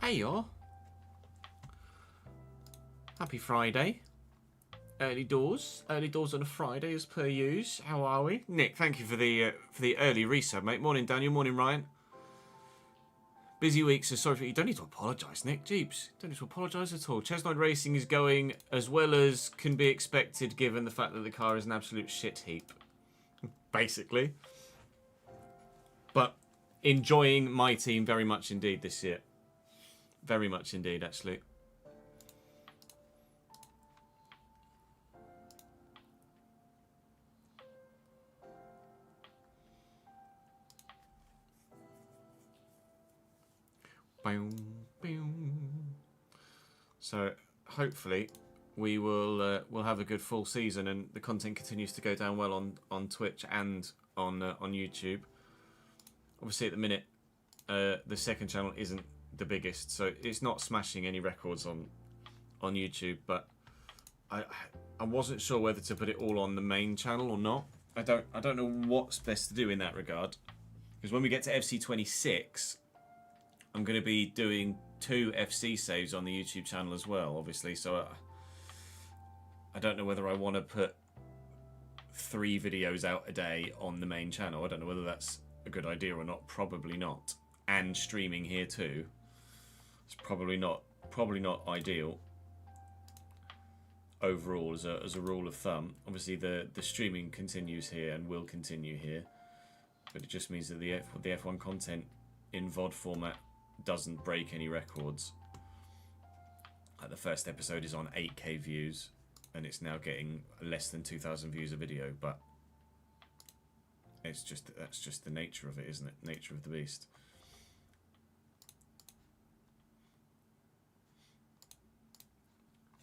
Hey, y'all. Happy Friday. Early doors on a Friday as per use. How are we? Nick, thank you for the early resub, mate. Morning, Daniel. Morning, Ryan. Busy week, so sorry for you. Don't need to apologise, Nick. Jeeps. Don't need to apologise at all. Chestnut Racing is going as well as can be expected given the fact that the car is an absolute shit heap. Basically. But enjoying my team very much indeed this year. Very much indeed, actually. So hopefully we will we'll have a good full season and the content continues to go down well on Twitch and on YouTube. Obviously at the minute the second channel isn't the biggest, so it's not smashing any records on YouTube, but I wasn't sure whether to put it all on the main channel or not. I don't know what's best to do in that regard, because when we get to FC26 I'm going to be doing 2 FC saves on the YouTube channel as well, obviously, so I don't know whether I want to put 3 videos out a day on the main channel. I don't know whether that's a good idea or not. Probably not. And streaming here too. It's probably not ideal overall as a rule of thumb. Obviously the streaming continues here and will continue here, but it just means that the F1 content in VOD format doesn't break any records. Like the first episode is on 8k views and it's now getting less than 2,000 views a video, but that's just the nature of it, isn't it? Nature of the beast.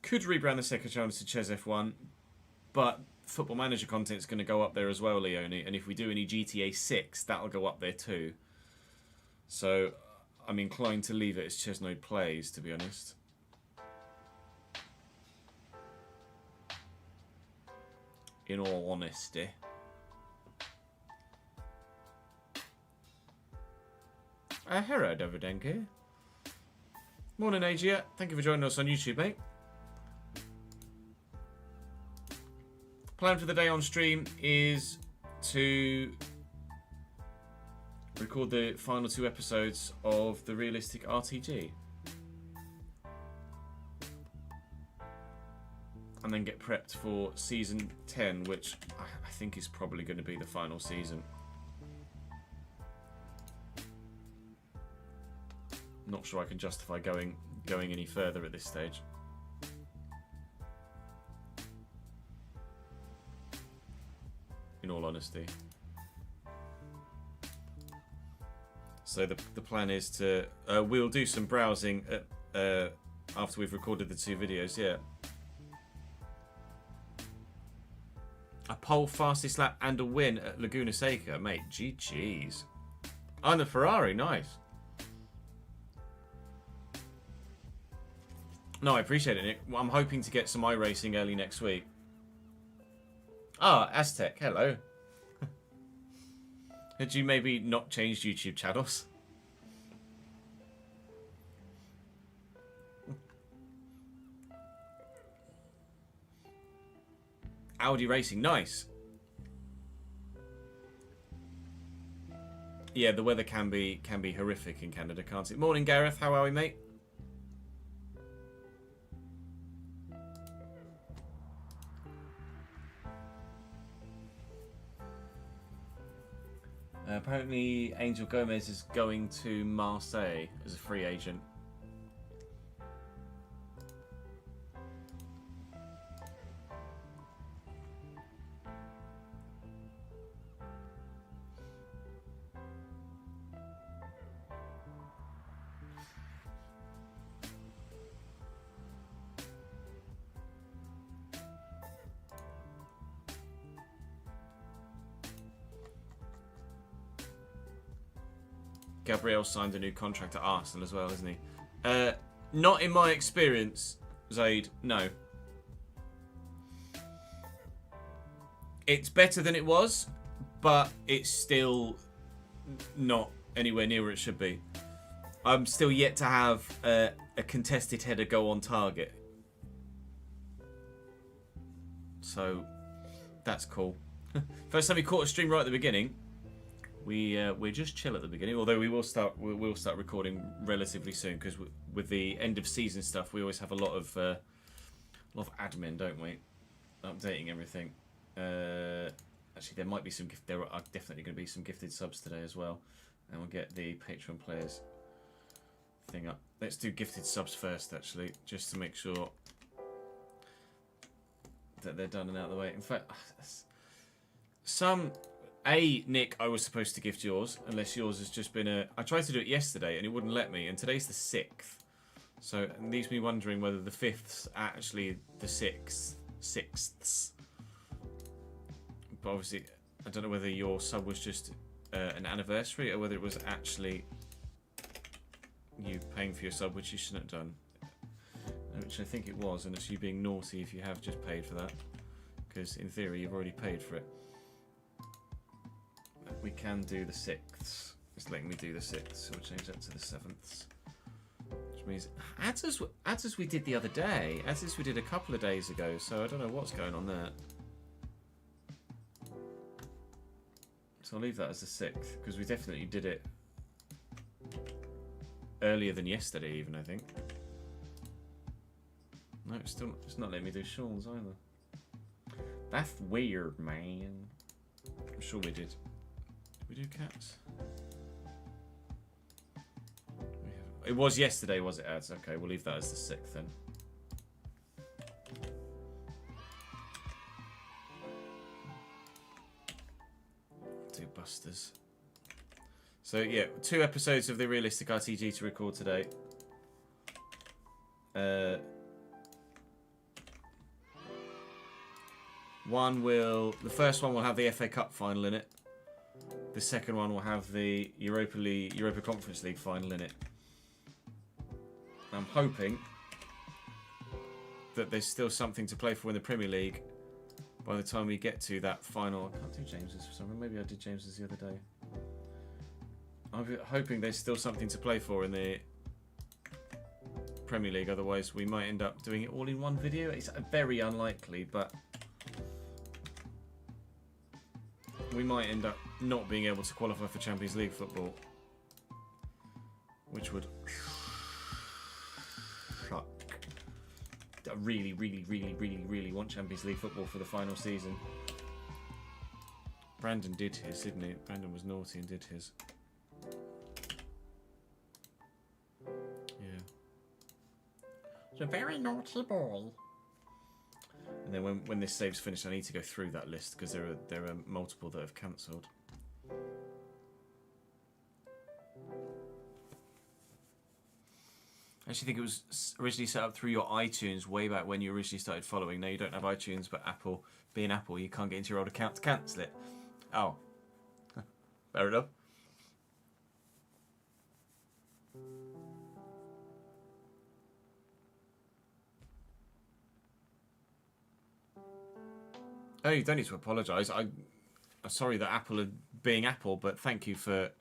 Could rebrand the second channel to Ches F1, but Football Manager content is going to go up there as well, Leone, and if we do any GTA 6, that'll go up there too. So I'm inclined to leave it as Chesnode Plays, to be honest. In all honesty. Hello, Davidenke. Morning, Agia. Thank you for joining us on YouTube, mate. Plan for the day on stream is to record the final 2 episodes of the Realistic RTG. And then get prepped for season 10, which I think is probably going to be the final season. Not sure I can justify going any further at this stage. In all honesty. So the plan is to we'll do some browsing after we've recorded the 2 videos. Yeah. A pole, fastest lap, and a win at Laguna Seca, mate. GG's. On the Ferrari, nice. No, I appreciate it, Nick. I'm hoping to get some iRacing early next week. Ah, Aztec, hello. Had you maybe not changed YouTube channels? Audi Racing, nice. Yeah, the weather can be horrific in Canada, can't it? Morning, Gareth. How are we, mate? Apparently, Angel Gomez is going to Marseille as a free agent. Gabriel signed a new contract at Arsenal as well, isn't he? Not in my experience, Zaid, no. It's better than it was, but it's still not anywhere near where it should be. I'm still yet to have a contested header go on target. So that's cool. First time we caught a stream right at the beginning. We're just chill at the beginning, although we'll start recording relatively soon, because with the end of season stuff, we always have a lot of admin, don't we? Updating everything. Actually, there might be some. There are definitely going to be some gifted subs today as well, and we'll get the Patreon players thing up. Let's do gifted subs first, actually, just to make sure that they're done and out of the way. In fact, Nick, I was supposed to gift yours, unless yours has just been a... I tried to do it yesterday, and it wouldn't let me, and today's the 6th. So it leaves me wondering whether the 5th's actually the 6ths. But obviously, I don't know whether your sub was just an anniversary, or whether it was actually you paying for your sub, which you shouldn't have done. Which I think it was, and it's you being naughty if you have just paid for that. Because in theory, you've already paid for it. We can do the 6ths. It's letting me do the 6ths, so we'll change that to the 7ths. Which means, as we did the other day, as we did a couple of days ago, so I don't know what's going on there. So I'll leave that as the 6th, because we definitely did it earlier than yesterday even, I think. No, it's not letting me do Sean's either. That's weird, man. I'm sure we did. Did we do cats? It was yesterday, was it, ads? Okay, we'll leave that as the 6th then. Do Busters. So yeah, 2 episodes of the Realistic RTG to record today. The first one will have the FA Cup final in it. The second one will have the Europa Conference League final in it. I'm hoping that there's still something to play for in the Premier League by the time we get to that final. I can't do James's for some reason. Maybe I did James's the other day. I'm hoping there's still something to play for in the Premier League. Otherwise, we might end up doing it all in one video. It's very unlikely, but we might end up not being able to qualify for Champions League football, which would suck. I really, really, really, really, really want Champions League football for the final season. Brandon did his, didn't he? Brandon was naughty and did his. Yeah. He's a very naughty boy. And then when this save's finished, I need to go through that list because there are multiple that have cancelled. I actually think it was originally set up through your iTunes way back when you originally started following. Now you don't have iTunes, but Apple, being Apple, you can't get into your old account to cancel it. Oh. Fair enough. Oh, you don't need to apologise. I'm sorry that Apple are being Apple, but thank you for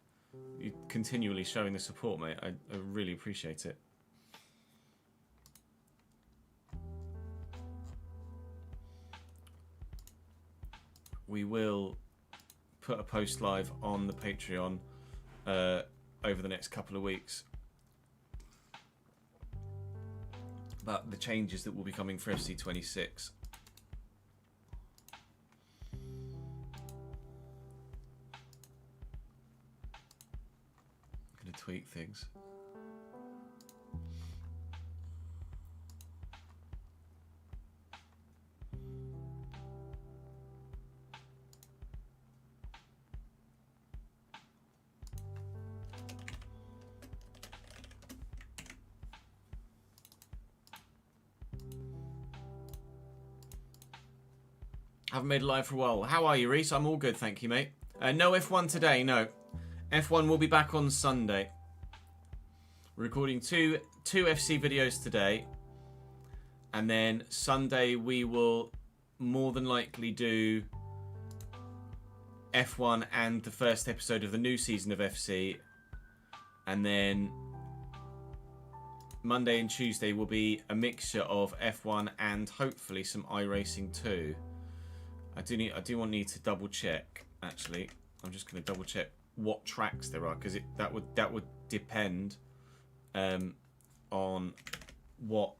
continually showing the support, mate. I really appreciate it. We will put a post live on the Patreon over the next couple of weeks about the changes that will be coming for FC26. I'm going to tweak things. Haven't made a live for a while. How are you, Reese? I'm all good, thank you, mate. No F1 today, no. F1 will be back on Sunday. We're recording two FC videos today. And then Sunday we will more than likely do F1 and the first episode of the new season of FC. And then Monday and Tuesday will be a mixture of F1 and hopefully some iRacing too. I do need to double check. Actually, I'm just going to double check what tracks there are, because that would depend on what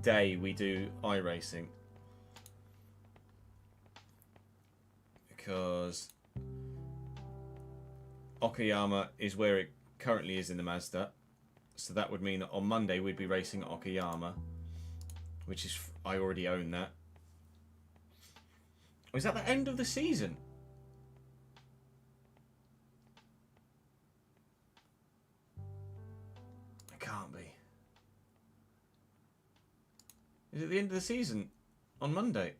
day we do iRacing. Because Okayama is where it currently is in the Mazda, so that would mean that on Monday we'd be racing at Okayama, which is, I already own that. Is that the end of the season? It can't be. Is it the end of the season on Monday?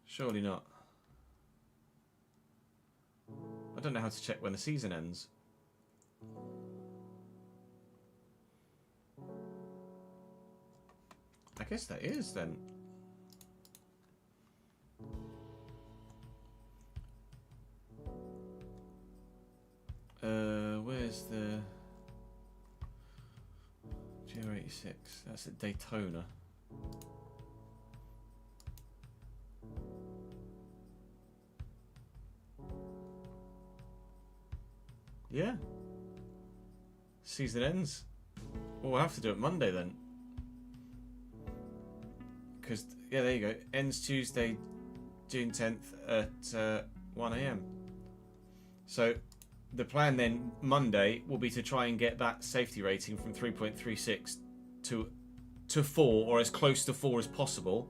Surely not. I don't know how to check when the season ends. I guess that is then. Where's the GR86? That's at Daytona. Yeah. Season ends. Well, we'll have to do it Monday then. Because, yeah, there you go. Ends Tuesday, June 10th at 1 AM. So, the plan then, Monday, will be to try and get that safety rating from 3.36 to 4, or as close to 4 as possible.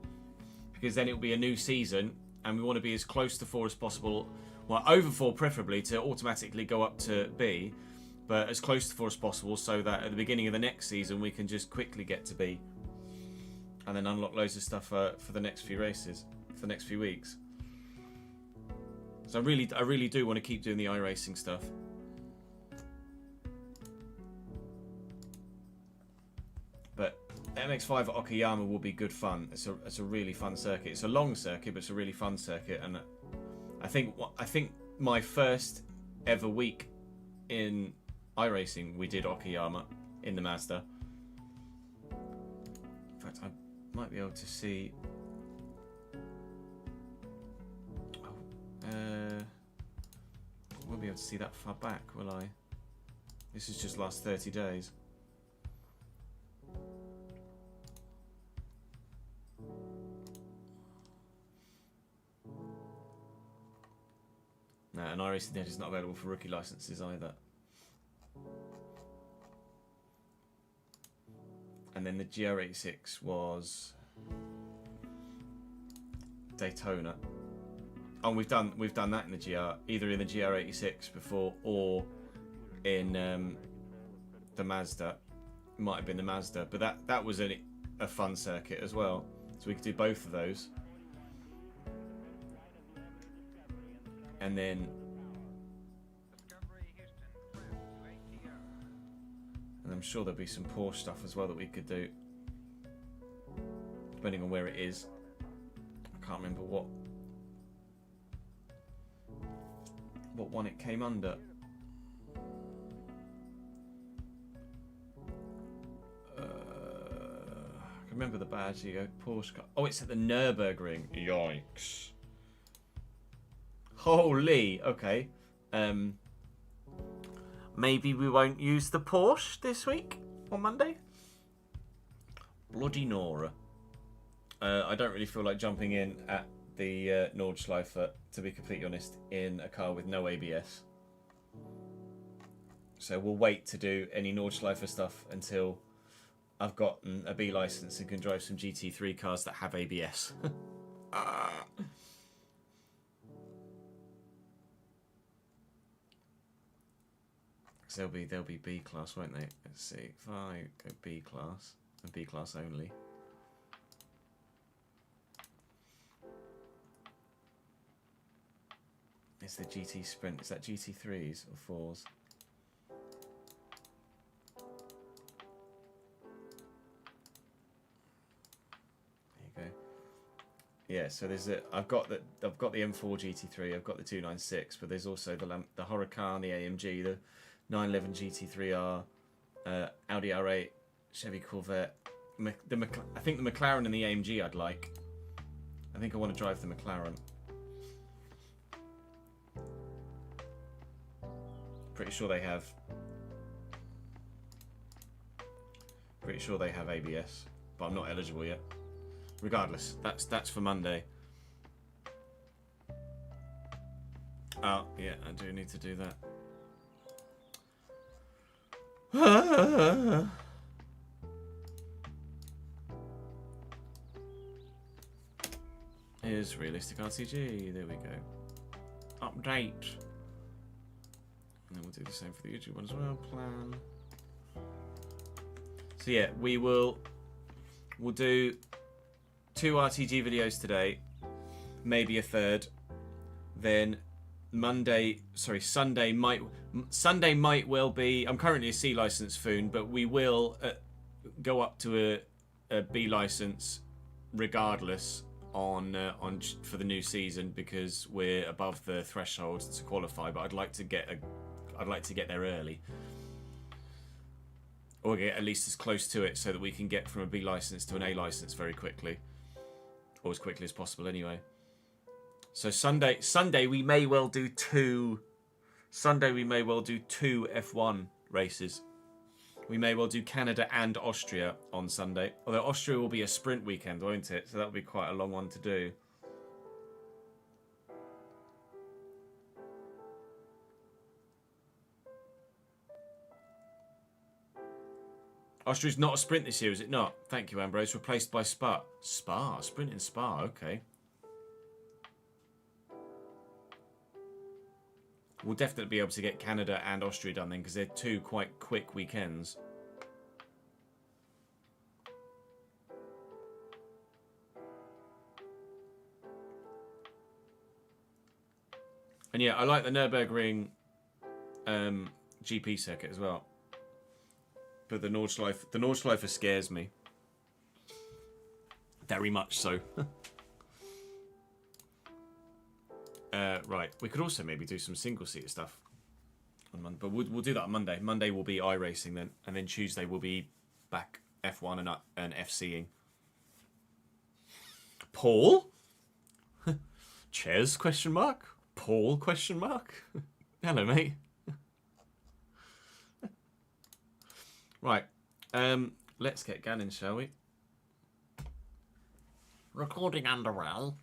Because then it will be a new season, and we want to be as close to 4 as possible. Well, over 4 preferably, to automatically go up to B, but as close to 4 as possible, so that at the beginning of the next season we can just quickly get to B, and then unlock loads of stuff for the next few races, for the next few weeks. So I really do want to keep doing the iRacing stuff. But MX5 at Okayama will be good fun. It's a really fun circuit. It's a long circuit, but it's a really fun circuit, and I think my first ever week in iRacing, we did Okayama in the Mazda. In fact, I might be able to see. I won't be able to see that far back, will I? This is just last 30 days. No, and iRacing Dead is not available for rookie licenses either. And then the GR86 was Daytona. Oh, we've done that in the either in the GR86 before or in the Mazda. It might have been the Mazda, but that was a fun circuit as well. So we could do both of those. And then I'm sure there'll be some Porsche stuff as well that we could do, depending on where it is. I can't remember what one it came under. I can remember the badge. You go Porsche car. Oh, it's at the Nürburgring. Yikes. Holy. Okay. Maybe we won't use the Porsche this week on Monday. Bloody Nora. I don't really feel like jumping in at the Nordschleife, to be completely honest, in a car with no ABS. So we'll wait to do any Nordschleife stuff until I've gotten a B license and can drive some GT3 cars that have ABS. So they'll be B class, won't they? Let's see. If I go B class, and B class only. It's the GT Sprint. Is that GT3s or 4s? There you go. Yeah, so there's I've got the M4 GT3, I've got the 296, but there's also the Huracan, the AMG, the 911 GT3R, Audi R8, Chevy Corvette. I think the McLaren and the AMG I'd like. I think I want to drive the McLaren. Pretty sure they have ABS, but I'm not eligible yet. Regardless, that's for Monday. Oh, yeah, I do need to do that. Here's realistic RCG. There we go. Update. And then we'll do the same for the YouTube one as well. Plan. So yeah, we'll do 2 RTG videos today, maybe a third. Then Sunday might well be. I'm currently a C license foon, but we will go up to a B license regardless on for the new season, because we're above the threshold to qualify. But I'd like to get there early, or get at least as close to it, so that we can get from a B license to an A license very quickly, or as quickly as possible anyway. So Sunday we may well do two F1 races. We may well do Canada and Austria on Sunday. Although Austria will be a sprint weekend, won't it? So that'll be quite a long one to do. Austria's not a sprint this year, is it not? Thank you, Ambrose. Replaced by Spa. Spa? Sprint in Spa, okay. We'll definitely be able to get Canada and Austria done then, because they're 2 quite quick weekends. And yeah, I like the Nürburgring GP circuit as well. But the Nordschleife scares me. Very much so. Right, we could also maybe do some single-seater stuff on Monday, but we'll do that on Monday. Monday will be iRacing then, and then Tuesday will be back F1 and FCing. Paul? Ches? Question mark? Paul? Question mark? Hello, mate. Right, let's get Gannon, shall we? Recording underway.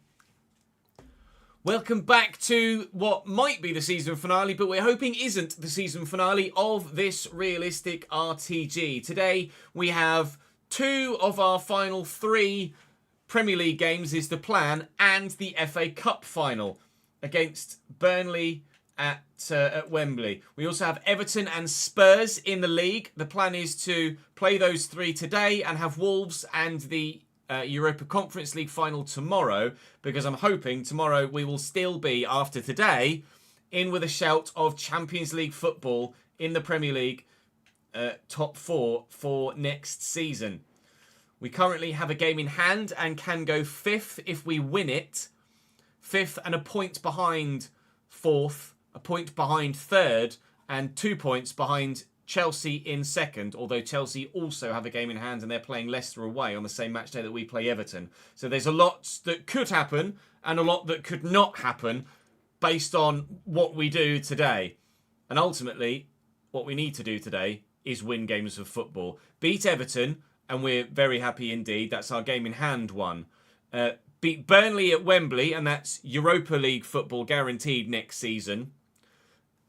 Welcome back to what might be the season finale, but we're hoping isn't the season finale of this realistic RTG. Today we have 2 of our final 3 Premier League games is the plan, and the FA Cup final against Burnley at Wembley. We also have Everton and Spurs in the league. The plan is to play those 3 today and have Wolves and the Europa Conference League final tomorrow, because I'm hoping tomorrow we will still be, after today, in with a shout of Champions League football in the Premier League top 4 for next season. We currently have a game in hand and can go 5th if we win it. 5th and a point behind 4th, a point behind 3rd, and 2 points behind Chelsea in 2nd, although Chelsea also have a game in hand and they're playing Leicester away on the same match day that we play Everton. So there's a lot that could happen and a lot that could not happen based on what we do today. And ultimately, what we need to do today is win games of football. Beat Everton, and we're very happy indeed. That's our game in hand one. Beat Burnley at Wembley, and that's Europa League football guaranteed next season.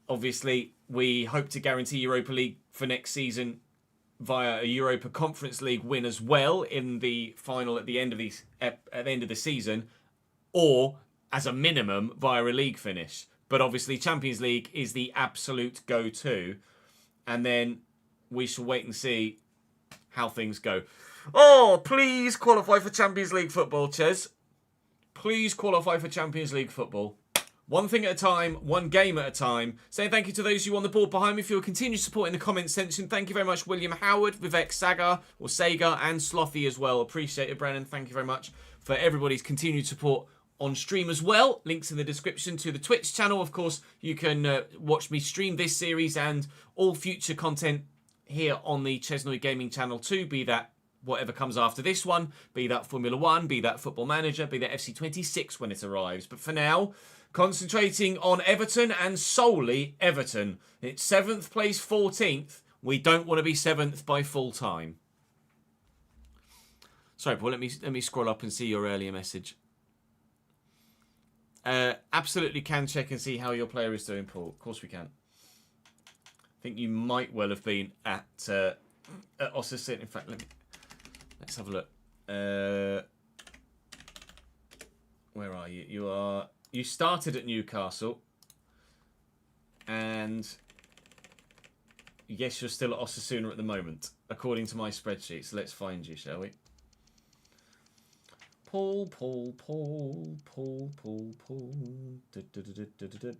Obviously, we hope to guarantee Europa League for next season via a Europa Conference League win as well in the final at the end of the season, or as a minimum via a league finish. But obviously, Champions League is the absolute go-to, and then we shall wait and see how things go. Oh, please qualify for Champions League football, Ches. Please qualify for Champions League football. One thing at a time, one game at a time. Saying thank you to those of you on the board behind me for your continued support in the comments section. Thank you very much, William Howard, Vivek Sagar, or Sagar, and Slothy as well. Appreciate it, Brennan. Thank you very much for everybody's continued support on stream as well. Links in the description to the Twitch channel. Of course, you can watch me stream this series and all future content here on the Chesnoy Gaming channel too, be that whatever comes after this one, be that Formula 1, be that Football Manager, be that FC26 when it arrives. But for now, concentrating on Everton and solely Everton. It's 7th place, 14th. We don't want to be 7th by full time. Sorry, Paul, let me scroll up and see your earlier message. Absolutely can check and see how your player is doing, Paul. Of course we can. I think you might well have been at Osasuna. In fact, let's have a look. Where are you? You started at Newcastle, and yes, you're still at Osasuna at the moment, according to my spreadsheet. So let's find you, shall we? Paul.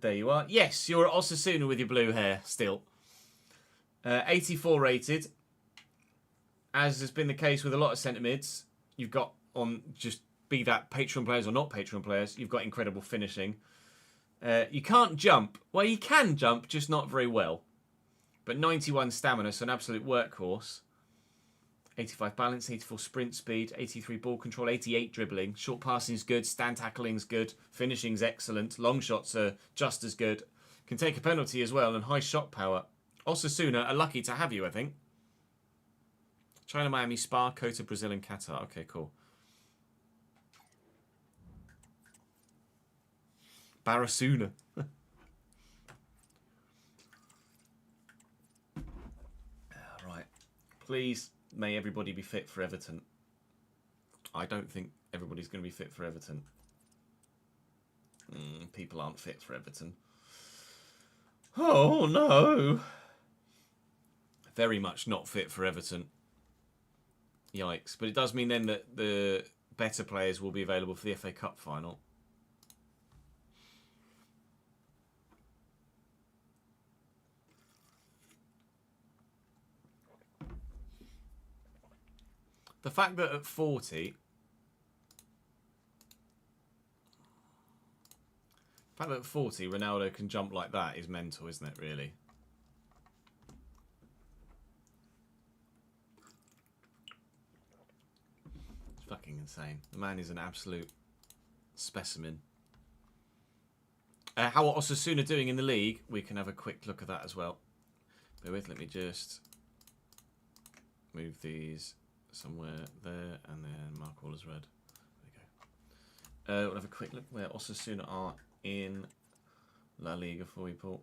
There you are. Yes, you're at Osasuna with your blue hair still. 84 rated. As has been the case with a lot of centre mids, you've got on just be that Patreon players or not Patreon players, you've got incredible finishing. You can't jump. Well, you can jump, just not very well. But 91 stamina, so an absolute workhorse. 85 balance, 84 sprint speed, 83 ball control, 88 dribbling. Short passing's good, stand tackling's good, finishing's excellent. Long shots are just as good. Can take a penalty as well, and high shot power. Osasuna are lucky to have you, I think. China, Miami, Spa, Kota, Brazil, and Qatar. Okay, cool. Barasuna. Right. Please, may everybody be fit for Everton. I don't think everybody's going to be fit for Everton. People aren't fit for Everton. Oh, no. Very much not fit for Everton. Yikes. But it does mean then that the better players will be available for the FA Cup final. The fact that at 40... The fact that at 40 Ronaldo can jump like that is mental, isn't it, really? It's fucking insane. The man is an absolute specimen. How are Osasuna doing in the league? We can have a quick look at that as well. Bear with, let me just move these somewhere there and then mark all as red. There we go. We'll have a quick look where Osasuna are in La Liga for you, Paul.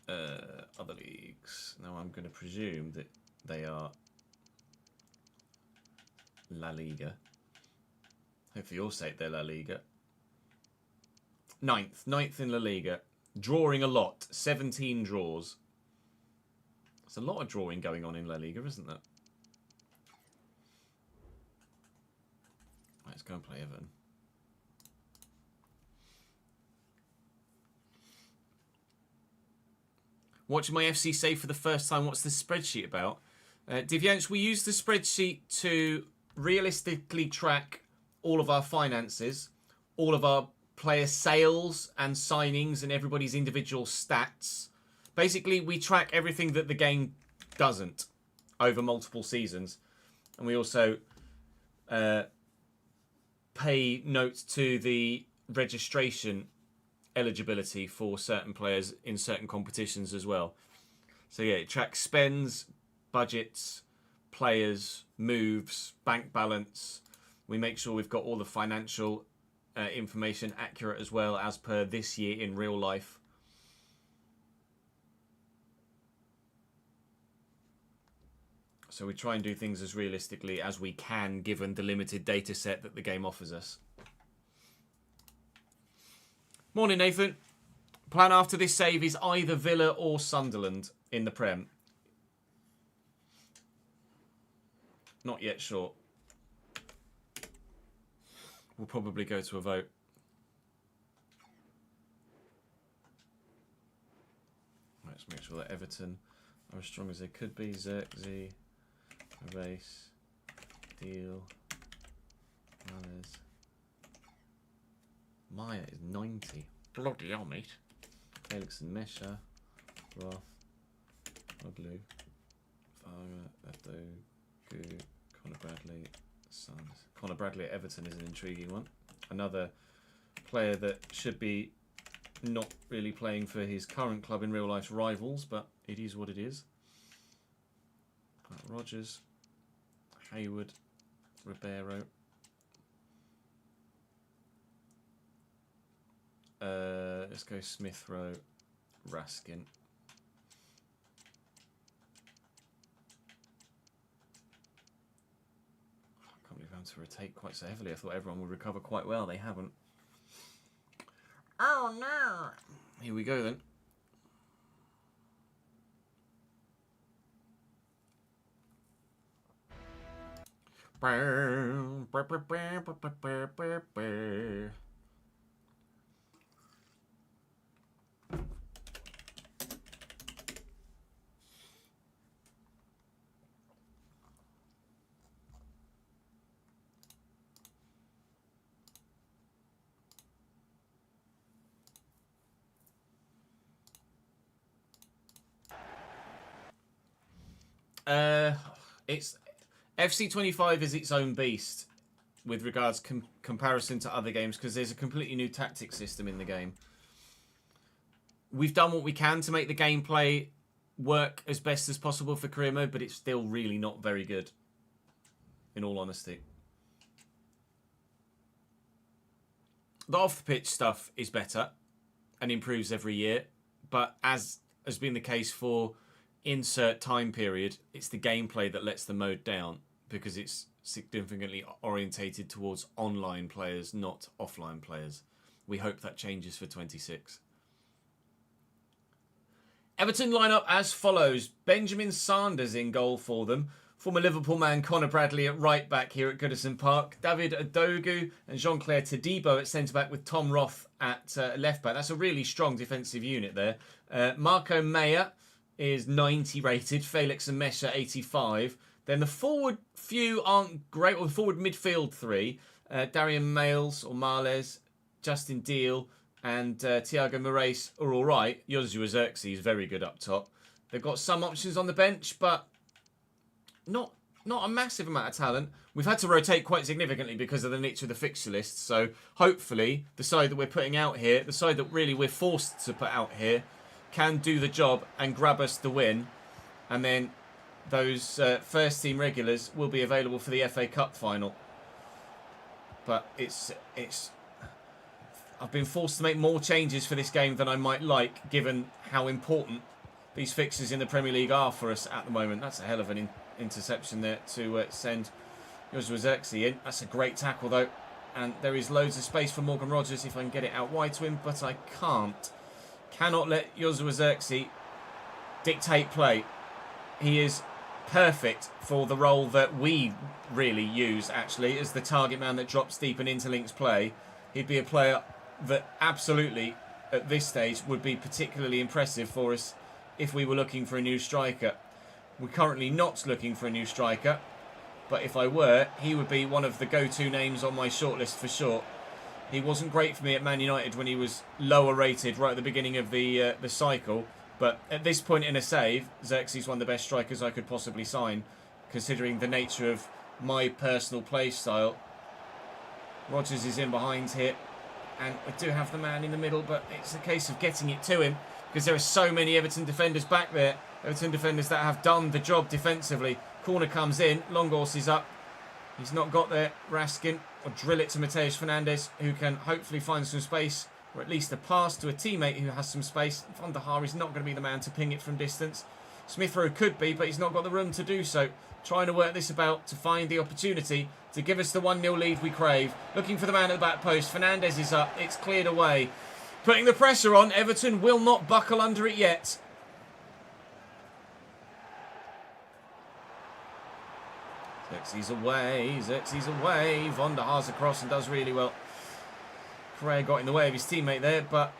Other leagues. Now I'm going to presume that they are La Liga. Hopefully for your sake they're La Liga. Ninth in La Liga. Drawing a lot. 17 draws. There's a lot of drawing going on in La Liga, isn't there? Let's go and play Everton. Watching my FC save for the first time. What's this spreadsheet about? Divyansh, we use the spreadsheet to realistically track all of our finances, all of our player sales and signings and everybody's individual stats. Basically, we track everything that the game doesn't over multiple seasons. And we also pay note to the registration eligibility for certain players in certain competitions as well. So yeah, it tracks spends, budgets, players, moves, bank balance. We make sure we've got all the financial information accurate as well as per this year in real life. So we try and do things as realistically as we can given the limited data set that the game offers us. Morning, Nathan. Plan after this save is either Villa or Sunderland in the Prem. Not yet sure. We'll probably go to a vote. Let's make sure that Everton are as strong as they could be. Xerxes, Erase, Deal, Manners, Maya is 90. Bloody hell, mate. Felix and Mesha. Roth. Odlu. Varga. Gu. Connor Bradley. Sons. Connor Bradley at Everton is an intriguing one. Another player that should be not really playing for his current club in real life rivals, but it is what it is. Rogers. Hayward. Ribeiro. Let's go Smith Rowe, Raskin. I can't believe I'm to rotate quite so heavily. I thought everyone would recover quite well. They haven't. Oh no! Here we go then. It's FC25 is its own beast with regards comparison to other games because there's a completely new tactic system in the game. We've done what we can to make the gameplay work as best as possible for career mode, but it's still really not very good, in all honesty. The off-the-pitch stuff is better and improves every year, but as has been the case for insert time period, it's the gameplay that lets the mode down because it's significantly orientated towards online players, not offline players. We hope that changes for 26. Everton line up as follows. Benjamin Sanders in goal for them. Former Liverpool man Connor Bradley at right back here at Goodison Park. David Adogu and Jean-Claire Todibo at centre back with Tom Roth at left back. That's a really strong defensive unit there. Marco Meyer is 90 rated. Felix and Mesha 85. Then the forward few aren't great. Or the forward midfield three. Darian Males or Marles, Justin Deal and Thiago Moraes are all right. Joshua Zirkzee is very good up top. They've got some options on the bench, but not a massive amount of talent. We've had to rotate quite significantly because of the nature of the fixture list. So hopefully the side that we're putting out here, the side that really we're forced to put out here, can do the job and grab us the win. And then those first team regulars will be available for the FA Cup final. But I've been forced to make more changes for this game than I might like, given how important these fixtures in the Premier League are for us at the moment. That's a hell of an interception there to send Joshua Zirkzee in. That's a great tackle, though. And there is loads of space for Morgan Rogers if I can get it out wide to him, but I can't. Cannot let Joshua Zirkzee dictate play. He is perfect for the role that we really use, actually, as the target man that drops deep and interlinks play. He'd be a player that absolutely, at this stage, would be particularly impressive for us if we were looking for a new striker. We're currently not looking for a new striker, but if I were, he would be one of the go-to names on my shortlist for sure. He wasn't great for me at Man United when he was lower rated right at the beginning of the cycle, but at this point in a save, Zirkzee's one of the best strikers I could possibly sign, considering the nature of my personal play style. Rogers is in behind here, and we do have the man in the middle, but it's a case of getting it to him, because there are so many Everton defenders back there. Everton defenders that have done the job defensively. Corner comes in, Longhorse is up. He's not got there. Raskin will drill it to Mateus Fernandes, who can hopefully find some space, or at least a pass to a teammate who has some space. Van der Haar is not going to be the man to ping it from distance. Smith Rowe could be, but he's not got the room to do so. Trying to work this about to find the opportunity to give us the 1-0 lead we crave. Looking for the man at the back post. Fernandes is up. It's cleared away. Putting the pressure on. Everton will not buckle under it yet. Zirkzee's away. Zirkzee's away. Van der Haar's across and does really well. Correa got in the way of his teammate there, but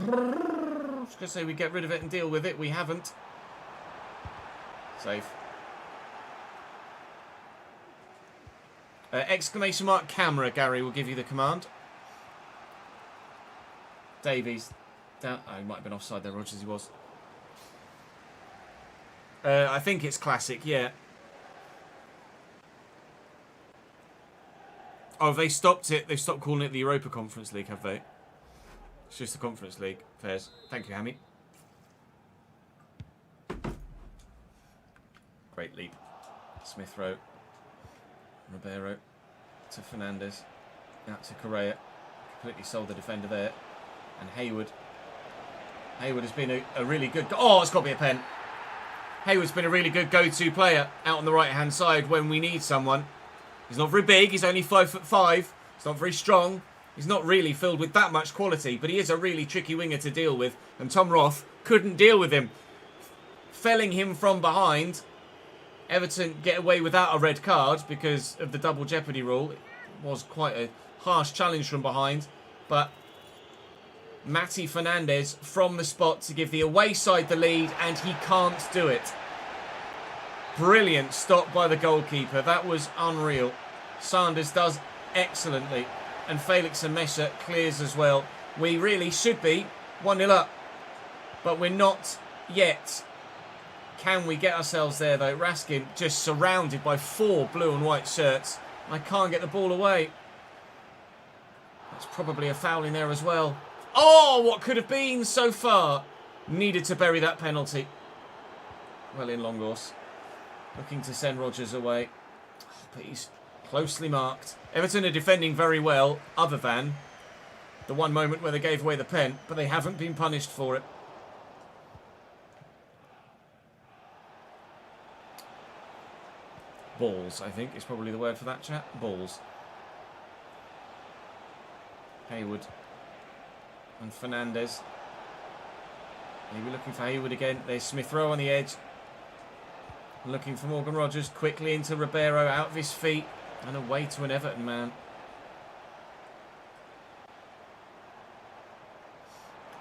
I was going to say we get rid of it and deal with it. We haven't. Safe. Exclamation mark camera, Gary will give you the command. Davies. Down. Oh, he might have been offside there, Rogers. He was. I think it's classic, yeah. Oh, have they stopped it? They've stopped calling it the Europa Conference League, have they? It's just the Conference League. Fairs. Thank you, Hammy. Great leap. Smith Rowe. Ribeiro. To Fernandes. Out to Correa. Completely sold the defender there. And Hayward. Hayward has been a really good... Oh, it's got to be a pen. Hayward's been a really good go-to player out on the right-hand side when we need someone. He's not very big. He's only 5'5". He's not very strong. He's not really filled with that much quality, but he is a really tricky winger to deal with. And Tom Roth couldn't deal with him. Felling him from behind. Everton get away without a red card because of the double jeopardy rule. It was quite a harsh challenge from behind, but Matty Fernandes from the spot to give the away side the lead, and he can't do it. Brilliant stop by the goalkeeper. That was unreal. Sanders does excellently, and Felix and Messer clears as well. We really should be 1-0 up, but we're not yet. Can we get ourselves there though? Raskin just surrounded by 4 blue and white shirts. I can't get the ball away. That's probably a foul in there as well. Oh, what could have been so far. Needed to bury that penalty. Well in, Longos. Looking to send Rogers away. But he's closely marked. Everton are defending very well, other than the one moment where they gave away the pen, but they haven't been punished for it. Balls, I think, is probably the word for that, chat. Balls. Hayward. And Fernandes. Maybe looking for Hayward again. There's Smith Rowe on the edge. Looking for Morgan Rogers. Quickly into Ribeiro. Out of his feet. And away to an Everton man.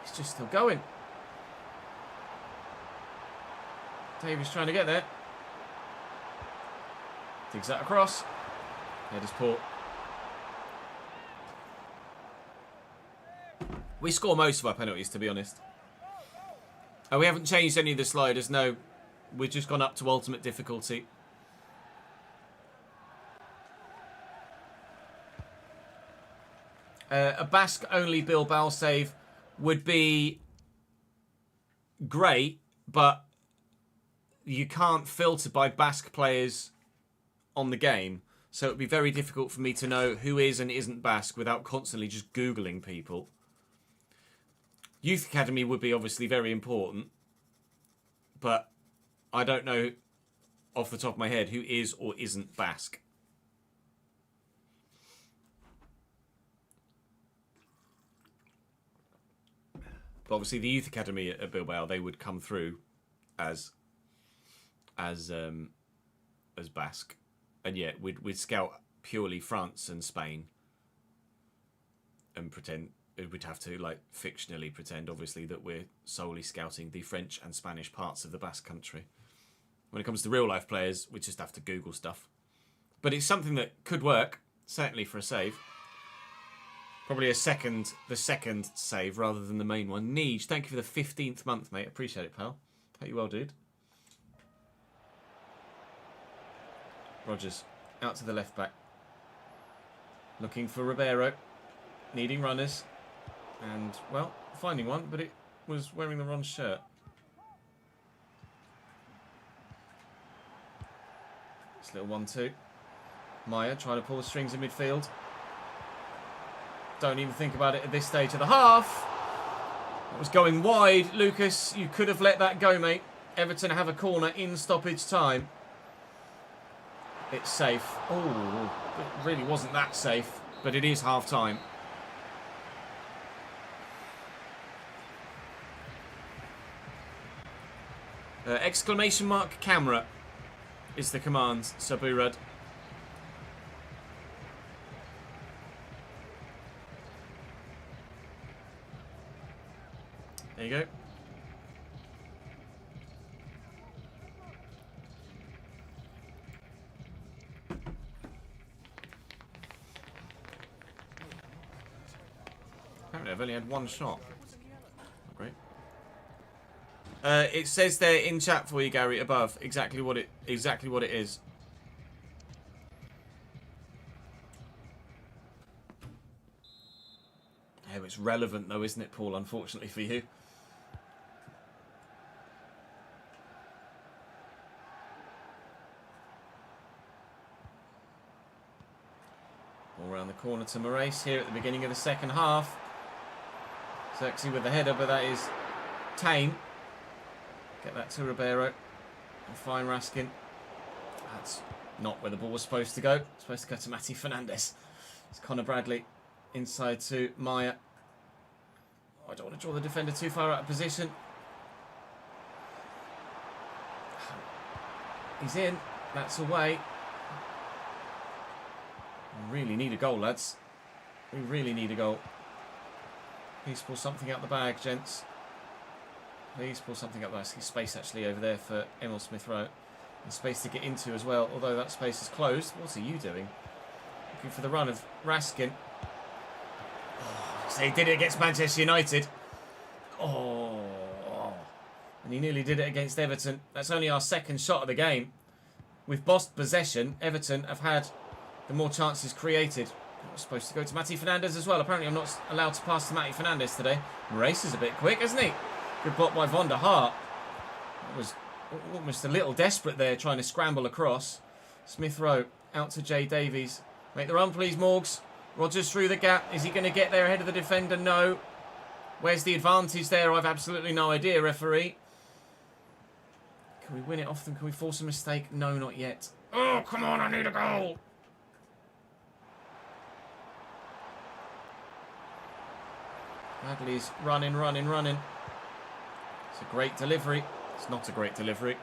He's just still going. Davies trying to get there. Digs that across. Head is poor. We score most of our penalties, to be honest. Oh, we haven't changed any of the sliders, no. We've just gone up to ultimate difficulty. A Basque-only Bilbao save would be great, but you can't filter by Basque players on the game. So it would be very difficult for me to know who is and isn't Basque without constantly just Googling people. Youth Academy would be obviously very important, but I don't know off the top of my head who is or isn't Basque. But obviously the Youth Academy at Bilbao, they would come through as Basque. And yet we'd scout purely France and Spain and pretend. We'd have to, like, fictionally pretend, obviously, that we're solely scouting the French and Spanish parts of the Basque country. When it comes to real-life players, we just have to Google stuff. But it's something that could work, certainly for a save. Probably the second save rather than the main one. Neej, thank you for the 15th month, mate. Appreciate it, pal. Hope you well, dude. Rogers, out to the left back. Looking for Ribeiro. Needing runners. And, well, finding one, but it was wearing the wrong shirt. This little 1-2. Maya trying to pull the strings in midfield. Don't even think about it at this stage of the half. It was going wide. Lucas, you could have let that go, mate. Everton have a corner in stoppage time. It's safe. Oh, it really wasn't that safe, but it is half-time. Exclamation mark camera is the command, Saburad. There you go. Apparently I've only had one shot. It says there in chat for you, Gary, above exactly what it is. Oh, it's relevant though, isn't it, Paul? Unfortunately for you. All around the corner to Moraes here at the beginning of the second half. Xerxes with the header, but that is tame. Get that to Ribeiro. And fine Raskin. That's not where the ball was supposed to go. It's supposed to go to Matty Fernandes. It's Connor Bradley inside to Maya. Oh, I don't want to draw the defender too far out of position. He's in. That's away. We really need a goal, lads. We really need a goal. Please pull something out the bag, gents. Please pull something out the bag. There's space actually over there for Emil Smith-Rowe. And space to get into as well, although that space is closed. What are you doing? Looking for the run of Raskin. Oh, so he did it against Manchester United. Oh. And he nearly did it against Everton. That's only our second shot of the game. With bossed possession, Everton have had the more chances created. I was supposed to go to Matty Fernandes as well. Apparently I'm not allowed to pass to Matty Fernandes today. Moraes is a bit quick, isn't he? Good block by Van der Hart. That was almost a little desperate there, trying to scramble across. Smith-Rowe out to Jay Davies. Make the run, please, Morgs. Rodgers through the gap. Is he going to get there ahead of the defender? No. Where's the advantage there? I've absolutely no idea, referee. Can we win it off them? Can we force a mistake? No, not yet. Oh, come on, I need a goal. Bradley's running. It's a great delivery. It's not a great delivery.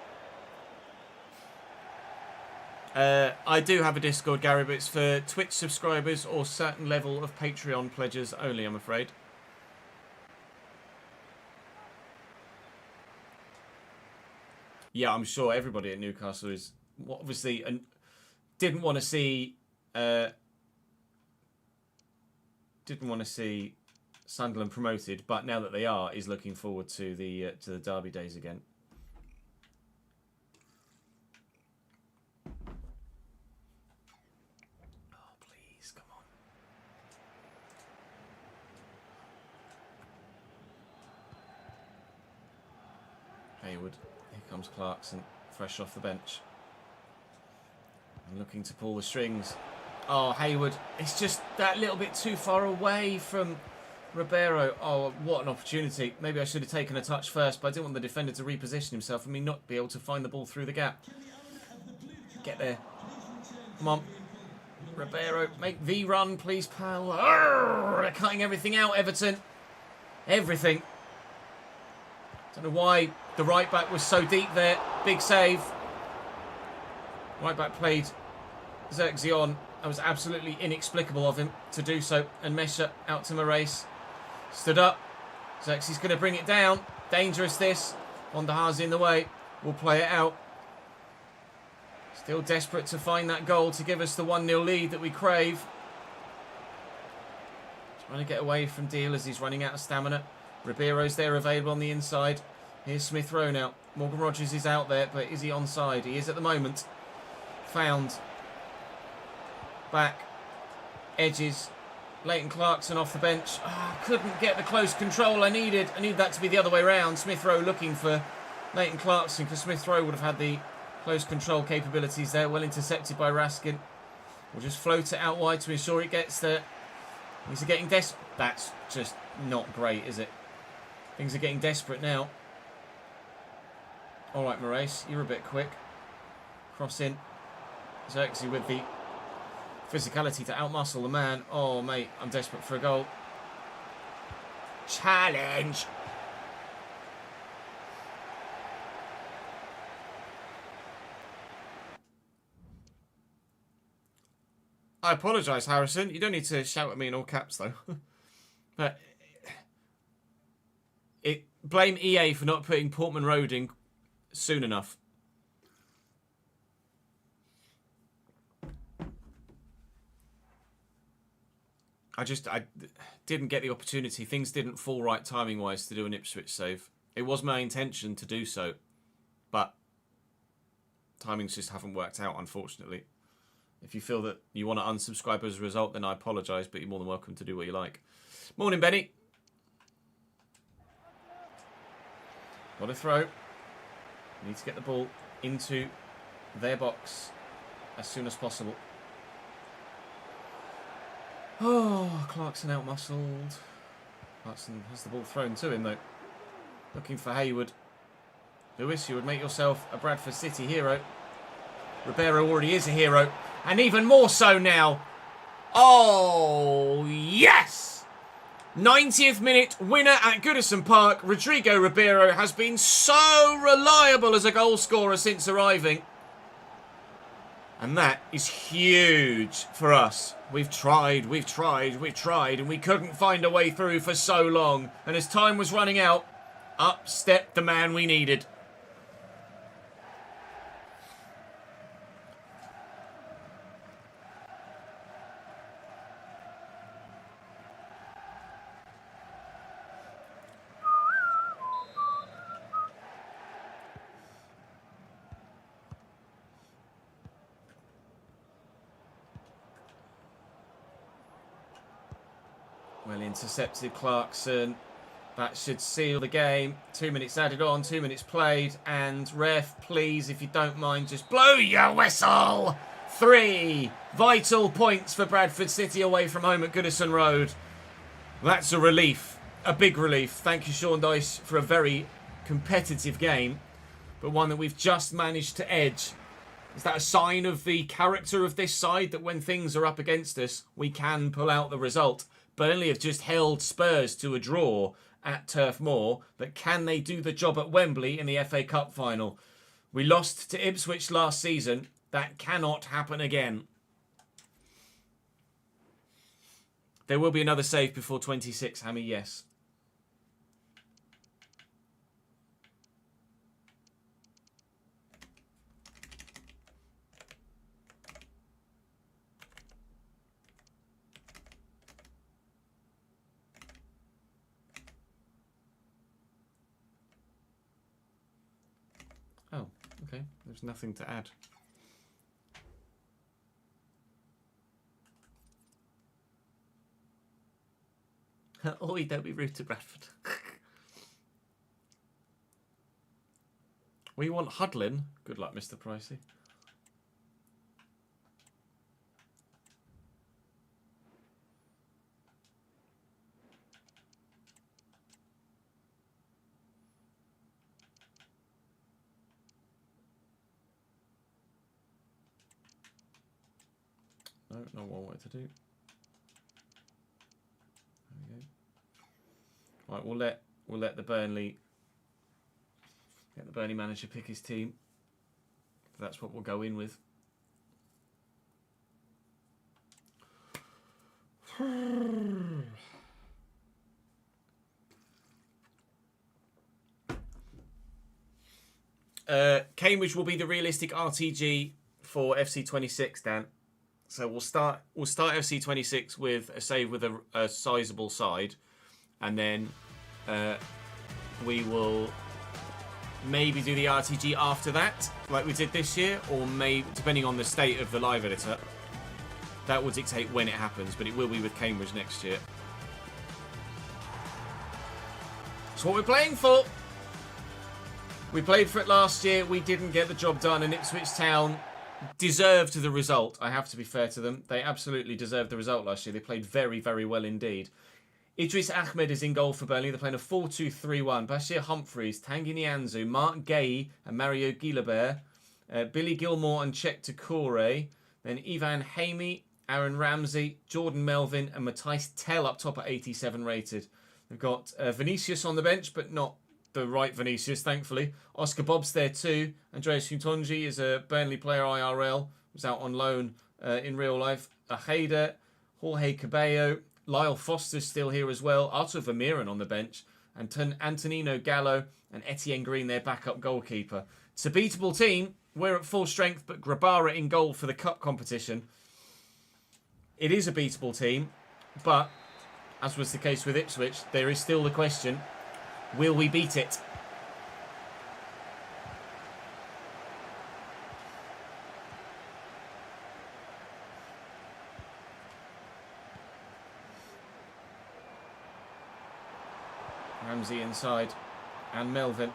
I do have a Discord, Gary, but it's for Twitch subscribers or certain level of Patreon pledges only, I'm afraid. Yeah, I'm sure everybody at Newcastle is obviously and didn't want to see Sunderland promoted, but now that they are, is looking forward to the Derby days again. Oh, please, come on. Hayward. Here comes Clarkson, fresh off the bench. And looking to pull the strings. Oh, Hayward. It's just that little bit too far away from Ribeiro. Oh, what an opportunity. Maybe I should have taken a touch first, but I didn't want the defender to reposition himself and me not be able to find the ball through the gap. Get there. Come on. Ribeiro, make the run, please, pal. Arrgh, they're cutting everything out, Everton. Everything. Don't know why the right back was so deep there. Big save. Right back played Xerxes on. That was absolutely inexplicable of him to do so. And Mesha out to Moraes. Stood up. Xerxes going to bring it down. Dangerous this. Van der Haar's in the way. We'll play it out. Still desperate to find that goal to give us the 1-0 lead that we crave. Trying to get away from Deal as he's running out of stamina. Ribeiro's there available on the inside. Here's Smith-Rowe now. Morgan Rogers is out there, but is he onside? He is at the moment. Found. Back. Edges. Leighton Clarkson off the bench. Oh, couldn't get the close control I needed. I need that to be the other way round. Smith-Rowe looking for Leighton Clarkson, because Smith-Rowe would have had the close control capabilities there. Well intercepted by Raskin. We'll just float it out wide to ensure it gets there. Things are getting desperate. That's just not great, is it? Things are getting desperate now. All right, Moraes, you're a bit quick. Cross in. Xerxes with the physicality to outmuscle the man. Oh, mate, I'm desperate for a goal. Challenge. I apologise, Harrison. You don't need to shout at me in all caps, though. But blame EA for not putting Portman Road in soon enough. I didn't get the opportunity. Things didn't fall right timing-wise to do an Ipswich save. It was my intention to do so, but timings just haven't worked out, unfortunately. If you feel that you want to unsubscribe as a result, then I apologise, but you're more than welcome to do what you like. Morning, Benny. What a throw. Need to get the ball into their box as soon as possible. Oh, Clarkson out-muscled. Clarkson has the ball thrown to him, though. Looking for Hayward. Lewis, you would make yourself a Bradford City hero. Ribeiro already is a hero. And even more so now. Oh, yes! 90th minute winner at Goodison Park. Rodrigo Ribeiro has been so reliable as a goal scorer since arriving. And that is huge for us. We've tried, and we couldn't find a way through for so long. And as time was running out, up stepped the man we needed. Well intercepted, Clarkson. That should seal the game. 2 minutes added on, 2 minutes played. And ref, please, if you don't mind, just blow your whistle. 3 vital points for Bradford City away from home at Goodison Road. That's a relief. A big relief. Thank you, Sean Dyche, for a very competitive game. But one that we've just managed to edge. Is that a sign of the character of this side, that when things are up against us, we can pull out the result? Burnley have just held Spurs to a draw at Turf Moor, but can they do the job at Wembley in the FA Cup final? We lost to Ipswich last season. That cannot happen again. There will be another save before 26, Hammy, yes. Oh, okay. There's nothing to add. Oi, don't be rude to Bradford. We want Hudlin. Good luck, Mr. Pricey. No, not what I wanted to do. There we go. Right, we'll let the Burnley manager pick his team. That's what we'll go in with. Cambridge will be the realistic RTG for FC26, Dan. So we'll start FC26 with a save with a sizable side, and then we will maybe do the RTG after that, like we did this year, or maybe, depending on the state of the live editor, that will dictate when it happens, but it will be with Cambridge next year. That's what we're playing for. We played for it last year, we didn't get the job done, and Ipswich Town deserved the result. I have to be fair to them. They absolutely deserved the result last year. They played very, very well indeed. Idris Ahmed is in goal for Burnley. They're playing a 4-2-3-1. Bashir Humphreys, Tanguy Nianzou, Mark Gay and Mario Guilabert. Billy Gilmore and Czech Takore. Then Ivan Hamey, Aaron Ramsey, Jordan Melvin and Matthijs Tell up top at 87 rated. They've got Vinicius on the bench, but not the right Vinicius, thankfully. Oscar Bobb's there too. Andreas Hutonji is a Burnley player IRL. Was out on loan in real life. Ajeda, Jorge Cabello, Lyle Foster's still here as well. Artur Vermeeren on the bench. And Antonino Gallo and Etienne Green, their backup goalkeeper. It's a beatable team. We're at full strength, but Grabara in goal for the cup competition. It is a beatable team, but as was the case with Ipswich, there is still the question, will we beat it? Ramsey inside. And Melvin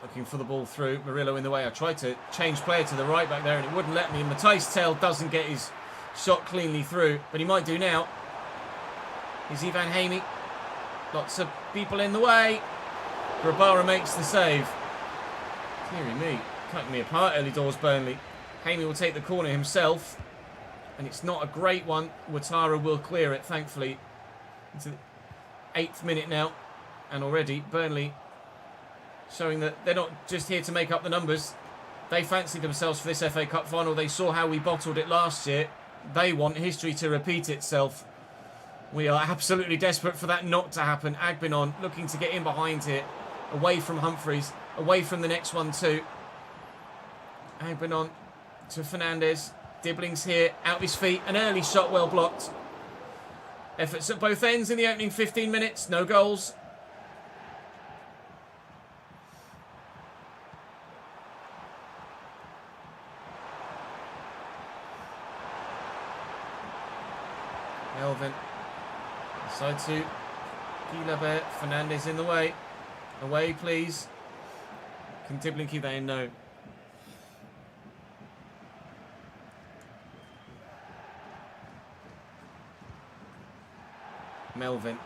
looking for the ball through. Murillo in the way. I tried to change player to the right back there and it wouldn't let me. Matthijs Tel doesn't get his shot cleanly through, but he might do now. Here's Ivan Hamey. Lots of people in the way. Grabara makes the save. Deary me. Cutting me apart early doors, Burnley. Hamey will take the corner himself. And it's not a great one. Ouattara will clear it, thankfully. Into the 8th minute now. And already, Burnley showing that they're not just here to make up the numbers. They fancy themselves for this FA Cup final. They saw how we bottled it last year. They want history to repeat itself. We are absolutely desperate for that not to happen. Agbinon looking to get in behind here. Away from Humphreys. Away from the next one too. Agbinon to Fernandez. Dibbling's here. Out of his feet. An early shot well blocked. Efforts at both ends in the opening 15 minutes. No goals. Melvin. Side to Guilabert. Fernandez in the way. Away, please. Can Dibling keep that in? No. Melvin.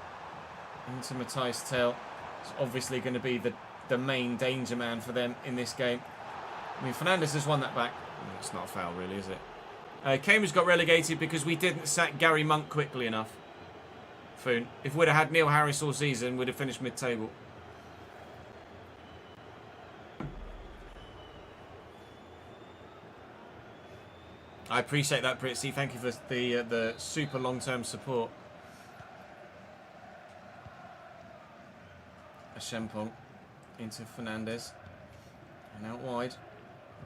Into Matthijs Tel. It's obviously going to be the main danger man for them in this game. I mean, Fernandez has won that back. It's not a foul, really, is it? Cambridge got relegated because we didn't sack Gary Monk quickly enough. Foon. If we'd have had Neil Harris all season, we'd have finished mid-table. I appreciate that, Pritzy. Thank you for the super long-term support. Shempong into Fernandez. And out wide.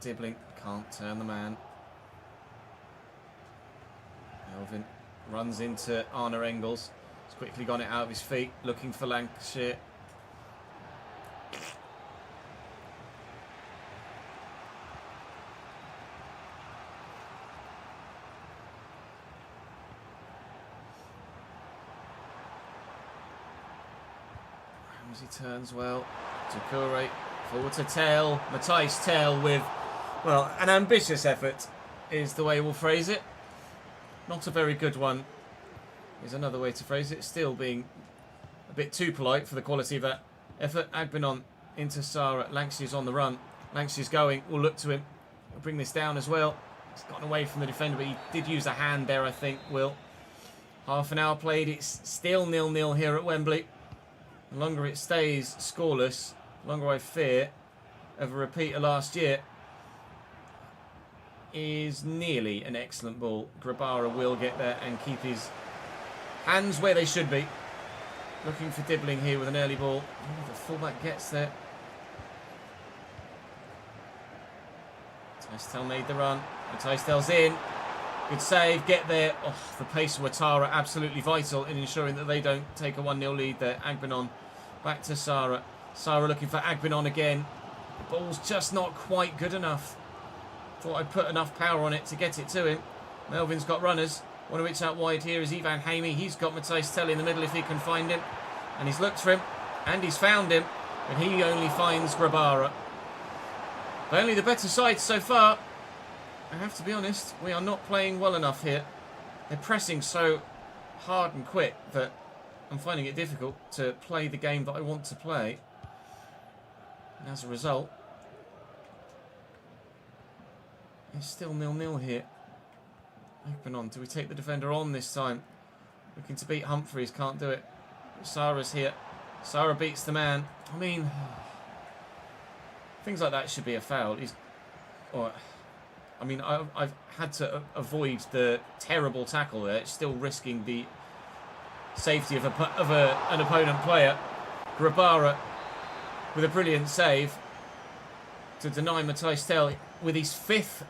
Dibling can't turn the man. Melvin runs into Arne Engels. He's quickly got it out of his feet, looking for Lancashire. Ramsey turns well. Doucouré forward to Tel. Matthijs Tel with, well, an ambitious effort is the way we'll phrase it. Not a very good one is another way to phrase it. Still being a bit too polite for the quality of that effort. Agbinon into Sarah. Lankshire's on the run. Lankshire's going. We'll look to him. We'll bring this down as well. He's gotten away from the defender, but he did use a hand there, I think, Will. Half an hour played. It's still 0-0 here at Wembley. The longer it stays scoreless, the longer I fear of a repeat of last year. Is nearly an excellent ball. Grabara will get there and keep his hands where they should be. Looking for Dibling here with an early ball. Oh, the fullback gets there. Matthijs Tel made the run. Matthijs Tel's in. Good save. Get there. Oh, the pace of Ouattara absolutely vital in ensuring that they don't take a 1-0 lead there. Agbinon back to Sarah. Sarah looking for Agbinon again. The ball's just not quite good enough. Thought I'd put enough power on it to get it to him. Melvin's got runners. One of which out wide here is Ivan Hamey. He's got Matthijs Tel in the middle if he can find him. And he's looked for him. And he's found him. But he only finds Grabara. Only the better side so far. I have to be honest, we are not playing well enough here. They're pressing so hard and quick that I'm finding it difficult to play the game that I want to play. And as a result, it's still 0-0 here. Open on. Do we take the defender on this time? Looking to beat Humphreys. Can't do it. Sarah's here. Sarah beats the man. I mean, things like that should be a foul. I've had to avoid the terrible tackle there. It's still risking the safety of an opponent player. Grabara with a brilliant save to deny Matthijs Tel with his 5th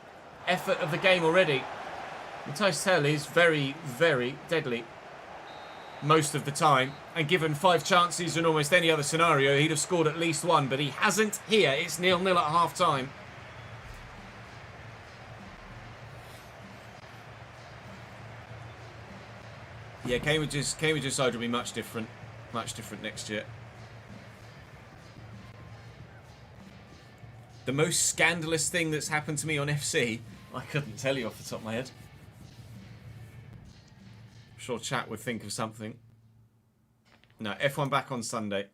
effort of the game already. Matthijs Tel is very, very deadly most of the time, and given 5 chances in almost any other scenario, he'd have scored at least one, but he hasn't here. It's 0-0 at half-time. Yeah, Cambridge's side will be much different next year. The most scandalous thing that's happened to me on FC, I couldn't tell you off the top of my head. I'm sure chat would think of something. No, F1 back on Sunday.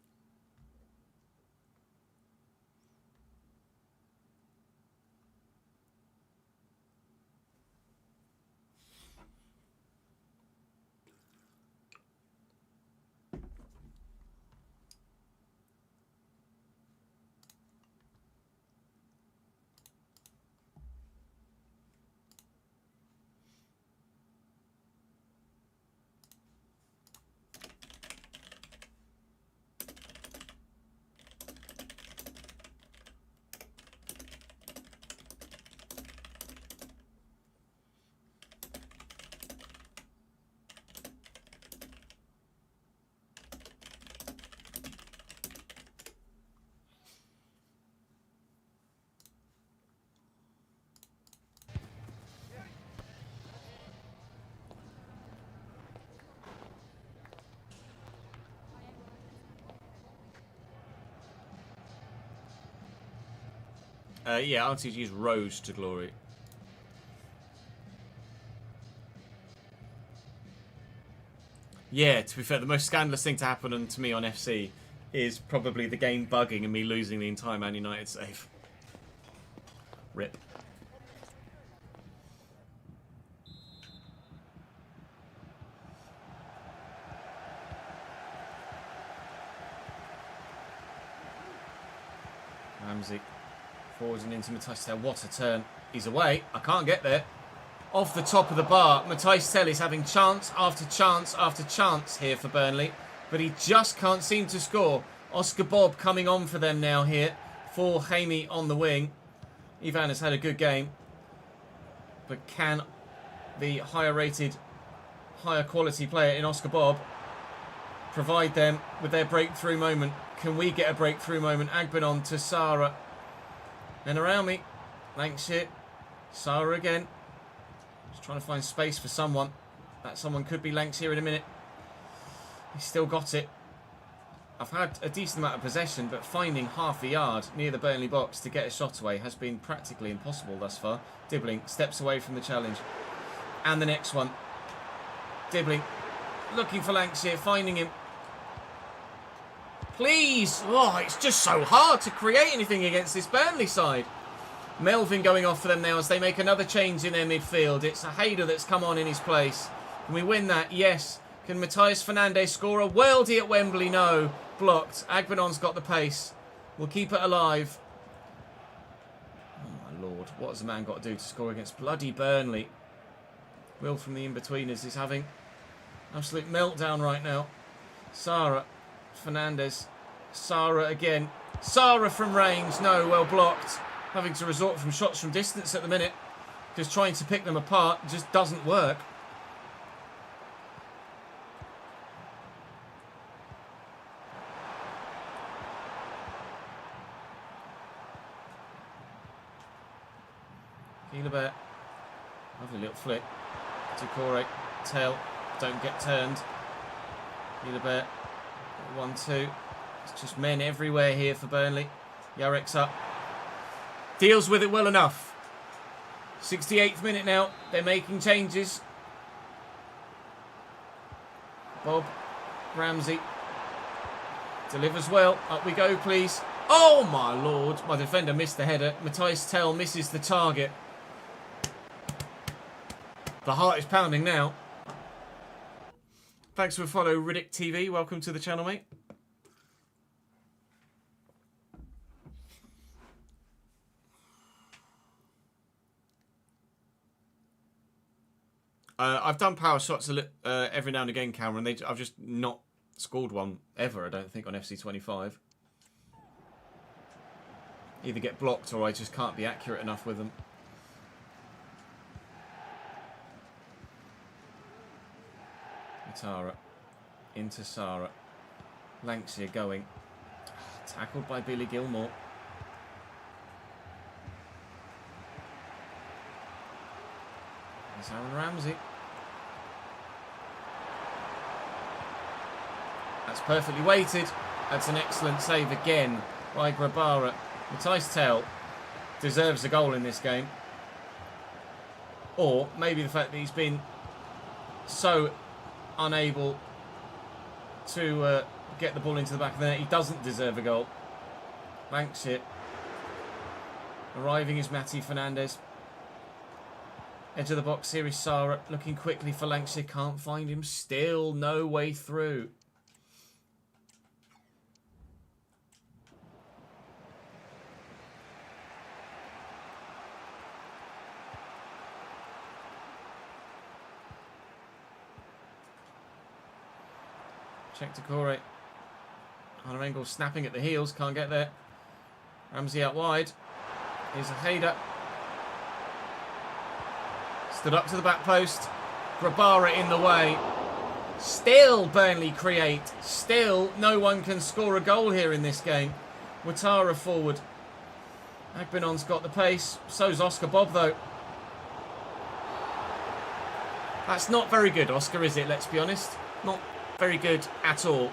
Yeah, RTG's rose to glory. Yeah, to be fair, the most scandalous thing to happen to me on FC is probably the game bugging and me losing the entire Man United save. Rip. Ramsey. Forwards and into Matthijs Tel. What a turn. He's away. I can't get there. Off the top of the bar. Matthijs Tel is having chance after chance after chance here for Burnley. But he just can't seem to score. Oscar Bob coming on for them now here. For Jaime on the wing. Ivan has had a good game. But can the higher rated, higher quality player in Oscar Bob provide them with their breakthrough moment? Can we get a breakthrough moment? Agbenon to Sara. Then around me, Lancashire, Sara again. Just trying to find space for someone. That someone could be Lancashire in a minute. He's still got it. I've had a decent amount of possession, but finding half a yard near the Burnley box to get a shot away has been practically impossible thus far. Dibbling steps away from the challenge. And the next one. Dibbling looking for Lancashire, finding him. Please! Oh, it's just so hard to create anything against this Burnley side. Melvin going off for them now as they make another change in their midfield. It's a Hader that's come on in his place. Can we win that? Yes. Can Matthias Fernandes score a worldie at Wembley? No. Blocked. Agbenon's got the pace. We'll keep it alive. Oh, my Lord. What has the man got to do to score against bloody Burnley? Will from the in-betweeners is having absolute meltdown right now. Sara. Fernandes. Sara again. Sara from range. No, well blocked. Having to resort from shots from distance at the minute. Because trying to pick them apart just doesn't work. Gilbert. Lovely little flick. Tukore. Tail. Don't get turned. Gilbert. 1-2. It's just men everywhere here for Burnley. Yarek's up. Deals with it well enough. 68th minute now. They're making changes. Bob. Ramsey. Delivers well. Up we go, please. Oh, my Lord. My defender missed the header. Matthias Tel misses the target. The heart is pounding now. Thanks for follow, Riddick TV. Welcome to the channel, mate. I've done power shots every now and again, Cameron. I've just not scored one ever, I don't think, on FC25. Either get blocked or I just can't be accurate enough with them. Tara into Sara. Lancashire going. Tackled by Billy Gilmore. There's Aaron Ramsey. That's perfectly weighted. That's an excellent save again by Grabara. Matthias Tel deserves a goal in this game. Or maybe the fact that he's been so unable to get the ball into the back of the net. He doesn't deserve a goal. Banks it. Arriving is Matty Fernandez. Edge of the box, here is Sarah. Looking quickly for Lancashire. Can't find him. Still no way through. Check to Corey. Hannah Engel snapping at the heels. Can't get there. Ramsey out wide. Here's a header. Stood up to the back post. Grabara in the way. Still Burnley create. Still no one can score a goal here in this game. Ouattara forward. Agbenon's got the pace. So's Oscar Bob though. That's not very good, Oscar, is it? Let's be honest. Not very good at all.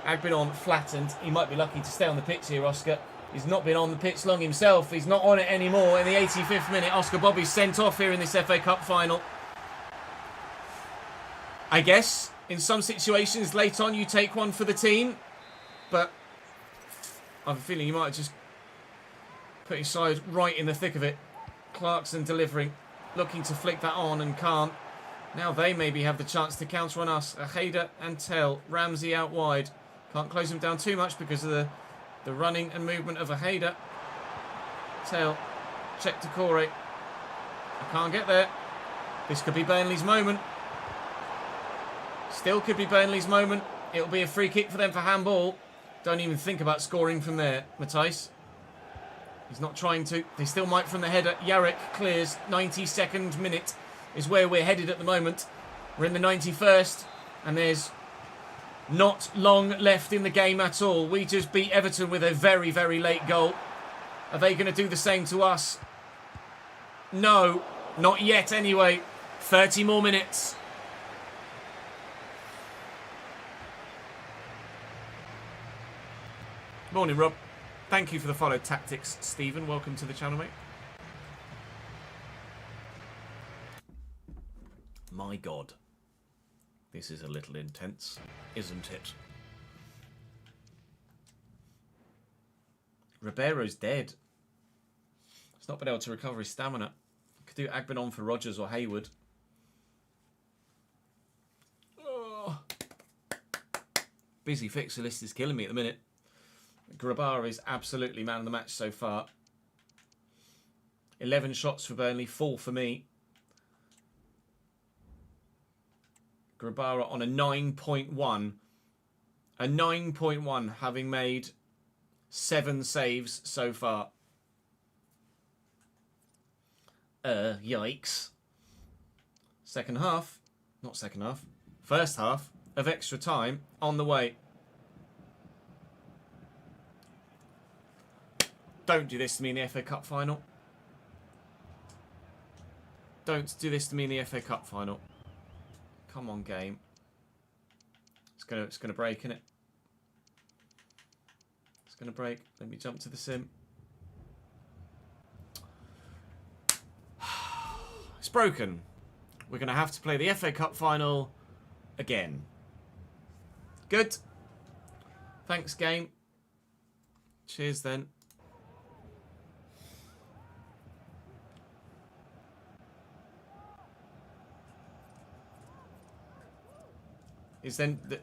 Agbenon flattened. He might be lucky to stay on the pitch here, Oscar. He's not been on the pitch long himself. He's not on it anymore. In the 85th minute, Oscar Bobby's sent off here in this FA Cup final. I guess, in some situations, late on, you take one for the team. But I have a feeling you might have just put his side right in the thick of it. Clarkson delivering. Looking to flick that on and can't. Now they maybe have the chance to counter on us. Ajeda and Tell. Ramsey out wide. Can't close him down too much because of the running and movement of Ajeda. Tell. Check to Corey. I can't get there. This could be Burnley's moment. Still could be Burnley's moment. It'll be a free kick for them for handball. Don't even think about scoring from there, Matthijs. He's not trying to. They still might from the header. Jarek clears. 92nd minute is where we're headed at the moment. We're in the 91st, and there's not long left in the game at all. We just beat Everton with a very, very late goal. Are they going to do the same to us? No, not yet anyway. 30 more minutes. Morning, Rob. Thank you for the follow tactics, Stephen. Welcome to the channel, mate. My God. This is a little intense, isn't it? Ribeiro's dead. He's not been able to recover his stamina. Could do Agbenon for Rodgers or Hayward. Oh. Busy fixture list is killing me at the minute. Grabara is absolutely man of the match so far. 11 shots for Burnley, 4 for me. Grabara on a 9.1. A 9.1, having made 7 saves so far. Yikes. Second half. Not second half. First half of extra time on the way. Don't do this to me in the FA Cup final. Don't do this to me in the FA Cup final. Come on, game. It's gonna break, innit? It's gonna break. Let me jump to the sim. It's broken. We're gonna have to play the FA Cup final again. Good. Thanks, game. Cheers then.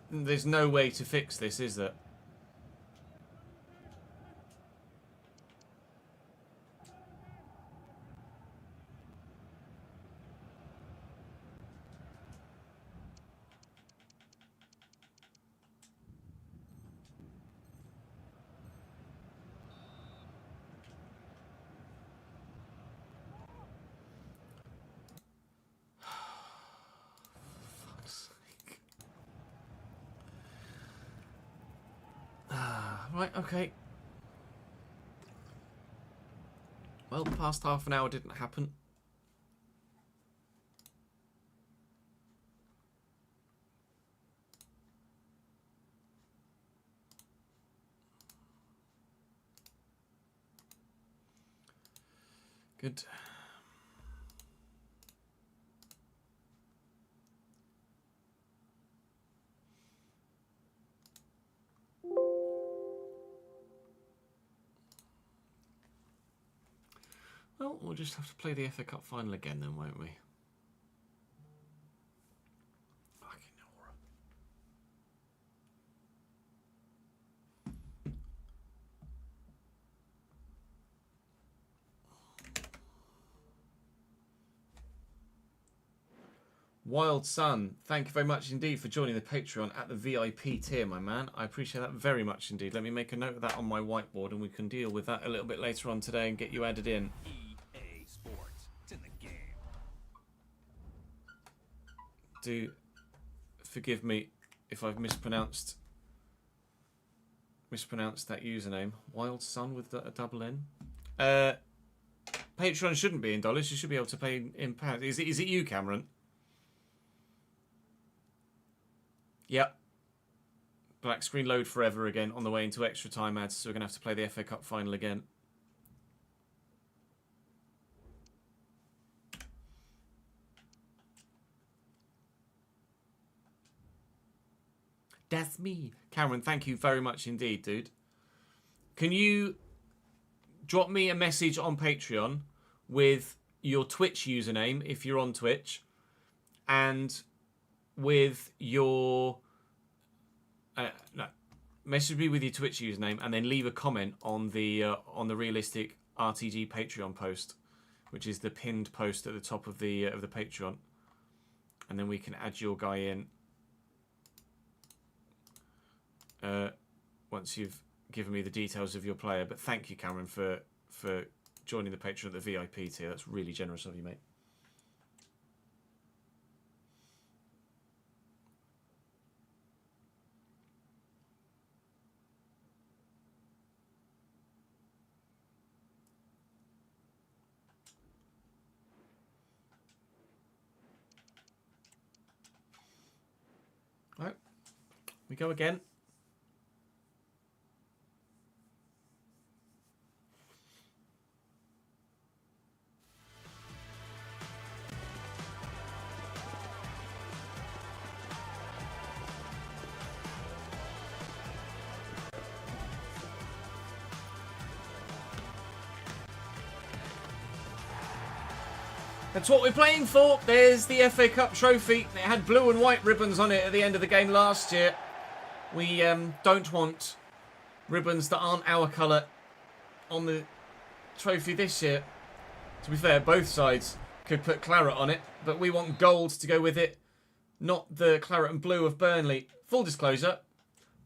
There's no way to fix this, is there? Right, okay. Well, the past half an hour didn't happen. Good. Well, we'll just have to play the FA Cup final again then, won't we? Fucking aura. Wild Sun, thank you very much indeed for joining the Patreon at the VIP tier, my man. I appreciate that very much indeed. Let me make a note of that on my whiteboard and we can deal with that a little bit later on today and get you added in. EA Sports, it's in the game. Do forgive me if I've mispronounced that username. Wild Sun with a double N. Patreon shouldn't be in dollars. You should be able to pay in pounds. Is it you, Cameron? Yep. Black screen load forever again on the way into extra time ads, so we're going to have to play the FA Cup final again. That's me. Cameron, thank you very much indeed, dude. Can you drop me a message on Patreon with your Twitch username, if you're on Twitch, and with your message me with your Twitch username, and then leave a comment on the realistic RTG Patreon post, which is the pinned post at the top of the Patreon, and then we can add your guy in once you've given me the details of your player. But thank you, Cameron, for joining the Patreon at the VIP tier. That's really generous of you, mate. Right, we go again. That's what we're playing for. There's the FA Cup trophy. It had blue and white ribbons on it at the end of the game last year. We don't want ribbons that aren't our colour on the trophy this year. To be fair, both sides could put claret on it, but we want gold to go with it, not the claret and blue of Burnley. Full disclosure,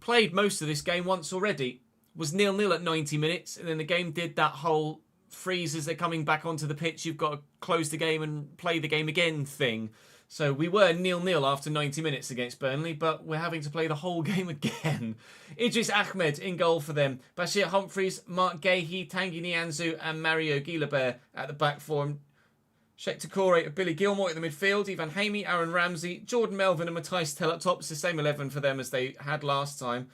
played most of this game once already. Was 0-0 at 90 minutes, and then the game did that whole freeze as they're coming back onto the pitch. You've got to close the game and play the game again thing. So we were 0-0 after 90 minutes against Burnley, but we're having to play the whole game again. Idris Ahmed in goal for them. Bashir Humphreys, Mark Gahey, Tanguy Nianzou and Mario Guilabert at the back for him. Sheikh Takore, Billy Gilmore at the midfield. Ivan Hamey, Aaron Ramsey, Jordan Melvin and Matthias Tell up top. It's the same 11 for them as they had last time.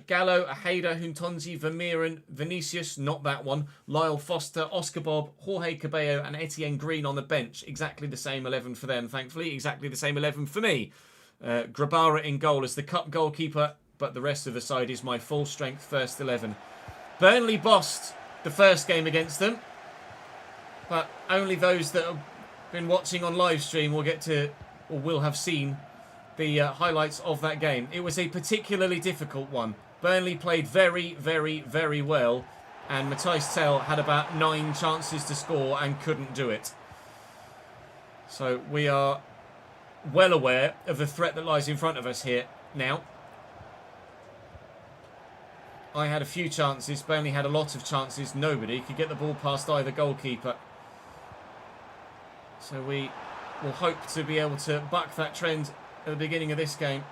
Gallo, Aheda, Huntonzi, Vermeeren, Vinicius, not that one, Lyle Foster, Oscar Bob, Jorge Cabello and Etienne Green on the bench. Exactly the same 11 for them, thankfully. Exactly the same 11 for me. Grabara in goal as the cup goalkeeper, but the rest of the side is my full-strength first 11. Burnley bossed the first game against them, but only those that have been watching on live stream will get to, or will have seen the highlights of that game. It was a particularly difficult one. Burnley played very, very, very well, and Matthias Tell had about 9 chances to score and couldn't do it. So we are well aware of the threat that lies in front of us here now. I had a few chances. Burnley had a lot of chances. Nobody could get the ball past either goalkeeper. So we will hope to be able to buck that trend at the beginning of this game.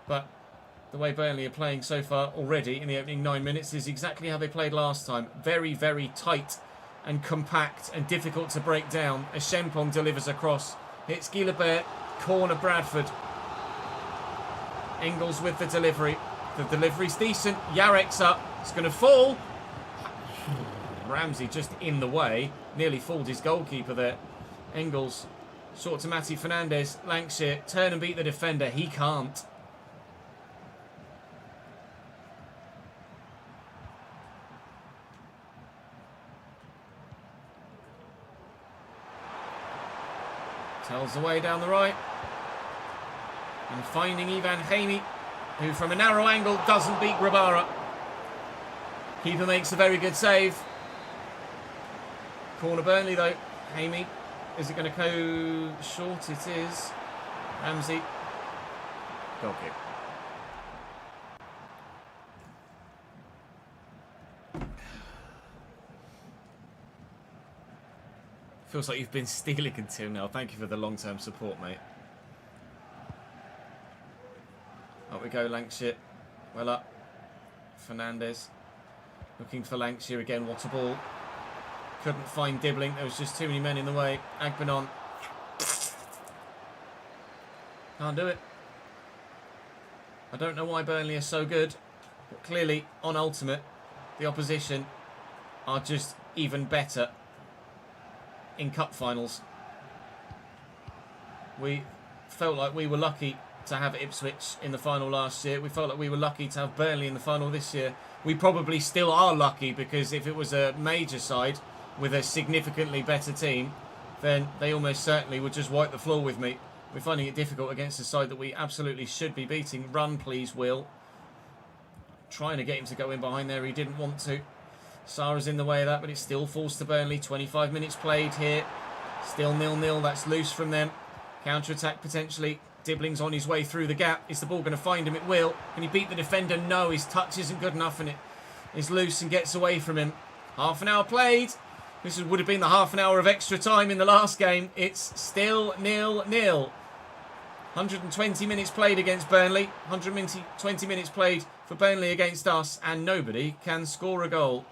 But the way Burnley are playing so far already in the opening 9 minutes is exactly how they played last time. Very, very tight and compact and difficult to break down as Shempong delivers across. Hits Guilabert, corner Bradford. Ingles with the delivery. The delivery's decent. Yarek's up. It's going to fall. Ramsey just in the way. Nearly fooled his goalkeeper there. Engels. Short to Matty Fernandez. Lancashire. Turn and beat the defender. He can't. Tells the way down the right. And finding Ivan Hamey, who from a narrow angle doesn't beat Grabara. Keeper makes a very good save. Corner Burnley though. Hamey. Is it going to go short? It is. Ramsey. Goal kick. Feels like you've been stealing until now. Thank you for the long-term support, mate. Up we go, Lancashire. Well up. Fernandez. Looking for Lancashire again. What a ball. Couldn't find Dibbling. There was just too many men in the way. Agbenon. Can't do it. I don't know why Burnley are so good. But clearly, on Ultimate, the opposition are just even better in cup finals. We felt like we were lucky to have Ipswich in the final last year. We felt like we were lucky to have Burnley in the final this year. We probably still are lucky, because if it was a major side with a significantly better team, then they almost certainly would just wipe the floor with me. We're finding it difficult against a side that we absolutely should be beating. Run, please, Will. Trying to get him to go in behind there. He didn't want to. Sarah's in the way of that, but it still falls to Burnley. 25 minutes played here. Still 0-0. That's loose from them. Counter-attack potentially. Dibbling's on his way through the gap. Is the ball going to find him? It will. Can he beat the defender? No. His touch isn't good enough, and it is loose and gets away from him. Half an hour played. This would have been the half an hour of extra time in the last game. It's still 0-0. 120 minutes played against Burnley. 120 minutes played for Burnley against us, and nobody can score a goal.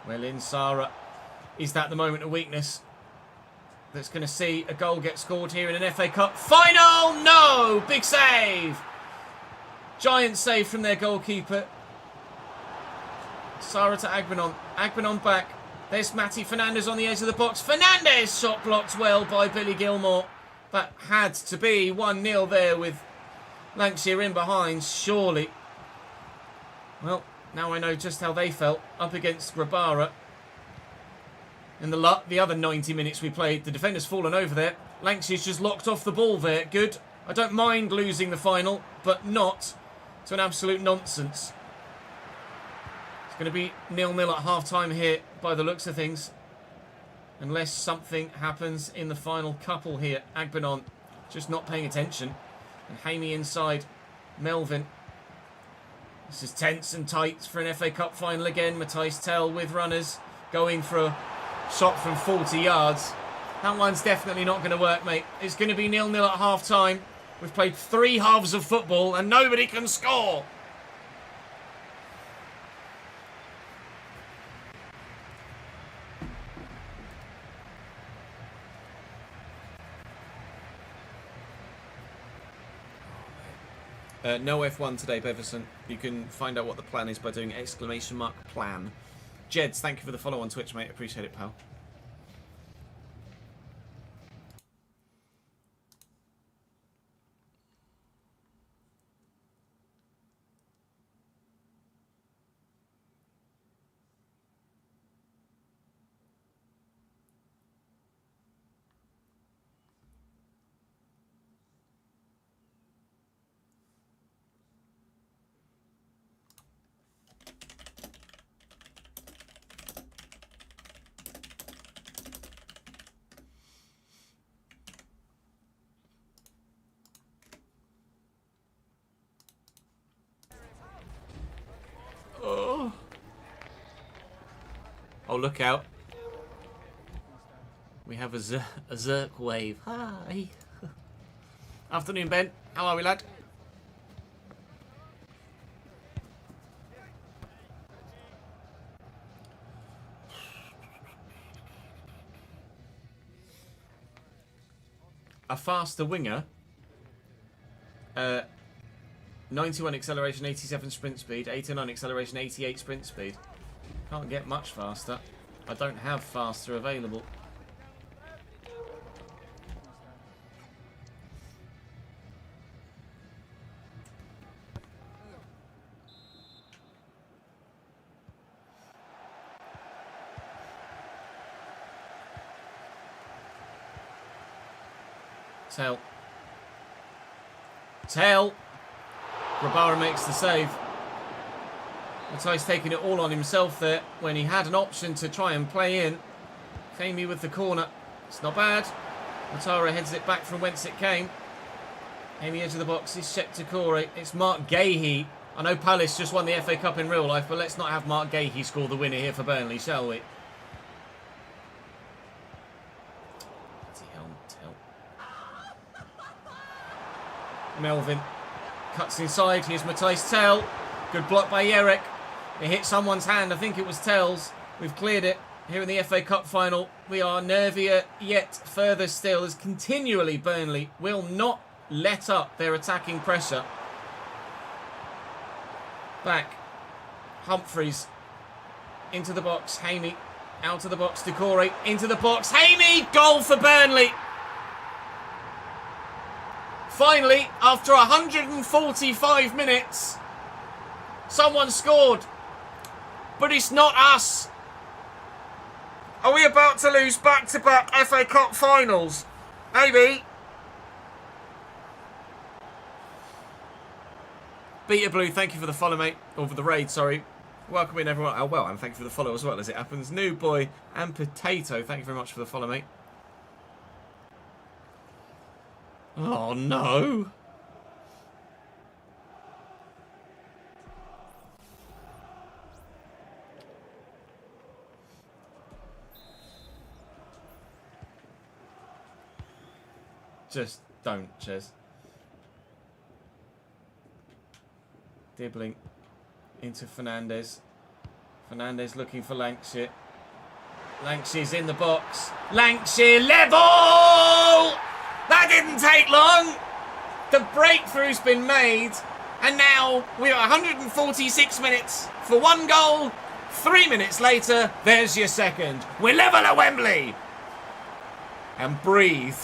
Well in, Sarah. Is that the moment of weakness that's going to see a goal get scored here in an FA Cup final? No! Big save! Giant save from their goalkeeper. Sarah to Agbenon. Agbenon back. There's Matty Fernandez on the edge of the box. Fernandez shot blocked well by Billy Gilmore. That had to be 1-0 there with Lancashire in behind, surely. Well, now I know just how they felt up against Grabara. In the other 90 minutes we played, the defender's fallen over there. Lancashire's just locked off the ball there. Good. I don't mind losing the final, but not to an absolute nonsense. It's going to be 0-0 at half-time here by the looks of things. Unless something happens in the final couple here. Agbenon just not paying attention. And Hamey inside. Melvin. This is tense and tight for an FA Cup final again. Matthijs Tel with runners. Going for a shot from 40 yards. That one's definitely not going to work, mate. It's going to be 0-0 at half-time. We've played 3 halves of football and nobody can score. No F1 today, Beverson. You can find out what the plan is by doing !plan. Jeds, thank you for the follow on Twitch, mate. Appreciate it, pal. Oh, look out. We have a Zerk wave. Hi. Afternoon, Ben. How are we, lad? A faster winger 91 acceleration, 87 sprint speed, 89 acceleration, 88 sprint speed. Can't get much faster. I don't have faster available. Tail. Grabara makes the save. Matai's taking it all on himself there when he had an option to try and play in. Kamey with the corner. It's not bad. Matara heads it back from whence it came. Amy edge of the box is Shep Takore. It's Mark Gahey. I know Palace just won the FA Cup in real life, but let's not have Mark Gahey score the winner here for Burnley, shall we? Melvin cuts inside. Here's Matthijs Tel. Good block by Yerrick. It hit someone's hand. I think it was Tel's. We've cleared it here in the FA Cup final. We are nervier yet further still as continually Burnley will not let up their attacking pressure. Back. Humphreys into the box. Hamey out of the box. Decore into the box. Hamey! Goal for Burnley! Finally, after 145 minutes, someone scored. But it's not us. Are we about to lose back-to-back FA Cup finals? Maybe. Beta Blue, thank you for the follow, mate. Or for the raid, sorry. Welcome in, everyone. Oh, well, and thank you for the follow as well, as it happens. New Boy and Potato, thank you very much for the follow, mate. Oh, no. Just don't, Ches. Dibbling into Fernandes. Fernandes looking for Lancashire. Lancashire's in the box. Lancashire level! That didn't take long. The breakthrough's been made. And now we're at 146 minutes for one goal. 3 minutes later, there's your second. We're level at Wembley. And breathe.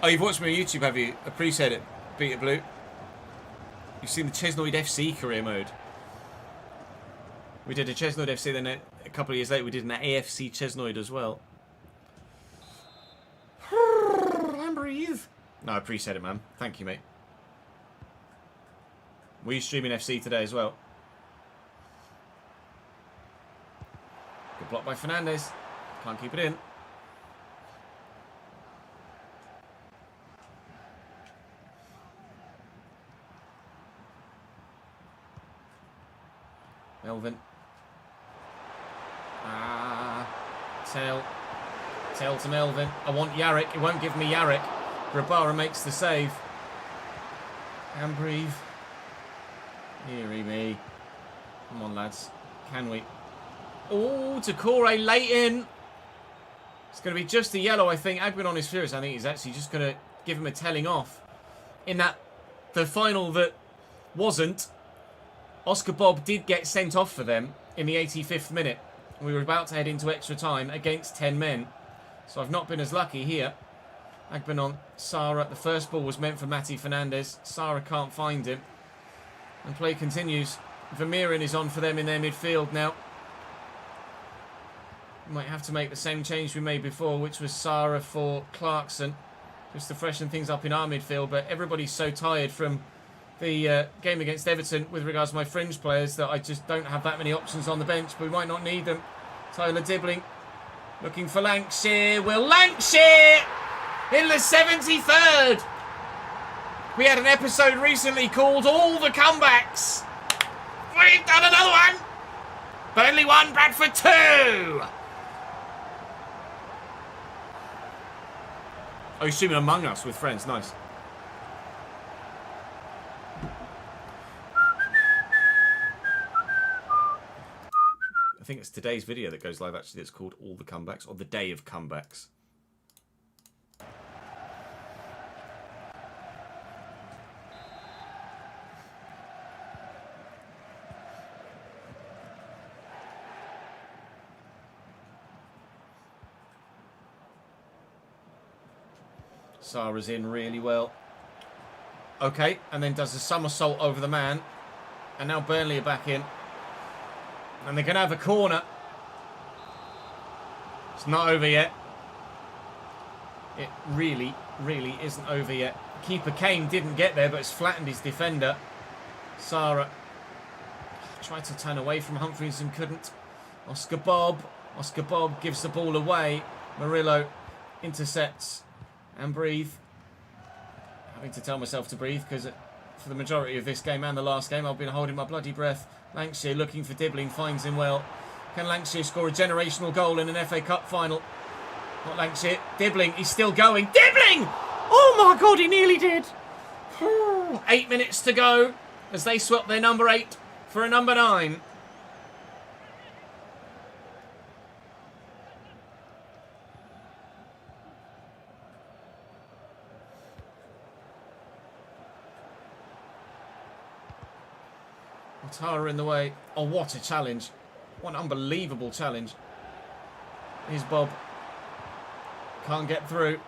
Oh, you've watched me on YouTube, have you? Appreciate it, Beta Blue. You've seen the Chesnoid FC career mode. We did a Chesnoid FC, then a couple of years later we did an AFC Chesnoid as well. And breathe. No, I appreciate it, man. Thank you, mate. Were you streaming FC today as well? Good block by Fernandes. Can't keep it in. Melvin. Tail to Melvin. I want Yarrick. It won't give me Yarrick. Grabara makes the save. And breathe. Deary me. Come on, lads. Can we? Oh, Decore late in. It's going to be just a yellow, I think. Agbenon is furious. I think he's actually just going to give him a telling off. In that, the final that wasn't, Oscar Bob did get sent off for them in the 85th minute. We were about to head into extra time against 10 men. So I've not been as lucky here. Agbenon, Sarah. The first ball was meant for Matty Fernandes. Sarah can't find him. And play continues. Vermeeren is on for them in their midfield now. We might have to make the same change we made before, which was Sarah for Clarkson. Just to freshen things up in our midfield. But everybody's so tired from the game against Everton with regards to my fringe players that I just don't have that many options on the bench, but we might not need them. Tyler Dibbling looking for Lancashire. Will Lancashire in the 73rd. We had an episode recently called All the Comebacks. We've done another one. Burnley 1, Bradford 2. Oh, you're streaming Among Us with friends. Nice. I think it's today's video that goes live, actually. It's called All the Comebacks, or The Day of Comebacks. Sarah's in really well. Okay, and then does a somersault over the man. And now Burnley are back in. And they're going to have a corner. It's not over yet. It really, really isn't over yet. Keeper Kane didn't get there, but it's flattened his defender. Sarah tried to turn away from Humphreys and couldn't. Oscar Bob. Oscar Bob gives the ball away. Murillo intercepts. And breathe. Having to tell myself to breathe because for the majority of this game and the last game I've been holding my bloody breath. Lancashire looking for Dibbling, finds him well. Can Lancashire score a generational goal in an FA Cup final? Not Lancashire. Dibbling, he's still going. Dibbling! Oh my God, he nearly did. 8 minutes to go as they swap their number 8 for a number 9. Tara in the way. Oh, what a challenge. What an unbelievable challenge. Here's Bob. Can't get through.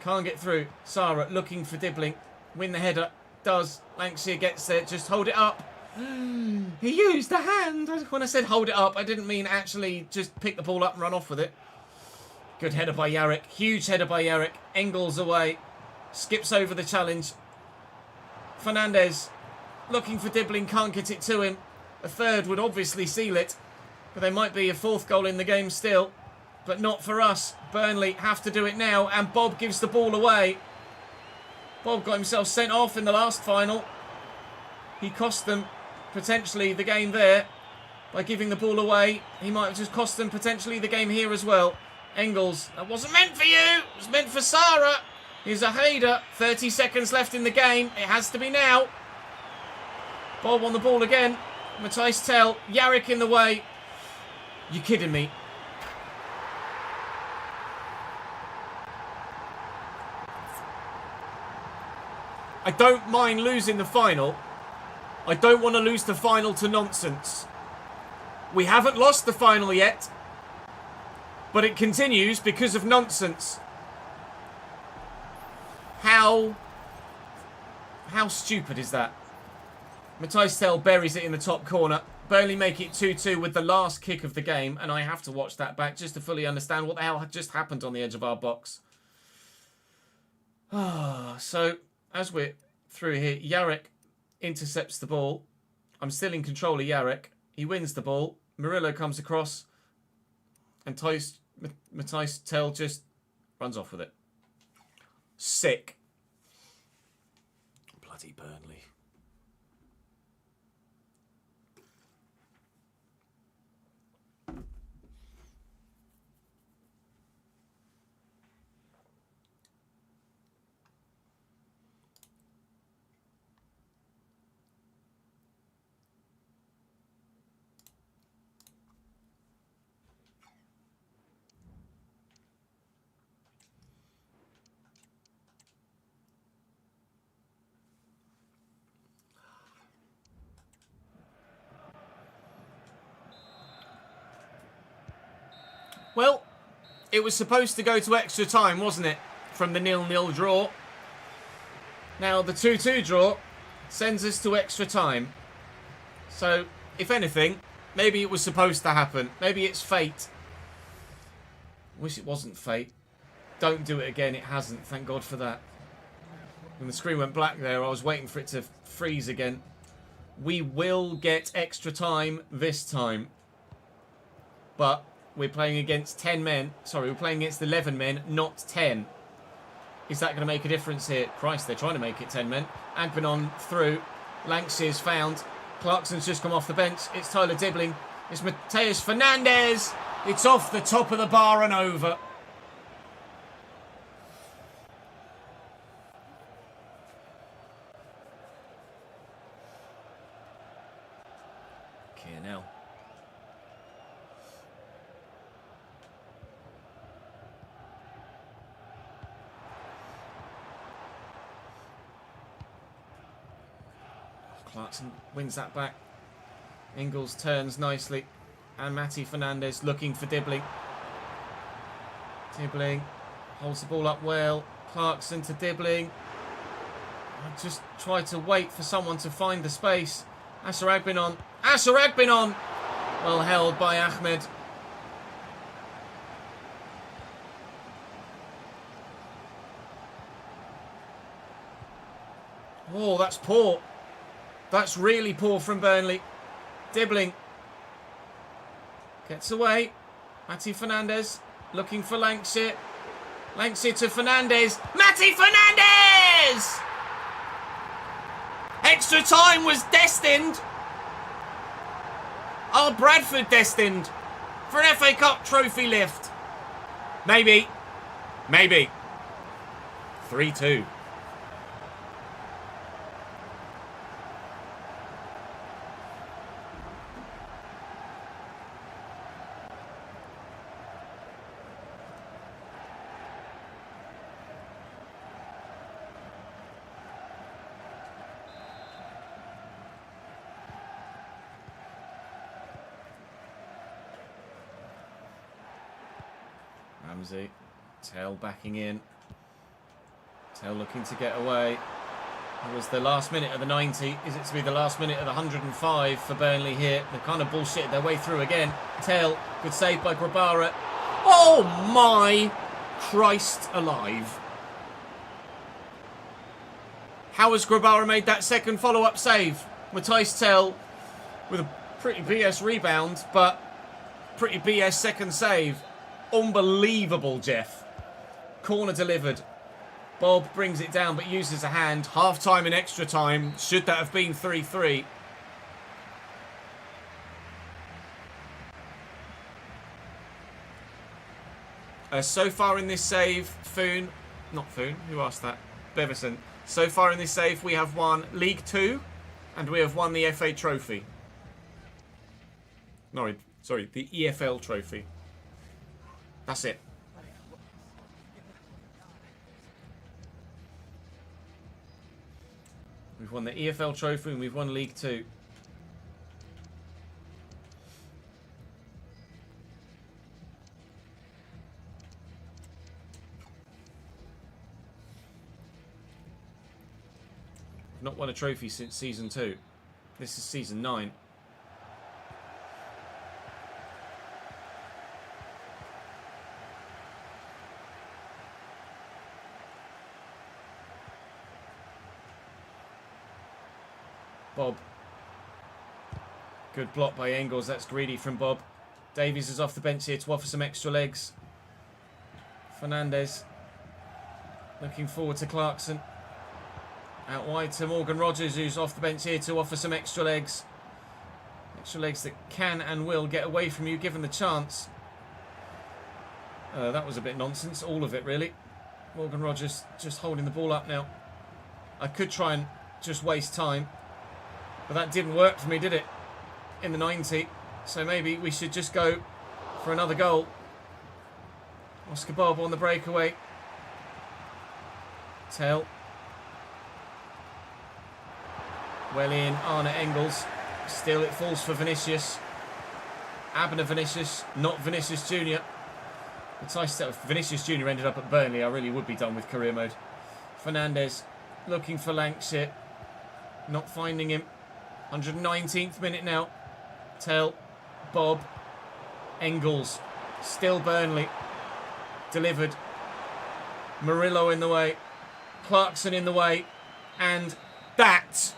Can't get through. Sarah looking for Dibbling. Win the header. Does. Lancashire gets there. Just hold it up. He used the hand. When I said hold it up, I didn't mean actually just pick the ball up and run off with it. Good header by Yarrick. Huge header by Yarrick. Engels away. Skips over the challenge. Fernandez. Looking for Dibbling, can't get it to him. A third would obviously seal it. But there might be a 4th goal in the game still. But not for us. Burnley have to do it now. And Bob gives the ball away. Bob got himself sent off in the last final. He cost them potentially the game there. By giving the ball away. He might have just cost them potentially the game here as well. Engels, that wasn't meant for you. It was meant for Sarah. Here's a header. 30 seconds left in the game. It has to be now. Bob on the ball again. Matthijs Tell. Yarrick in the way. You kidding me? I don't mind losing the final. I don't want to lose the final to nonsense. We haven't lost the final yet. But it continues because of nonsense. How stupid is that? Matthijs Tell buries it in the top corner. Burnley make it 2-2 with the last kick of the game. And I have to watch that back just to fully understand what the hell had just happened on the edge of our box. So, as we're through here, Yarrick intercepts the ball. I'm still in control of Yarrick. He wins the ball. Murillo comes across. And Matthijs Tell just runs off with it. Sick. Bloody Burnley. Well, it was supposed to go to extra time, wasn't it? From the 0-0 draw. Now, the 2-2 draw sends us to extra time. So, if anything, maybe it was supposed to happen. Maybe it's fate. Wish it wasn't fate. Don't do it again. It hasn't. Thank God for that. When the screen went black there, I was waiting for it to freeze again. We will get extra time this time. But we're playing against 10 men. Sorry, we're playing against 11 men, not 10. Is that going to make a difference here? Christ, they're trying to make it 10 men. Agbenon through. Lankshire's found. Clarkson's just come off the bench. It's Tyler Dibbling. It's Mateus Fernandez. It's off the top of the bar and over. Okay, now. Clarkson wins that back. Ingles turns nicely. And Matty Fernandez looking for Dibbling. Dibbling holds the ball up well. Clarkson to Dibbling. Just try to wait for someone to find the space. Asher Agbinon. Asher Agbinon! Well held by Ahmed. Oh, that's poor. That's really poor from Burnley. Dibbling. Gets away. Matty Fernandez looking for Lancashire. Lancashire to Fernandez. Matty Fernandez! Extra time was destined. Are Bradford destined for an FA Cup trophy lift? Maybe. Maybe. 3-2. Ramsey. Tell backing in. Tell looking to get away. It was the last minute of the 90. Is it to be the last minute of the 105 for Burnley here? They've kind of bullshitted their way through again. Tell. Good save by Grabara. Oh my Christ alive. How has Grabara made that second follow-up save? Matthijs Tell with a pretty BS rebound, but pretty BS second save. Unbelievable, Jeff. Corner delivered. Bob brings it down but uses a hand. Half time and extra time. Should that have been 3-3? So far in this save, not Foon, who asked that? Beverson. So far in this save, we have won League 2 and we have won the FA Trophy. No, sorry, the EFL Trophy. That's it. We've won the EFL Trophy and we've won League 2. We've not won a trophy since Season 2. This is Season 9. Bob. Good block by Engels. That's greedy from Bob. Davies is off the bench here to offer some extra legs. Fernandez. Looking forward to Clarkson. Out wide to Morgan Rogers, who's off the bench here to offer some extra legs. Extra legs that can and will get away from you given the chance. That was a bit nonsense. All of it, really. Morgan Rogers just holding the ball up now. I could try and just waste time. But that didn't work for me, did it? In the 90. So maybe we should just go for another goal. Oscar Bob on the breakaway. Tell. Well in, Arne Engels. Still it falls for Vinicius. Abner Vinicius, not Vinicius Jr. It's nice that if Vinicius Jr. ended up at Burnley, I really would be done with career mode. Fernandez looking for Lancashire. Not finding him. 119th minute now. Tell. Bob. Engels. Still Burnley. Delivered. Murillo in the way. Clarkson in the way. And that,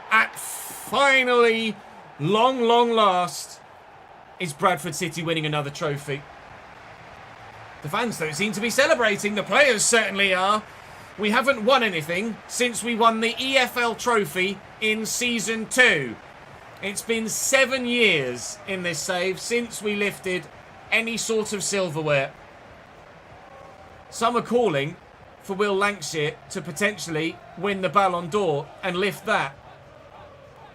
at finally, long last, is Bradford City winning another trophy. The fans don't seem to be celebrating. The players certainly are. We haven't won anything since we won the EFL Trophy in Season 2. It's been 7 years in this save since we lifted any sort of silverware. Some are calling for Will Lancashire to potentially win the Ballon d'Or and lift that.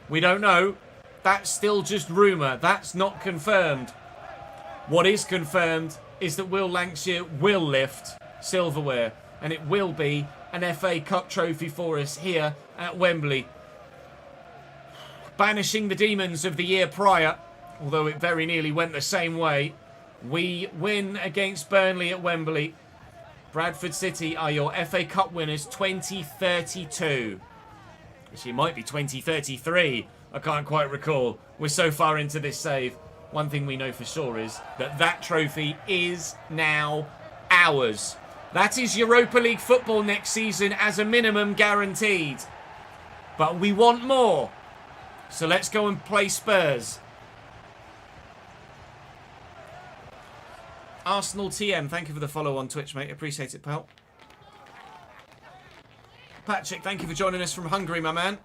We don't know. That's still just rumour. That's not confirmed. What is confirmed is that Will Lancashire will lift silverware. And it will be an FA Cup trophy for us here at Wembley. banishing the demons of the year prior, although it very nearly went the same way. We win against Burnley at Wembley. Bradford City are your FA Cup winners 2032. Actually, it might be 2033. I can't quite recall. We're so far into this save. One thing we know for sure is that that trophy is now ours. That is Europa League football next season as a minimum guaranteed. But we want more. So let's go and play Spurs. Arsenal TM, thank you for the follow on Twitch, mate. Appreciate it, pal. Patrick, thank you for joining us from Hungary, my man.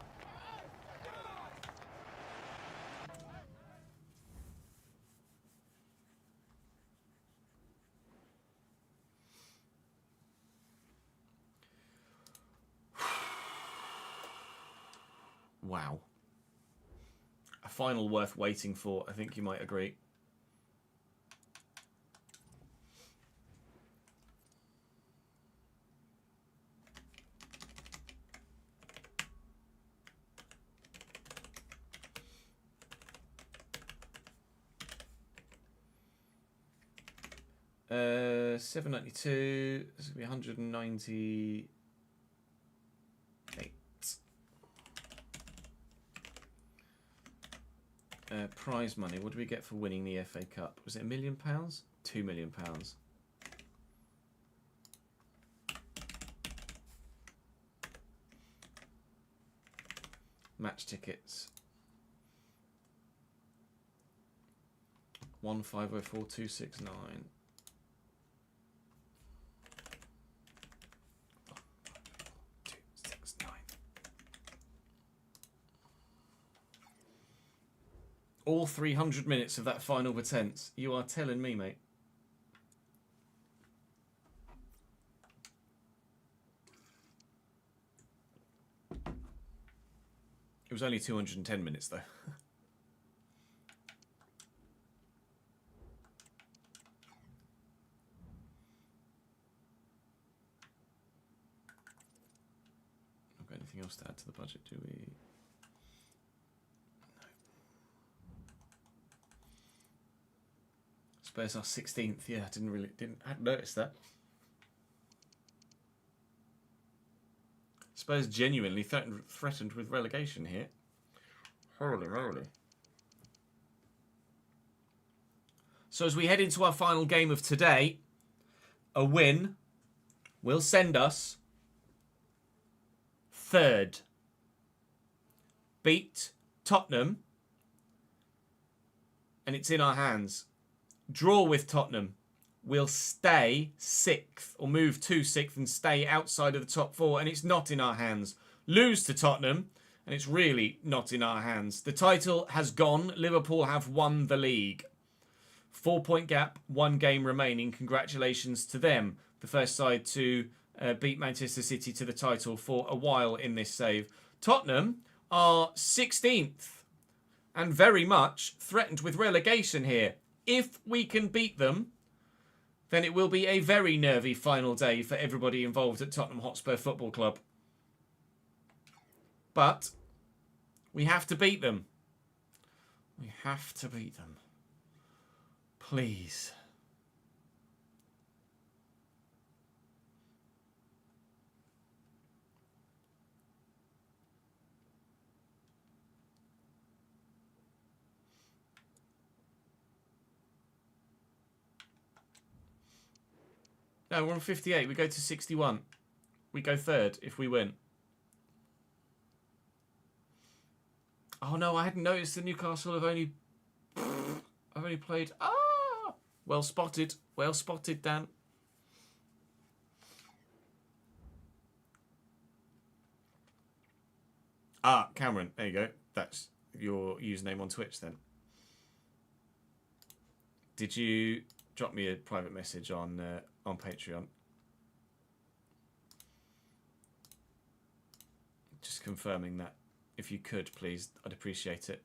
Wow. A final worth waiting for, I think you might agree. $7.92. This will be 198. Prize money. What do we get for winning the FA Cup? Was it £1 million? £2 million. Match tickets. 1504269. All 300 minutes of that final pretense. You are telling me, mate. It was only 210 minutes, though. Not got anything else to add to the budget, do we? Spurs are 16th. Yeah, I hadn't noticed that. Spurs genuinely threatened with relegation here. Holy moly. So as we head into our final game of today, a win will send us third. Beat Tottenham, and it's in our hands. Draw with Tottenham, we'll stay 6th, or move to 6th and stay outside of the top 4, and it's not in our hands. Lose to Tottenham, and it's really not in our hands. The title has gone. Liverpool have won the league. 4-point gap, 1 game remaining. Congratulations to them. The first side to beat Manchester City to the title for a while in this save. Tottenham are 16th and very much threatened with relegation here. If we can beat them, then it will be a very nervy final day for everybody involved at Tottenham Hotspur Football Club. But we have to beat them. We have to beat them. Please. No, we're on 58. We go to 61. We go third if we win. Oh no, I hadn't noticed that Newcastle have only played. Ah, well spotted. Well spotted, Dan. Ah, Cameron. There you go. That's your username on Twitch then. Did you drop me a private message on Patreon? Just confirming that. If you could, please, I'd appreciate it.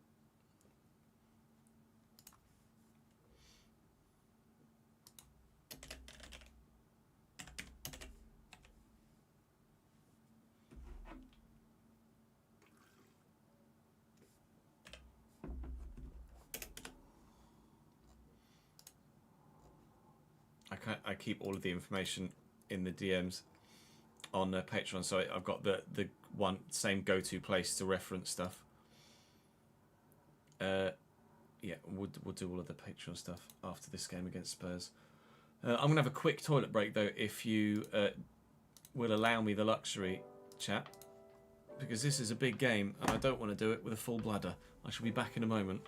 keep all of the information in the DMs on Patreon, so I've got the one same go-to place to reference stuff. Yeah, we'll do all of the Patreon stuff after this game against Spurs. I'm going to have a quick toilet break, though, if you will allow me the luxury, chat, because this is a big game, and I don't want to do it with a full bladder. I shall be back in a moment.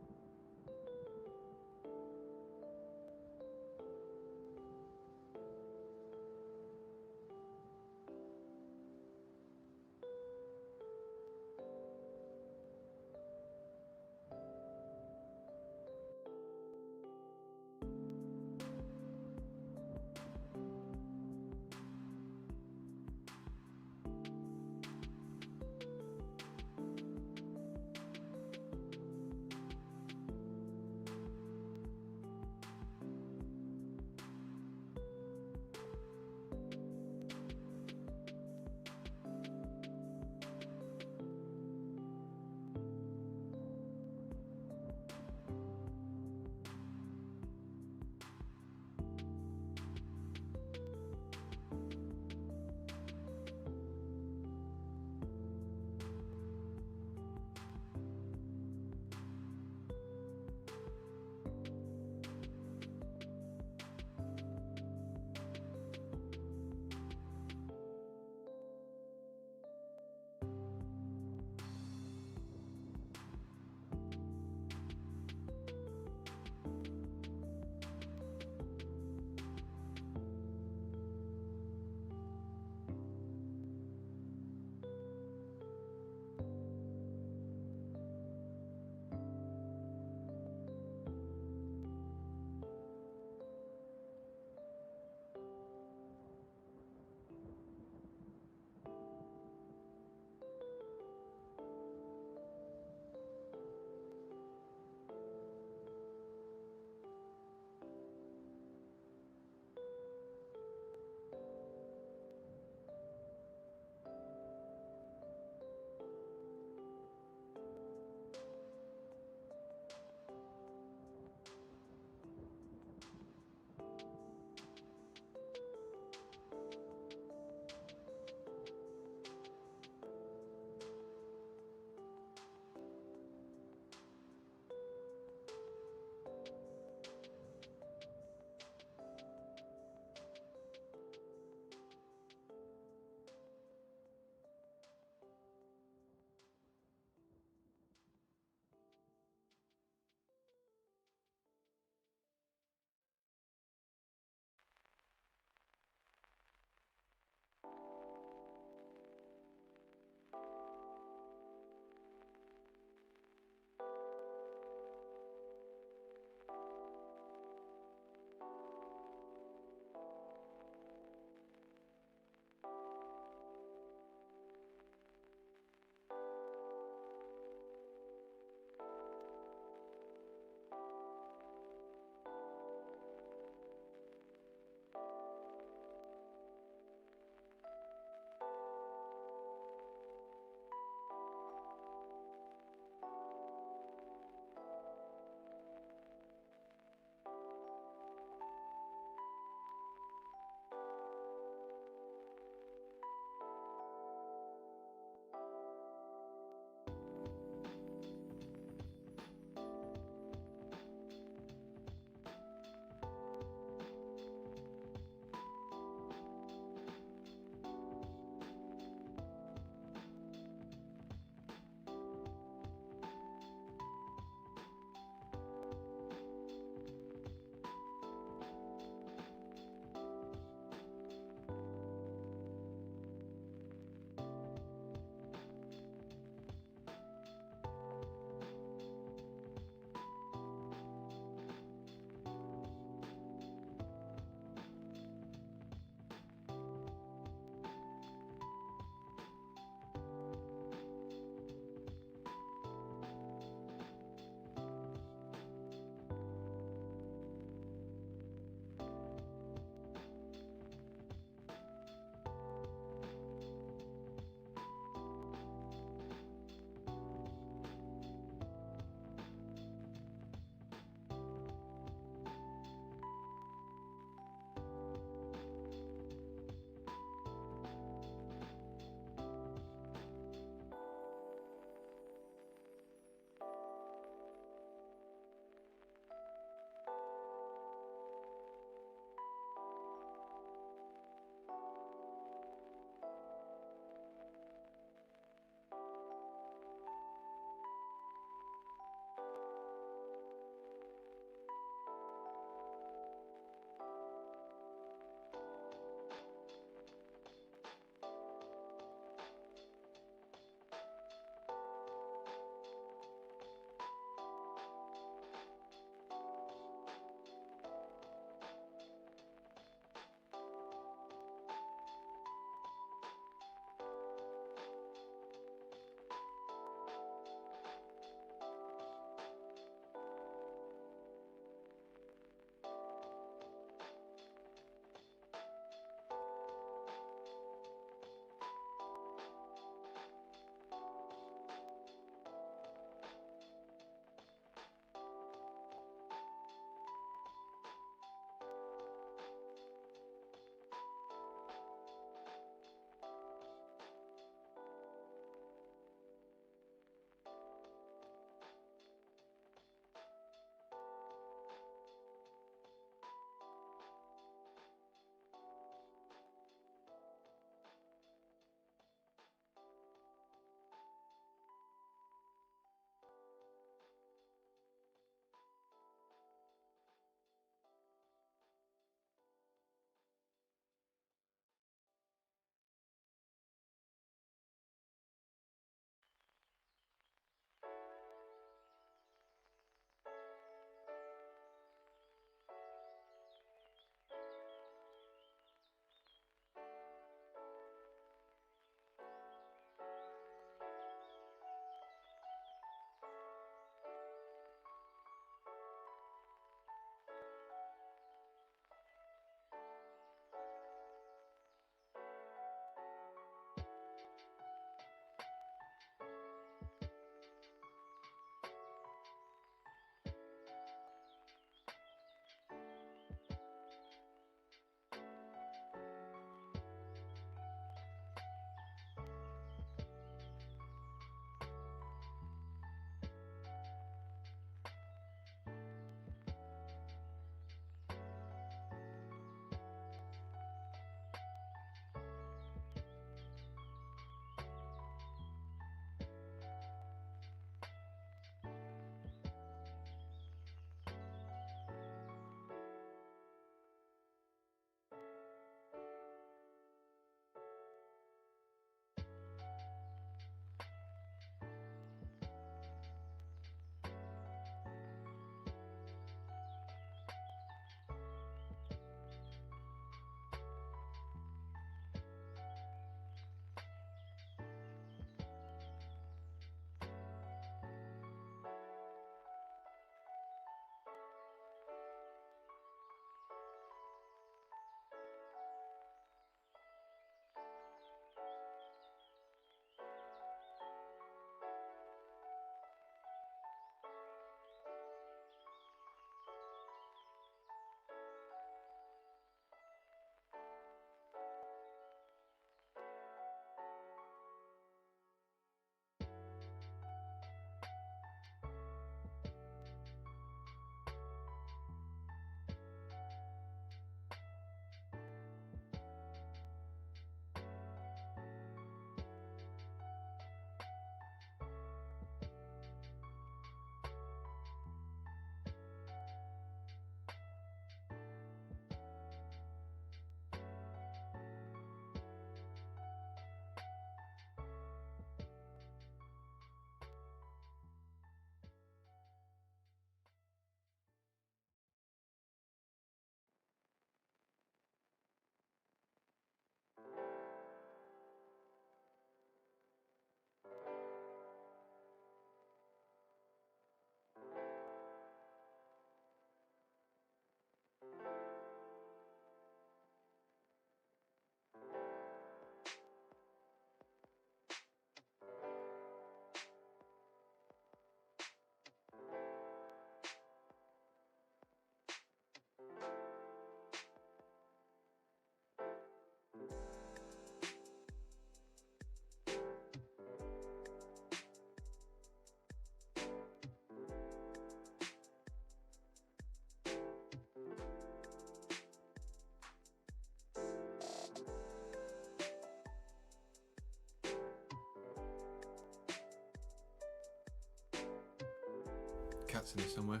Cat's in here somewhere.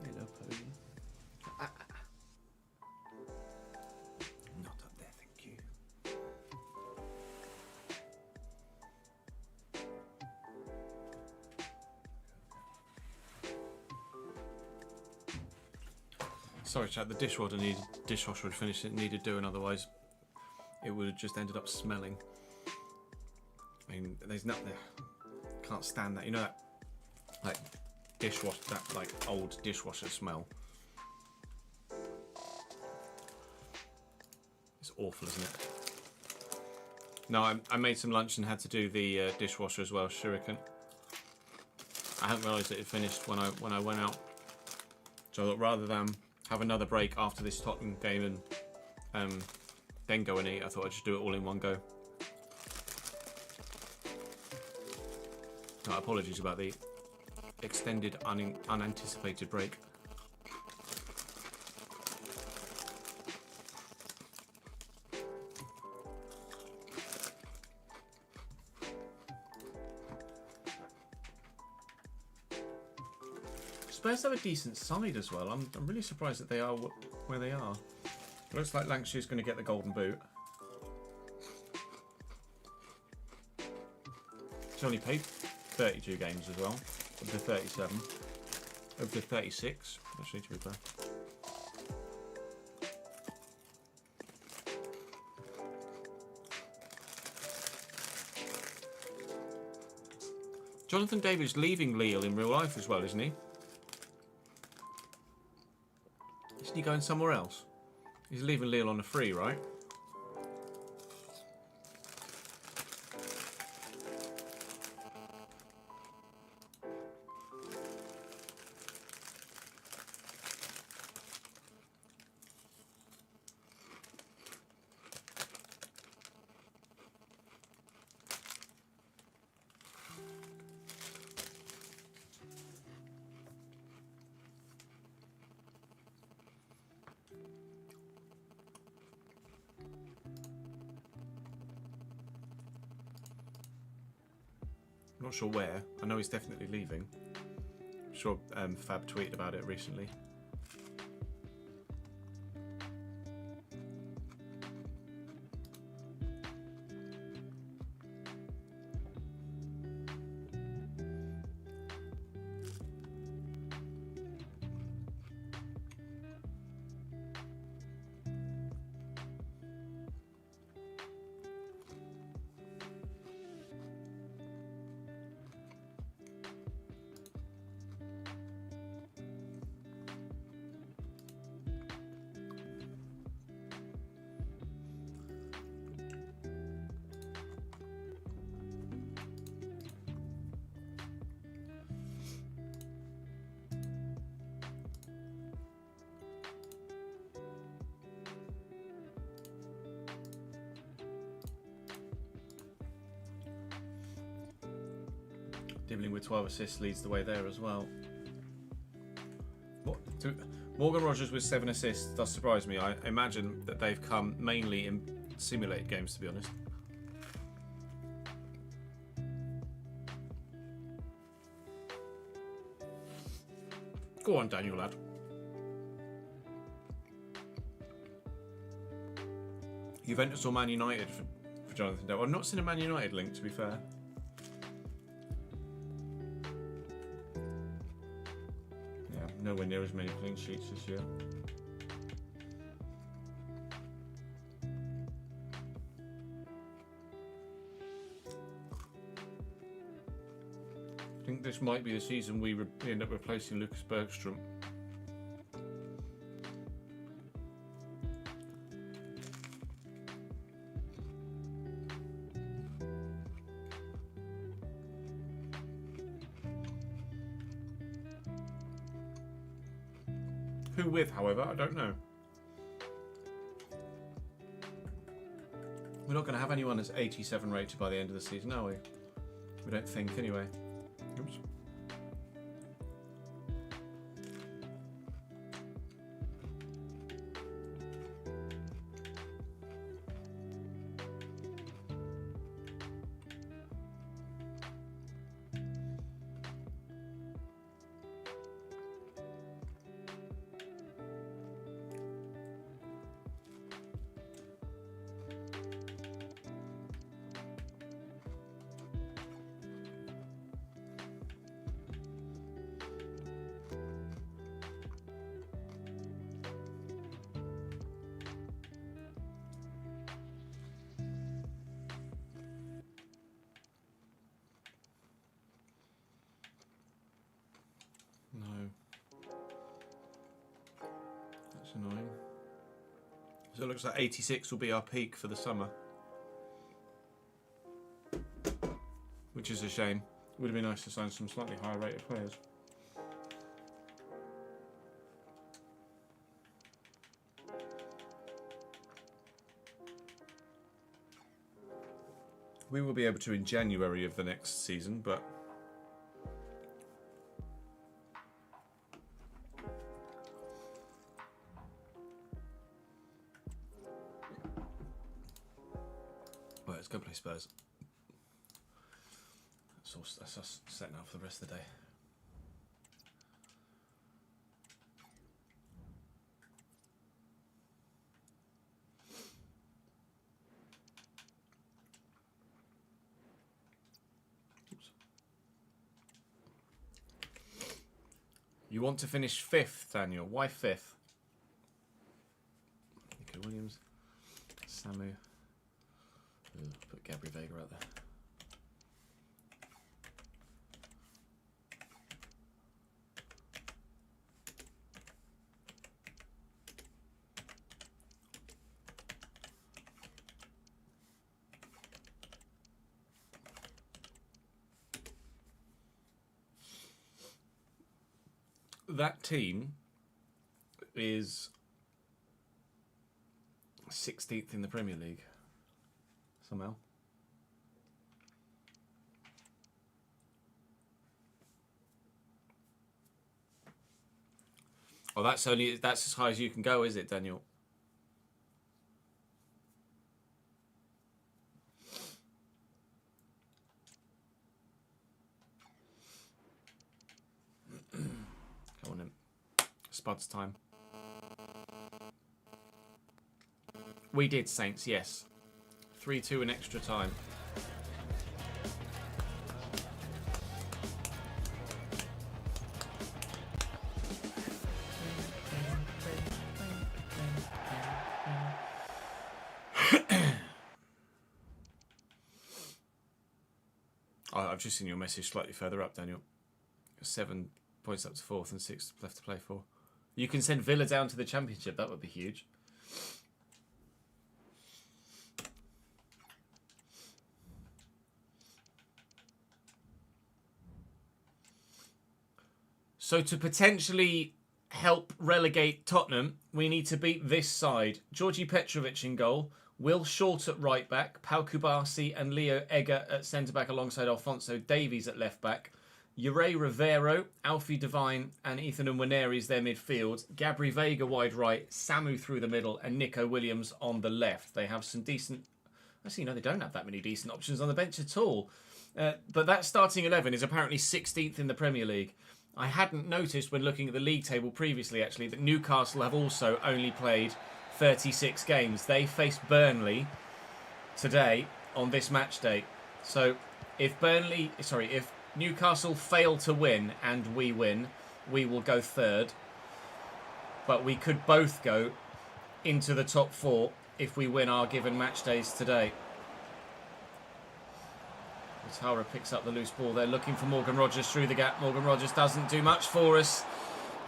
Hello, pony. Not up there, thank you. Sorry, chat. The dishwasher had finished. It needed doing, otherwise it would have just ended up smelling. I mean, there's nothing there. Can't stand that. You know that, like, that like old dishwasher smell. It's awful, isn't it? No, I made some lunch and had to do the dishwasher as well. Shuriken. I hadn't realised that it finished when I went out. So I thought rather than have another break after this Tottenham game and then go and eat, I thought I'd just do it all in one go. No, apologies about the extended unanticipated break. Spurs have a decent side as well. I'm really surprised that they are where they are. It looks like Lancashire's going to get the golden boot. He's only played 32 games as well, of the 37, of the 36, actually, to be fair. Jonathan David's leaving Lille in real life as well, isn't he? Isn't he going somewhere else? He's leaving Lille on a free, right? Not sure where. I know he's definitely leaving. I'm sure Fab tweeted about it recently. Dibbling with 12 assists leads the way there as well. Morgan Rogers with 7 assists does surprise me. I imagine that they've come mainly in simulated games, to be honest. Go on, Daniel, lad. Juventus or Man United for Jonathan Dale. I've not seen a Man United link, to be fair. Nowhere near as many clean sheets this year. I think this might be the season we end up replacing Lucas Bergstrom. Who with, however, I don't know. We're not going to have anyone that's 87 rated by the end of the season, are we? We don't think, anyway. Oops. So it looks like 86 will be our peak for the summer. Which is a shame. Would have been nice to sign some slightly higher rated players. We will be able to in January of the next season, but well, let's go play Spurs. That's us setting up for the rest of the day. You want to finish 5th, Daniel. Why 5th? Nico Williams, Samu. Put Gabri Vega out there. That team is 16th in the Premier League somehow. Oh, that's as high as you can go, is it, Daniel? Come on in. Spud's time. We did, Saints, yes. 3-2 in extra time. I've just seen your message slightly further up, Daniel. 7 points up to 4th and 6 left to play for. You can send Villa down to the Championship. That would be huge. So to potentially help relegate Tottenham, we need to beat this side. Georgi Petrovic in goal. Will Short at right back. Pau Kubasi and Leo Egger at centre back alongside Alphonso Davies at left back. Ure Rivero, Alfie Devine and Ethan Nwaneri is their midfield. Gabri Vega wide right. Samu through the middle and Nico Williams on the left. They have some decent... Actually, no, they don't have that many decent options on the bench at all. But that starting 11 is apparently 16th in the Premier League. I hadn't noticed when looking at the league table previously, actually, that Newcastle have also only played 36 games. They face Burnley today on this match day. So if Newcastle fail to win and we win, we will go 3rd. But we could both go into the top 4 if we win our given match days today. Tara picks up the loose ball. They're looking for Morgan Rogers through the gap. Morgan Rogers doesn't do much for us.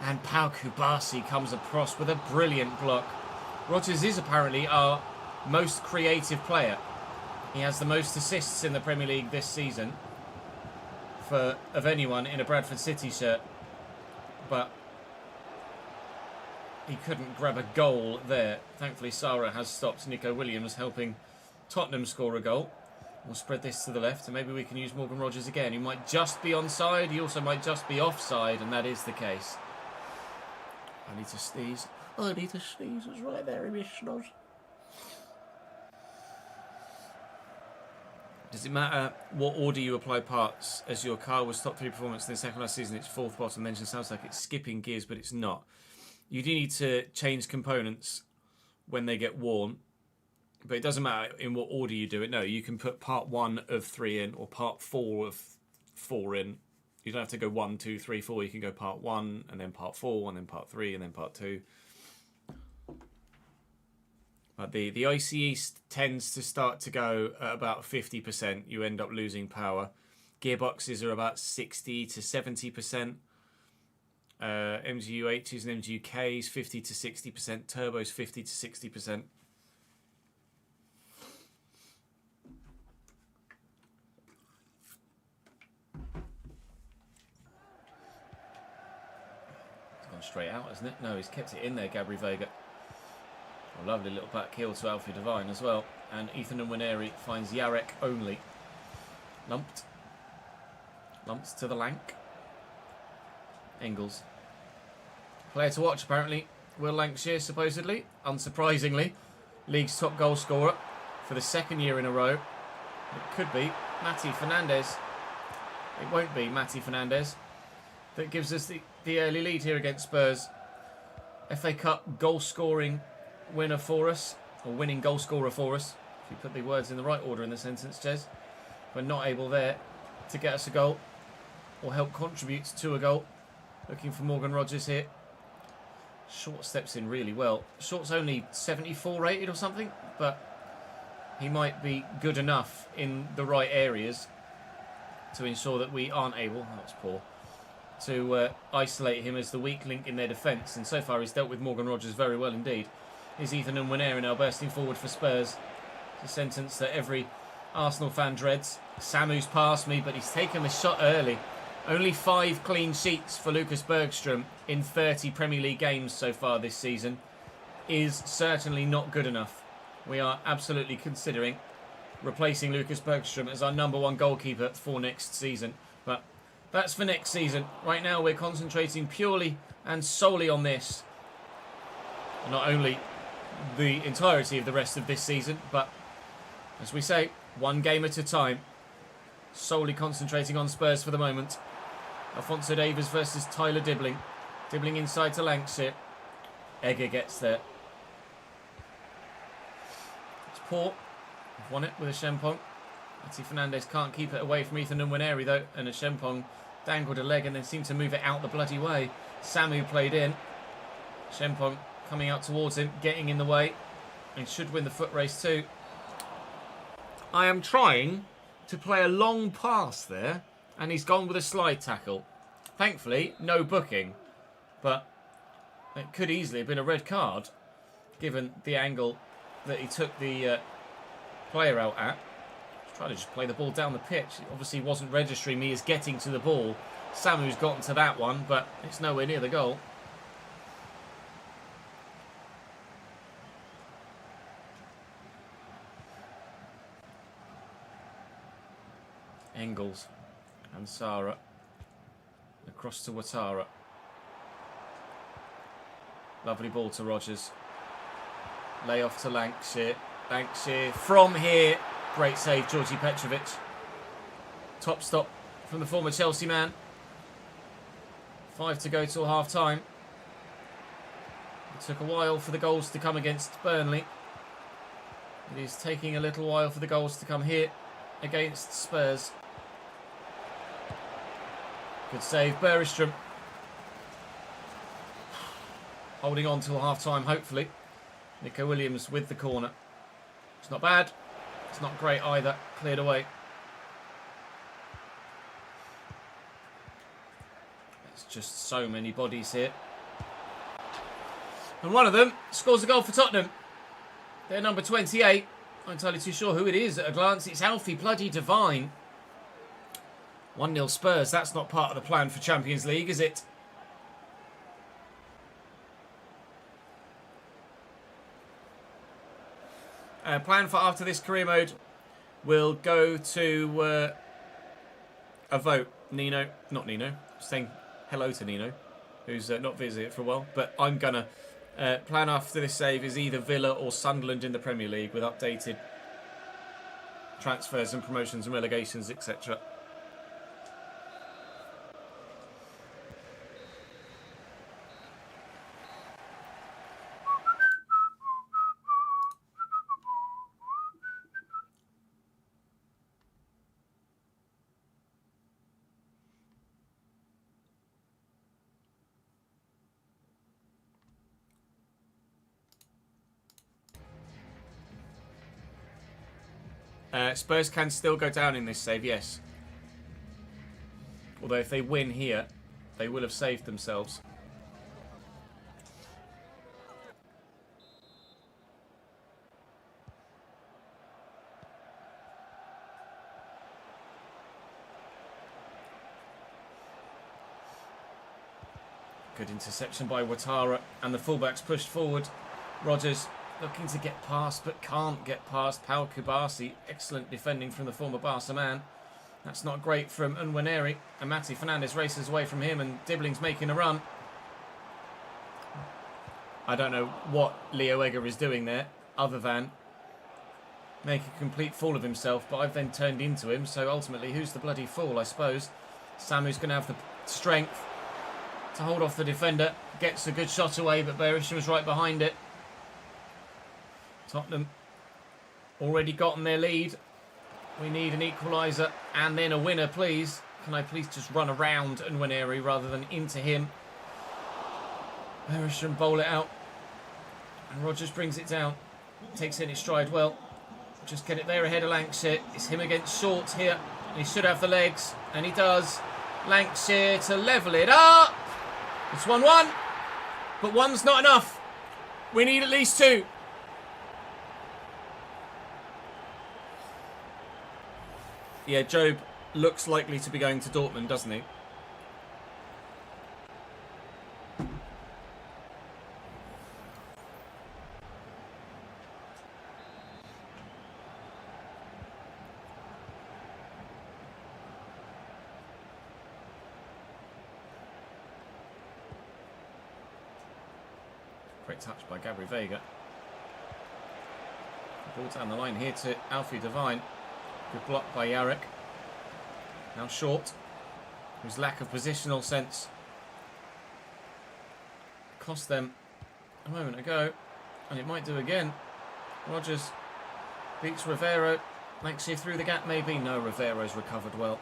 And Pau Kubasi comes across with a brilliant block. Rogers is apparently our most creative player. He has the most assists in the Premier League this season of anyone in a Bradford City shirt. But he couldn't grab a goal there. Thankfully, Sarah has stopped Nico Williams, helping Tottenham score a goal. We'll spread this to the left, and maybe we can use Morgan Rogers again. He might just be onside. He also might just be offside, and that is the case. I need to sneeze. I need to sneeze. It's right there in my schnoz. Does it matter what order you apply parts? As your car was top 3 performance in the second last season, its 4th bottom engine sounds like it's skipping gears, but it's not. You do need to change components when they get worn. But it doesn't matter in what order you do it. No, you can put part 1 of 3 in or part 4 of 4 in. You don't have to go 1, 2, 3, 4. You can go part 1 and then part 4 and then part 3 and then part 2. But the ICE tends to start to go at about 50%. You end up losing power. Gearboxes are about 60 to 70%. MGU-H's and MGU-K's 50 to 60%. Turbos 50 to 60%. It's gone straight out, hasn't it? No, he's kept it in there, Gabri Vega. A lovely little back heel to Alfie Devine as well. And Ethan Nwaneri finds Yarek only. Lumped. Lumps to the lank. Engels. Player to watch, apparently. Will Lancashire, supposedly. Unsurprisingly. League's top goal scorer for the second year in a row. It could be Matty Fernandez. It won't be Matty Fernandez. That gives us the early lead here against Spurs. FA Cup goal scoring winner for us. Or winning goal scorer for us. If you put the words in the right order in the sentence, Jez. We're not able there to get us a goal. Or help contribute to a goal. Looking for Morgan Rogers here. Short steps in really well. Short's only 74 rated or something, but he might be good enough in the right areas to ensure that we aren't able, that was poor, to isolate him as the weak link in their defence. And so far he's dealt with Morgan Rogers very well indeed. Is Ethan Nwaneri now bursting forward for Spurs. It's a sentence that every Arsenal fan dreads. Samu's passed me, but he's taken the shot early. Only 5 clean sheets for Lucas Bergstrom in 30 Premier League games so far this season is certainly not good enough. We are absolutely considering replacing Lucas Bergstrom as our #1 goalkeeper for next season. But that's for next season. Right now we're concentrating purely and solely on this. Not only the entirety of the rest of this season, but as we say, one game at a time. Solely concentrating on Spurs for the moment. Alphonso Davies versus Tyler Dibbling. Dibbling inside to Lancashire. Egger gets there. It's poor. We've won it with a Shempong. Matty Fernandez can't keep it away from Ethan Nwaneri though. And a Shempong dangled a leg and then seemed to move it out the bloody way. Samu played in. Shempong coming out towards him, getting in the way. And should win the foot race too. I am trying to play a long pass there. And he's gone with a slide tackle. Thankfully, no booking. But it could easily have been a red card, given the angle that he took the player out at. Trying to just play the ball down the pitch. It obviously wasn't registering me as getting to the ball. Samu's gotten to that one, but it's nowhere near the goal. Engels. And Sara. Across to Ouattara. Lovely ball to Rogers. Lay off to Lancashire. Lancashire from here. Great save, Georgi Petrovic. Top stop from the former Chelsea man. 5 to go till half time. It took a while for the goals to come against Burnley. It is taking a little while for the goals to come here against Spurs. Good save, Bergstrom. Holding on till half-time, hopefully. Nico Williams with the corner. It's not bad. It's not great either. Cleared away. There's just so many bodies here. And one of them scores a goal for Tottenham. They're number 28. I'm entirely too sure who it is at a glance. It's Alfie bloody Devine. 1-0 Spurs. That's not part of the plan for Champions League, is it? Plan for after this career mode, we'll go to a vote. Nino, not Nino, saying hello to Nino, who's not visited for a while. But I'm going to plan after this save is either Villa or Sunderland in the Premier League with updated transfers and promotions and relegations, etc. Spurs can still go down in this save, yes. Although if they win here, they will have saved themselves. Good interception by Ouattara, and the fullbacks pushed forward. Rodgers looking to get past, but can't get past Pau Kubasi. Excellent defending from the former Barca man. That's not great from Nwaneri, and Matty Fernandes races away from him, and Dibbling's making a run. I don't know what Leo Egger is doing there, other than make a complete fool of himself, but I've then turned into him, so ultimately, who's the bloody fool, I suppose? Samu's going to have the strength to hold off the defender. Gets a good shot away, but Berisha was right behind it. Tottenham already gotten their lead. We need an equaliser and then a winner, please. Can I please just run around Nwaneri rather than into him? Berisha and bowl it out. And Rodgers brings it down. Takes it in his stride well. Just get it there ahead of Lancashire. It's him against Short here. And he should have the legs. And he does. Lancashire to level it up. It's 1-1, but one's not enough. We need at least two. Yeah, Job looks likely to be going to Dortmund, doesn't he? Great touch by Gabri Veiga. Ball down the line here to Alfie Devine. Good block by Yarrick. Now Short, whose lack of positional sense cost them a moment ago, and it might do again. Rodgers beats Rivero. Lancashire through the gap, maybe. No, Rivero's recovered well.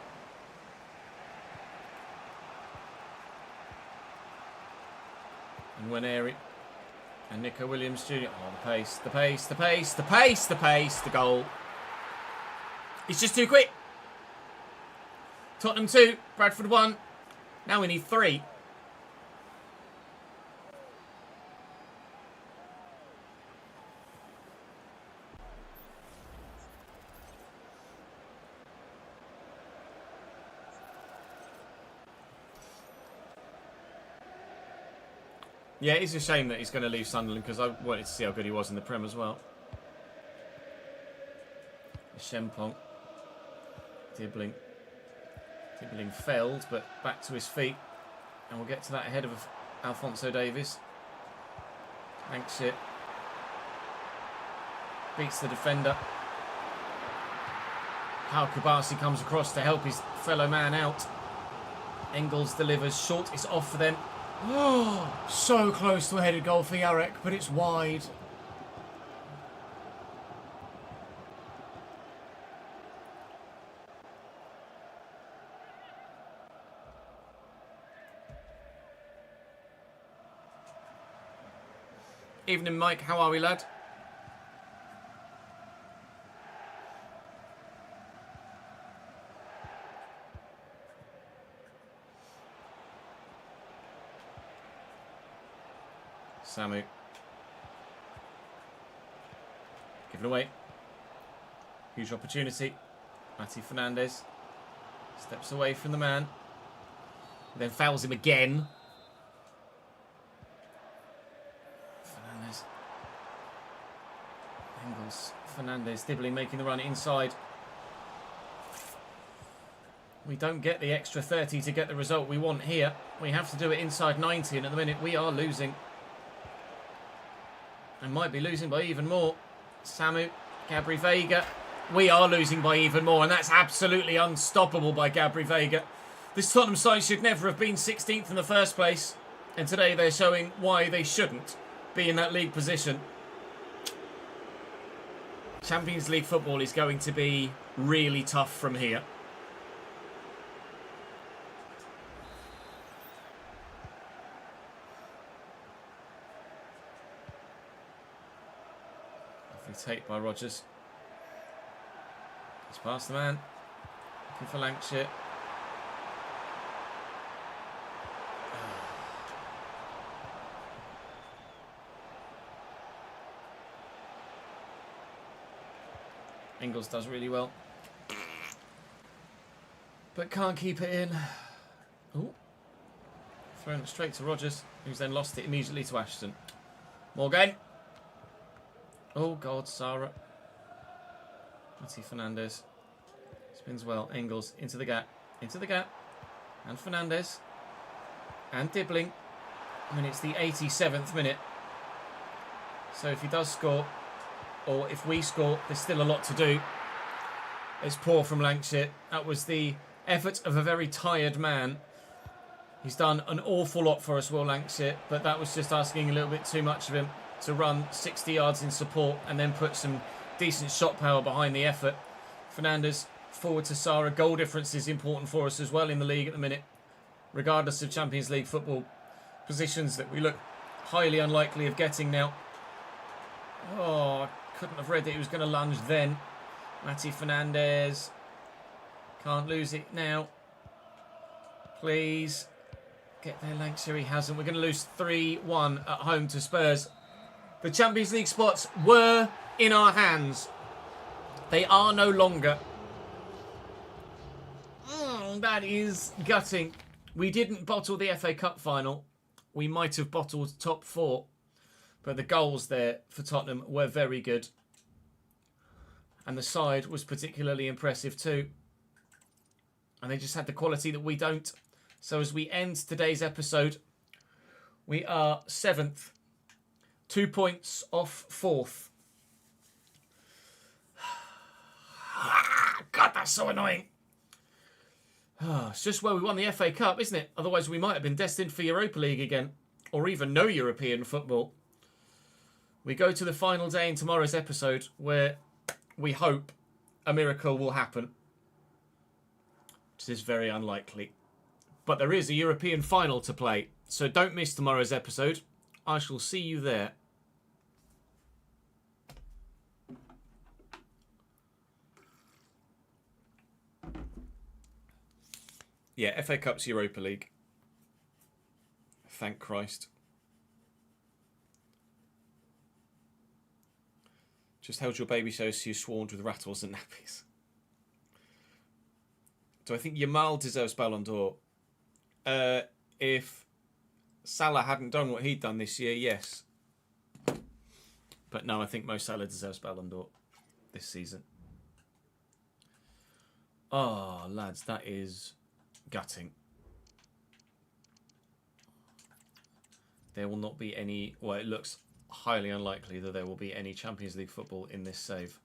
And Nwaneri. And Nico Williams Jr. Oh, the pace, the pace, the pace, the pace, the pace, the goal. It's just too quick. Tottenham 2, Bradford 1. Now we need 3. Yeah, it's a shame that he's going to leave Sunderland because I wanted to see how good he was in the Prem as well. Shempong. Dibbling failed, but back to his feet. And we'll get to that ahead of Alphonso Davies. Thanks it. Beats the defender. Pau Kubasi comes across to help his fellow man out. Engels delivers. Short is off for them. Oh, so close to a headed goal for Yarrick, but it's wide. Evening, Mike. How are we, lad? Samu. Given away. Huge opportunity. Matty Fernandes steps away from the man. Then fouls him again. Fernandes. Engels. Fernandes. Dibbling making the run inside. We don't get the extra 30 to get the result we want here. We have to do it inside 90, and at the minute we are losing. And might be losing by even more. Samu, Gabri Veiga. We are losing by even more, and that's absolutely unstoppable by Gabri Veiga. This Tottenham side should never have been 16th in the first place, and today they're showing why they shouldn't be in that league position. Champions League football is going to be really tough from here. Take by Rodgers. It's past the man. Looking for Lancashire. Ingles does really well. But can't keep it in. Oh. Thrown it straight to Rodgers, who's then lost it immediately to Ashton. Morgan. Oh, God, Sarah. Matty Fernandez. Spins well. Ingles into the gap. Into the gap. And Fernandez. And Dibbling. I mean, it's the 87th minute. So if he does score, or if we score, there's still a lot to do. It's poor from Lancashire. That was the effort of a very tired man. He's done an awful lot for us, Will Lancashire, but that was just asking a little bit too much of him to run 60 yards in support and then put some decent shot power behind the effort. Fernandez forward to Sarah. Goal difference is important for us as well in the league at the minute, regardless of Champions League football positions that we look highly unlikely of getting now. Oh, I couldn't have read that he was going to lunge then. Matty Fernandez. Can't lose it now. Please. Get there, Lancashire. He hasn't. We're going to lose 3-1 at home to Spurs. The Champions League spots were in our hands. They are no longer. That is gutting. We didn't bottle the FA Cup final. We might have bottled top 4. But the goals there for Tottenham were very good. And the side was particularly impressive too. And they just had the quality that we don't. So as we end today's episode, we are 7th. 2 points off 4th. God, that's so annoying. It's just where we won the FA Cup, isn't it? Otherwise we might have been destined for Europa League again. Or even no European football. We go to the final day in tomorrow's episode where we hope a miracle will happen. Which is very unlikely. But there is a European final to play. So don't miss tomorrow's episode. I shall see you there. Yeah, FA Cup's Europa League. Thank Christ. Just held your baby so you swarmed with rattles and nappies. Do I think Yamal deserves Ballon d'Or? If Salah hadn't done what he'd done this year, yes. But no, I think Mo Salah deserves Ballon d'Or this season. Oh, lads, that is gutting. There will not be any... Well, it looks highly unlikely that there will be any Champions League football in this save.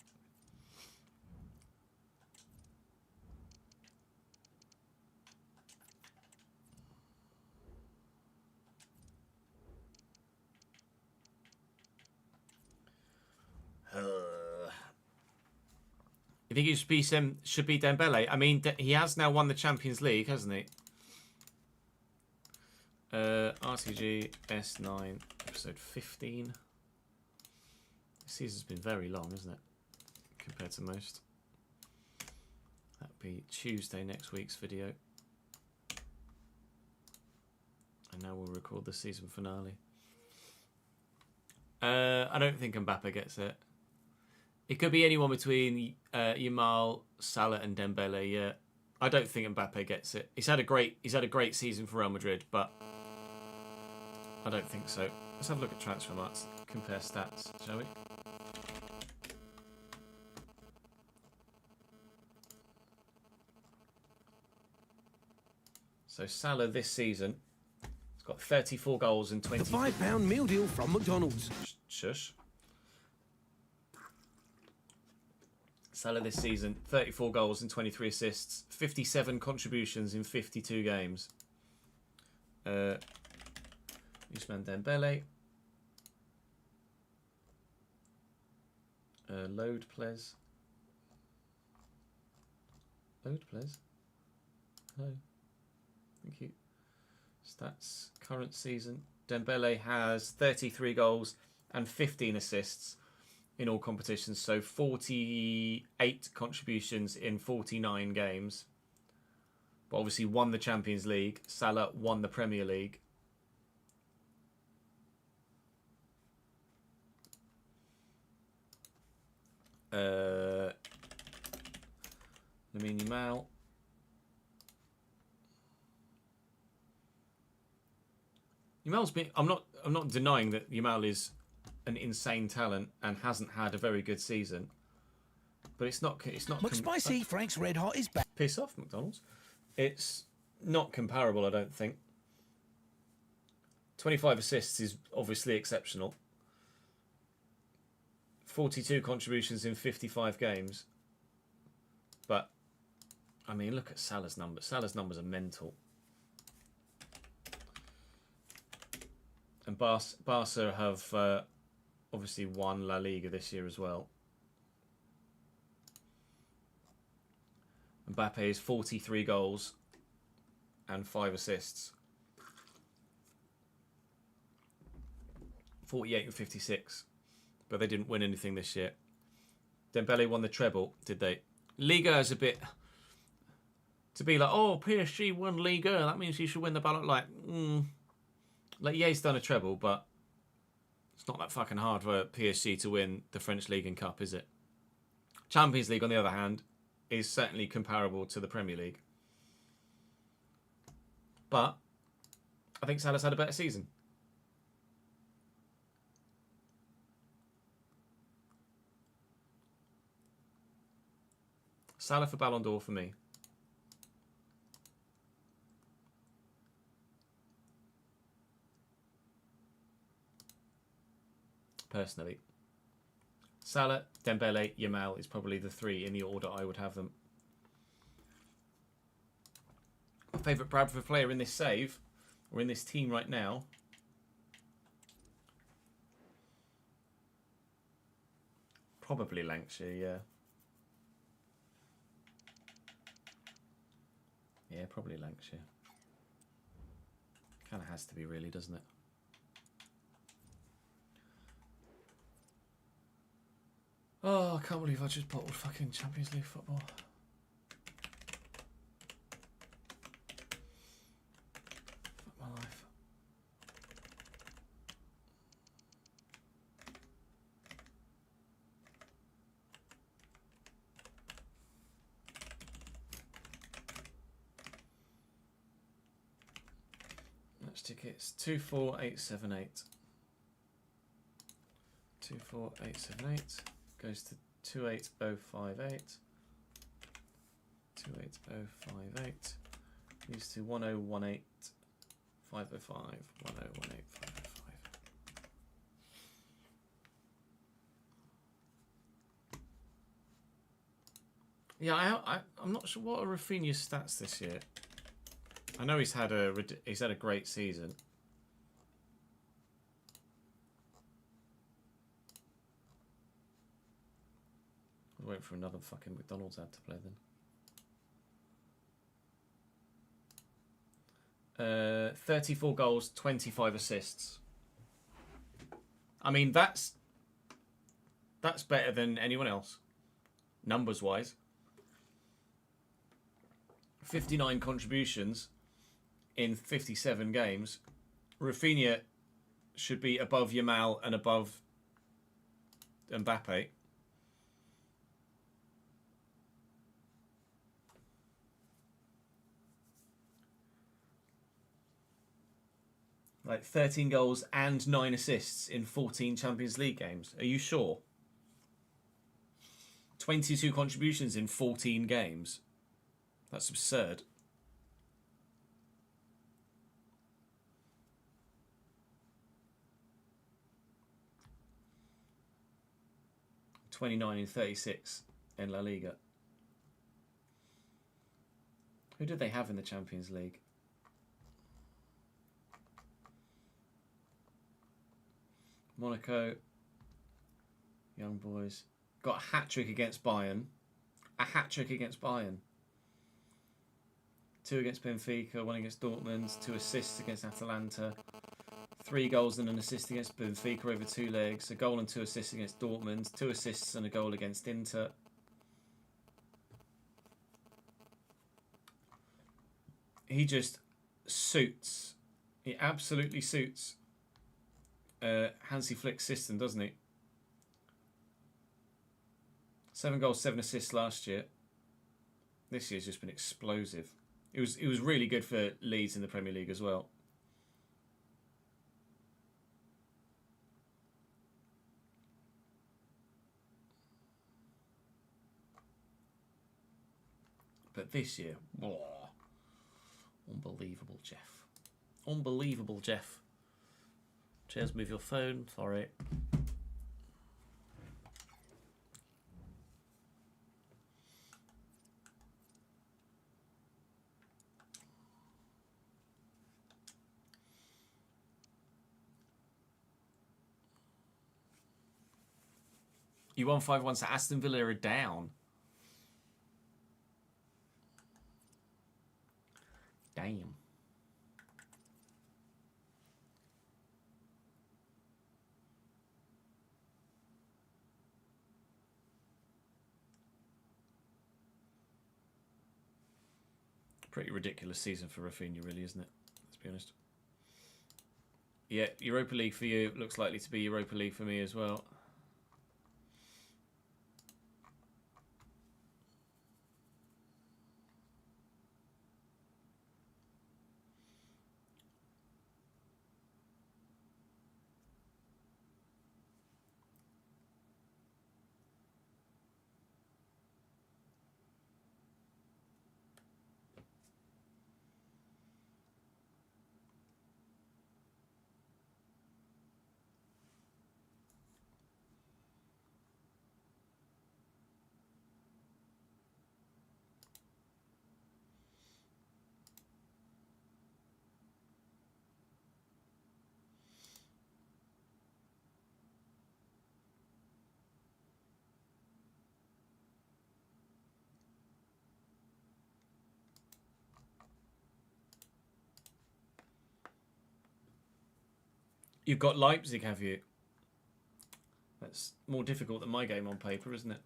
You think it should be Dembele? I mean, he has now won the Champions League, hasn't he? RTG S9 episode 15. This season's been very long, isn't it? Compared to most. That'll be Tuesday next week's video. And now we'll record the season finale. I don't think Mbappe gets it. It could be anyone between Yamal, Salah, and Dembele. Yeah, I don't think Mbappe gets it. He's had a great season for Real Madrid, but I don't think so. Let's have a look at transfer marks. Compare stats, shall we? So Salah this season has got 34 goals and 20. The £5 meal deal from McDonald's. Shush. Salah this season, 34 goals and 23 assists, 57 contributions in 52 games. Ousmane Dembele. Load, please. Load, please. Hello. Thank you. Stats, current season. Dembele has 33 goals and 15 assists in all competitions, so 48 contributions in 49 games. But obviously won the Champions League. Salah won the Premier League. Lamine Yamal. Yamal's been. I'm not denying that Yamal is an insane talent and hasn't had a very good season. But it's not. McSpicy Frank's Red Hot is back. Piss off, McDonald's. It's not comparable, I don't think. 25 assists is obviously exceptional. 42 contributions in 55 games. But, I mean, look at Salah's numbers. Salah's numbers are mental. And Barca have obviously won La Liga this year as well. Mbappe is 43 goals and 5 assists. 48 and 56. But they didn't win anything this year. Dembele won the treble, did they? Liga is a bit... To be like, oh, PSG won Liga, that means you should win the ballot. Like, yeah, he's done a treble, but it's not that fucking hard for PSG to win the French League and Cup, is it? Champions League, on the other hand, is certainly comparable to the Premier League. But I think Salah's had a better season. Salah for Ballon d'Or for me. Personally. Salah, Dembele, Yamal is probably the 3 in the order I would have them. My favourite Bradford player in this save, or in this team right now, probably Lancashire, yeah. Yeah, probably Lancashire. Kind of has to be, really, doesn't it? Oh, I can't believe I just bottled fucking Champions League football. Fuck my life. Match tickets 24878. 24878. Goes to 28058. 28058. These to 1018 505. 1018 505. Yeah, I'm not sure what are Rafinha's stats this year. I know he's had a great season. I'll wait for another fucking McDonald's ad to play then. 34 goals, 25 assists. I mean, that's better than anyone else, numbers wise. 59 contributions in 57 games. Rafinha should be above Yamal and above Mbappe. Like 13 goals and 9 assists in 14 Champions League games. Are you sure? 22 contributions in 14 games. That's absurd. (29 in 36 in La Liga). Who did they have in the Champions League? Monaco, young boys. Got a hat-trick against Bayern. A hat-trick against Bayern. 2 against Benfica, 1 against Dortmund, 2 assists against Atalanta, 3 goals and an assist against Benfica over 2 legs, a goal and 2 assists against Dortmund, 2 assists and a goal against Inter. He just suits. He absolutely suits Hansi Flick's system, doesn't he? 7 goals, 7 assists last year. This year's just been explosive. It was really good for Leeds in the Premier League as well. But this year, whoa, unbelievable, Jeff. Unbelievable, Jeff. Cheers, move your phone. Sorry. You won 5-1, so Aston Villa are down. Damn. Pretty ridiculous season for Rafinha, really, isn't it? Let's be honest. Yeah, Europa League for you. Looks likely to be Europa League for me as well. You've got Leipzig, have you? That's more difficult than my game on paper, isn't it?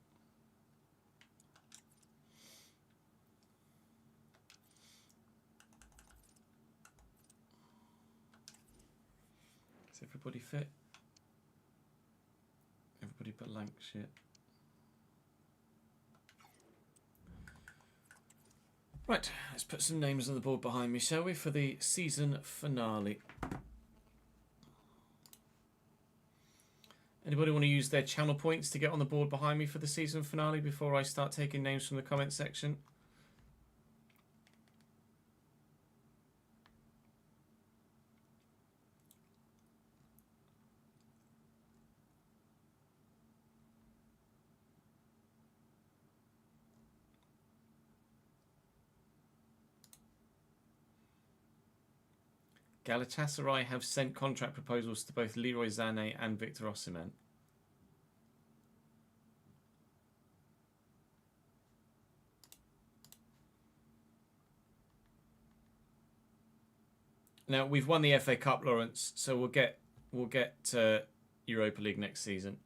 Is everybody fit? Everybody but Lancashire. Right, let's put some names on the board behind me, shall we, for the season finale. Anybody want to use their channel points to get on the board behind me for the season finale before I start taking names from the comment section? Galatasaray have sent contract proposals to both Leroy Sané and Victor Osimhen. Now we've won the FA Cup, Lawrence, so we'll get Europa League next season.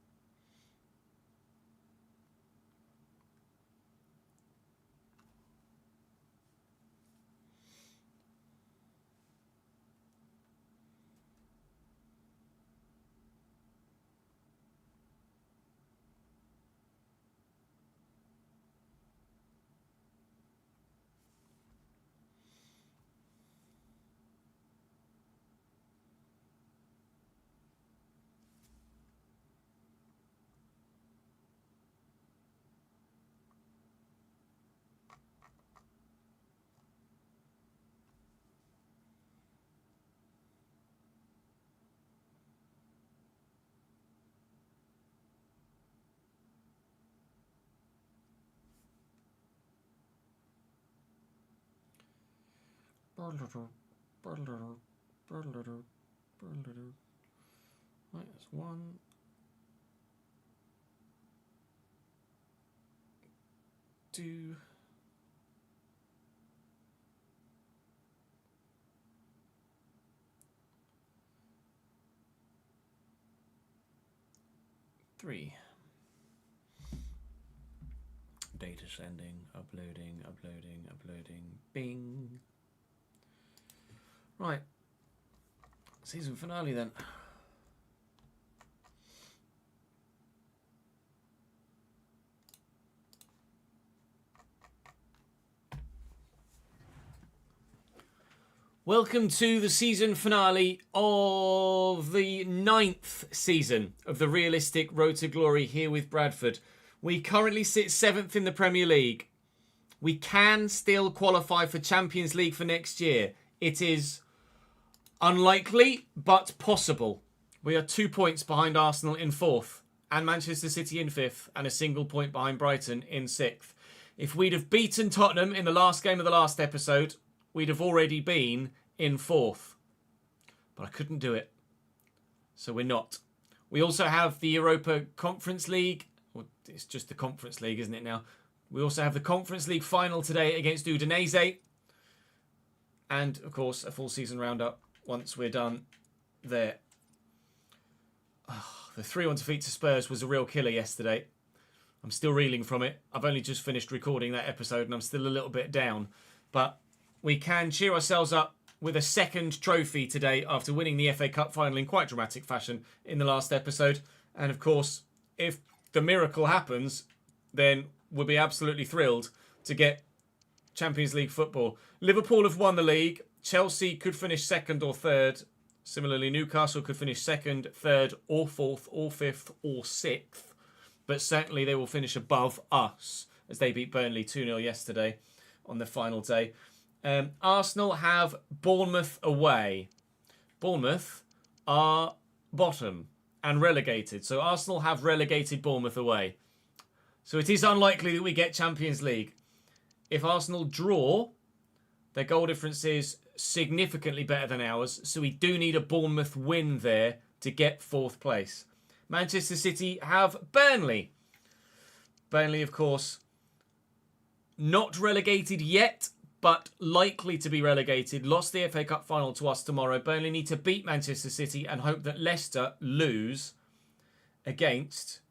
Right, that's 1, 2, 3. Data sending, uploading. Bing. Right. Season finale then. Welcome to the season finale of the 9th season of the Realistic Road to Glory here with Bradford. We currently sit 7th in the Premier League. We can still qualify for Champions League for next year. It is unlikely, but possible. We are 2 points behind Arsenal in 4th and Manchester City in 5th and a single point behind Brighton in 6th. If we'd have beaten Tottenham in the last game of the last episode, we'd have already been in 4th. But I couldn't do it. So we're not. We also have the Europa Conference League. Well, it's just the Conference League, isn't it now? We also have the Conference League final today against Udinese. And, of course, a full season roundup once we're done there. Oh, the 3-1 defeat to Spurs was a real killer yesterday. I'm still reeling from it. I've only just finished recording that episode and I'm still a little bit down. But we can cheer ourselves up with a second trophy today after winning the FA Cup final in quite dramatic fashion in the last episode. And of course, if the miracle happens, then we'll be absolutely thrilled to get Champions League football. Liverpool have won the league. Chelsea could finish 2nd or 3rd. Similarly, Newcastle could finish 2nd, 3rd or 4th or 5th or 6th. But certainly they will finish above us as they beat Burnley 2-0 yesterday on the final day. Arsenal have Bournemouth away. Bournemouth are bottom and relegated. So Arsenal have relegated Bournemouth away. So it is unlikely that we get Champions League. If Arsenal draw, their goal difference is significantly better than ours. So we do need a Bournemouth win there to get 4th place. Manchester City have Burnley. Burnley, of course, not relegated yet, but likely to be relegated. Lost the FA Cup final to us tomorrow. Burnley need to beat Manchester City and hope that Leicester lose against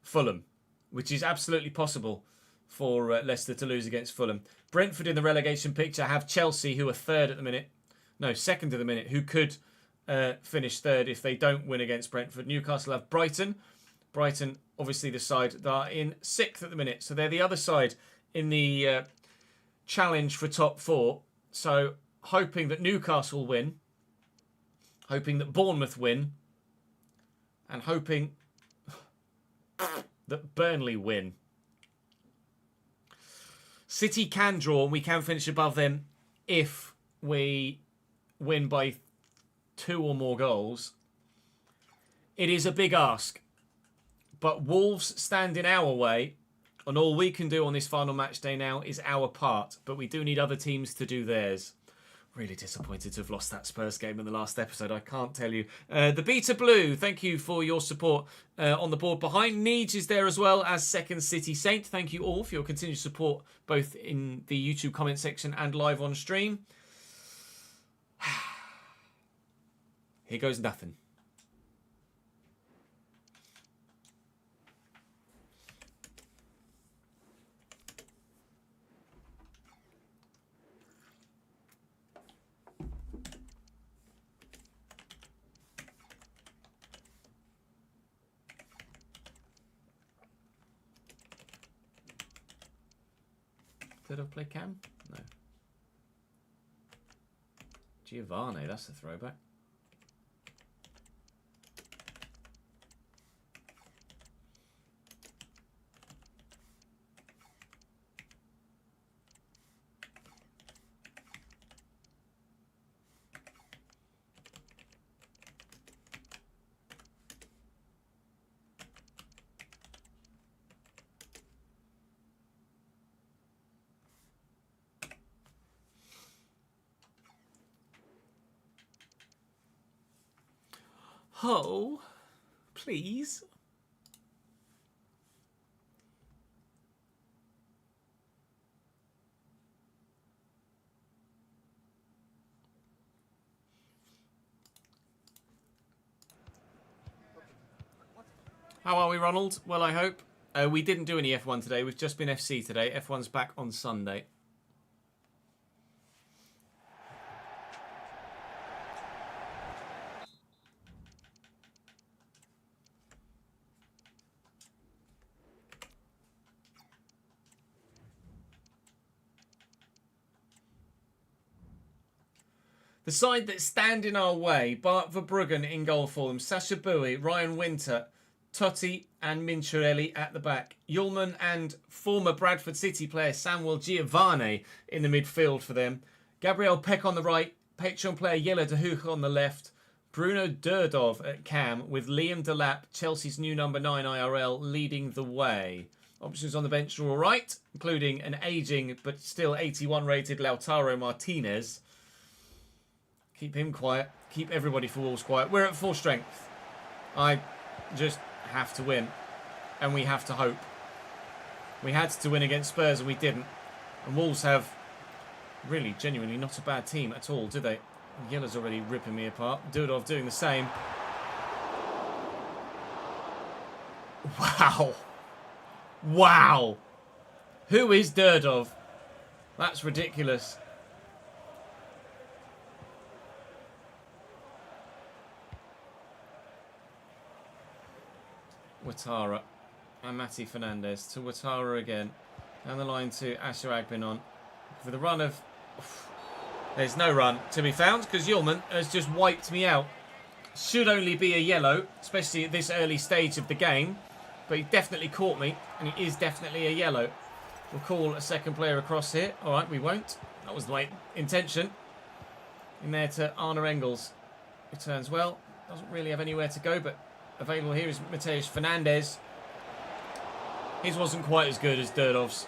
Fulham, which is absolutely possible for Leicester to lose against Fulham. Brentford in the relegation picture have Chelsea, who are 3rd at the minute. No, 2nd at the minute, who could finish 3rd if they don't win against Brentford. Newcastle have Brighton. Brighton, obviously the side that are in 6th at the minute. So they're the other side in the challenge for top 4. So hoping that Newcastle win, hoping that Bournemouth win, and hoping that Burnley win. City can draw and we can finish above them if we win by 2 or more goals. It is a big ask, but Wolves stand in our way. And all we can do on this final match day now is our part. But we do need other teams to do theirs. Really disappointed to have lost that Spurs game in the last episode, I can't tell you. The Beta Blue, thank you for your support on the board behind. Neej is there as well as Second City Saint. Thank you all for your continued support, both in the YouTube comment section and live on stream. Here goes nothing. Did I play Cam? No. Giovanni, that's a throwback. Oh, please. How are we, Ronald? Well, I hope. We didn't do any F1 today. We've just been FC today. F1's back on Sunday. The side that stand in our way, Bart Verbruggen in goal for them, Sasha Bowie, Ryan Winter, Totti and Mincherelli at the back. Ullman and former Bradford City player Samuel Giovanni in the midfield for them. Gabriel Peck on the right, Patreon player Jelle de Hoog on the left. Bruno Durdov at cam with Liam Delap, Chelsea's new number 9 IRL, leading the way. Options on the bench are all right, including an ageing but still 81 rated Lautaro Martinez. Keep him quiet. Keep everybody for Wolves quiet. We're at full strength. I just have to win. And we have to hope. We had to win against Spurs and we didn't. And Wolves have really, genuinely not a bad team at all, do they? Yellow's already ripping me apart. Dudov doing the same. Wow. Wow. Who is Durdov? That's ridiculous. Ouattara and Matty Fernandez to Ouattara again. Down the line to Asher Agbenon. For the run of... There's no run to be found because Ullman has just wiped me out. Should only be a yellow, especially at this early stage of the game. But he definitely caught me and it is definitely a yellow. We'll call a second player across here. All right, we won't. That was my intention. In there to Arne Engels. Returns well. Doesn't really have anywhere to go, but available here is Mateus Fernandez. His wasn't quite as good as Durdov's.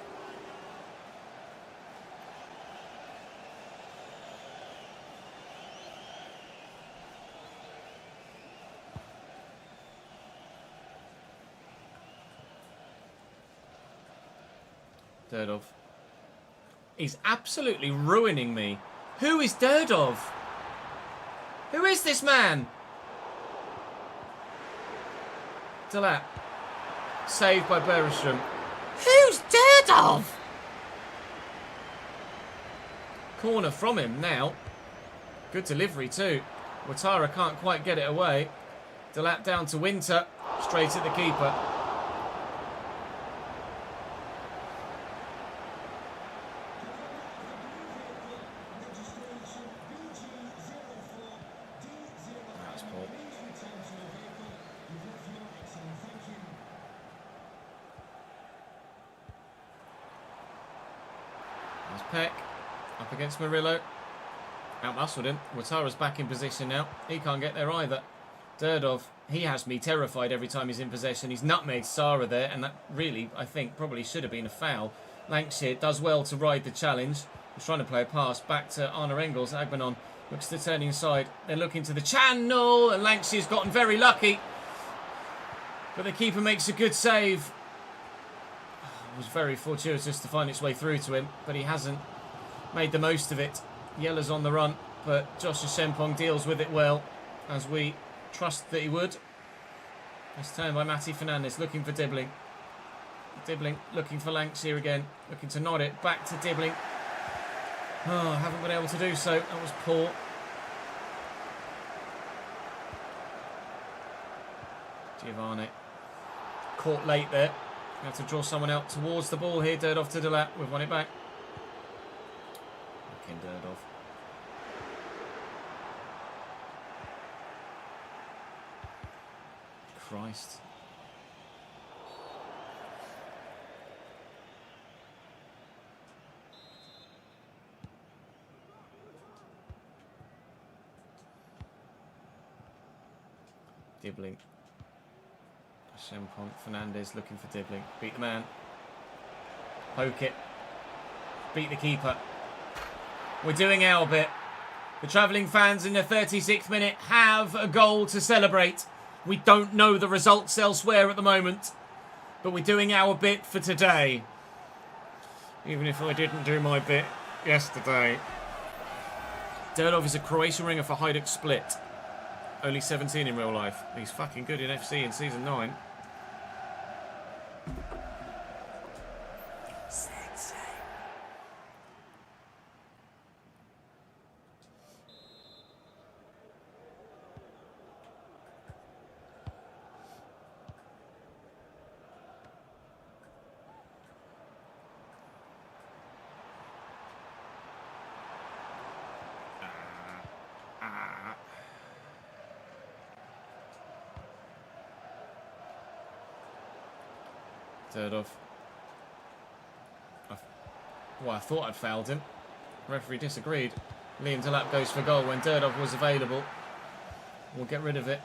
Durdov. He's absolutely ruining me. Who is Durdov? Who is this man? Delap. Saved by Bergstrom. Who's Durdov? Corner from him now. Good delivery too. Ouattara can't quite get it away. Delap down to Winter. Straight at the keeper. Peck up against Murillo. Outmuscled him. Ouattara's back in position now. He can't get there either. Durdov, he has me terrified every time he's in possession. He's nutmegged Sara there, and that really, I think, probably should have been a foul. Lancashire does well to ride the challenge. He's trying to play a pass back to Arne Engels. Agbenon looks to turn inside. They're looking to the channel, and Lancashire's gotten very lucky. But the keeper makes a good save. It was very fortuitous to find its way through to him, but he hasn't made the most of it. Yellow's on the run, but Joshua Shempong deals with it well, as we trust that he would. It's turned by Matty Fernandez, looking for Dibbling. Dibbling looking for Lancashire again, looking to nod it back to Dibbling. Oh, haven't been able to do so. That was poor. Giovanni caught late there. Have to draw someone out towards the ball here. Durdov to Delap. We've won it back. Fucking Durdov. Christ. Dibbling. Shempong, Fernandez looking for Dibbling. Beat the man. Poke it. Beat the keeper. We're doing our bit. The travelling fans in the 36th minute have a goal to celebrate. We don't know the results elsewhere at the moment, but we're doing our bit for today. Even if I didn't do my bit yesterday. Durdov is a Croatian ringer for Hajduk Split. Only 17 in real life. He's fucking good in FC in Season 9. Sexy. Derdov. Well, I thought I'd fouled him. Referee disagreed. Liam Delap goes for goal when Derdov was available. We'll get rid of it.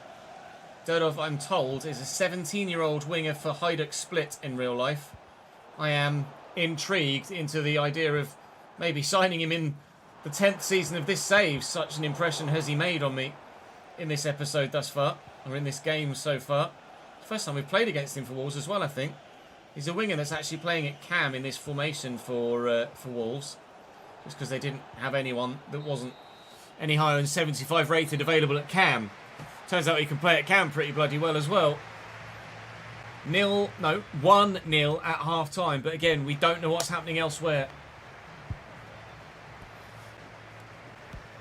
Derdov, I'm told, is a 17-year-old winger for Hajduk Split in real life. I am intrigued into the idea of maybe signing him in the 10th season of this save. Such an impression has he made on me in this episode thus far, or in this game so far. First time we've played against him for Wolves as well, I think. He's a winger that's actually playing at cam in this formation for Wolves. Just because they didn't have anyone that wasn't any higher than 75 rated available at cam. Turns out he can play at cam pretty bloody well as well. 1-0 at half time. But again, we don't know what's happening elsewhere.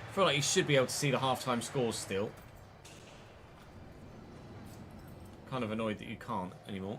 I feel like you should be able to see the half-time scores still. Kind of annoyed that you can't anymore.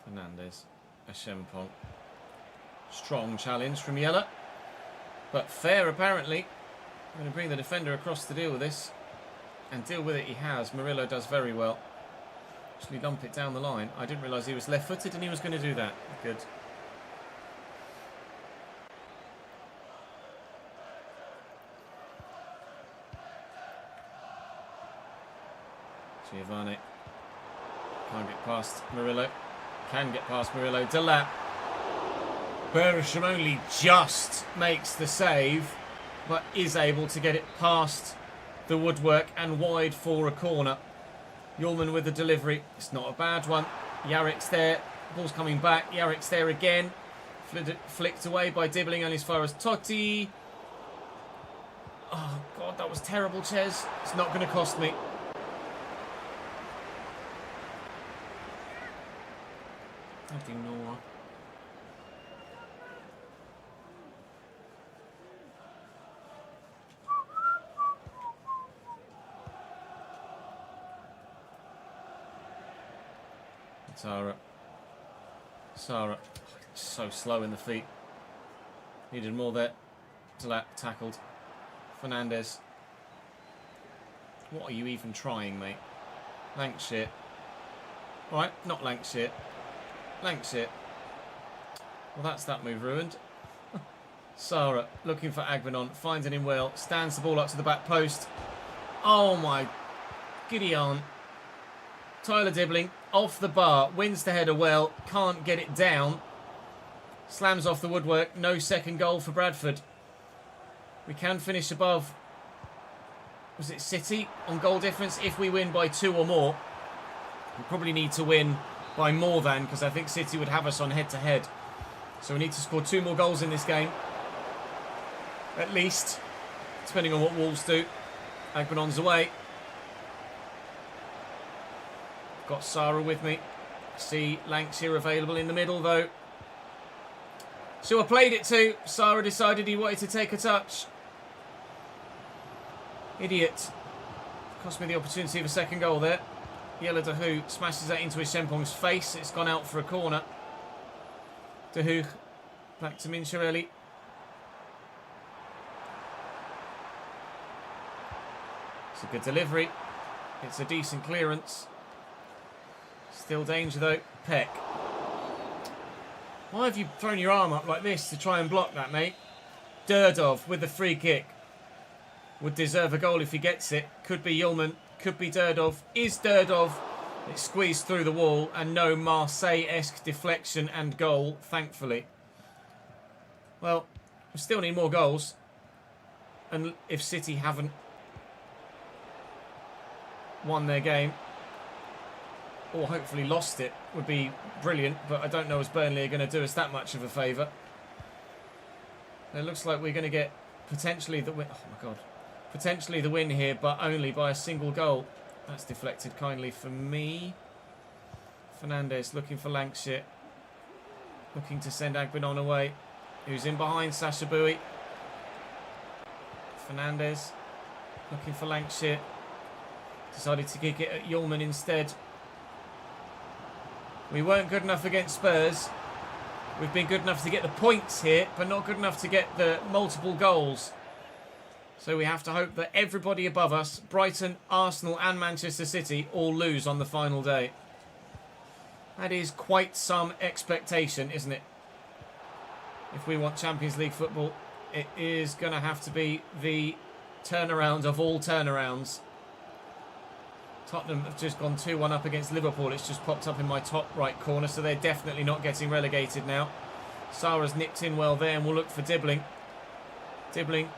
Fernandez, Ashempong. Strong challenge from Yeller. But fair, apparently. I'm going to bring the defender across to deal with this. And deal with it he has. Murillo does very well. Actually lump it down the line. I didn't realise he was left-footed and he was going to do that. Good. Giovanni. Can't get past Murillo. Can get past Murillo. Delap. Bersham only just makes the save, but is able to get it past the woodwork and wide for a corner. Ullman with the delivery. It's not a bad one. Yarrick's there. Ball's coming back. Yarrick's there again. Flicked away by Dibbling only as far as Totti. Oh, God, that was terrible, Ches. It's not going to cost me. Nothing more. Sara. So slow in the feet. Needed more there. Tackled. Fernandez. What are you even trying, mate? Lancashire. Alright, not Lancashire. Lancashire. Well, that's that move ruined. Sara looking for Agbenon. Finds him well. Stands the ball up to the back post. Oh my. Gideon. Tyler Dibbling. Off the bar. Wins the header well. Can't get it down. Slams off the woodwork. No second goal for Bradford. We can finish above. Was it City on goal difference? If we win by 2 or more. We probably need to win by more than, because I think City would have us on head-to-head. So we need to score 2 more goals in this game. At least. Depending on what Wolves do. Agbenon's away. Got Sara with me. See Lancashire available in the middle, though. So I played it too. Sara decided he wanted to take a touch. Idiot. Cost me the opportunity of a second goal there. Yella Dahu smashes that into his Shempong's face. It's gone out for a corner. Dahu back to Mincherelli. It's a good delivery. It's a decent clearance. Still danger though. Peck. Why have you thrown your arm up like this to try and block that, mate? Derdov with the free kick. Would deserve a goal if he gets it. Could be Ullman. Could be Derdov. Is Derdov. It's squeezed through the wall. And no Marseille-esque deflection and goal, thankfully. Well, we still need more goals. And if City haven't won their game. or hopefully lost it would be brilliant, but I don't know if Burnley are going to do us that much of a favour. It looks like we're going to get potentially the win. Oh my God. Potentially the win here, but only by a single goal. That's deflected kindly for me. Fernandes looking for Lancashire. Looking to send Agbenon away. Who's in behind Sasha Bowie. Fernandes looking for Lancashire. Decided to kick it at Yulman instead. We weren't good enough against Spurs. We've been good enough to get the points here, but not good enough to get the multiple goals. So we have to hope that everybody above us, Brighton, Arsenal and Manchester City, all lose on the final day. That is quite some expectation, isn't it? If we want Champions League football, it is going to have to be the turnaround of all turnarounds. Tottenham have just gone 2-1 up against Liverpool. It's just popped up in my top right corner, so they're definitely not getting relegated now. Sarah's nipped in well there, and we'll look for Dibbling. Dibbling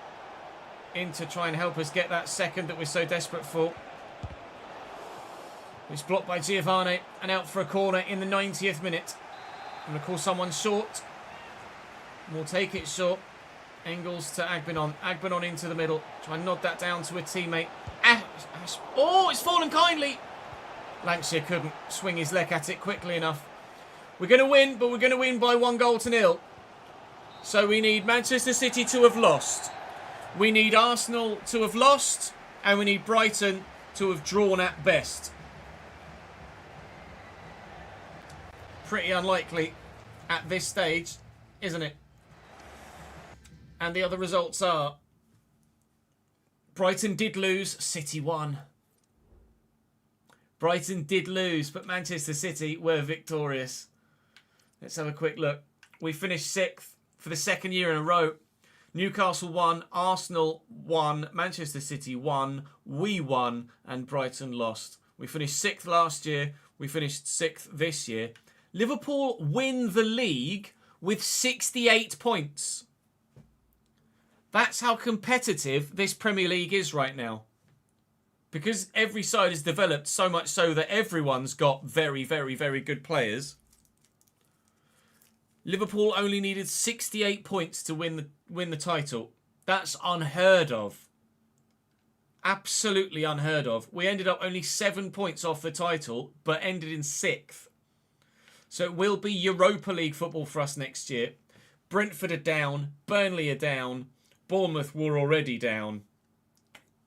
in to try and help us get that second that we're so desperate for. It's blocked by Giovanni and out for a corner in the 90th minute. I'm going to call someone short. We'll take it short. Engels to Agbenon. Agbenon into the middle. Try and nod that down to a teammate. Oh, it's fallen kindly. Lancashire couldn't swing his leg at it quickly enough. We're going to win, but we're going to win by 1-0. So we need Manchester City to have lost. We need Arsenal to have lost. And we need Brighton to have drawn at best. Pretty unlikely at this stage, isn't it? And the other results are Brighton did lose, City won. Brighton did lose, but Manchester City were victorious. Let's have a quick look. We finished 6th for the second year in a row. Newcastle won, Arsenal won, Manchester City won, we won, and Brighton lost. We finished 6th last year. We finished 6th this year. Liverpool win the league with 68 points. That's how competitive this Premier League is right now. Because every side is developed so much so that everyone's got very, very, very good players. Liverpool only needed 68 points to win the title. That's unheard of. Absolutely unheard of. We ended up only 7 points off the title, but ended in 6th. So it will be Europa League football for us next year. Brentford are down. Burnley are down. Bournemouth were already down.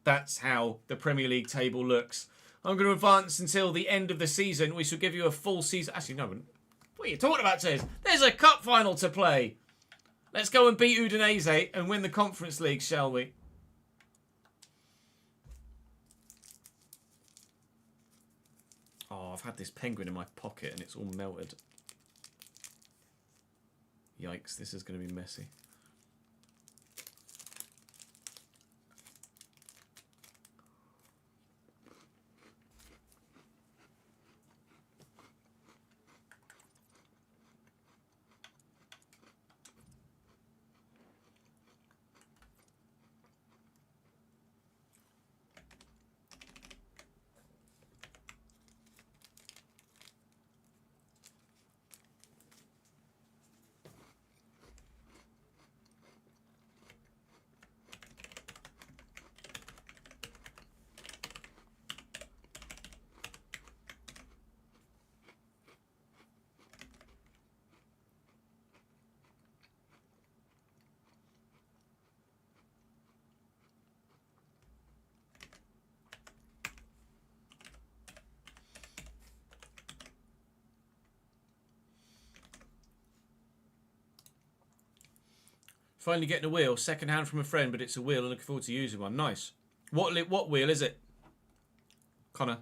That's how the Premier League table looks. I'm going to advance until the end of the season. We shall give you a full season. Actually, no. What are you talking about, Tez? There's a cup final to play. Let's go and beat Udinese and win the Conference League, shall we? Oh, I've had this penguin in my pocket and it's all melted. Yikes, this is going to be messy. Finally getting a wheel, second hand from a friend, but it's a wheel and looking forward to using one. Nice. What wheel is it, Connor?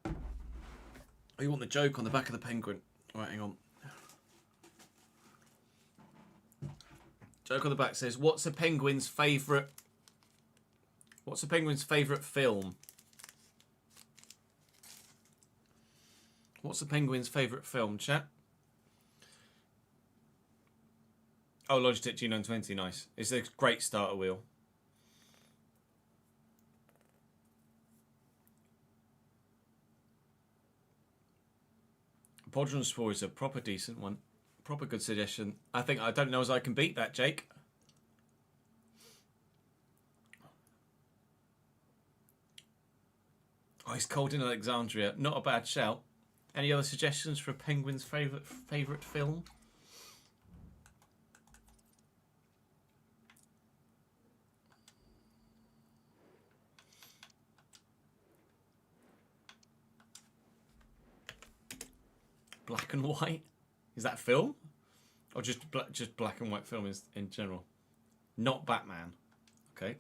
Oh, you want the joke on the back of the penguin? All right, hang on. Joke on the back says, "What's a penguin's favourite? What's a penguin's favourite film?" What's the penguin's favourite film, chat? Oh, Logitech G920, nice. It's a great starter wheel. Podronspor is a proper decent one. Proper good suggestion. I don't know as I can beat that, Jake. Ice Cold in Alexandria. Not a bad shout. Any other suggestions for a Penguin's favourite film? Black and white? Is that film? Or just black and white film in general? Not Batman. Okay.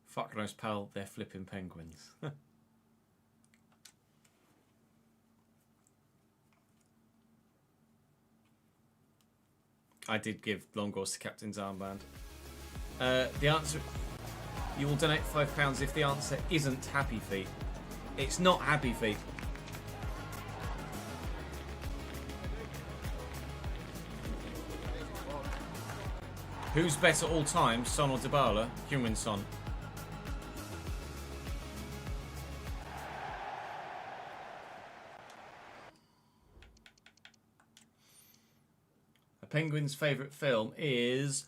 Fuck knows, pal, they're flipping penguins. I did give Longos the captain's armband. The answer... You will donate £5 if the answer isn't Happy Feet. It's not Happy Feet. Who's better all time, Son or Dybala? Heung-min Son. Penguin's favourite film is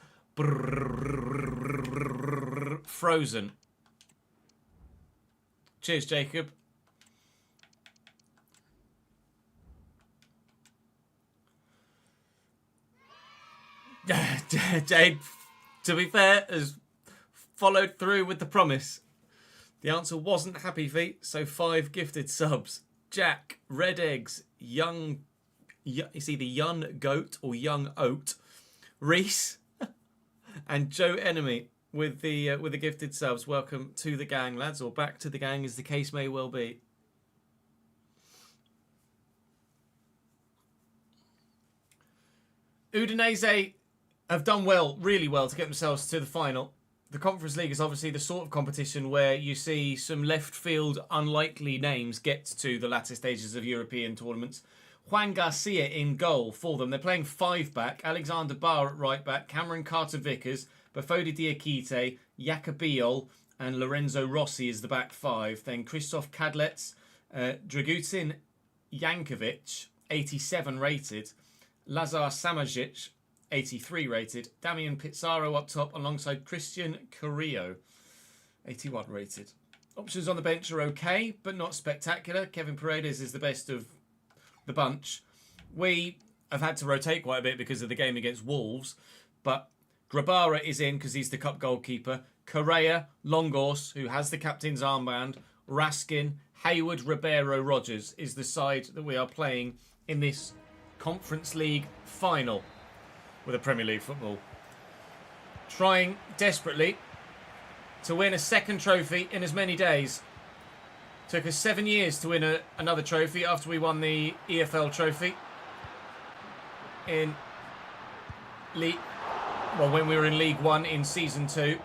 Frozen. Cheers, Jacob. Jade, to be fair, has followed through with the promise. The answer wasn't Happy Feet, so 5 gifted subs. Jack, Red Eggs, it's either Young Goat or Young Oat, Reese, and Joe Enemy with the gifted subs. Welcome to the gang, lads, or back to the gang, as the case may well be. Udinese have done well, really well, to get themselves to the final. The Conference League is obviously the sort of competition where you see some left field unlikely names get to the latter stages of European tournaments. Juan Garcia in goal for them. They're playing 5-back. Alexander Barr at right-back. Cameron Carter-Vickers. Bafodi Diakite. Jacobiol. And Lorenzo Rossi is the back 5. Then Christoph Kadlec. Dragutin Jankovic, 87 rated. Lazar Samajic, 83 rated. Damian Pizarro up top alongside Christian Carrillo, 81 rated. Options on the bench are okay, but not spectacular. Kevin Paredes is the best of the bunch. We have had to rotate quite a bit because of the game against Wolves, but Grabara is in because he's the cup goalkeeper. Correa, Longos, who has the captain's armband, Raskin, Hayward, Ribeiro, Rogers is the side that we are playing in this Conference League final with a Premier League football. Trying desperately to win a second trophy in as many days. Took us 7 years to win another trophy after we won the EFL trophy in League. Well, when we were in League One in Season 2.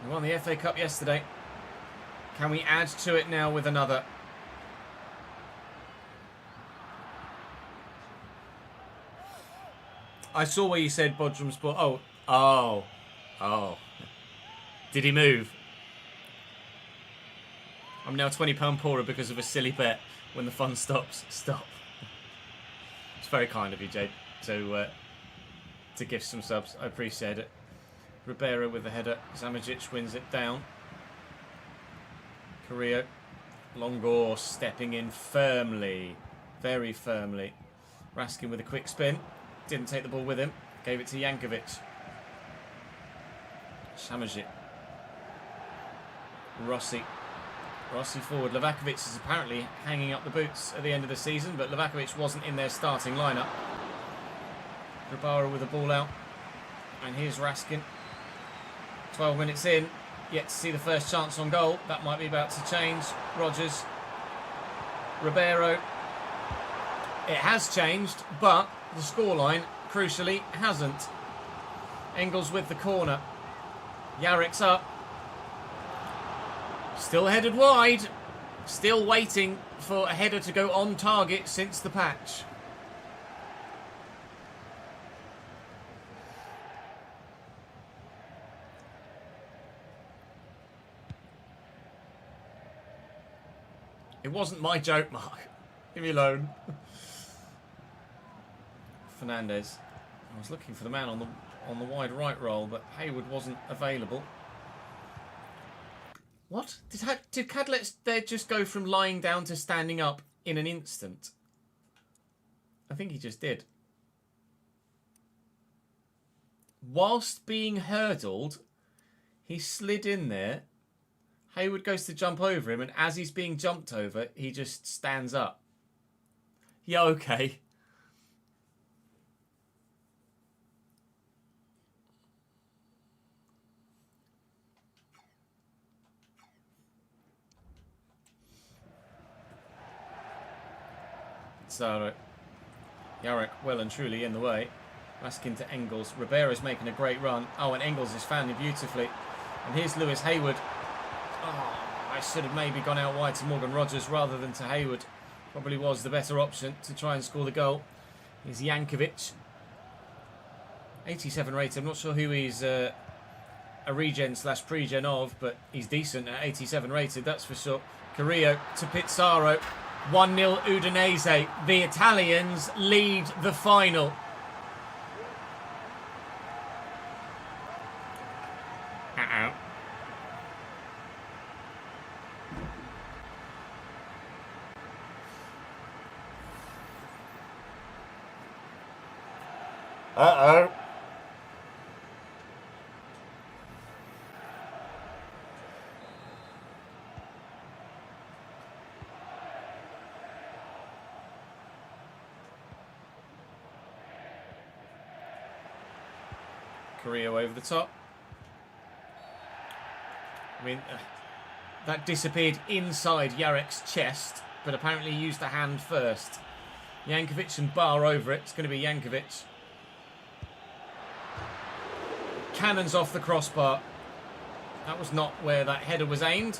We won the FA Cup yesterday. Can we add to it now with another? I saw where you said Bodrum Sport. Oh. Did he move? I'm now £20 poorer because of a silly bet. When the fun stops, stop. It's very kind of you, Jade, to gift some subs. I appreciate it. Ribeiro with the header. Zamajic wins it down. Carrillo. Longor stepping in firmly. Very firmly. Raskin with a quick spin. Didn't take the ball with him. Gave it to Jankovic. Samajic. Rossi forward. Livakovic is apparently hanging up the boots at the end of the season, but Livakovic wasn't in their starting lineup. Grabara with the ball out. And here's Raskin. 12 minutes in. Yet to see the first chance on goal. That might be about to change. Rodgers. Ribeiro. It has changed, but the scoreline, crucially, hasn't. Engels with the corner. Yarek's up. Still headed wide. Still waiting for a header to go on target since the patch. It wasn't my joke, Mark. Leave me alone. Fernandez. I was looking for the man on the wide right roll, but Hayward wasn't available. What? Did Cadlets there just go from lying down to standing up in an instant? I think he just did. Whilst being hurdled, he slid in there. Hayward goes to jump over him, and as he's being jumped over, he just stands up. Yeah, okay. So, Yarek well and truly in the way. Raskin to Engels. Ribeiro's making a great run. Oh, and Engels is founding beautifully. And here's Lewis Hayward. Oh, I should have maybe gone out wide to Morgan Rodgers rather than to Hayward. Probably was the better option to try and score the goal. Here's Jankovic. 87 rated. I'm not sure who he's a regen/pregen of, but he's decent at 87 rated, that's for sure. Carrillo to Pizarro. 1-0 Udinese. The Italians lead the final. Uh-oh. Uh-oh. Carrillo over the top. I mean, that disappeared inside Yarek's chest, but apparently he used the hand first. Jankovic and Bar over it. It's going to be Jankovic. Cannons off the crossbar. That was not where that header was aimed.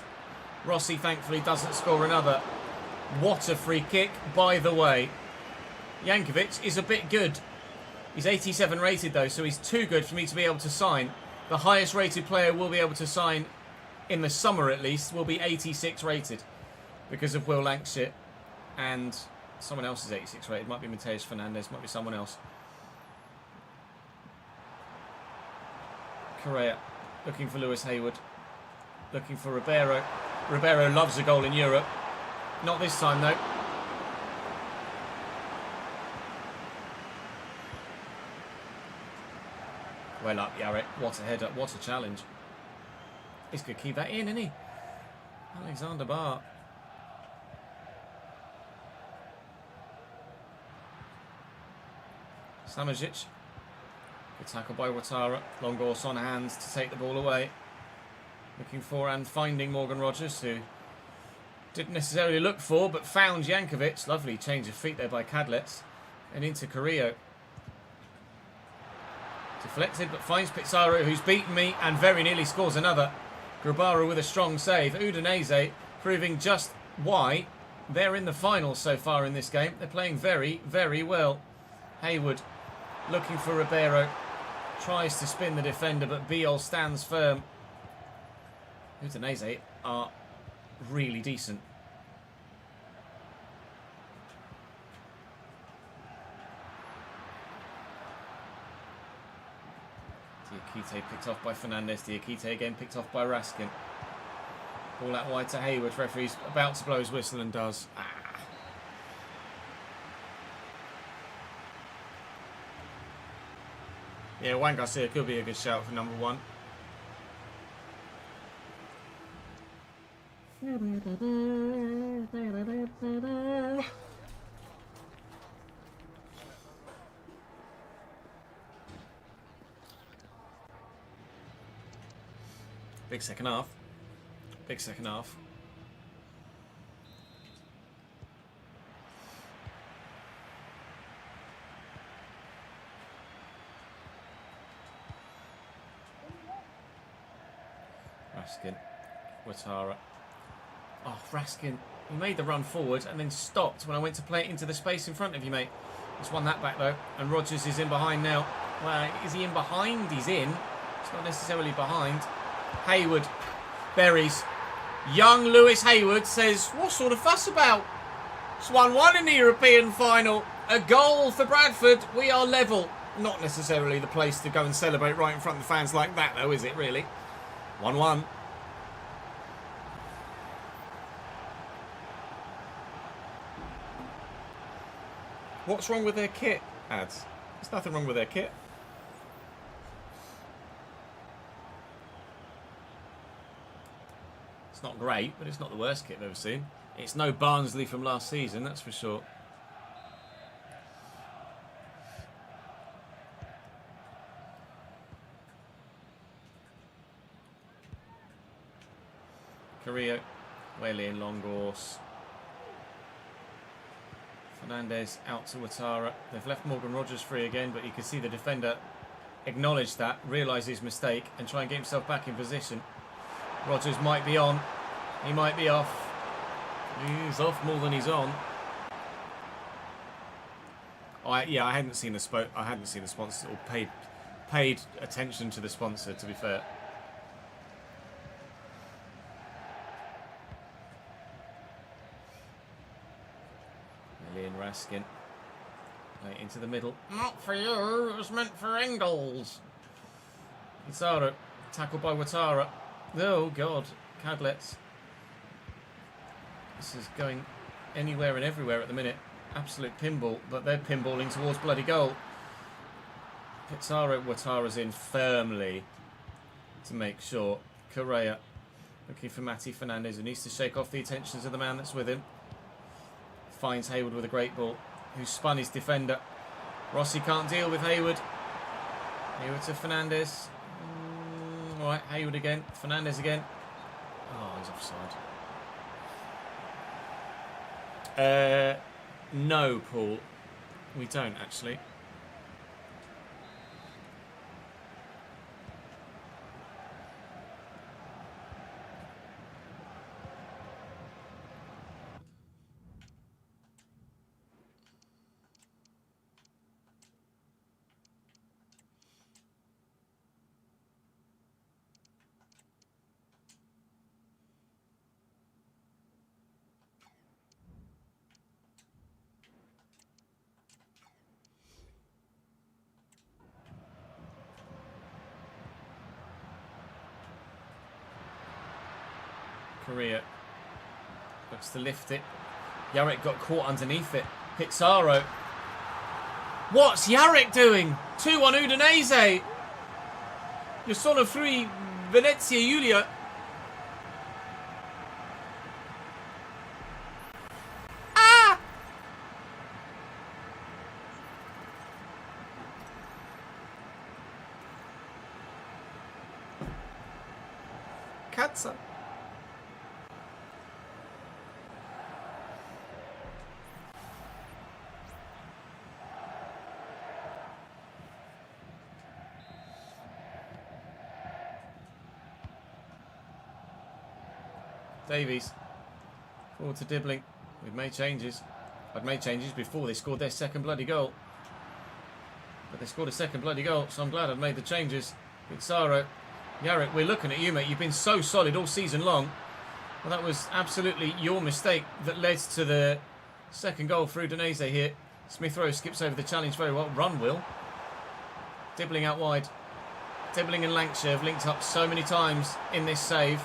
Rossi thankfully doesn't score another. What a free kick, by the way. Jankovic is a bit good. He's 87 rated though, so he's too good for me to be able to sign. The highest rated player we'll be able to sign in the summer at least will be 86 rated because of Will Lankshire, and someone else is 86 rated. Might be Mateus Fernandez, might be someone else. Correa looking for Lewis Hayward, looking for Ribeiro. Ribeiro loves a goal in Europe. Not this time though. Well up, Yarek. What a header. What a challenge. He's going to keep that in, isn't he? Alexander Bar. Samajic. Good tackle by Ouattara. Longos on hands to take the ball away. Looking for and finding Morgan Rodgers, who didn't necessarily look for, but found Jankovic. Lovely change of feet there by Cadlets. And into Carrillo. Deflected, but finds Pizarro, who's beaten me and very nearly scores another. Grabara with a strong save. Udinese proving just why they're in the finals so far in this game. They're playing very, very well. Hayward looking for Ribeiro. Tries to spin the defender, but Biol stands firm. Udinese are really decent. Diakite picked off by Fernandez. Diakite again picked off by Raskin. Ball out wide to Hayward. Referee's about to blow his whistle and does. Yeah, Juan Garcia could be a good shout for number one. Big second half. Big second half. Raskin. Ouattara. Oh, Raskin. He made the run forward and then stopped when I went to play it into the space in front of you, mate. He's won that back, though. And Rodgers is in behind now. Well, is he in behind? He's in. It's not necessarily behind. Hayward. Berries. Young Lewis Hayward says, what sort of fuss about? It's 1-1 in the European final. A goal for Bradford. We are level. Not necessarily the place to go and celebrate right in front of the fans like that, though, is it, really? 1-1. What's wrong with their kit, ads? There's nothing wrong with their kit. It's not great, but it's not the worst kit I've ever seen. It's no Barnsley from last season, that's for sure. Carrillo, Whaley and Longhorse. Fernandez out to Ouattara. They've left Morgan Rogers free again, but you can see the defender acknowledge that, realise his mistake, and try and get himself back in position. Rogers might be on. He might be off. He's off more than he's on. Yeah, I hadn't seen the sponsor or paid attention to the sponsor. To be fair. Raskin. Right into the middle. Not for you, it was meant for Engels. Ouattara. Tackled by Ouattara. Oh, God. Cadlets. This is going anywhere and everywhere at the minute. Absolute pinball, but they're pinballing towards bloody goal. Pizarro. Ouattara's in firmly to make sure. Correa looking for Matty Fernandez, who needs to shake off the attentions of the man that's with him. Finds Hayward with a great ball, who spun his defender. Rossi can't deal with Hayward. Hayward to Fernandez. Alright, Hayward again. Fernandez again. Oh, he's offside. No, Paul. We don't, actually. Correa looks to lift it. Yarrick got caught underneath it. Pizarro. What's Yarrick doing? 2-1 Udinese. You're son of 3 Venezia Giulia. Ah! Katza. Davies. Forward to Dibbling. We've made changes. I'd made changes before they scored their second bloody goal. But they scored a second bloody goal, so I'm glad I've made the changes. Pizarro. Yarrick, we're looking at you, mate. You've been so solid all season long. Well, that was absolutely your mistake that led to the second goal for Udinese here. Smith Rowe skips over the challenge very well. Run, Will. Dibbling out wide. Dibbling and Lancashire have linked up so many times in this save,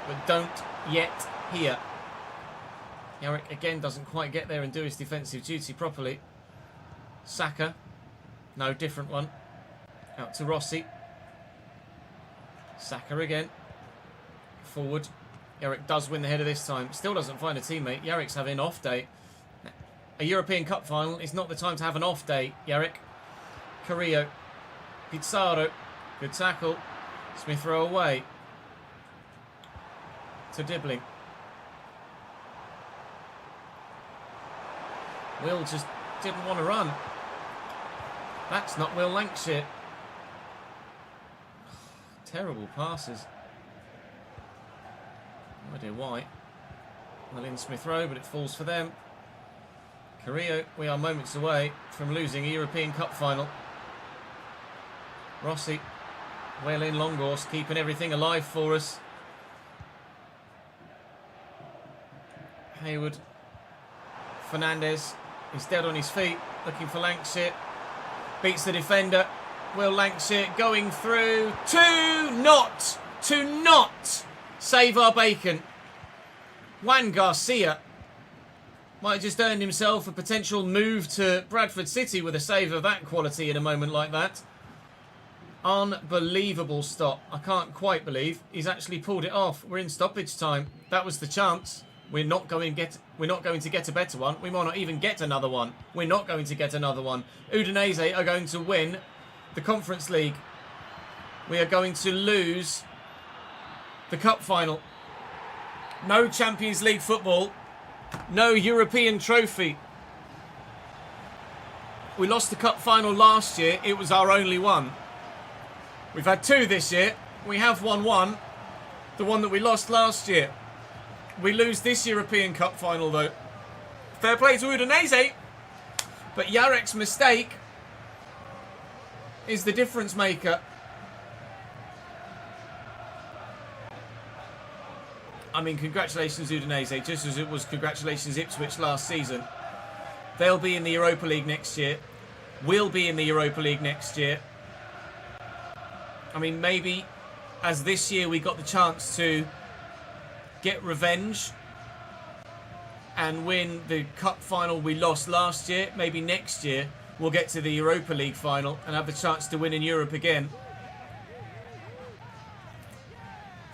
but don't yet here. Yarrick again doesn't quite get there and do his defensive duty properly. Saka. No, different one. Out to Rossi. Saka again. Forward. Jarek does win the header this time. Still doesn't find a teammate. Jarek's having an off day. A European Cup final is not the time to have an off day, Jarek. Carrillo. Pizarro. Good tackle. Smith Rowe away. To Dibbling. Will just didn't want to run. That's not Will Lancashire. Terrible passes. No idea why. Well, in Smith Rowe, but it falls for them. Carrillo, we are moments away from losing a European Cup final. Rossi, well in Longhorse, keeping everything alive for us. Hayward. Fernandez is dead on his feet, looking for Lancashire. Beats the defender. Will Lancashire going through to not save our bacon. Juan Garcia might have just earned himself a potential move to Bradford City with a save of that quality in a moment like that. Unbelievable stop. I can't quite believe he's actually pulled it off. We're in stoppage time. That was the chance. We're not going to get a better one. We might not even get another one. We're not going to get another one. Udinese are going to win the Conference League. We are going to lose the Cup final. No Champions League football. No European trophy. We lost the Cup final last year. It was our only one. We've had two this year. We have won one. The one that we lost last year. We lose this European Cup final though. Fair play to Udinese. But Jarek's mistake is the difference maker. I mean, congratulations Udinese, just as it was congratulations Ipswich last season. They'll be in the Europa League next year. We'll be in the Europa League next year. I mean, maybe as this year we got the chance to get revenge and win the cup final we lost last year, maybe next year we'll get to the Europa League final and have the chance to win in Europe again.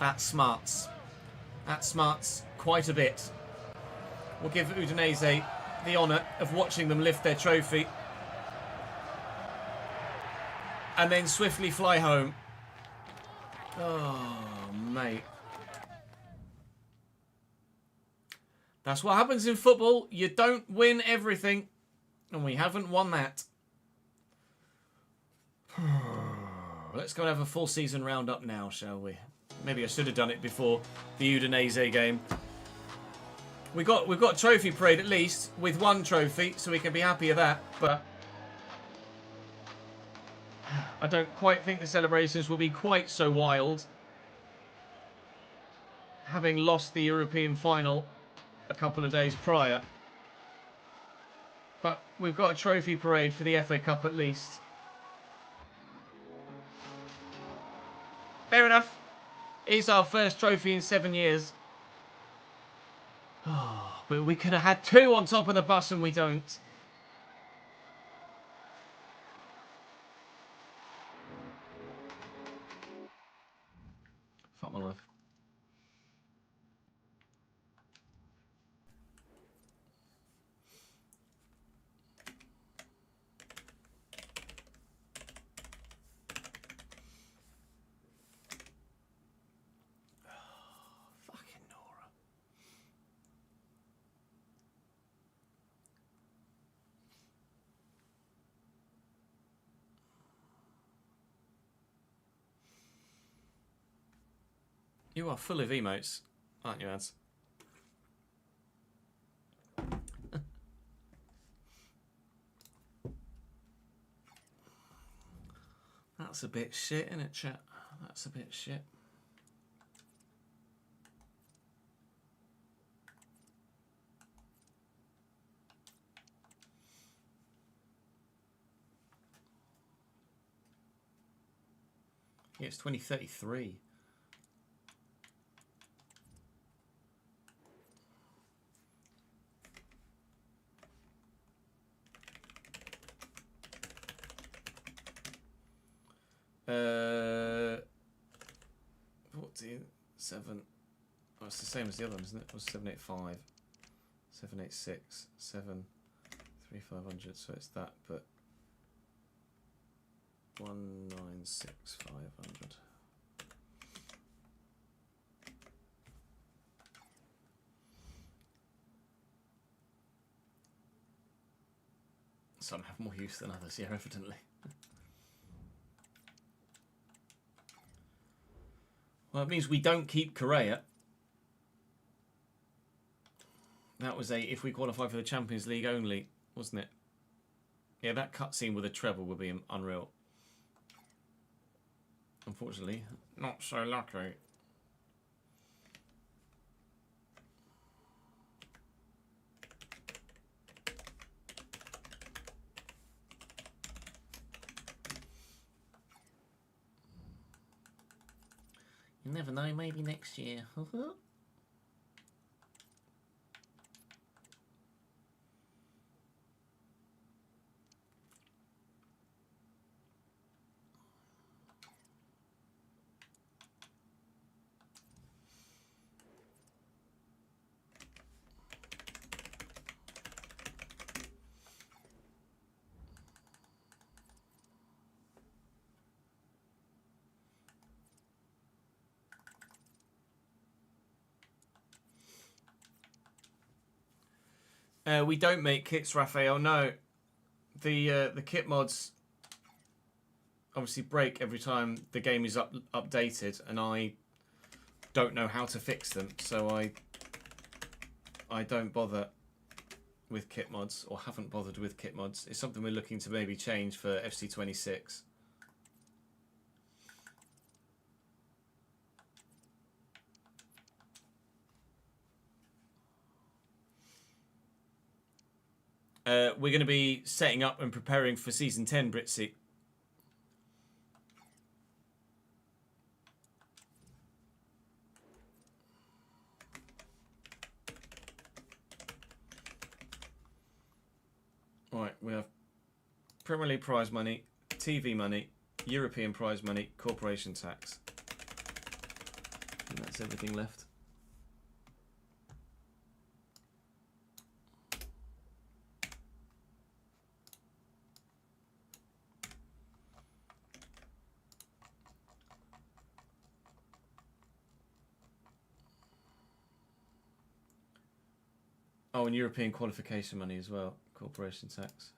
That smarts. That smarts quite a bit. We'll give Udinese the honour of watching them lift their trophy and then swiftly fly home. Oh, mate. That's what happens in football. You don't win everything. And we haven't won that. Let's go and have a full season roundup now, shall we? Maybe I should have done it before the Udinese game. We've got a trophy parade at least, with one trophy, so we can be happy of that. But I don't quite think the celebrations will be quite so wild, having lost the European final a couple of days prior. But we've got a trophy parade for the FA Cup at least. Fair enough. It's our first trophy in 7 years. Oh, but we could have had two on top of the bus and we don't. Fuck my life. You are full of emotes, aren't you, Ads? That's a bit shit, isn't it, chat? That's a bit shit. Yeah, it's 2033. Uh, 14, 7. Oh, it's the same as the other one, isn't it? It was 785, 786, 73500. So it's that, but 196500. Some have more use than others, yeah, evidently. Well, it means we don't keep Correa. That was a if we qualify for the Champions League only, wasn't it? Yeah, that cutscene with a treble would be unreal. Unfortunately, not so lucky. You never know, maybe next year. We don't make kits, Raphael. No, the kit mods obviously break every time the game is updated, and I don't know how to fix them, so I don't bother with kit mods, or haven't bothered with kit mods. It's something we're looking to maybe change for FC26. We're going to be setting up and preparing for Season 10, Britzy. Right, we have Premier League prize money, TV money, European prize money, corporation tax. And that's everything left. Oh, and European qualification money as well, corporation tax.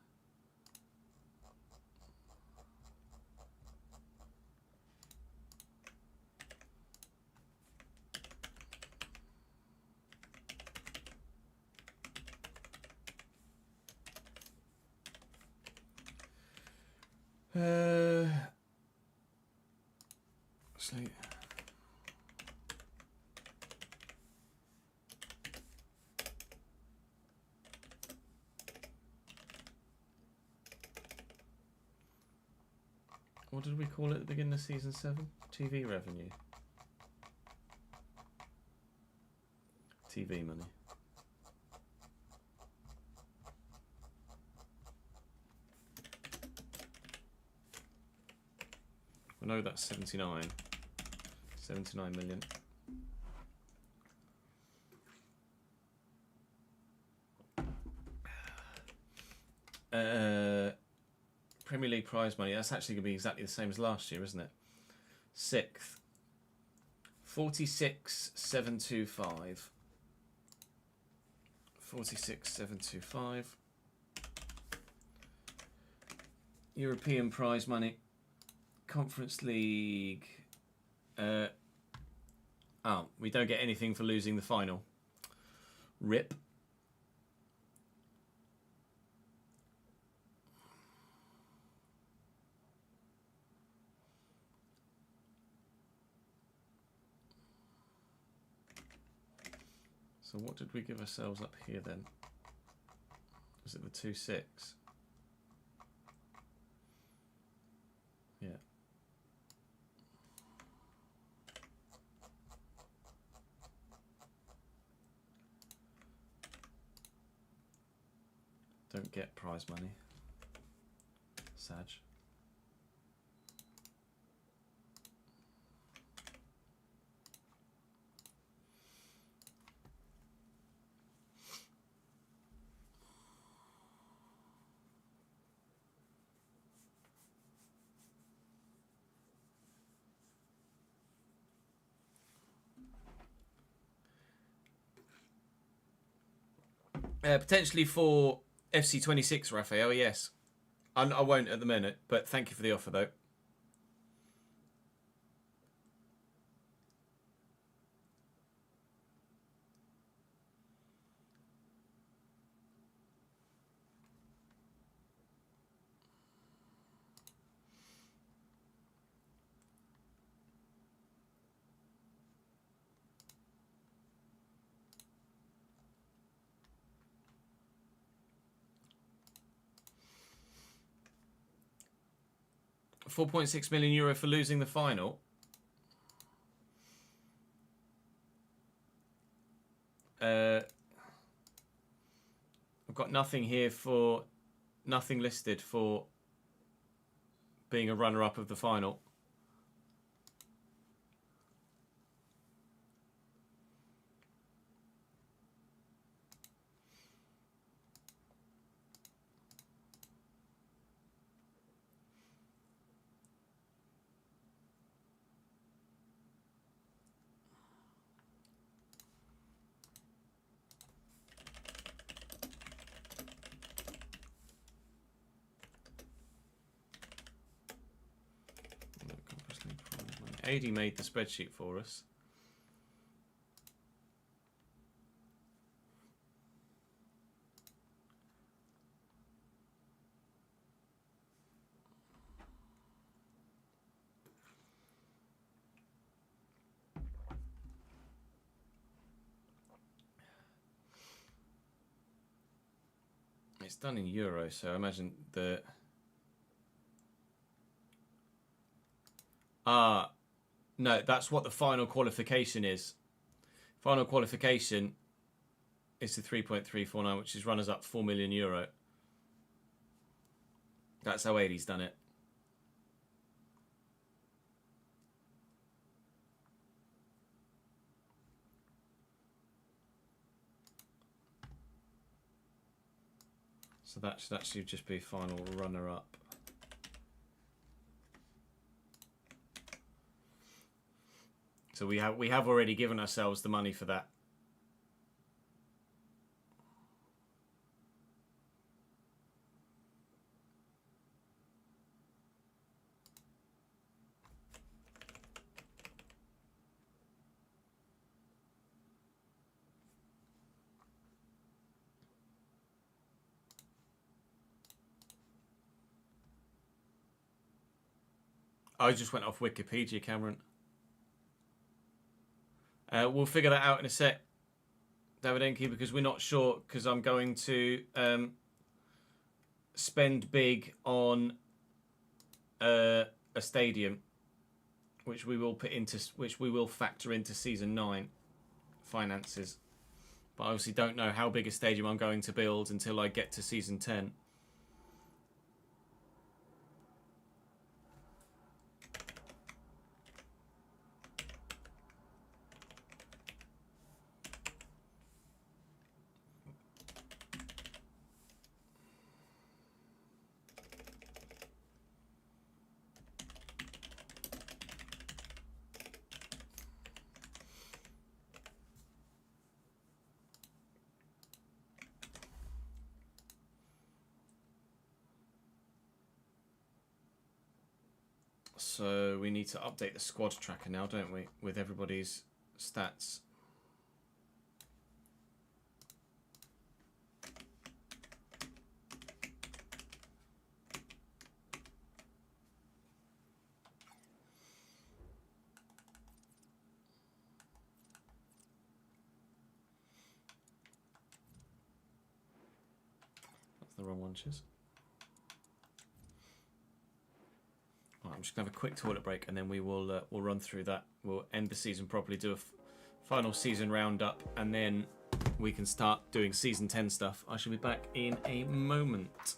Sleep. What did we call it at the beginning of Season 7? TV revenue. TV money. I know that's 79 million. Premier League prize money, that's actually going to be exactly the same as last year, isn't it? 6th. 46,725. 46,725. European prize money. Conference League. We don't get anything for losing the final. RIP. So what did we give ourselves up here then? Was it the 2-6? Yeah. Don't get prize money. Sag. Potentially for FC26, Raphael, yes. I won't at the minute, but thank you for the offer, though. €4.6 million for losing the final. I've got nothing here for... Nothing listed for being a runner-up of the final. AD made the spreadsheet for us. It's done in euros, so I imagine the... No, that's what the final qualification is. Final qualification is the 3.349, which is runners up €4 million. That's how AD's done it. So that should actually just be final runner up. So we have already given ourselves the money for that. I just went off Wikipedia, Cameron. We'll figure that out in a sec, Davidenki, because we're not sure, because I'm going to spend big on a stadium, which we will factor into season 9 finances. But I obviously don't know how big a stadium I'm going to build until I get to season 10. So we need to update the squad tracker now, don't we? With everybody's stats. That's the wrong one, Chiz. I'm just going to have a quick toilet break and then we'll run through that. We'll end the season properly, do a final season roundup, and then we can start doing season 10 stuff. I shall be back in a moment.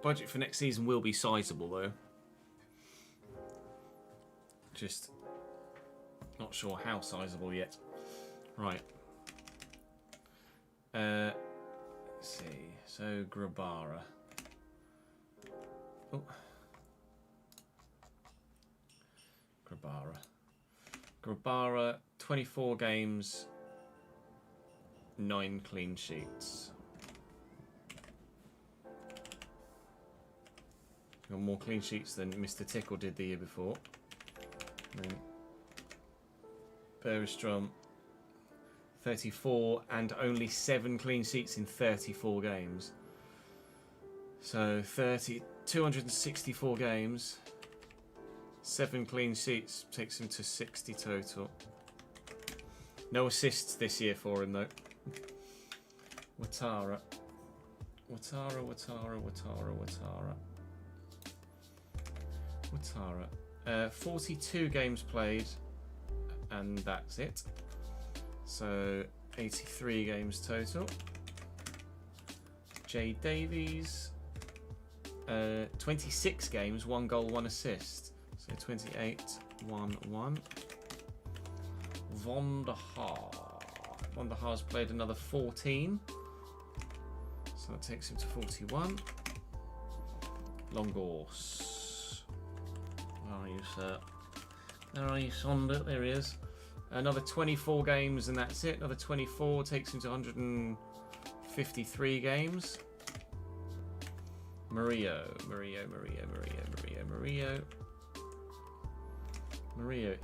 Budget for next season will be sizable though. Just not sure how sizable yet. Right. Let's see. So Grabara. Oh. Grabara, 24 games, 9 clean sheets. Got more clean sheets than Mr. Tickle did the year before. Then Bergstrom, 34, and only 7 clean sheets in 34 games. So 264 games, 7 clean sheets takes him to 60 total. No assists this year for him though. Watara. 42 games played, and that's it. So 83 games total. Jay Davies, 26 games, 1 goal, 1 assist. So 28, 1-1. Van der Haar's played another 14. So that takes him to 41. Longors. Where are you, sir? Where are you, Sonder? There he is. Another 24 games and that's it. Another 24 takes him to 153 games. Murillo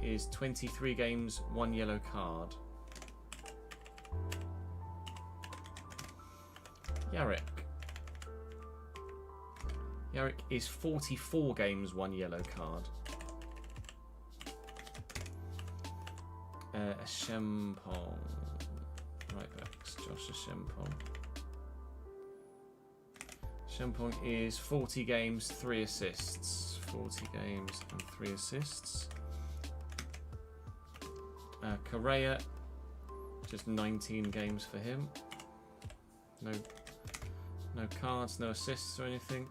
is 23 games, 1 yellow card. Yarrick is 44 games, 1 yellow card. Shempong. Right backs, Josh Shempong. Shempong is 40 games, 3 assists. 40 games and 3 assists. Correa, just 19 games for him. No cards, no assists or anything.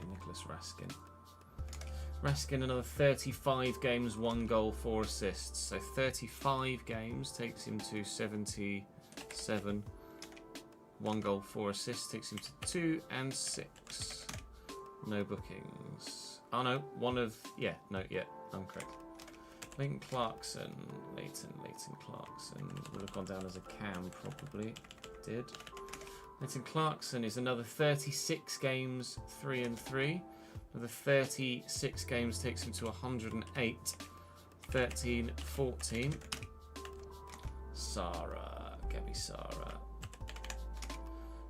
Nicholas Raskin, another 35 games, 1 goal, 4 assists. So 35 games takes him to 77. 1 goal, 4 assists takes him to 2 and 6. No bookings. Oh no, I'm correct. Leighton Clarkson would have gone down as a cam, probably. Did. Leighton Clarkson is another 36 games, 3 and 3. Another 36 games takes him to 108. 13, 14. Gabby Sara.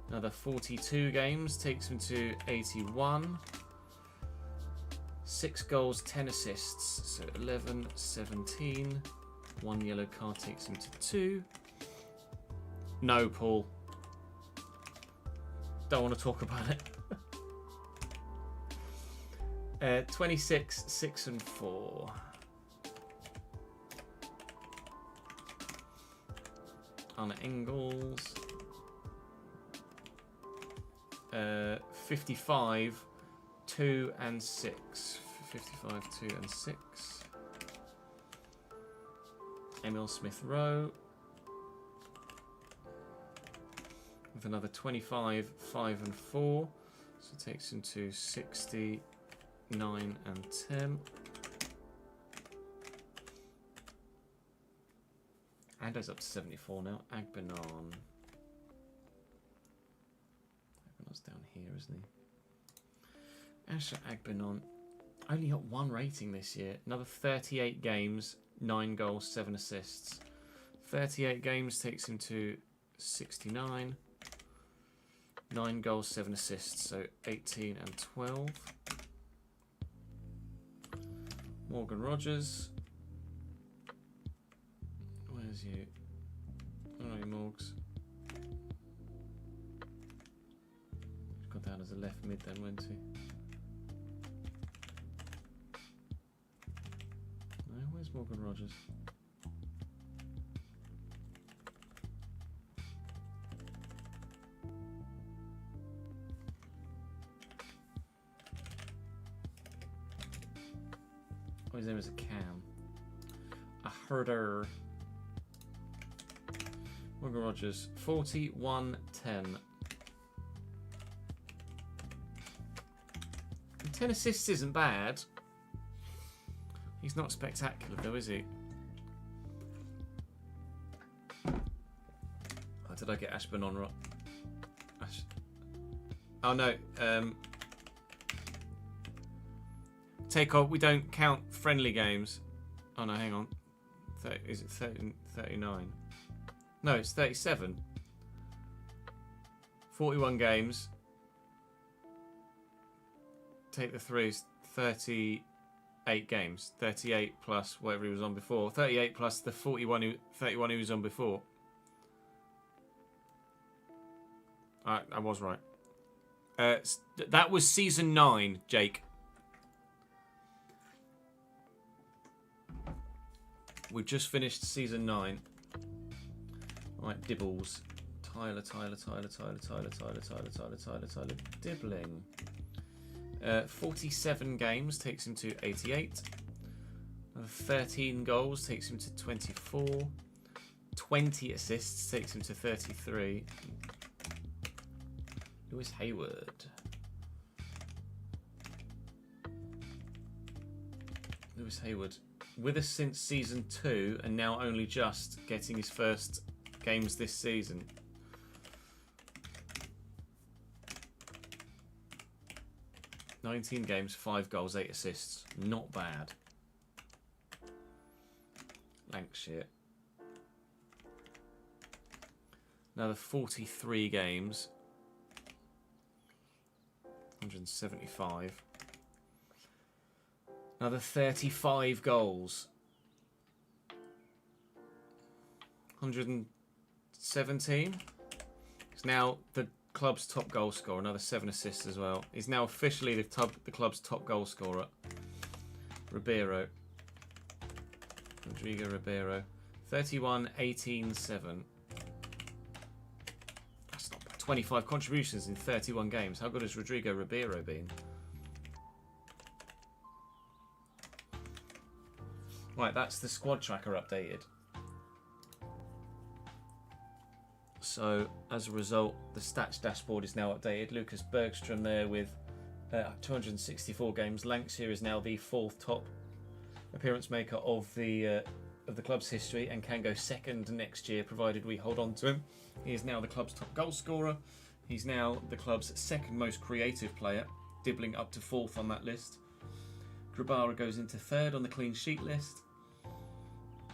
Another 42 games takes him to 81. 6 goals, 10 assists, so 11, 17. 1 yellow card takes him to 2. No, Paul. Don't want to talk about it. 26, 6 and 4. Anna Engels. 55, 2 and 6. 55, 2 and 6. Emil Smith-Rowe. With another 25, 5 and 4. So it takes him to 60, 9 and 10. Ando's up to 74 now. Agbenon. Agbenon's down here, isn't he? Asher Agbenon only got 1 rating this year. Another 38 games, 9 goals, 7 assists. 38 games takes him to 69. 9 goals, 7 assists, so 18 and 12. Morgan Rogers. Where's you? Where are you, Morgs? He's gone down as a left mid then, won't he? No, where's Morgan Rogers. Oh, his name is a Cam. A herder. Morgan Rogers, 41-10. 10 assists isn't bad. He's not spectacular though, is he? Oh, did I get Ashburn on right? Oh no. Take off. We don't count friendly games. Oh no, hang on. Is it 30, 39? No, it's 37. 41 games. Take the threes. 38 games. 38 plus whatever he was on before. 38 plus the 31 he was on before. I was right. That was season 9, Jake. We've just finished season 9. Right, Dibbles. Tyler. Dibbling. 47 games takes him to 88. 13 goals takes him to 24. 20 assists takes him to 33. Lewis Hayward. Lewis Hayward. With us since season 2 and now only just getting his first games this season. $19 games, 5 goals, 8 assists. Not bad. Lancashire. Another 43 games. 175. Another 35 goals. 117. He's now the club's top goal scorer. Another 7 assists as well. He's now officially the club's top goal scorer. Ribeiro. Rodrigo Ribeiro. 31, 18, 7. That's not bad. 25 contributions in 31 games. How good has Rodrigo Ribeiro been? Right, that's the squad tracker updated. So, as a result, the stats dashboard is now updated. Lucas Bergstrom there with 264 games. Lancashire is now the 4th top appearance maker of the club's history and can go 2nd next year, provided we hold on to him. He is now the club's top goal scorer. He's now the club's 2nd most creative player, dibbling up to 4th on that list. Grabara goes into 3rd on the clean sheet list.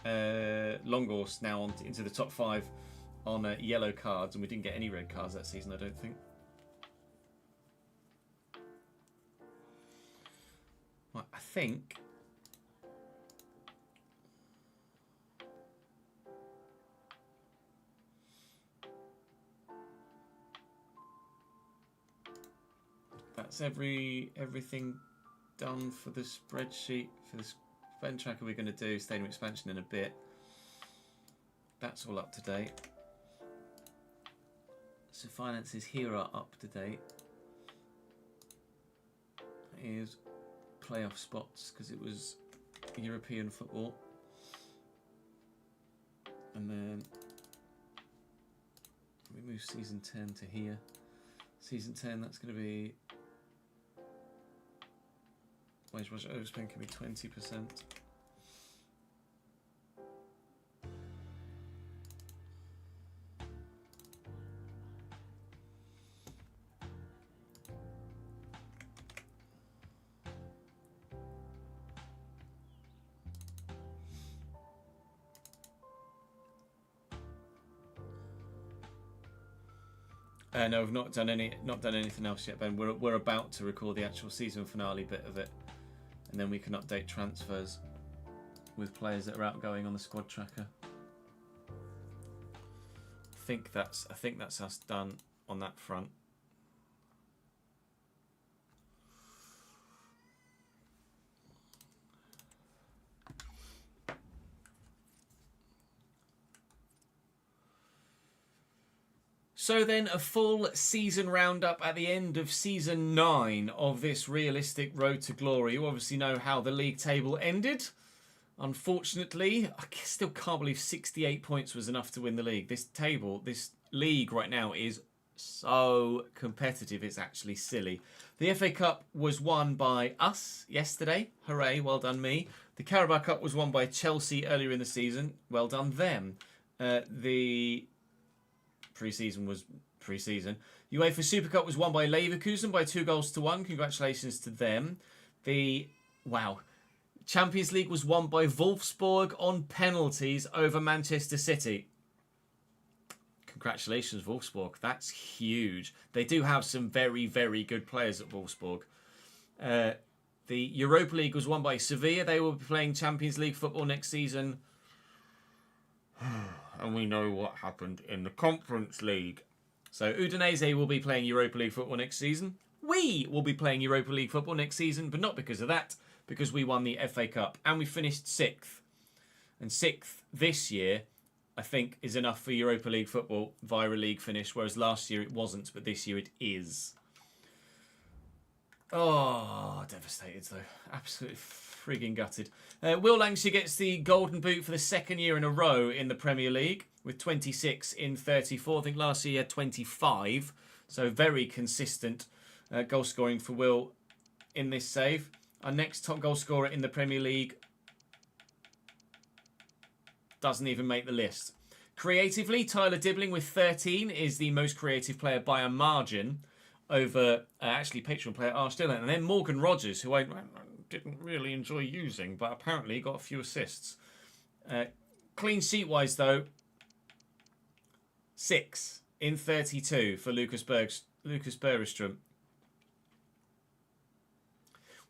Longhorse now into the top 5 on yellow cards, and we didn't get any red cards that season, I don't think. Right, I think that's everything done for the spreadsheet for this spend tracker. We're going to do stadium expansion in a bit. That's all up to date. So finances here are up to date. Here's playoff spots because it was European football. And then we move season 10 to here. Season 10, that's going to be wage overspend can be 20%. No, we've not done anything else yet, Ben. We're about to record the actual season finale bit of it, and then we can update transfers with players that are outgoing on the squad tracker. I think that's us done on that front. So then a full season roundup at the end of season 9 of this realistic road to glory. You obviously know how the league table ended. Unfortunately, I still can't believe 68 points was enough to win the league. This league right now is so competitive, it's actually silly. The FA Cup was won by us yesterday. Hooray, well done me. The Carabao Cup was won by Chelsea earlier in the season. Well done them. The pre-season was pre-season. UEFA Super Cup was won by Leverkusen by 2-1. Congratulations to them. Champions League was won by Wolfsburg on penalties over Manchester City. Congratulations, Wolfsburg. That's huge. They do have some very, very good players at Wolfsburg. The Europa League was won by Sevilla. They will be playing Champions League football next season. And we know what happened in the Conference League. So Udinese will be playing Europa League football next season. We will be playing Europa League football next season, but not because of that, because we won the FA Cup and we finished 6th. And 6th this year, I think, is enough for Europa League football via a league finish, whereas last year it wasn't, but this year it is. Oh, devastated though. Absolutely frigging gutted. Will Lancashire gets the golden boot for the second year in a row in the Premier League with 26 in 34. I think last year he had 25. So very consistent goal scoring for Will in this save. Our next top goal scorer in the Premier League doesn't even make the list. Creatively, Tyler Dibbling with 13 is the most creative player by a margin over Patreon player Arch Dillon. And then Morgan Rogers, who I didn't really enjoy using, but apparently got a few assists. Clean sheet wise though, 6 in 32 for Lucas Bergström.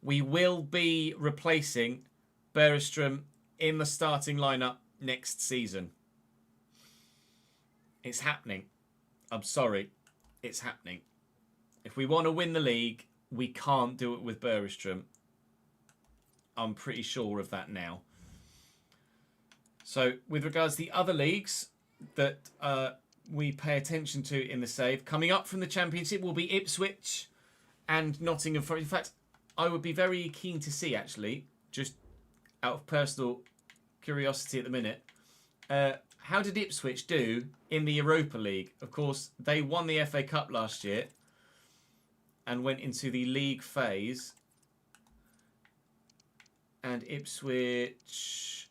We will be replacing Bergström in the starting lineup next season. It's happening. I'm sorry. It's happening. If we want to win the league, we can't do it with Bergström. I'm pretty sure of that now. So, with regards to the other leagues that we pay attention to in the save, coming up from the Championship will be Ipswich and Nottingham Forest. In fact, I would be very keen to see, actually, just out of personal curiosity at the minute, how did Ipswich do in the Europa League? Of course, they won the FA Cup last year and went into the league phase. And Ipswich...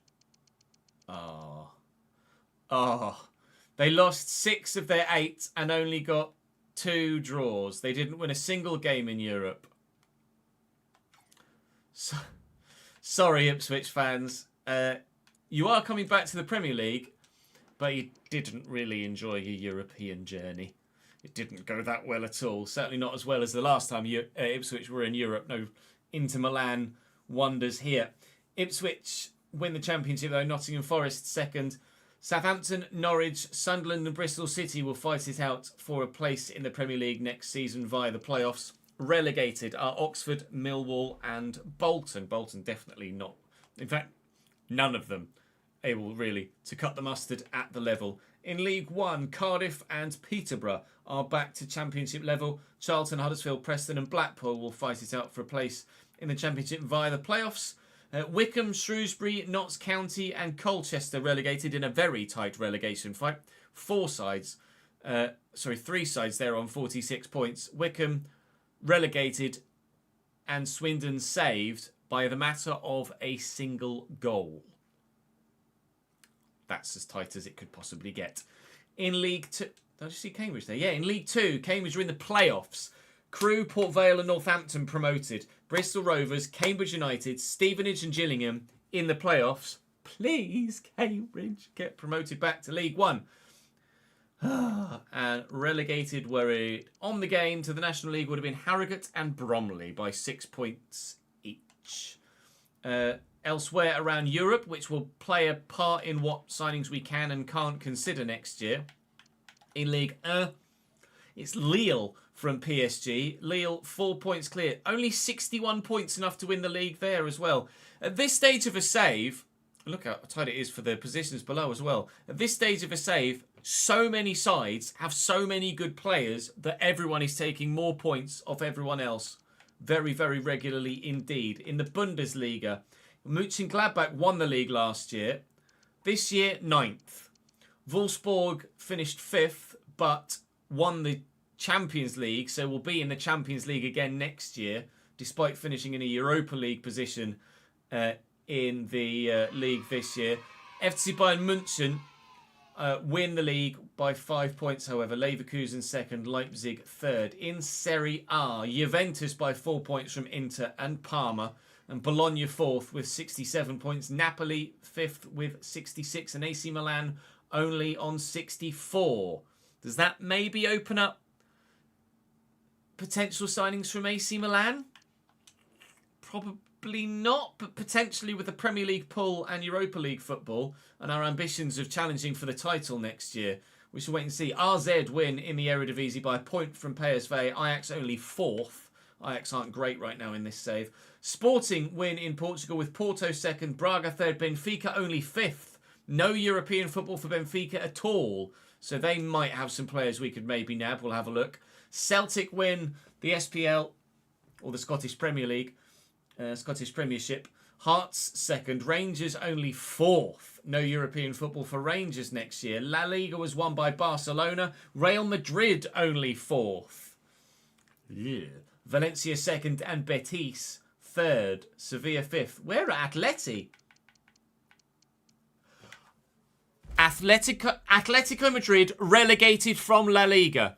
They lost 6 of their 8 and only got 2 draws. They didn't win a single game in Europe. So, sorry, Ipswich fans. You are coming back to the Premier League, but you didn't really enjoy your European journey. It didn't go that well at all. Certainly not as well as the last time Ipswich were in Europe. No Inter Milan wonders here. Ipswich win the Championship though. Nottingham Forest second. Southampton, Norwich, Sunderland and Bristol City will fight it out for a place in the Premier League next season via the playoffs. Relegated are Oxford, Millwall and Bolton. Bolton definitely not. In fact, none of them able really to cut the mustard at the level. In League One, Cardiff and Peterborough are back to Championship level. Charlton, Huddersfield, Preston and Blackpool will fight it out for a place in the Championship via the playoffs. Wycombe, Shrewsbury, Notts County and Colchester relegated in a very tight relegation fight. 3 sides there on 46 points. Wycombe relegated and Swindon saved by the matter of a single goal. That's as tight as it could possibly get. In League 2... Did I just see Cambridge there? Yeah, in League 2, Cambridge are in the playoffs. Crewe, Port Vale and Northampton promoted. Bristol Rovers, Cambridge United, Stevenage and Gillingham in the playoffs. Please, Cambridge, get promoted back to League 1. And relegated were on the game to the National League would have been Harrogate and Bromley by 6 points each. Elsewhere around Europe, which will play a part in what signings we can and can't consider next year. In League 1, it's Lille from PSG. Lille 4 points clear. Only 61 points, enough to win the league there as well. At this stage of a save, look how tight it is for the positions below as well. At this stage of a save, so many sides have so many good players that everyone is taking more points off everyone else very, very regularly indeed. In the Bundesliga, Mönchengladbach won the league last year. This year, 9th. Wolfsburg finished 5th, but won the Champions League, so will be in the Champions League again next year, despite finishing in a Europa League position in the league this year. FC Bayern München win the league by 5 points, however. Leverkusen 2nd, Leipzig 3rd. In Serie A, Juventus by 4 points from Inter and Parma. And Bologna 4th with 67 points. Napoli 5th with 66. And AC Milan only on 64. Does that maybe open up potential signings from AC Milan? Probably not, but potentially with the Premier League pull and Europa League football and our ambitions of challenging for the title next year. We shall wait and see. RZ win in the Eredivisie by a point from PSV. Ajax only 4th. Ajax aren't great right now in this save. Sporting win in Portugal with Porto 2nd, Braga 3rd, Benfica only 5th. No European football for Benfica at all. So they might have some players we could maybe nab. We'll have a look. Celtic win the SPL, or the Scottish Premier League, Scottish Premiership. Hearts 2nd, Rangers only 4th. No European football for Rangers next year. La Liga was won by Barcelona. Real Madrid only 4th. Yeah. Valencia 2nd and Betis 3rd. Sevilla 5th. Where are Atleti? Atletico Madrid relegated from La Liga.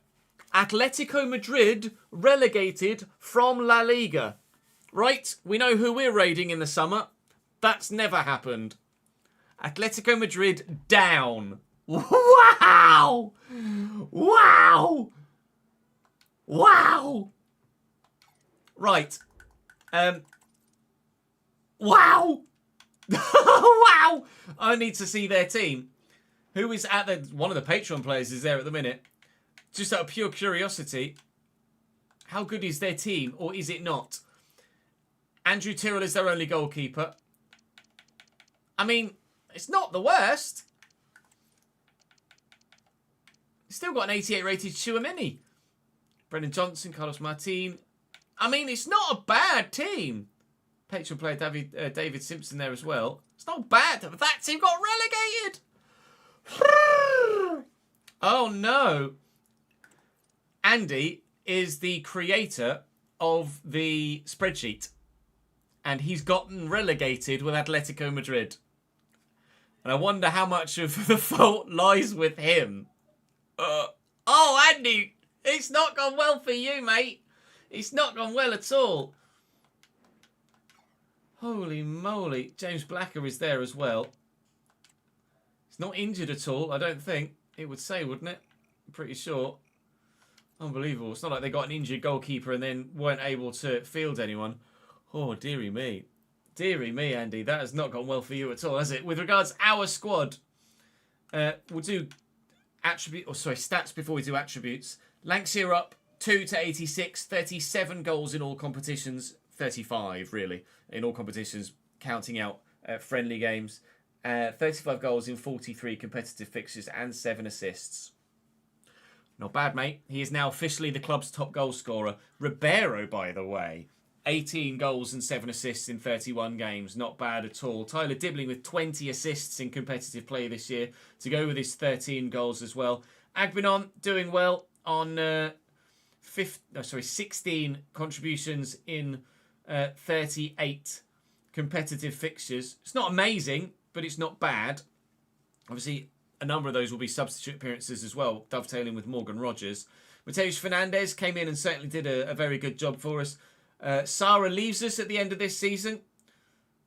Atletico Madrid relegated from La Liga. Right, we know who we're raiding in the summer. That's never happened. Atletico Madrid down. Wow! Wow! Wow! Right. Wow! Wow! I need to see their team. Who is at the... One of the Patreon players is there at the minute. Just out of pure curiosity, how good is their team, or is it not? Andrew Tyrrell is their only goalkeeper. I mean, it's not the worst. Still got an 88 rated Chouameni. Brendan Johnson, Carlos Martin. I mean, it's not a bad team. Patreon player David Simpson there as well. It's not bad. That team got relegated. Oh no. Andy is the creator of the spreadsheet. And he's gotten relegated with Atletico Madrid. And I wonder how much of the fault lies with him. Oh, Andy, it's not gone well for you, mate. It's not gone well at all. Holy moly. James Blacker is there as well. He's not injured at all, I don't think. It would say, wouldn't it? I'm pretty sure. Unbelievable. It's not like they got an injured goalkeeper and then weren't able to field anyone. Oh, dearie me. Dearie me, Andy. That has not gone well for you at all, has it? With regards to our squad, we'll do stats before we do attributes. Lanxier up 2 to 86, 37 goals in all competitions. 35, really, in all competitions, counting out friendly games. 35 goals in 43 competitive fixtures and 7 assists. Not bad, mate. He is now officially the club's top goal scorer. Ribeiro, by the way, 18 goals and 7 assists in 31 games. Not bad at all. Tyler Dibbling with 20 assists in competitive play this year to go with his 13 goals as well. Agbinon doing well on 16 contributions in 38 competitive fixtures. It's not amazing, but it's not bad. Obviously, a number of those will be substitute appearances as well, dovetailing with Morgan Rogers. Mateus Fernandes came in and certainly did a very good job for us. Sara leaves us at the end of this season,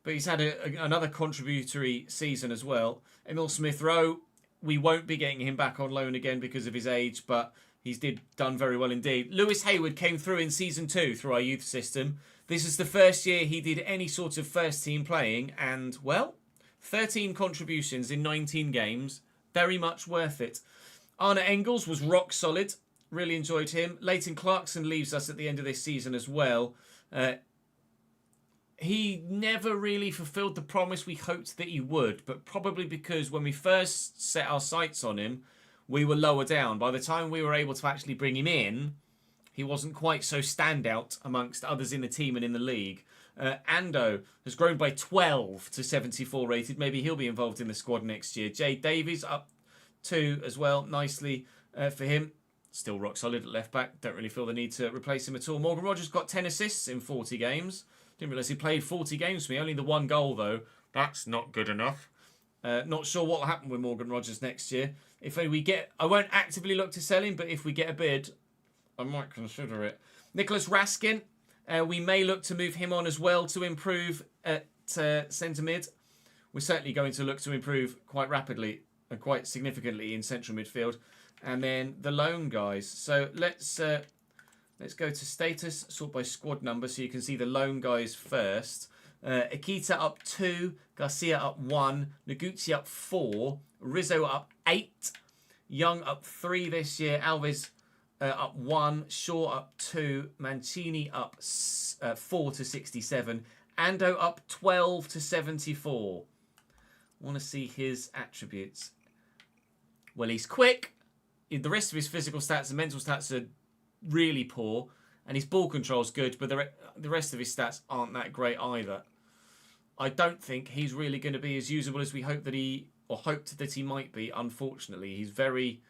but he's had another contributory season as well. Emil Smith-Rowe, we won't be getting him back on loan again because of his age, but he's done very well indeed. Lewis Hayward came through in Season 2 through our youth system. This is the first year he did any sort of first team playing, and, well, 13 contributions in 19 games. Very much worth it. Arne Engels was rock solid. Really enjoyed him. Leighton Clarkson leaves us at the end of this season as well. He never really fulfilled the promise we hoped that he would, but probably because when we first set our sights on him, we were lower down. By the time we were able to actually bring him in, he wasn't quite so standout amongst others in the team and in the league. Ando has grown by 12 to 74 rated. Maybe he'll be involved in the squad next year. Jay Davies up 2 as well, nicely for him. Still rock solid at left back. Don't really feel the need to replace him at all. Morgan Rogers got 10 assists in 40 games. Didn't realise he played 40 games for me. Only the 1 goal though. That's not good enough. Not sure what will happen with Morgan Rogers next year. If we get, I won't actively look to sell him, but if we get a bid, I might consider it. Nicholas Raskin, we may look to move him on as well to improve at centre mid. We're certainly going to look to improve quite rapidly and quite significantly in central midfield. And then the loan guys. So let's go to status, sort by squad number, so you can see the loan guys first. Akita up 2, Garcia up 1, Noguchi up 4, Rizzo up 8, Young up 3 this year, Alves up 1, Shaw up 2, Mancini up 4 to 67, Ando up 12 to 74. Want to see his attributes. Well, he's quick. The rest of his physical stats and mental stats are really poor, and his ball control's good, but the rest of his stats aren't that great either. I don't think he's really going to be as usable as we hoped that he might be. Unfortunately, he's very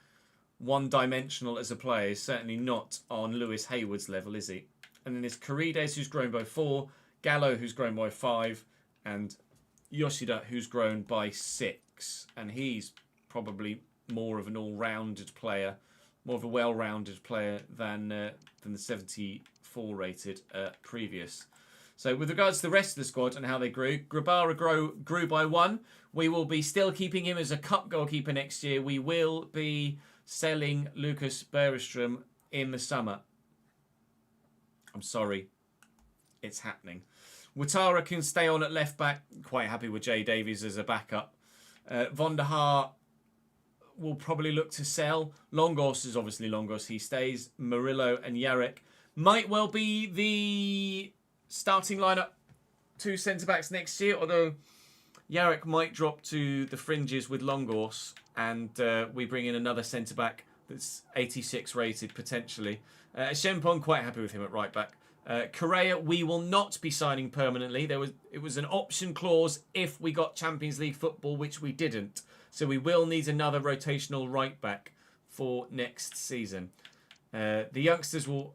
one-dimensional as a player. He's certainly not on Lewis Hayward's level, is he? And then there's Carides, who's grown by 4, Gallo, who's grown by 5, and Yoshida, who's grown by 6. And he's probably more of an all-rounded player, more of a well-rounded player than the 74 rated previous. So with regards to the rest of the squad and how they grew, Grabara grew by 1. We will be still keeping him as a cup goalkeeper next year. We will be selling Lucas Bergström in the summer. I'm sorry. It's happening. Ouattara can stay on at left back. Quite happy with Jay Davies as a backup. Von der Haar will probably look to sell. Longos is obviously Longos. He stays. Murillo and Jarek might well be the starting lineup 2 centre-backs next year, although Jarek might drop to the fringes with Longos and we bring in another centre-back that's 86 rated potentially. Shempong, quite happy with him at right-back. Correa, we will not be signing permanently. It was an option clause if we got Champions League football, which we didn't. So we will need another rotational right-back for next season. The youngsters will,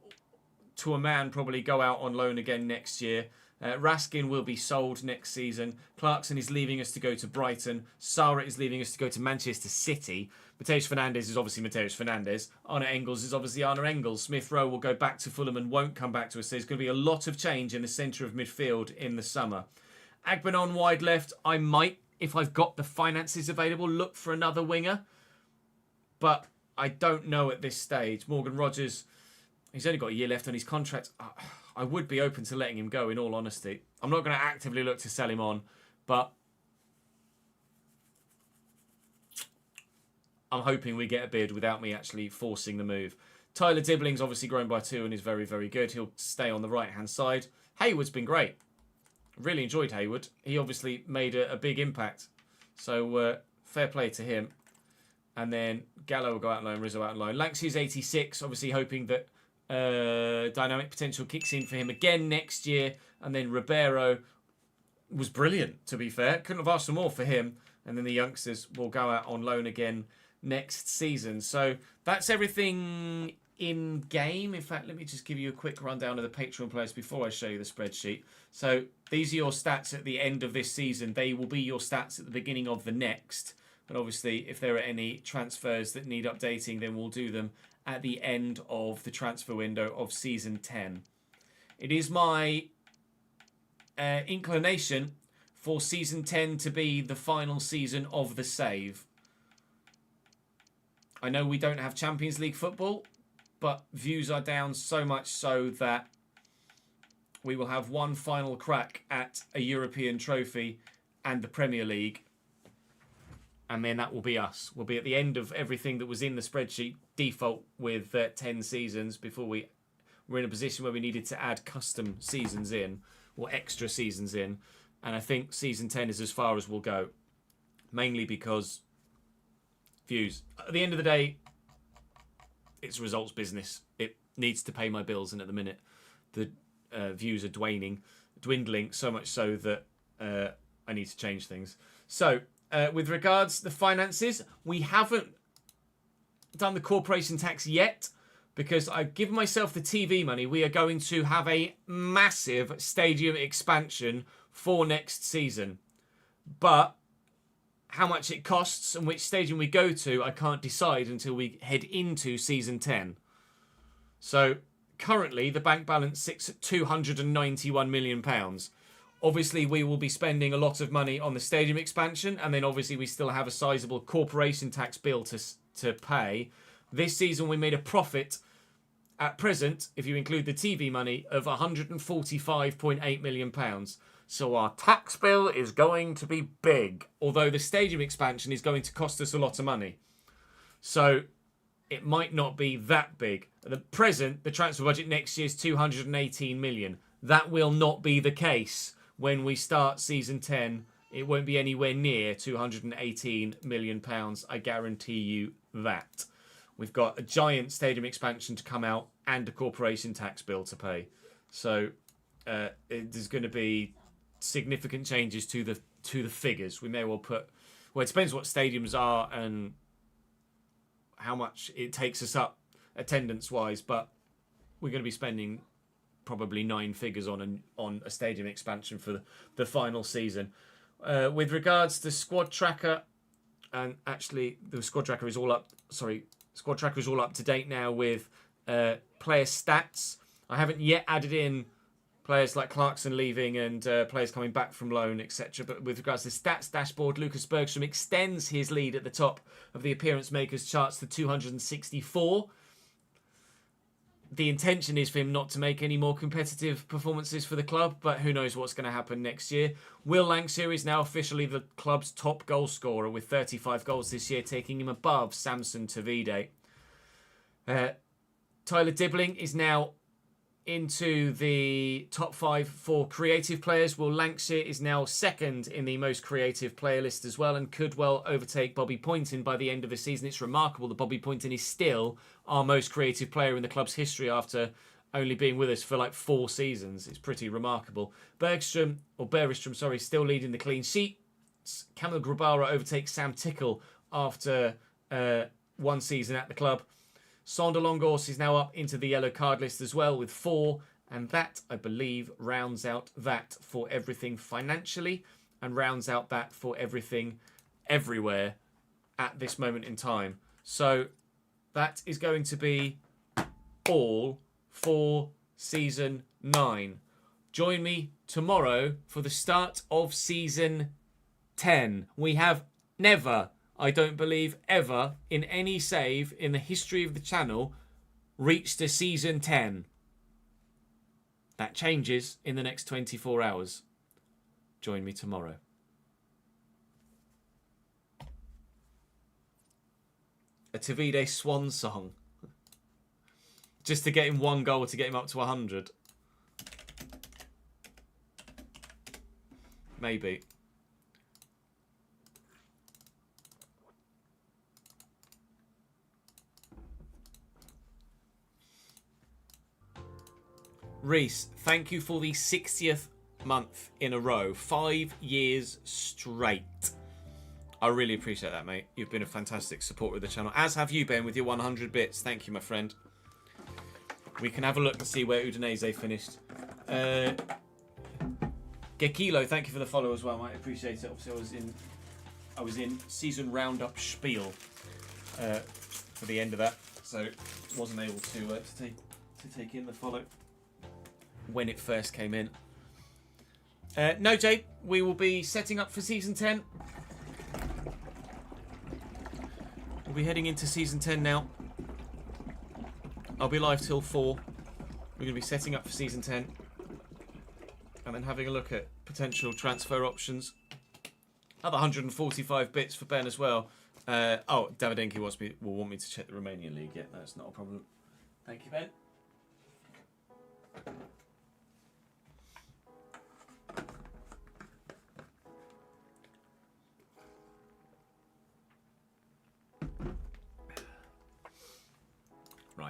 to a man, probably go out on loan again next year. Raskin will be sold next season. Clarkson is leaving us to go to Brighton. Sara is leaving us to go to Manchester City. Mateus Fernandes is obviously Mateus Fernandes. Arne Engels is obviously Arne Engels. Smith Rowe will go back to Fulham and won't come back to us. There's going to be a lot of change in the centre of midfield in the summer. Agbanon wide left. I might, if I've got the finances available, look for another winger. But I don't know at this stage. Morgan Rogers, he's only got a year left on his contract. I would be open to letting him go, in all honesty. I'm not going to actively look to sell him on, but I'm hoping we get a bid without me actually forcing the move. Tyler Dibling's obviously grown by 2 and is very, very good. He'll stay on the right-hand side. Hayward's been great. Really enjoyed Hayward. He obviously made a big impact. So fair play to him. And then Gallo will go out on loan, Rizzo out on loan. Lanksy's 86, obviously hoping that dynamic potential kicks in for him again next year. And then Ribeiro was brilliant, to be fair. Couldn't have asked for more for him. And then the youngsters will go out on loan again next season. So that's everything in game. In fact, let me just give you a quick rundown of the Patreon players before I show you the spreadsheet. So these are your stats at the end of this season. They will be your stats at the beginning of the next. But obviously, if there are any transfers that need updating, then we'll do them at the end of the transfer window of season 10. It is my inclination for season 10 to be the final season of the save. I know we don't have Champions League football, but views are down so much so that we will have one final crack at a European trophy and the Premier League. And then that will be us. We'll be at the end of everything that was in the spreadsheet default with 10 seasons before we were in a position where we needed to add custom seasons in or extra seasons in. And I think season 10 is as far as we'll go. Mainly because views. At the end of the day, it's a results business. It needs to pay my bills, and at the minute, the views are dwindling so much so that I need to change things. So, with regards to the finances, we haven't done the corporation tax yet because I've given myself the TV money. We are going to have a massive stadium expansion for next season. But how much it costs and which stadium we go to, I can't decide until we head into season 10. So currently the bank balance sits at £291 million. Obviously, we will be spending a lot of money on the stadium expansion, and then obviously we still have a sizable corporation tax bill to pay. This season we made a profit at present, if you include the TV money, of £145.8 million. So our tax bill is going to be big, although the stadium expansion is going to cost us a lot of money. So it might not be that big. At the present, the transfer budget next year is £218 million. That will not be the case when we start season 10. It won't be anywhere near £218 million. I guarantee you that. We've got a giant stadium expansion to come out and a corporation tax bill to pay. So there's going to be significant changes to the figures. We may well put... Well, it depends what stadiums are and how much it takes us up attendance-wise, but we're going to be spending probably 9 figures on a stadium expansion for the final season. With regards to Squad Tracker, and actually the Squad Tracker is all up. Squad Tracker is all up to date now with player stats. I haven't yet added in players like Clarkson leaving and players coming back from loan, etc. But with regards to the stats dashboard, Lucas Bergstrom extends his lead at the top of the appearance makers charts to 264. The intention is for him not to make any more competitive performances for the club, but who knows what's going to happen next year. Will Langsir is now officially the club's top goal scorer with 35 goals this year, taking him above Samson Tavide. Tyler Dibbling is now into the top 5 for creative players. Will Langsir is now second in the most creative player list as well and could well overtake Bobby Poynton by the end of the season. It's remarkable that Bobby Poynton is still our most creative player in the club's history after only being with us for like 4 seasons. It's pretty remarkable. Bergstrom, still leading the clean sheets. Kamil Grabara overtakes Sam Tickle after 1 season at the club. Sander Longors is now up into the yellow card list as well with 4. And that, I believe, rounds out that for everything financially and rounds out that for everything everywhere at this moment in time. So that is going to be all for Season 9. Join me tomorrow for the start of Season 10. We have never, I don't believe ever, in any save in the history of the channel, reached a Season 10. That changes in the next 24 hours. Join me tomorrow. A Tavide swan song. Just to get him 1 goal to get him up to 100. Maybe. Reese, thank you for the 60th month in a row. 5 years straight. I really appreciate that, mate. You've been a fantastic supporter of the channel. As have you, Ben, with your 100 bits. Thank you, my friend. We can have a look and see where Udinese finished. Gekilo, thank you for the follow as well, mate. I appreciate it. Obviously, I was in season roundup spiel for the end of that, so wasn't able to take in the follow when it first came in. No, Jade, we will be setting up for season 10. We'll be heading into season 10 now. I'll be live till 4. We're going to be setting up for season 10. And then having a look at potential transfer options. Another 145 bits for Ben as well. Davidenki will want me to check the Romanian league. Yeah, that's not a problem. Thank you, Ben.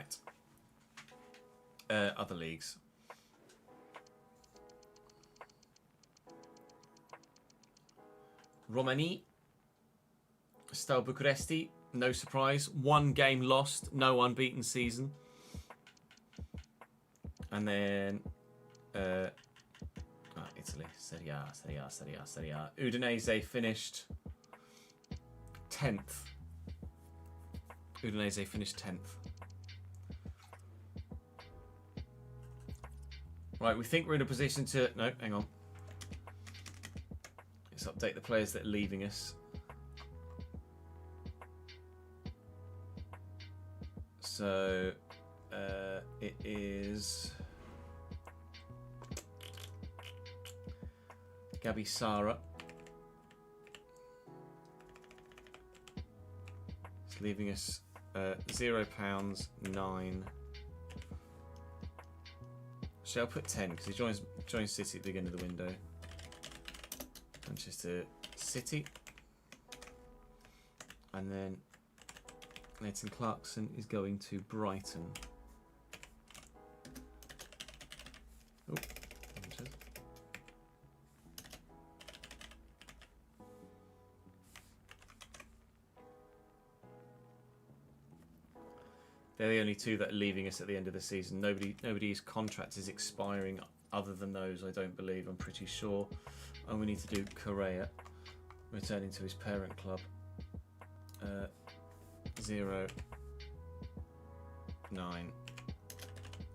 Right. Other leagues. Romani. Steaua Bucuresti. No surprise. 1 game lost. No unbeaten season. And then... Italy. Serie A. Udinese finished 10th. Udinese finished 10th. Right, we think we're in a position to... No, hang on. Let's update the players that are leaving us. So, it is... Gabi Sara. It's leaving us £0, 9. Shall I put 10 because he joins City at the beginning of the window. Manchester City. And then Nathan Clarkson is going to Brighton. Oh, they're the only two that are leaving us at the end of the season. Nobody's contract is expiring other than those, I don't believe. I'm pretty sure. And we need to do Correa, returning to his parent club. 0, 9,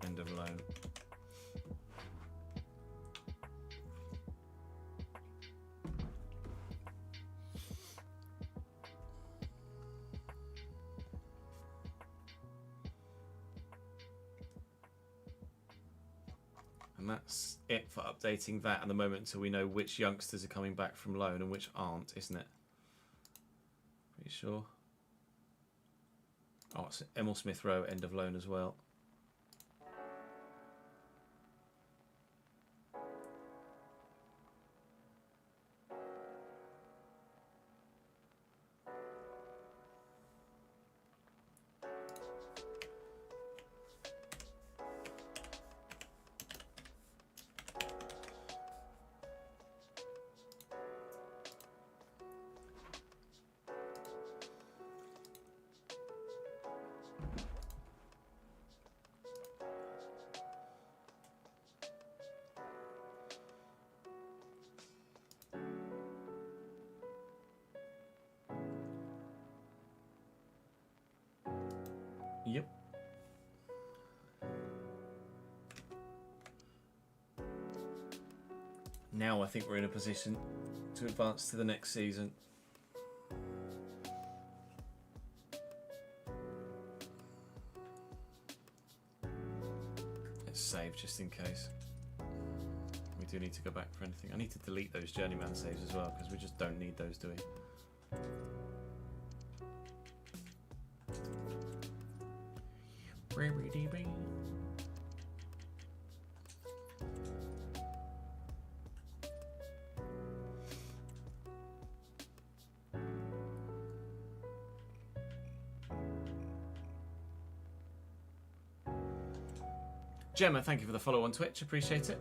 end of loan. And that's it for updating that at the moment until we know which youngsters are coming back from loan and which aren't, isn't it? Pretty sure. Oh, it's Emil Smith Rowe, end of loan as well. Yep. Now I think we're in a position to advance to the next season. Let's save just in case. We do need to go back for anything. I need to delete those journeyman saves as well because we just don't need those, do we? Gemma, thank you for the follow on Twitch. Appreciate it.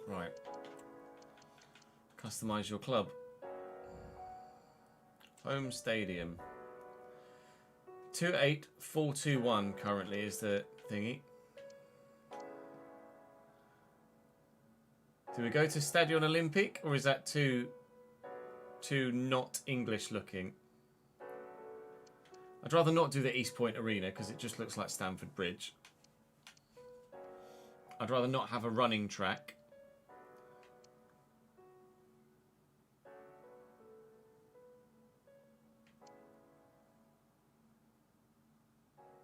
Right. Customize your club. Home stadium. 28421 currently is the thingy. Do we go to Stadion Olympique or is that too too not English looking. I'd rather not do the East Point Arena because it just looks like Stamford Bridge. I'd rather not have a running track.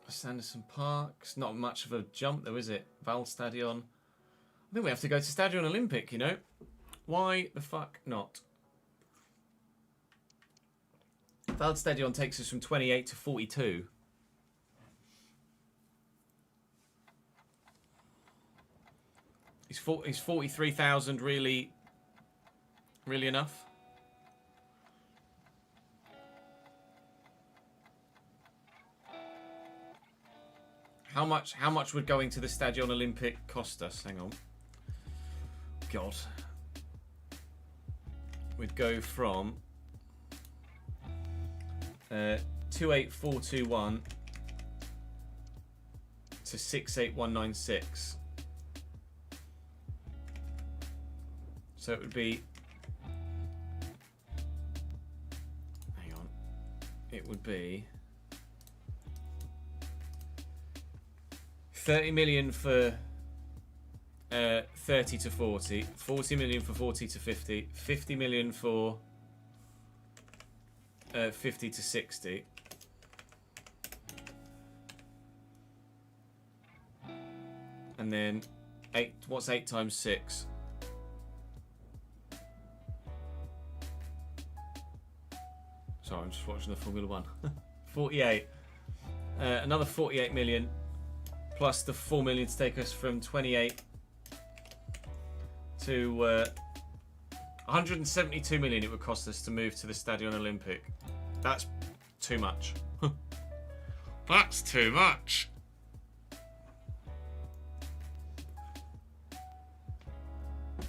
Sanderson Park. It's not much of a jump though, is it? Waldstadion. I think we have to go to Stadion Olympic, you know? Why the fuck not? Waldstadion takes us from 28 to 42. Is 43,000 really enough? How much would going to the Stadion Olympic cost us? Hang on. God. We'd go from 28421 to 68196. So it would be, hang on, it would be 30 million for 30 to 40, 40 million for 40 to 50, 50 million for 50 to 60. And then what's 8 times 6? Sorry, I'm just watching the Formula 1. 48. Another 48 million. Plus the 4 million to take us from 28 to 172 million it would cost us to move to the Stadion Olympic. That's too much. That's too much.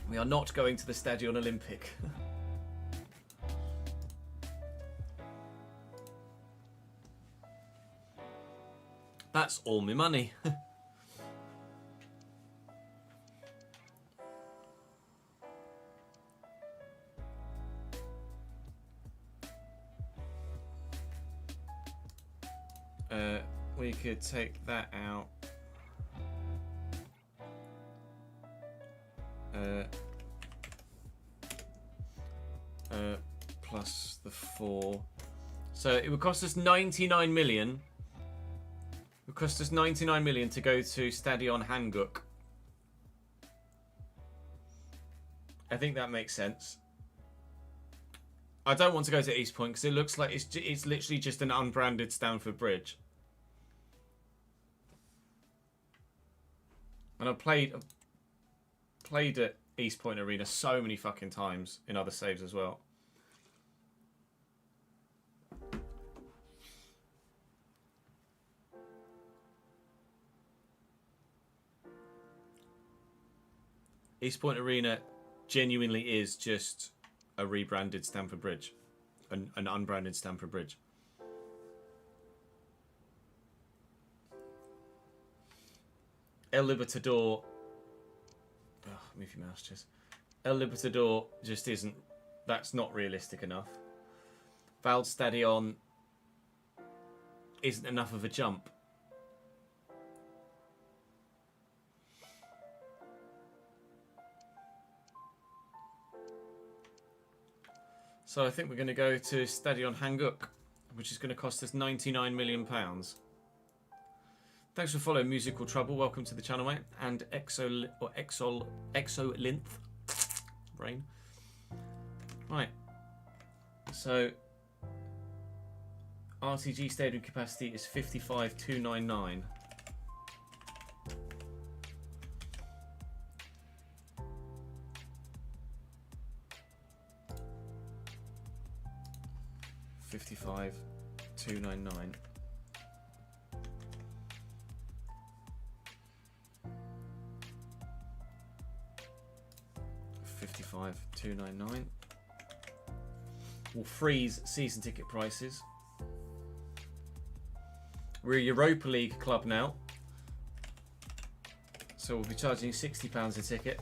We are not going to the Stadion Olympic. That's all my money. We could take that out. Plus the 4. So it would cost us 99 million. It would cost us 99 million to go to Stadion Hanguk. I think that makes sense. I don't want to go to East Point because it looks like it's literally just an unbranded Stamford Bridge. And I've played at East Point Arena so many fucking times in other saves as well. East Point Arena genuinely is just a rebranded Stamford Bridge, an unbranded Stamford Bridge. El Libertador. Oh, move your mouse, just. El Libertador just isn't. That's not realistic enough. Waldstadion isn't enough of a jump. So I think we're going to go to Stadion Hanguk, which is going to cost us £99 million. Thanks for following Musical Trouble. Welcome to the channel, mate. And Exolinth brain. Right. So RTG stadium capacity is 55,299. $55,299. $55,299. We'll freeze season ticket prices. We're a Europa League club now, so we'll be charging £60 a ticket.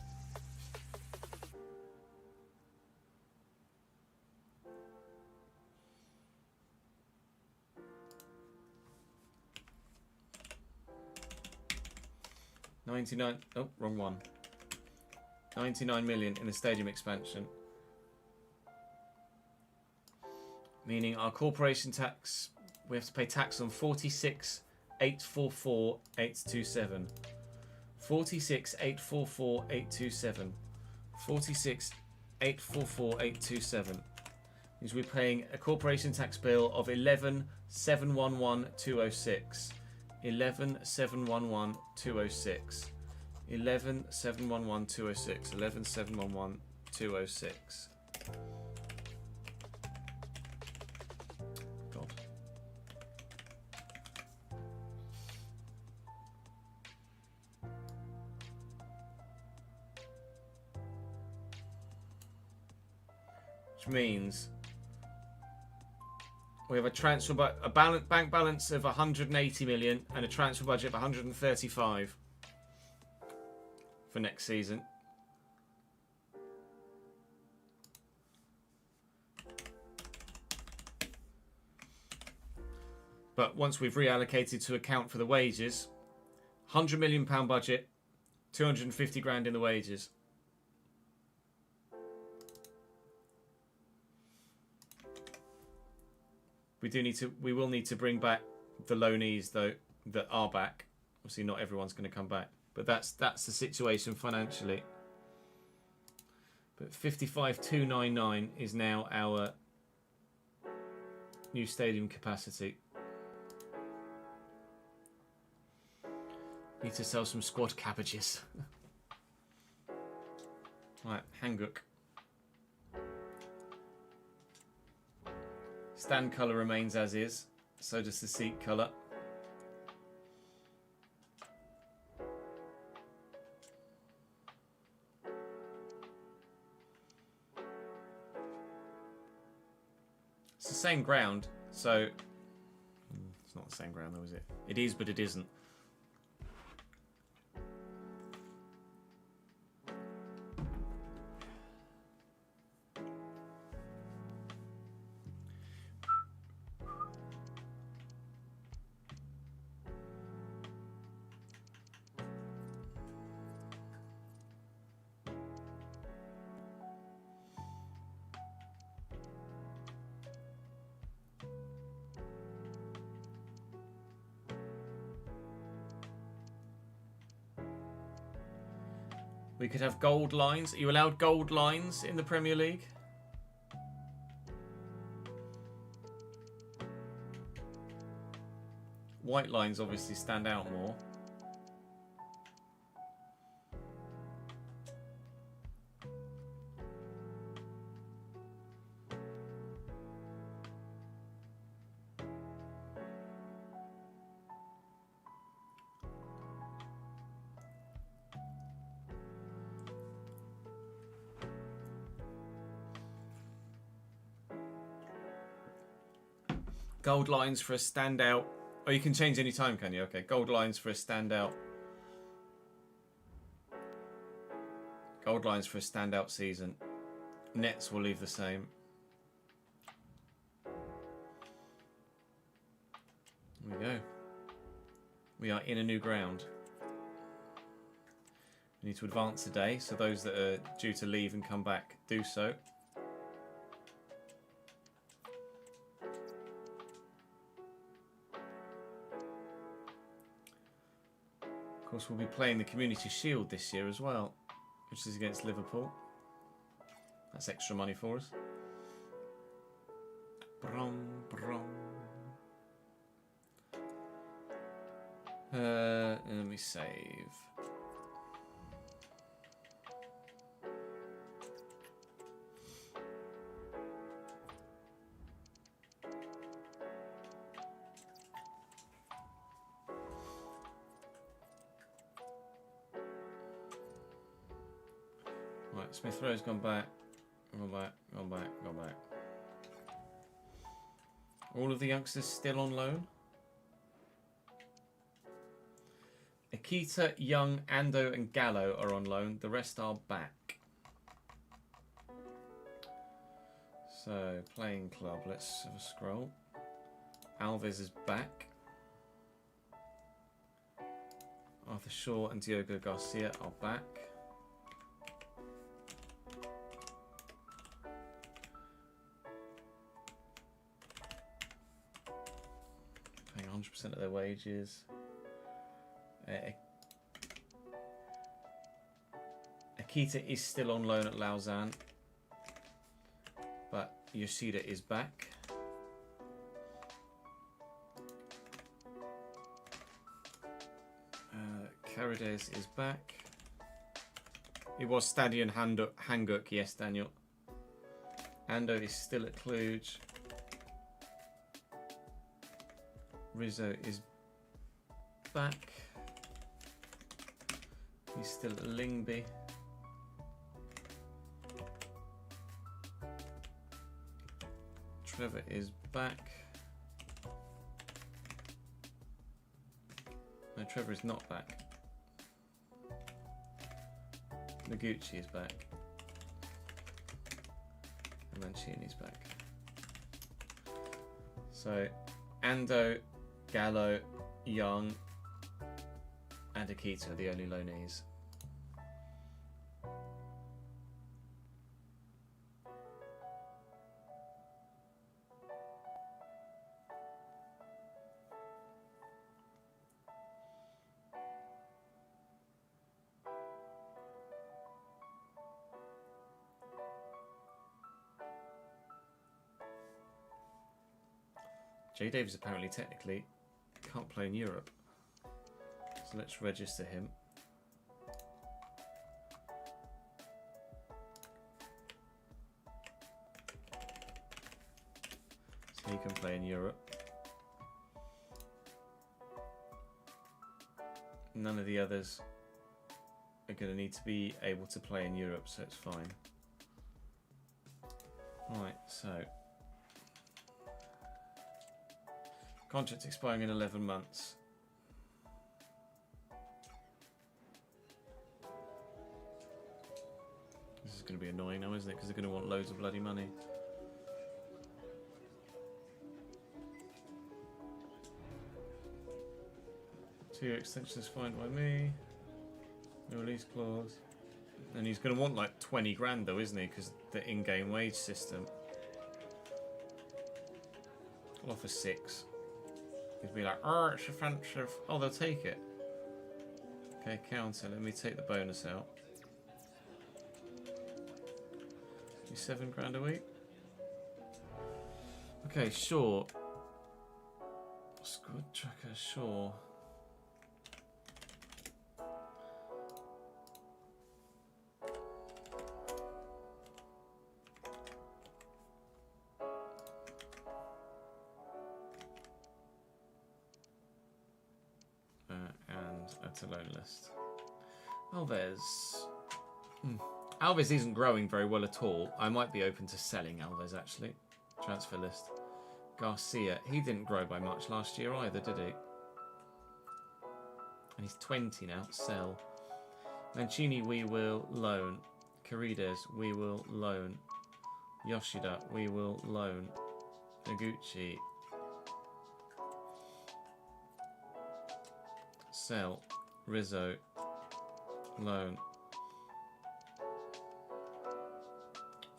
99. Oh, wrong one. 99 million in the stadium expansion. Meaning our corporation tax, we have to pay tax on 46,844,827. 46,844,827. 46,844,827. Means we're paying a corporation tax bill of 11,711,206. 11,711,206. 11,711,206. 11,711,206. God. Which means we have a transfer bank balance of 180 million and a transfer budget of 135 for next season. But once we've reallocated to account for the wages, £100 million budget, 250 grand in the wages. We will need to bring back the loanees though that are back. Obviously, not everyone's going to come back, but that's the situation financially. But 55,299 is now our new stadium capacity. Need to sell some squad cabbages. Right, Hanguk. Stand colour remains as is, so does the seat colour. It's the same ground, so it's not the same ground though, is it? It is, but it isn't. We could have gold lines. Are you allowed gold lines in the Premier League? White lines obviously stand out more. Gold lines for a standout. Oh, you can change any time, can you? Okay, gold lines for a standout. Gold lines for a standout season. Nets will leave the same. There we go. We are in a new ground. We need to advance today, so those that are due to leave and come back do so. Of course, we'll be playing the Community Shield this year as well, which is against Liverpool. That's extra money for us. Brum, brum. Let me save. Right, Smith Rowe's gone back. Gone back. All of the youngsters still on loan. Akita, Young, Ando and Gallo are on loan. The rest are back. So, playing club. Let's have a scroll. Alves is back. Arthur Shaw and Diogo Garcia are back. Paying 100% of their wages. Akita is still on loan at Lausanne, but Yoshida is back. Carides is back. It was Stadion Hanguk, yes, Daniel. Ando is still at Cluj. Rizzo is back. He's still at Lyngby. Trevor is back. No, Trevor is not back. Noguchi is back. And Mancini's back. So, Ando, Gallo, Young, and Akita are the only loanees. Jay Davis apparently technically can't play in Europe. So let's register him. So he can play in Europe. None of the others are going to need to be able to play in Europe, so it's fine. Right, so contract expiring in 11 months. This is going to be annoying now, isn't it? Because they're going to want loads of bloody money. Two-year extension is fine by me. No release clause. And he's going to want like 20 grand though, isn't he? Because the in-game wage system. I'll offer 6. He'd be like, oh, it's offensive. Oh, they'll take it. Okay, counter. Let me take the bonus out. 7 grand a week. Okay, sure. Squad tracker, sure. To loan list. Alves. Alves isn't growing very well at all. I might be open to selling Alves actually. Transfer list. Garcia. He didn't grow by much last year either, did he? And he's 20 now. Sell. Mancini we will loan. Carides we will loan. Yoshida we will loan. Noguchi. Sell. Rizzo, loan.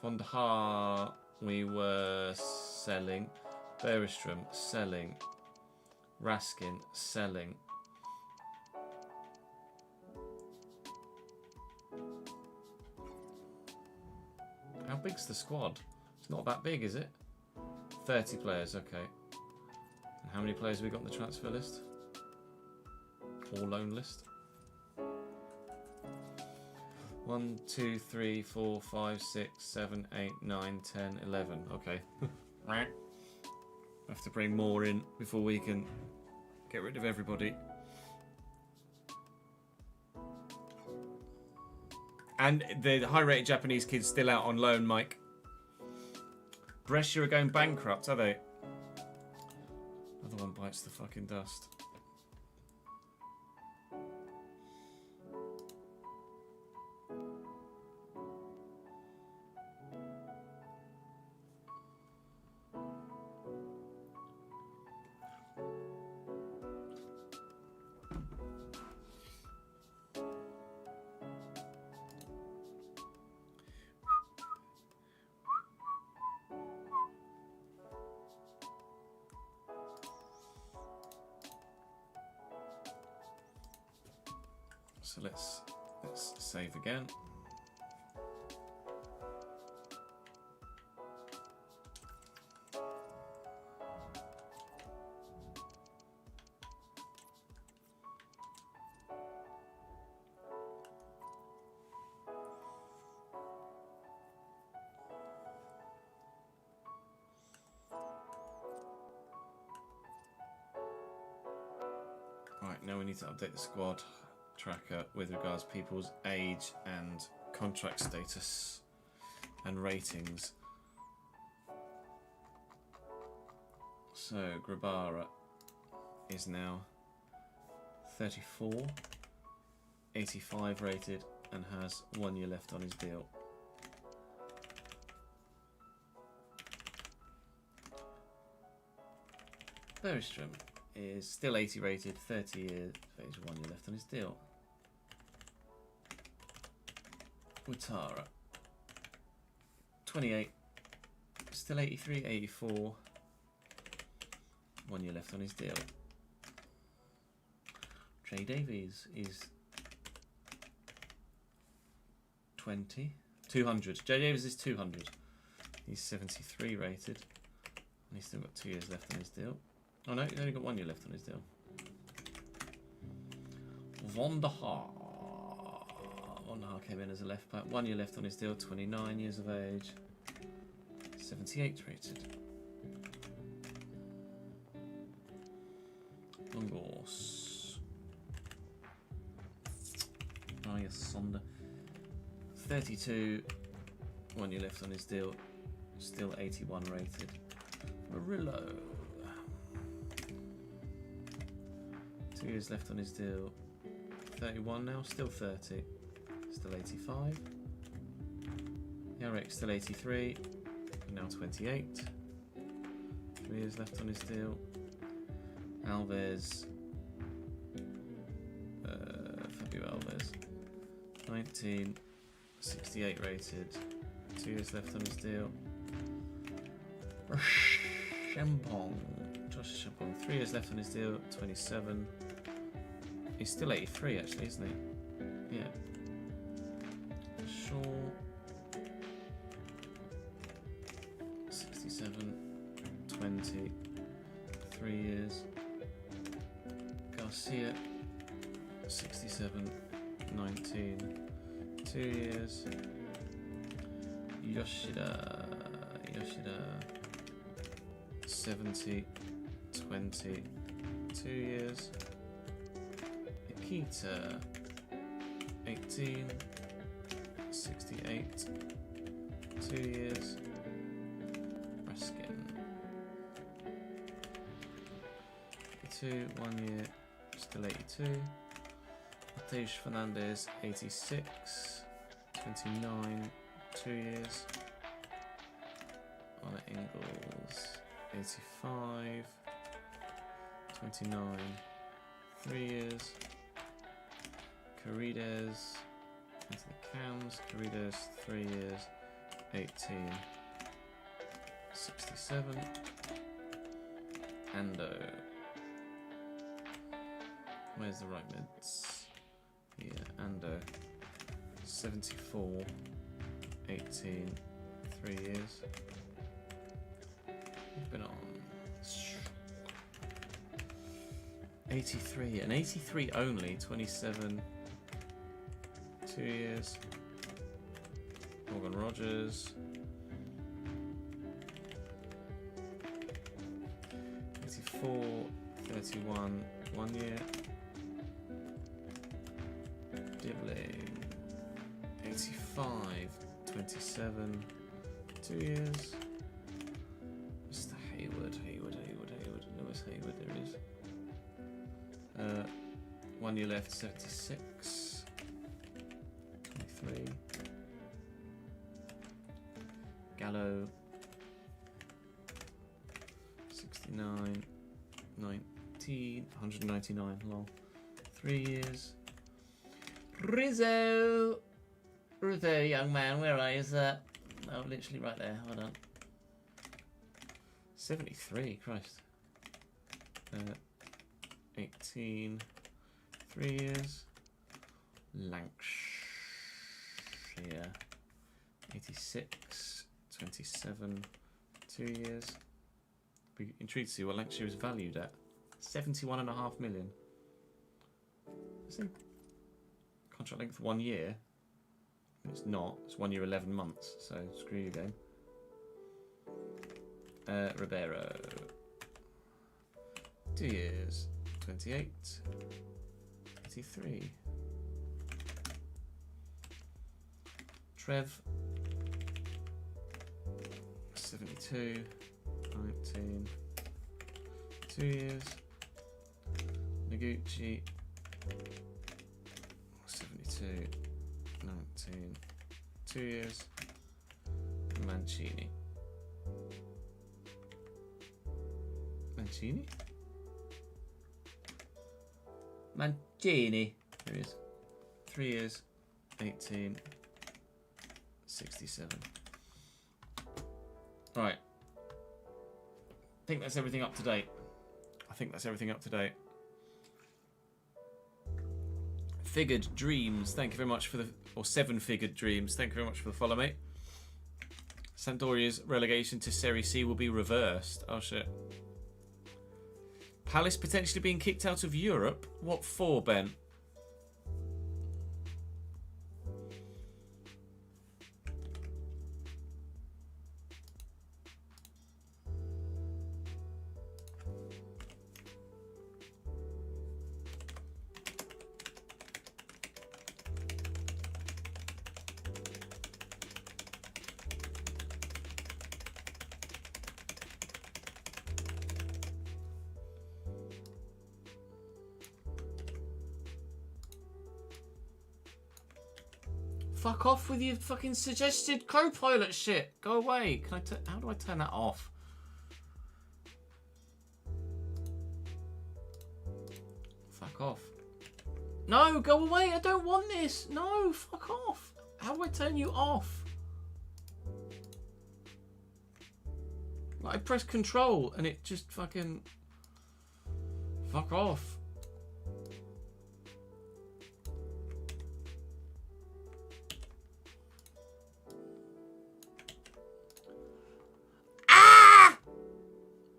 Von der Haar, we were selling. Bergstrom, selling. Raskin, selling. How big's the squad? It's not that big, is it? 30 players, okay. And how many players have we got on the transfer list? Or loan list. 1, 2, 3, 4, 5, 6, 7, 8, 9, 10, 11. Okay. Have to bring more in before we can get rid of everybody. And the high-rated Japanese kids still out on loan, Mike. Brescia are going bankrupt, are they? Another one bites the fucking dust. So let's save again. Right, now we need to update the squad tracker with regards to people's age and contract status and ratings. So Grabara is now 34, 85 rated, and has 1 year left on his deal. Bergstrom is still 80 rated, 30 years, but he's 1 year left on his deal. Ouattara, 28, still 83, 84, 1 year left on his deal. Jay Davies is 20, 200. Jay Davies is 200. He's 73 rated, and he's still got 2 years left on his deal. Oh no, he's only got 1 year left on his deal. Van der Haar. Van der Haar came in as a left back. 1 year left on his deal, 29 years of age. 78 rated. Longos. Oh yes, Sonder. 32. 1 year left on his deal. Still 81 rated. Murillo. 2 years left on his deal. 31 now, still 30. Still 85. Yarek still 83. Now 28. 3 years left on his deal. Alves. Fabio Alves. 19. 68 rated. 2 years left on his deal. Champong. Josh Champong. 3 years left on his deal. 27. He's still 83 actually, isn't he? Yeah. Shaw. 67. 20. 3 years. Garcia. 67. 19. 2 years. Yoshida. 70. 20. 2 years. Akita. 18. 68. 2 years. Raskin. 82. 1 year. Still 82. Matej Fernandez. 86. 29. 2 years. Anna Ingalls. 85. 29. 3 years. Carides. Into the cams. Carides. 3 years. 18. 67. Ando. Where's the right mids? Yeah, Ando. 74. 18. 3 years. We've been on 83, and 83 only, 27, 2 years. Morgan Rogers. 84, 31, 1 year. Dibbling. 85, 27, 2 years. Mr. Hayward, Lewis Hayward, there it is. 1 year left, 76, 23. Gallo, 69, 19, 199, lol. 3 years. Rizzo, young man, where are you, sir? Oh, literally right there, hold on. 73, Christ. 18, 3 years. Lancashire. 86, 27, 2 years. Be intrigued to see what Lancashire is valued at. 71.5 million. Contract length 1 year. It's not. It's 1 year, 11 months. So screw you, game. Ribeiro. 2 years. 28. 83. Trev. 72. 19. 2 years. Noguchi. 72. 19. 2 years. Mancini. Mancini? Mancini. There he is. 3 years. 18. 67. Right. I think that's everything up to date. Figured Dreams, thank you very much for the... Or 7 Figured Dreams, thank you very much for the follow, mate. Sampdoria's relegation to Serie C will be reversed. Oh, shit. Palace potentially being kicked out of Europe? What for, Ben? Fuck off with your fucking suggested co-pilot shit. Go away. Can I? How do I turn that off? Fuck off. No, go away. I don't want this. No, fuck off. How do I turn you off? Like, I press control and it just fucking... Fuck off.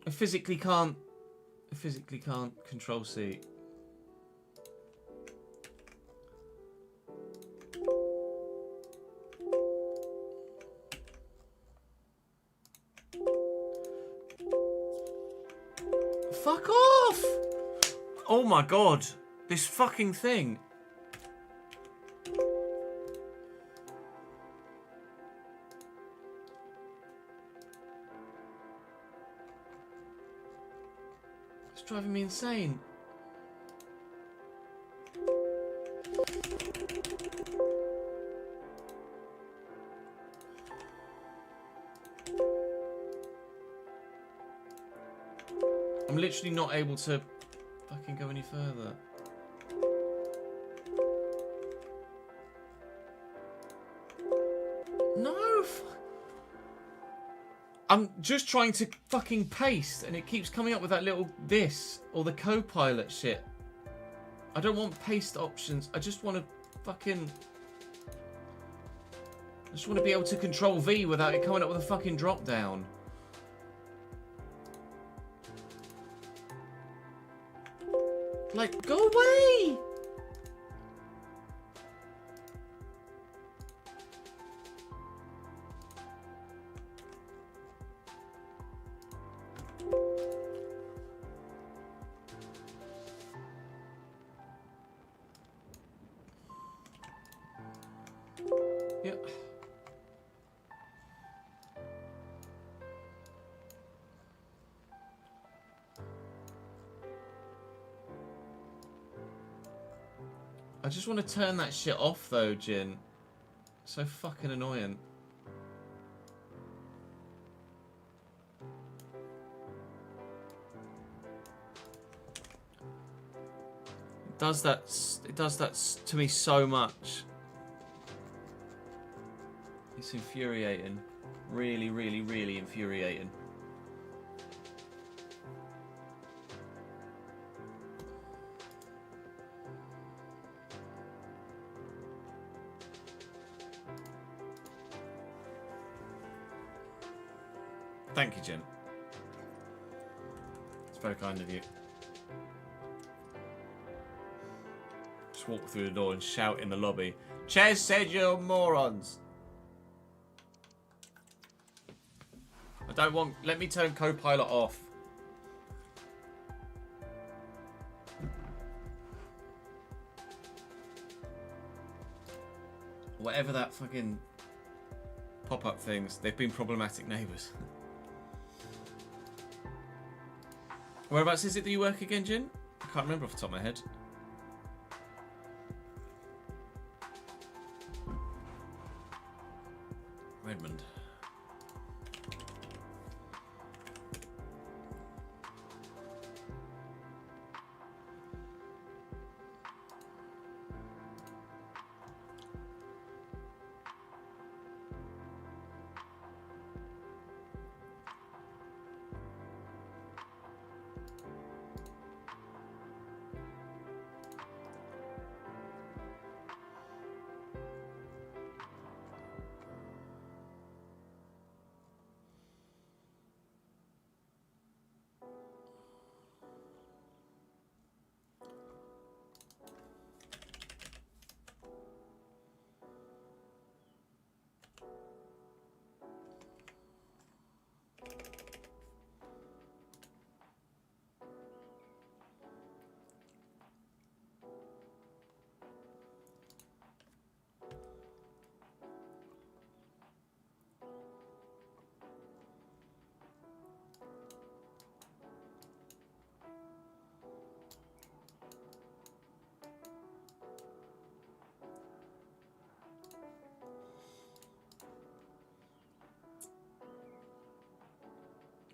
I physically can't control C. Fuck off! Oh my god, this fucking thing. Driving me insane. I'm literally not able to fucking go any further. No. I'm just trying to fucking paste and it keeps coming up with that little this or the co-pilot shit. I don't want paste options. I just want to fucking... I just want to be able to control V without it coming up with a fucking drop down. Like, go away! Yep. I just want to turn that shit off though, Jin. So fucking annoying. It does that to me so much. It's infuriating. Really, really, really infuriating. Thank you, Jen. It's very kind of you. Just walk through the door and shout in the lobby, Ches said you're morons. I don't want... Let me turn Copilot off. Whatever that fucking pop-up things, they've been problematic neighbours. Whereabouts is it that you work again, Jin? I can't remember off the top of my head. Redmond.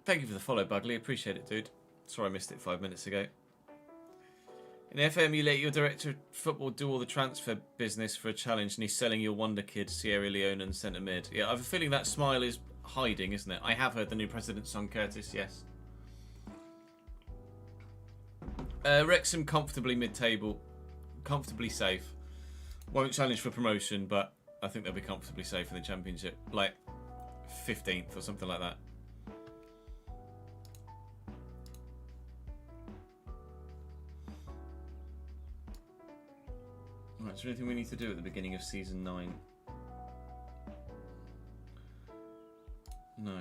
Thank you for the follow, Bugley. Appreciate it, dude. Sorry I missed it 5 minutes ago. In FM, you let your director of football do all the transfer business for a challenge, and he's selling your wonder kid, Sierra Leone, and centre mid. Yeah, I have a feeling that smile is hiding, isn't it? I have heard the new president's son, Curtis, yes. Wrexham comfortably mid-table. Comfortably safe. Won't challenge for promotion, but I think they'll be comfortably safe in the Championship. Like 15th or something like that. Right, is there anything we need to do at the beginning of Season 9? No.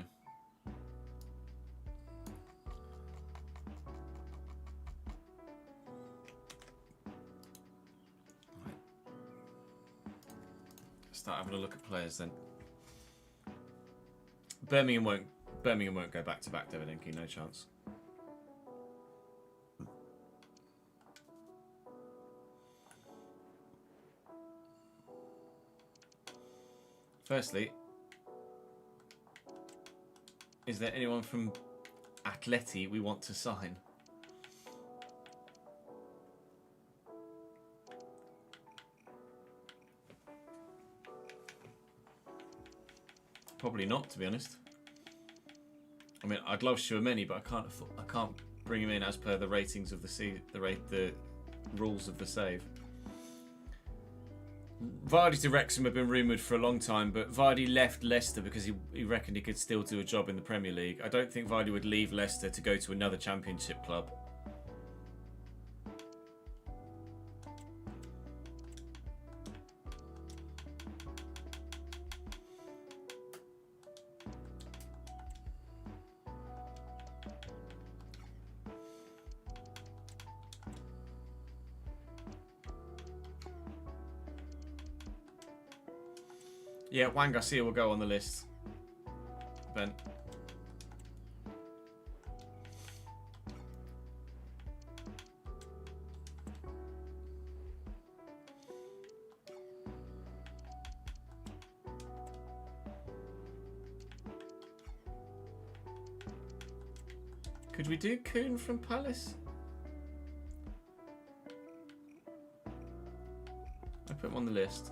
Right. Start having a look at players then. Birmingham won't go back to back, Davidenki, no chance. Firstly, is there anyone from Atleti we want to sign? Probably not, to be honest. I mean, I'd love Chouameni, but I can't bring him in as per the ratings of the rules of the save. Vardy to Wrexham have been rumoured for a long time, but Vardy left Leicester because he reckoned he could still do a job in the Premier League. I don't think Vardy would leave Leicester to go to another Championship club. Yeah, Juan Garcia will go on the list. Ben. Could we do Kuhn from Palace? I put him on the list.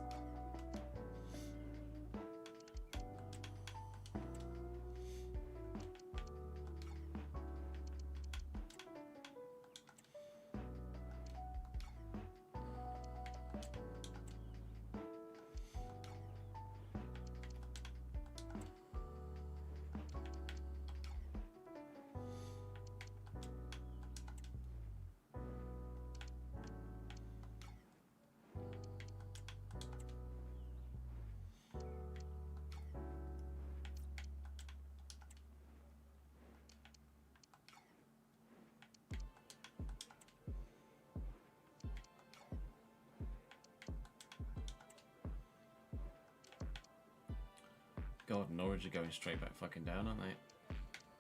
God, Norwich are going straight back fucking down, aren't they?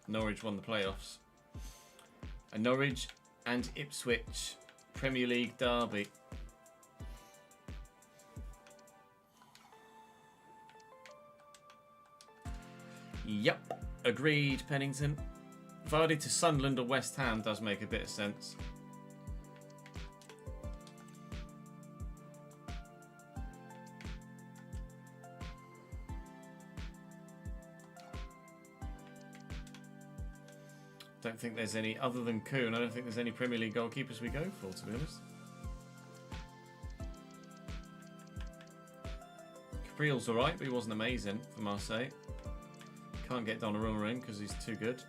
Norwich won the playoffs. A Norwich and Ipswich Premier League derby. Yep, agreed, Pennington. Vardy to Sunderland or West Ham does make a bit of sense. Don't think there's any, other than Kuhn, I don't think there's any Premier League goalkeepers we go for, to be honest. Capril's alright, but he wasn't amazing for Marseille. Can't get Donnarumma in because he's too good.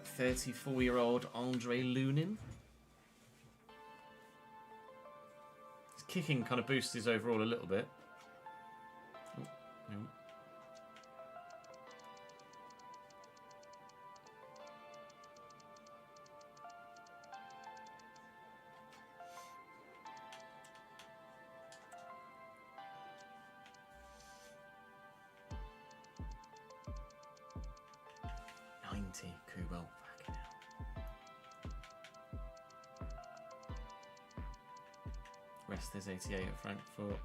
A 34-year-old Andre Lunin. His kicking kind of boosts his overall a little bit. No. 90, Kubo. Fucking hell. Rest is 88 at Frankfurt.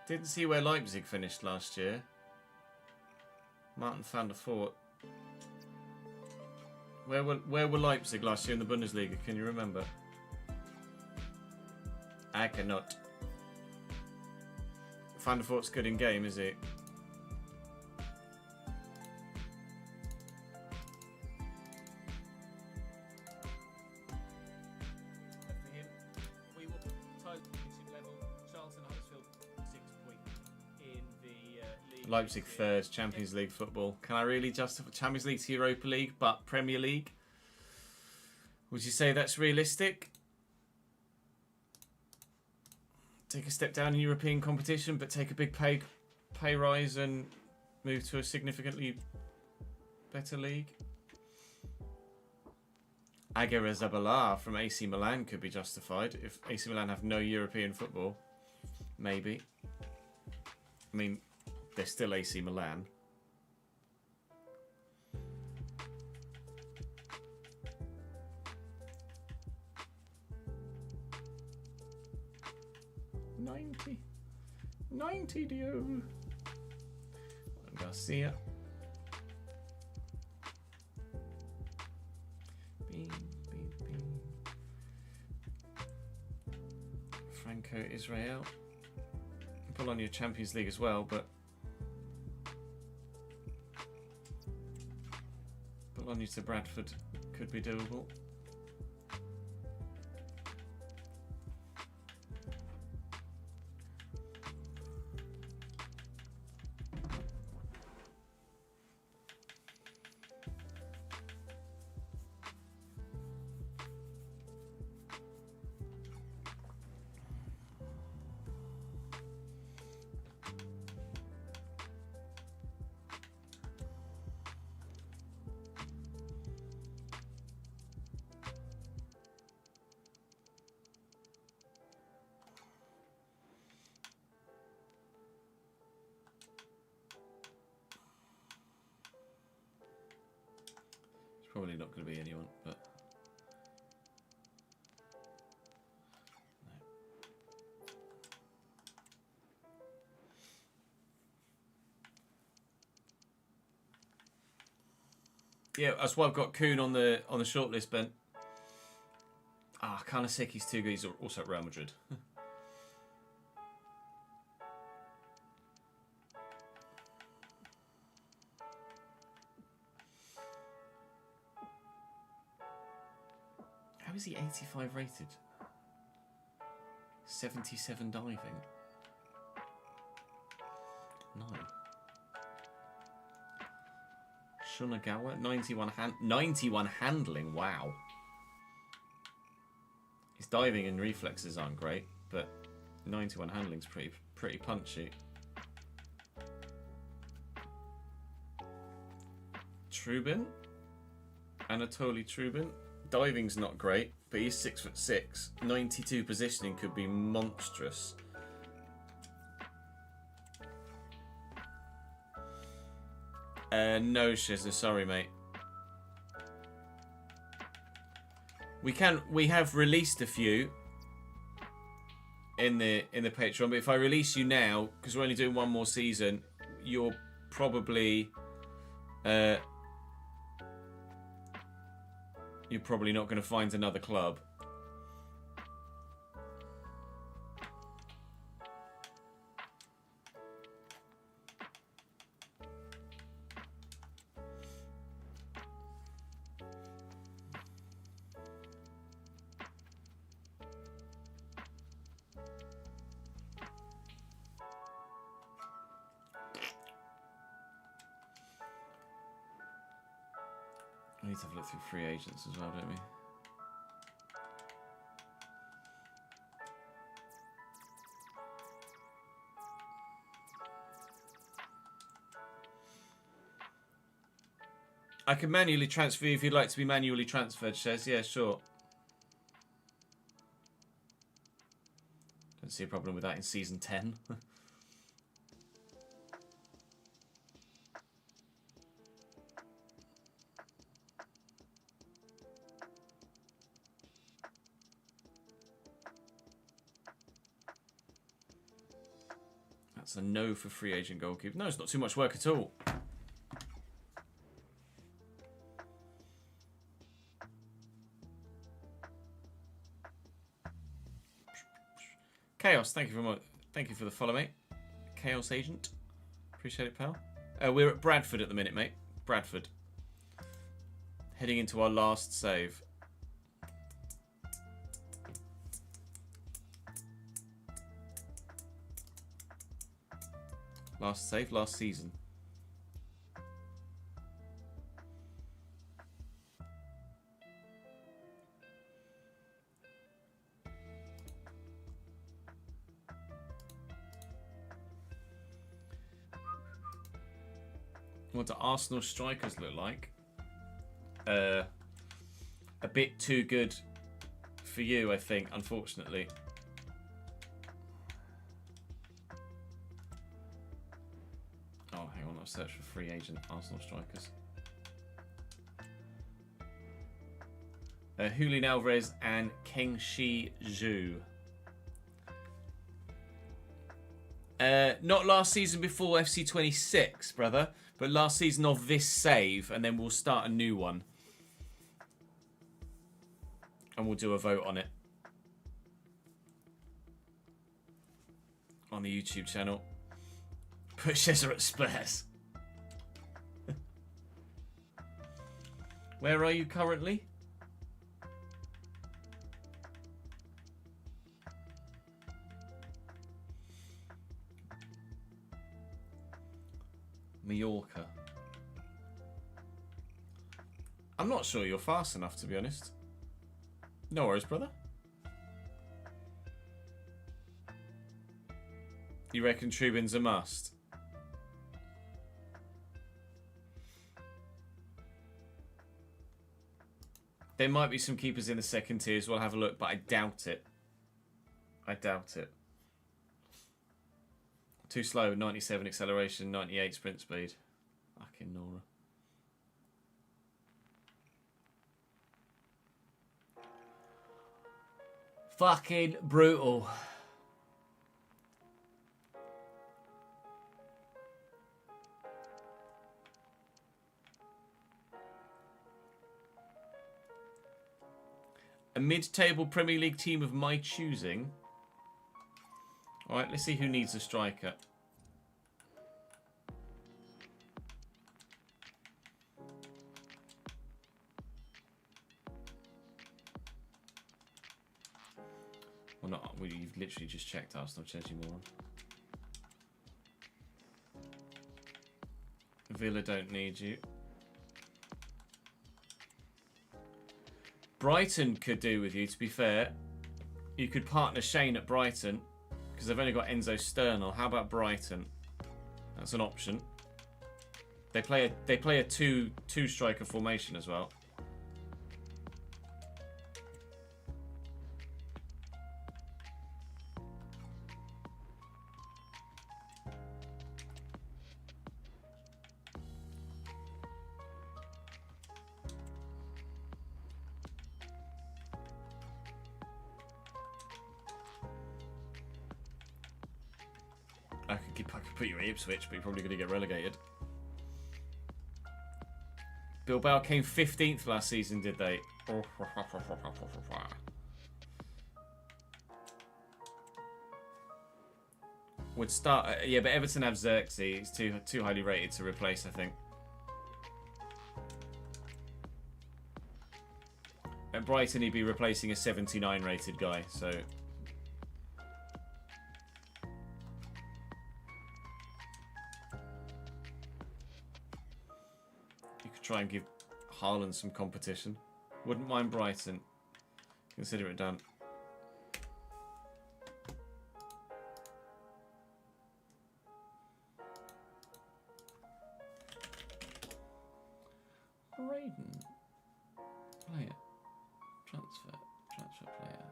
Didn't see where Leipzig finished last year. Martin van der Voort. Where were Leipzig last year in the Bundesliga? Can you remember? I cannot. Van der Voort's good in game, is he? Leipzig third, Champions League football. Can I really justify Champions League to Europa League, but Premier League? Would you say that's realistic? Take a step down in European competition, but take a big pay rise and move to a significantly better league? Aguirre-Zabala from AC Milan could be justified if AC Milan have no European football. Maybe. I mean, they're still AC Milan. $90 Dio. Garcia. Bean. Franco Israel. Pull on your Champions League as well, but Bologna to Bradford could be doable. Probably not going to be anyone, but no. Yeah, that's why I've got Kuhn on the shortlist, Ben. Karnaseki's too good. He's also at Real Madrid. How is he 85 rated? 77 diving. 9. Shunagawa, 91 handling. Wow. His diving and reflexes aren't great, but 91 handling's pretty punchy. Trubin. Anatoly Trubin. Diving's not great, but he's 6'6". 92 positioning could be monstrous. No, Shizza, sorry, mate. We have released a few in the Patreon, but if I release you now, because we're only doing one more season, you're probably not going to find another club. We need to have a look through free agents as well, don't we? I can manually transfer you if you'd like to be manually transferred, Shez. Yeah, sure. Don't see a problem with that in Season 10. That's a no for free agent goalkeeper. No, it's not too much work at all. Chaos, thank you very much. Thank you for the follow, mate. Chaos Agent. Appreciate it, pal. We're at Bradford at the minute, mate. Bradford. Heading into our last save. Last save, last season. What do Arsenal strikers look like? A bit too good for you, I think, unfortunately. Oh, hang on, I'll search for free agent Arsenal strikers. Julian Alvarez and Kengshi Zhu. Not last season before FC26, brother, but last season of this save, and then we'll start a new one. And we'll do a vote on it. On the YouTube channel. Put Shezza at Spurs. Where are you currently? Mallorca. I'm not sure you're fast enough, to be honest. No worries, brother. You reckon Trubin's a must? There might be some keepers in the second tiers. We'll have a look, but I doubt it. I doubt it. Too slow, 97 acceleration, 98 sprint speed. Fucking Nora. Fucking brutal. A mid-table Premier League team of my choosing. Alright, let's see who needs a striker. Well, not. Well, you've literally just checked Arsenal, Chelsea, moron. Villa don't need you. Brighton could do with you, to be fair. You could partner Shane at Brighton, because they've only got Enzo Sternal. How about Brighton? That's an option. They play a two striker formation as well. I could put you at Ipswich, but you're probably going to get relegated. Bilbao came 15th last season, did they? Would start, yeah, but Everton have Xerxes. He's too highly rated to replace, I think. At Brighton, he'd be replacing a 79 rated guy, so. Try and give Haaland some competition. Wouldn't mind Brighton. Consider it done. Braden. Player. Transfer player.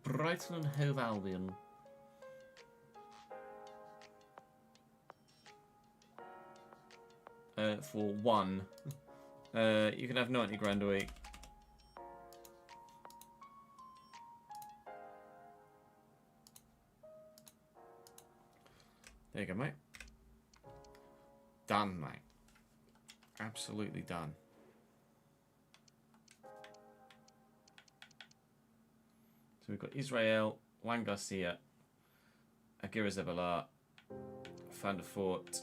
Brighton and Hove Albion. For one. You can have 90 grand a week. There you go, mate. Done, mate. Absolutely done. So we've got Israel, Juan Garcia, Aguirre Zabala, Van der Voort,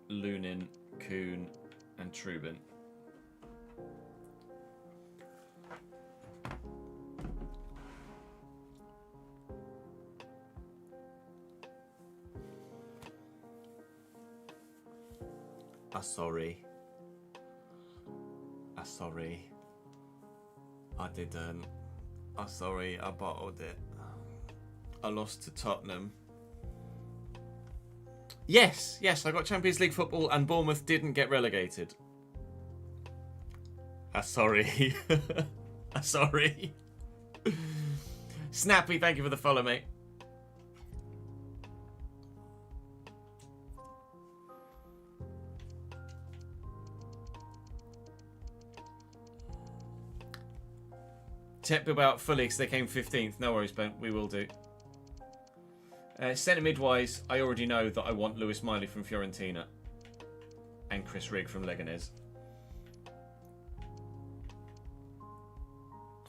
Lunin, Kuhn, and Trubin. Sorry. Sorry. I didn't. Sorry, I bottled it. I lost to Tottenham. Yes, I got Champions League football and Bournemouth didn't get relegated. Sorry. Sorry. Snappy, thank you for the follow, mate. Check about fully because they came 15th. No worries, Ben. We will do. Centre mid-wise, I already know that I want Lewis Miley from Fiorentina and Chris Rigg from Leganés.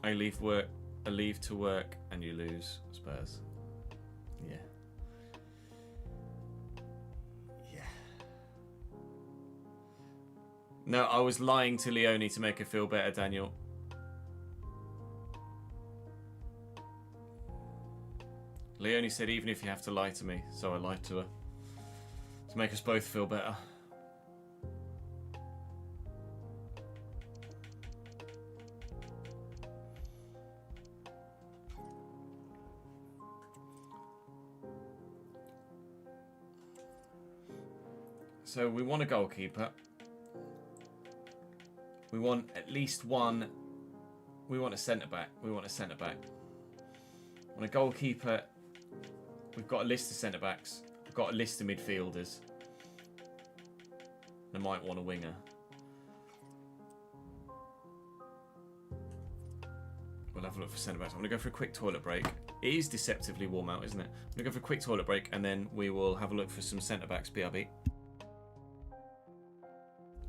I leave to work, and you lose, Spurs. Yeah. Yeah. No, I was lying to Leonie to make her feel better, Daniel. Leonie said even if you have to lie to me, so I lied to her. To make us both feel better. So we want a goalkeeper. We want at least one. We want a centre-back. We want a goalkeeper. We've got a list of centre-backs. We've got a list of midfielders. I might want a winger. We'll have a look for centre-backs. I'm going to go for a quick toilet break. It is deceptively warm out, isn't it? I'm going to go for a quick toilet break and then we will have a look for some centre-backs, BRB.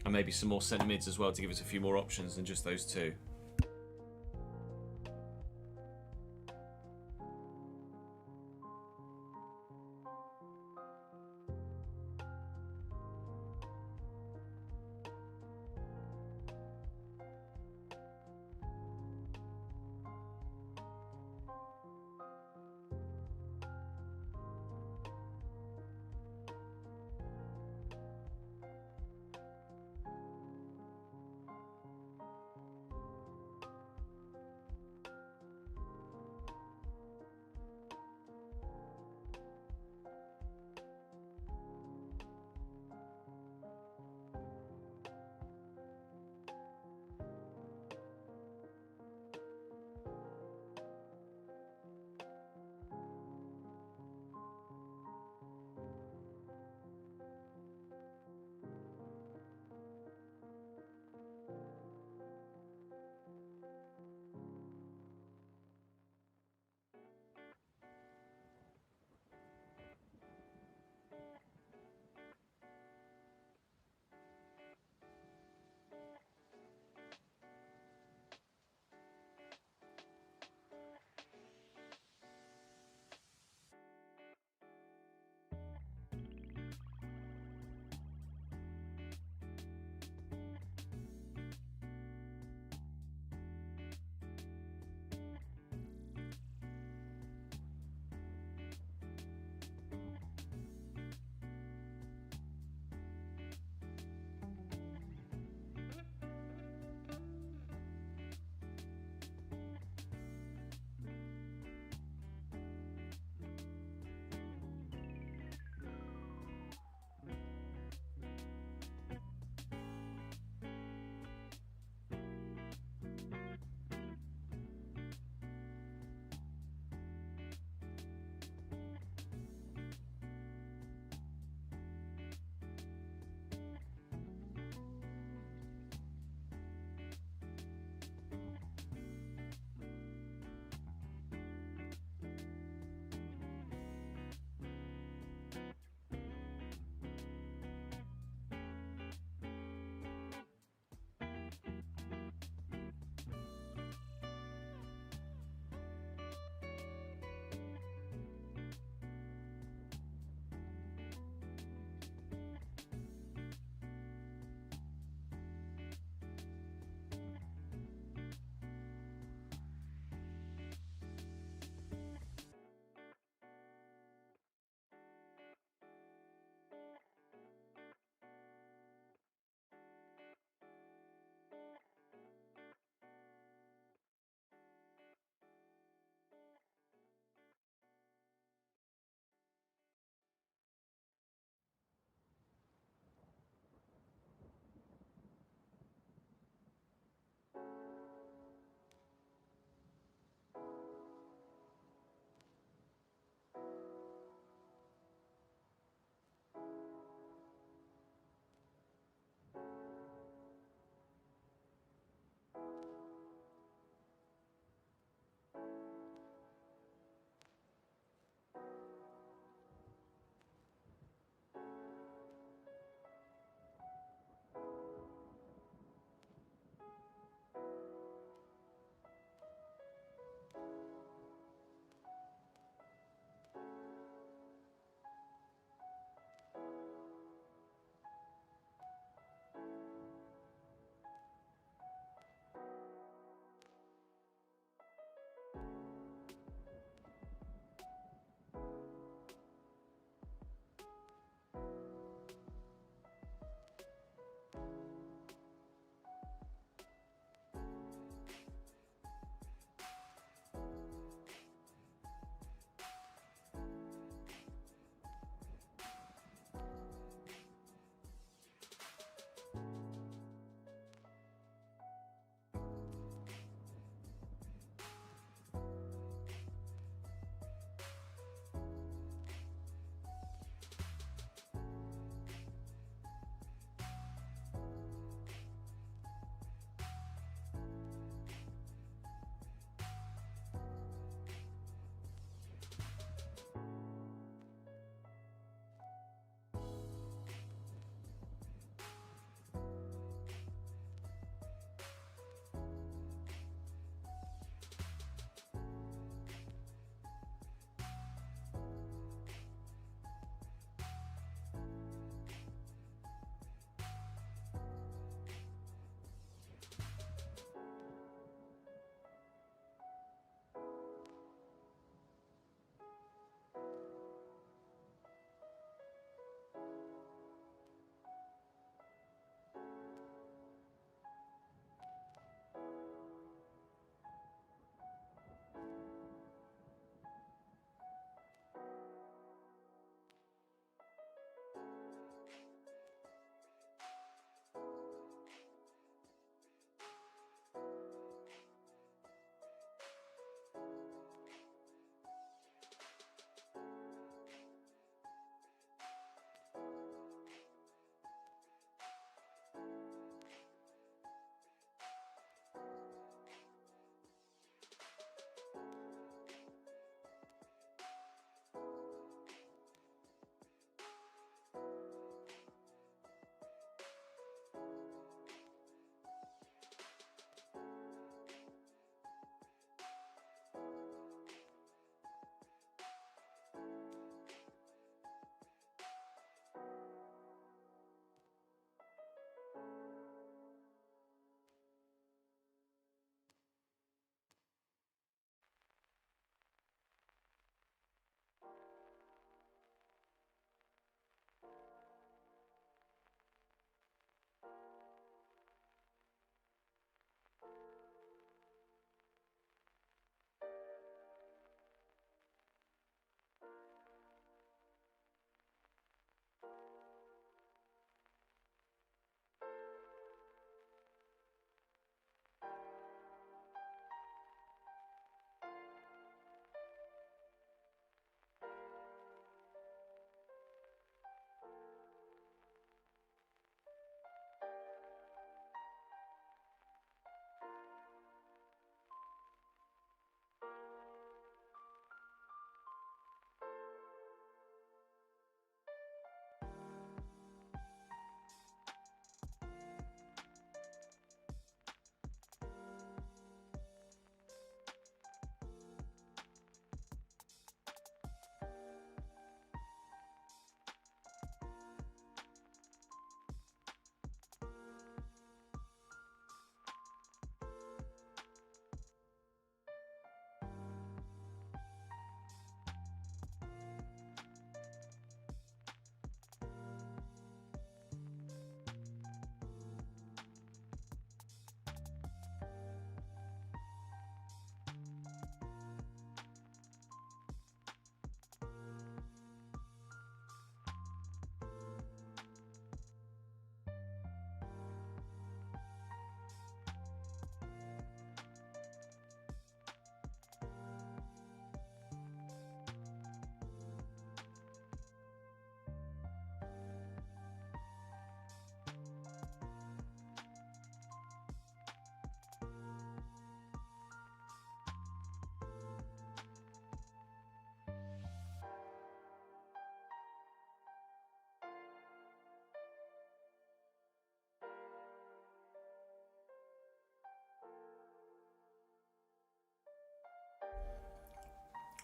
And maybe some more centre-mids as well to give us a few more options than just those two.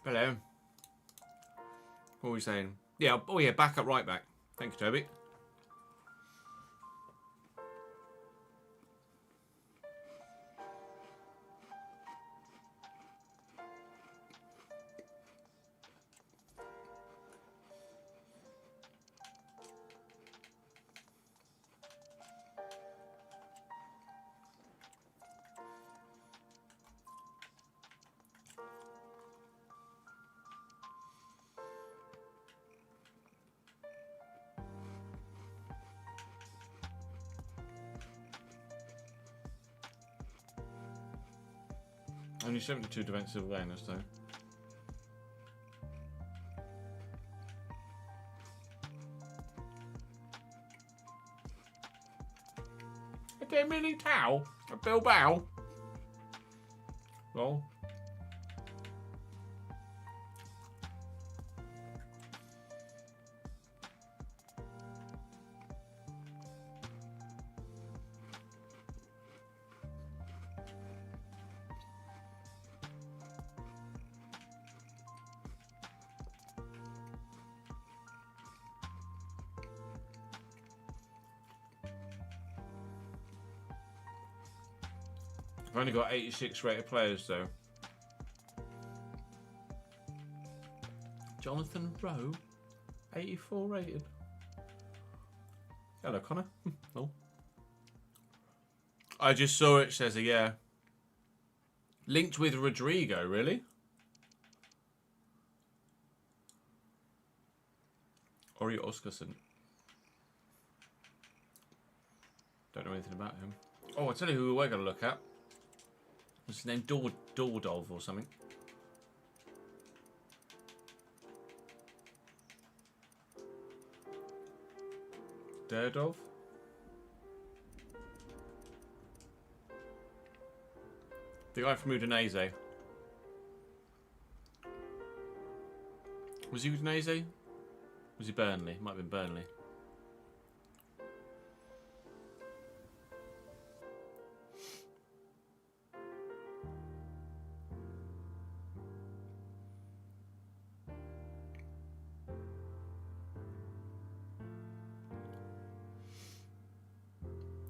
Hello. What were we saying? Yeah, oh yeah, back up, right back. Thank you, Toby. Only 72 defensive awareness, though. A 10 million towel? A Bilbao? Well. I've only got 86 rated players though. Jonathan Rowe, 84 rated. Hello, Connor. Oh. I just saw it, says yeah. Linked with Rodrigo, really? Ori Oskarsson. Don't know anything about him. Oh, I'll tell you who we're going to look at. What's his name? Dordov or something. Dordov? The guy from Udinese. Was he Udinese? Was he Burnley? Might have been Burnley.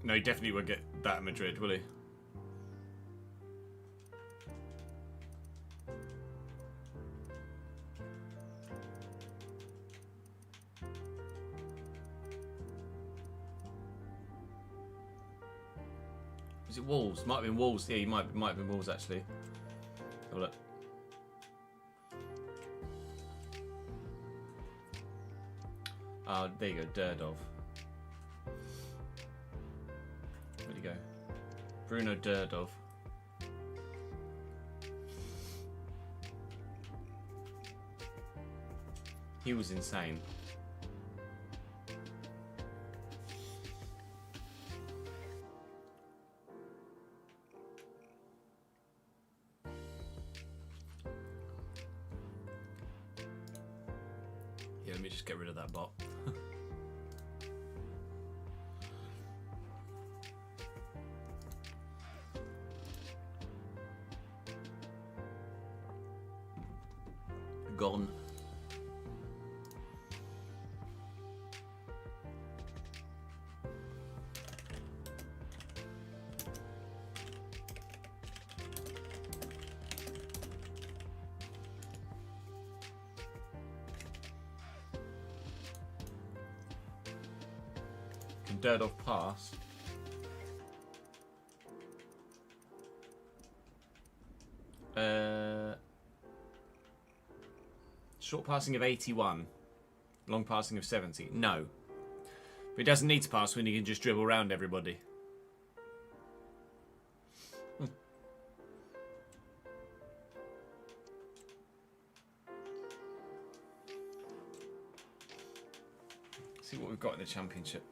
No, he definitely won't get that at Madrid, will he? Was it Wolves? Might have been Wolves. Yeah, he might have been Wolves actually. Have a look. There you go, Durdov. Where'd he go? Bruno Durdov. He was insane. Yeah, let me just get rid of that bot. Gone. Can Durdov pass? Short passing of 81. Long passing of 70. No. But he doesn't need to pass when he can just dribble around everybody. See what we've got in the championship.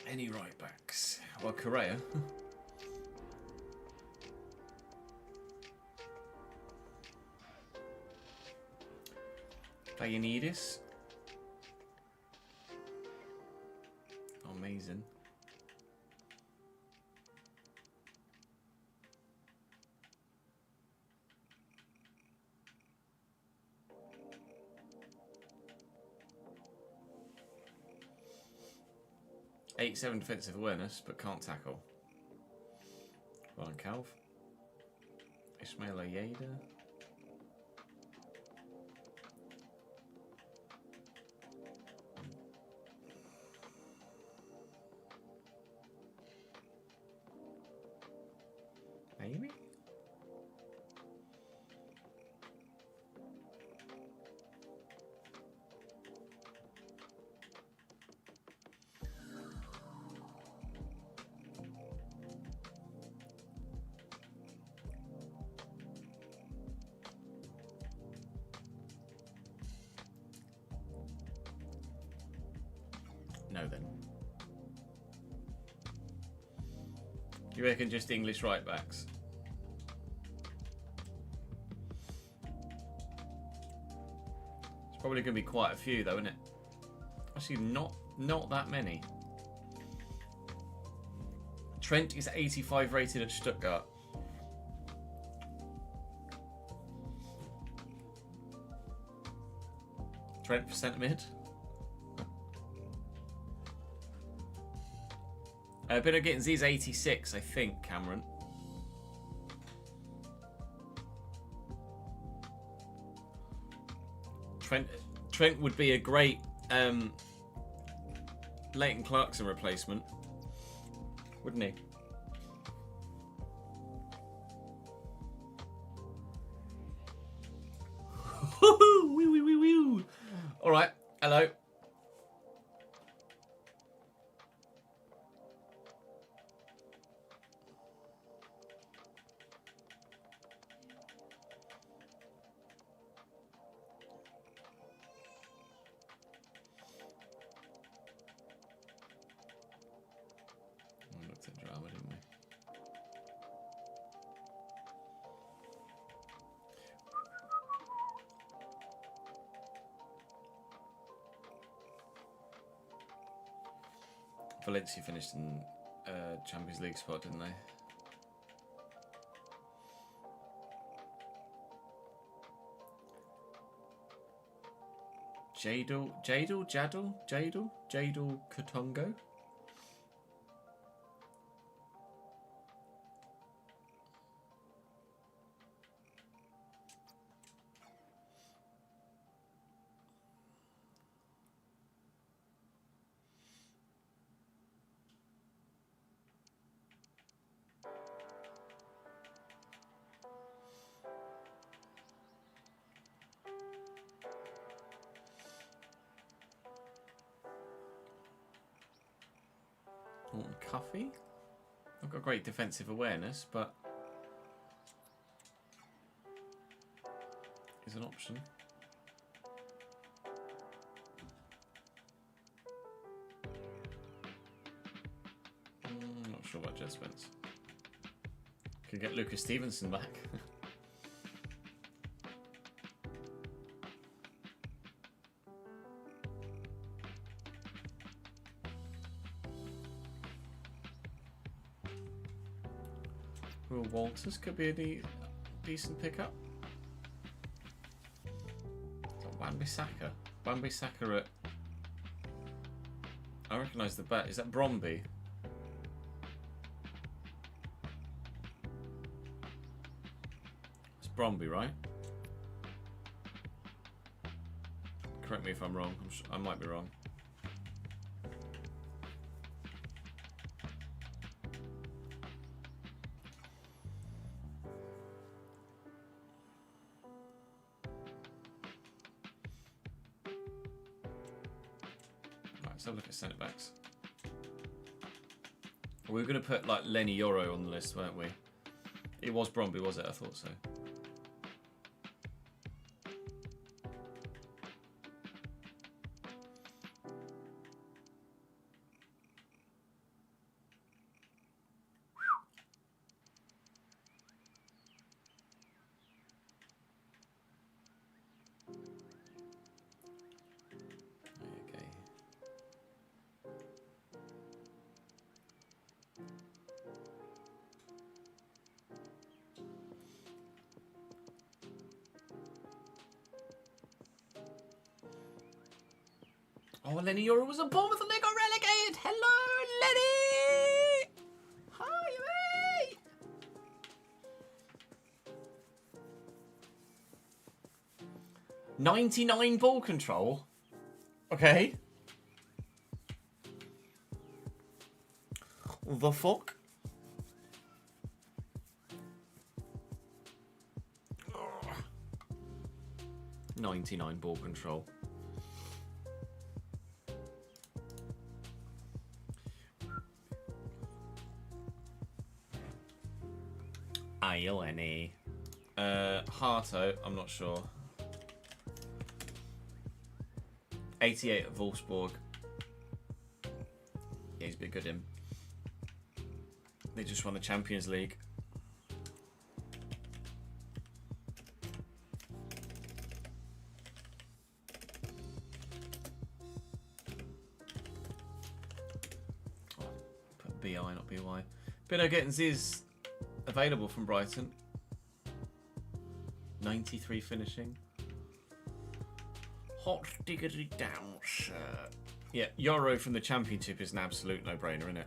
Any right backs? Well, Correa. Playanidis. Amazing. 87 defensive awareness, but can't tackle. Ryan Calv. Ismail Ayeda. Maybe? No then. You reckon just English right backs? It's probably going to be quite a few though, isn't it? Actually, not that many. Trent is 85 rated at Stuttgart. Trent for centre mid. Bit getting Z's 86, I think, Cameron. Trent would be a great Leighton Clarkson replacement, wouldn't he? All right, hello. Drama, didn't we? Valencia finished in Champions League spot, didn't they? Jadel Katongo. Cuffy. I've got great defensive awareness, but is an option. Not sure about Jet Spence. Could get Lucas Stevenson back. Will Walters could be a decent pickup. Wan-Bissaka. Wan-Bissaka at... I recognise the bat. Is that Bromby? It's Bromby, right? Correct me if I'm wrong. I might be wrong. Let's have a look at centre backs. We were going to put like Lenny Yoro on the list, weren't we? It was Bromby, was it? I thought so. Oh, Lenny Yoro was a Bournemouth and they got relegated. Hello, Lenny! Hi, mate! "99 ball control." Okay. The fuck? Ugh. 99 ball control. Lenny. Harto, I'm not sure. 88 at Wolfsburg. Yeah, he's been good in. They just won the Champions League. Oh, put BI, not BY. Bino Gittins is available from Brighton. 93 finishing. Hot diggity down, sir. Yeah, Euro from the Championship is an absolute no-brainer, isn't it?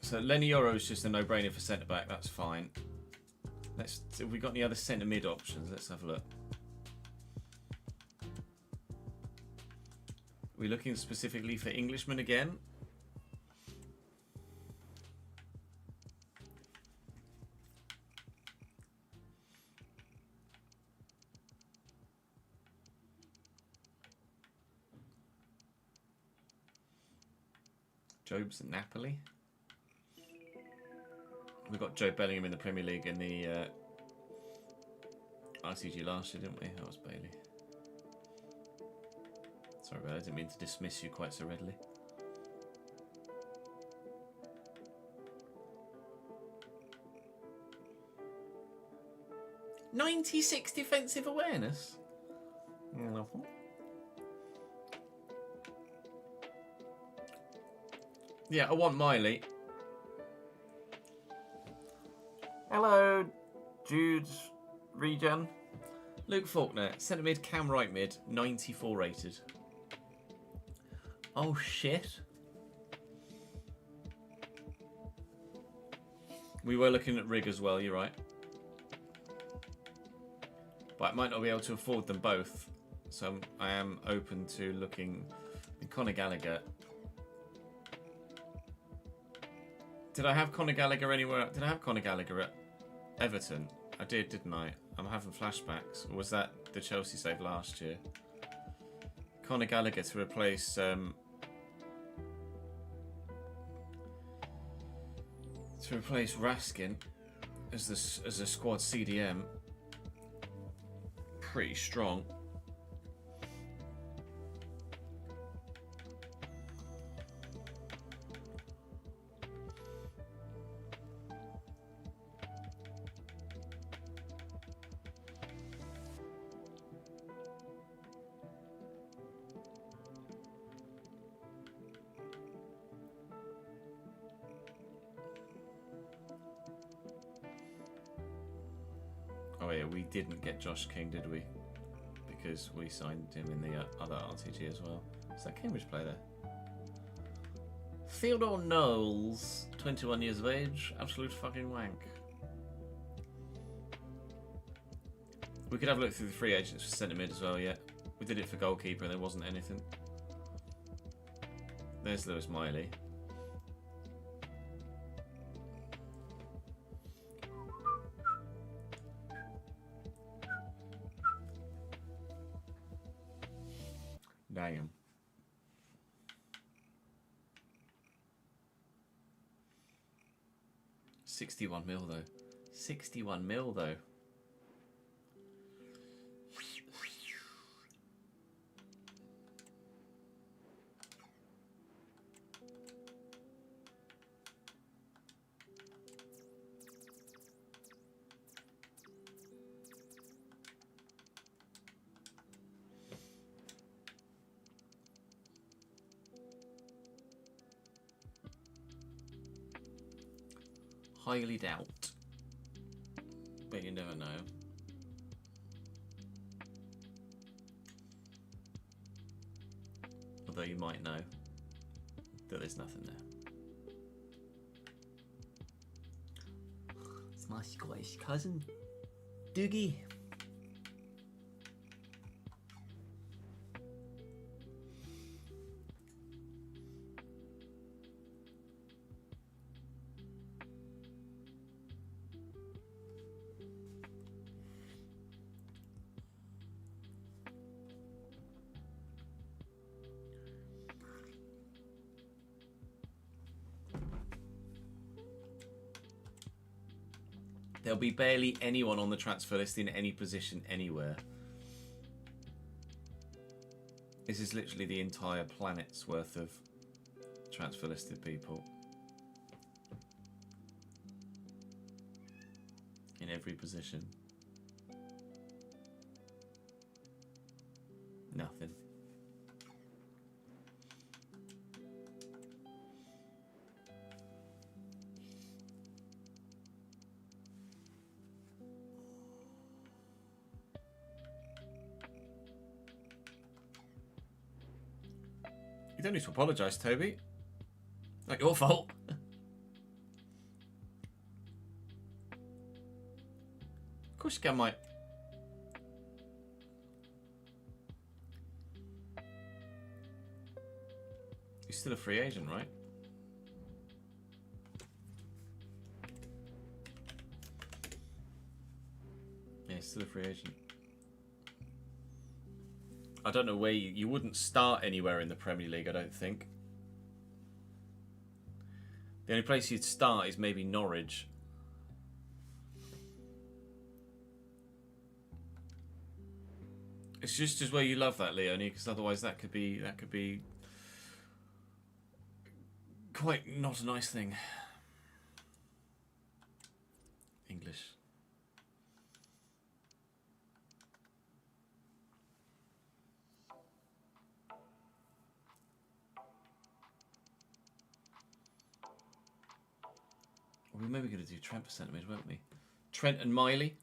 So Lenny Euro is just a no-brainer for centre-back. That's fine. Have we got any other centre-mid options? Let's have a look. Are we looking specifically for Englishmen again? Job's at Napoli. We got Joe Bellingham in the Premier League in the RCG last year, didn't we? That was Bailey. Sorry, I didn't mean to dismiss you quite so readily. "96 defensive awareness." Yeah, I want Miley. Hello, Jude Regen. Luke Faulkner, centre mid, Cam right mid, 94 rated. Oh shit. We were looking at Rig as well, you're right. But I might not be able to afford them both. So I am open to looking in Conor Gallagher. Did I have Conor Gallagher anywhere? Did I have Conor Gallagher at Everton? I did, didn't I? I'm having flashbacks. Or was that the Chelsea save last year? Conor Gallagher to replace Raskin as a squad CDM. Pretty strong. Oh yeah, we didn't get Josh King, did we? Because we signed him in the other RTG as well. Is that Cambridge player there? Theodore Knowles, 21 years of age, absolute fucking wank. We could have a look through the free agents for centre mid as well, yeah. We did it for goalkeeper and there wasn't anything. There's Lewis Miley. Damn. $61 mil though. 61 mil though. Highly doubt. but you never know. Although you might know that there's nothing there. It's my Scottish cousin, Doogie. There'll be barely anyone on the transfer list in any position anywhere. This is literally the entire planet's worth of transfer listed people. In every position. Nothing. You don't need to apologise, Toby. Not your fault. Of course you can, mate. You're still a free agent, right? Yeah, still a free agent. I don't know where you wouldn't start anywhere in the Premier League, I don't think. The only place you'd start is maybe Norwich. It's just as well you love that, Leonie, because otherwise that could be quite not a nice thing. English. We were maybe going to do Trent for centre mid, weren't we? Trent and Miley.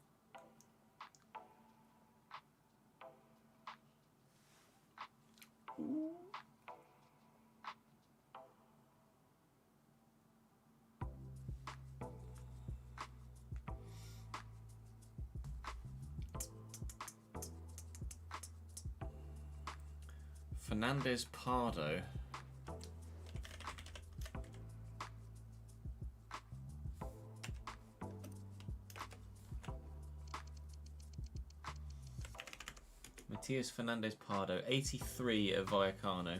Fernandez Pardo. Matias Fernandez Pardo, 83 of Vallecano.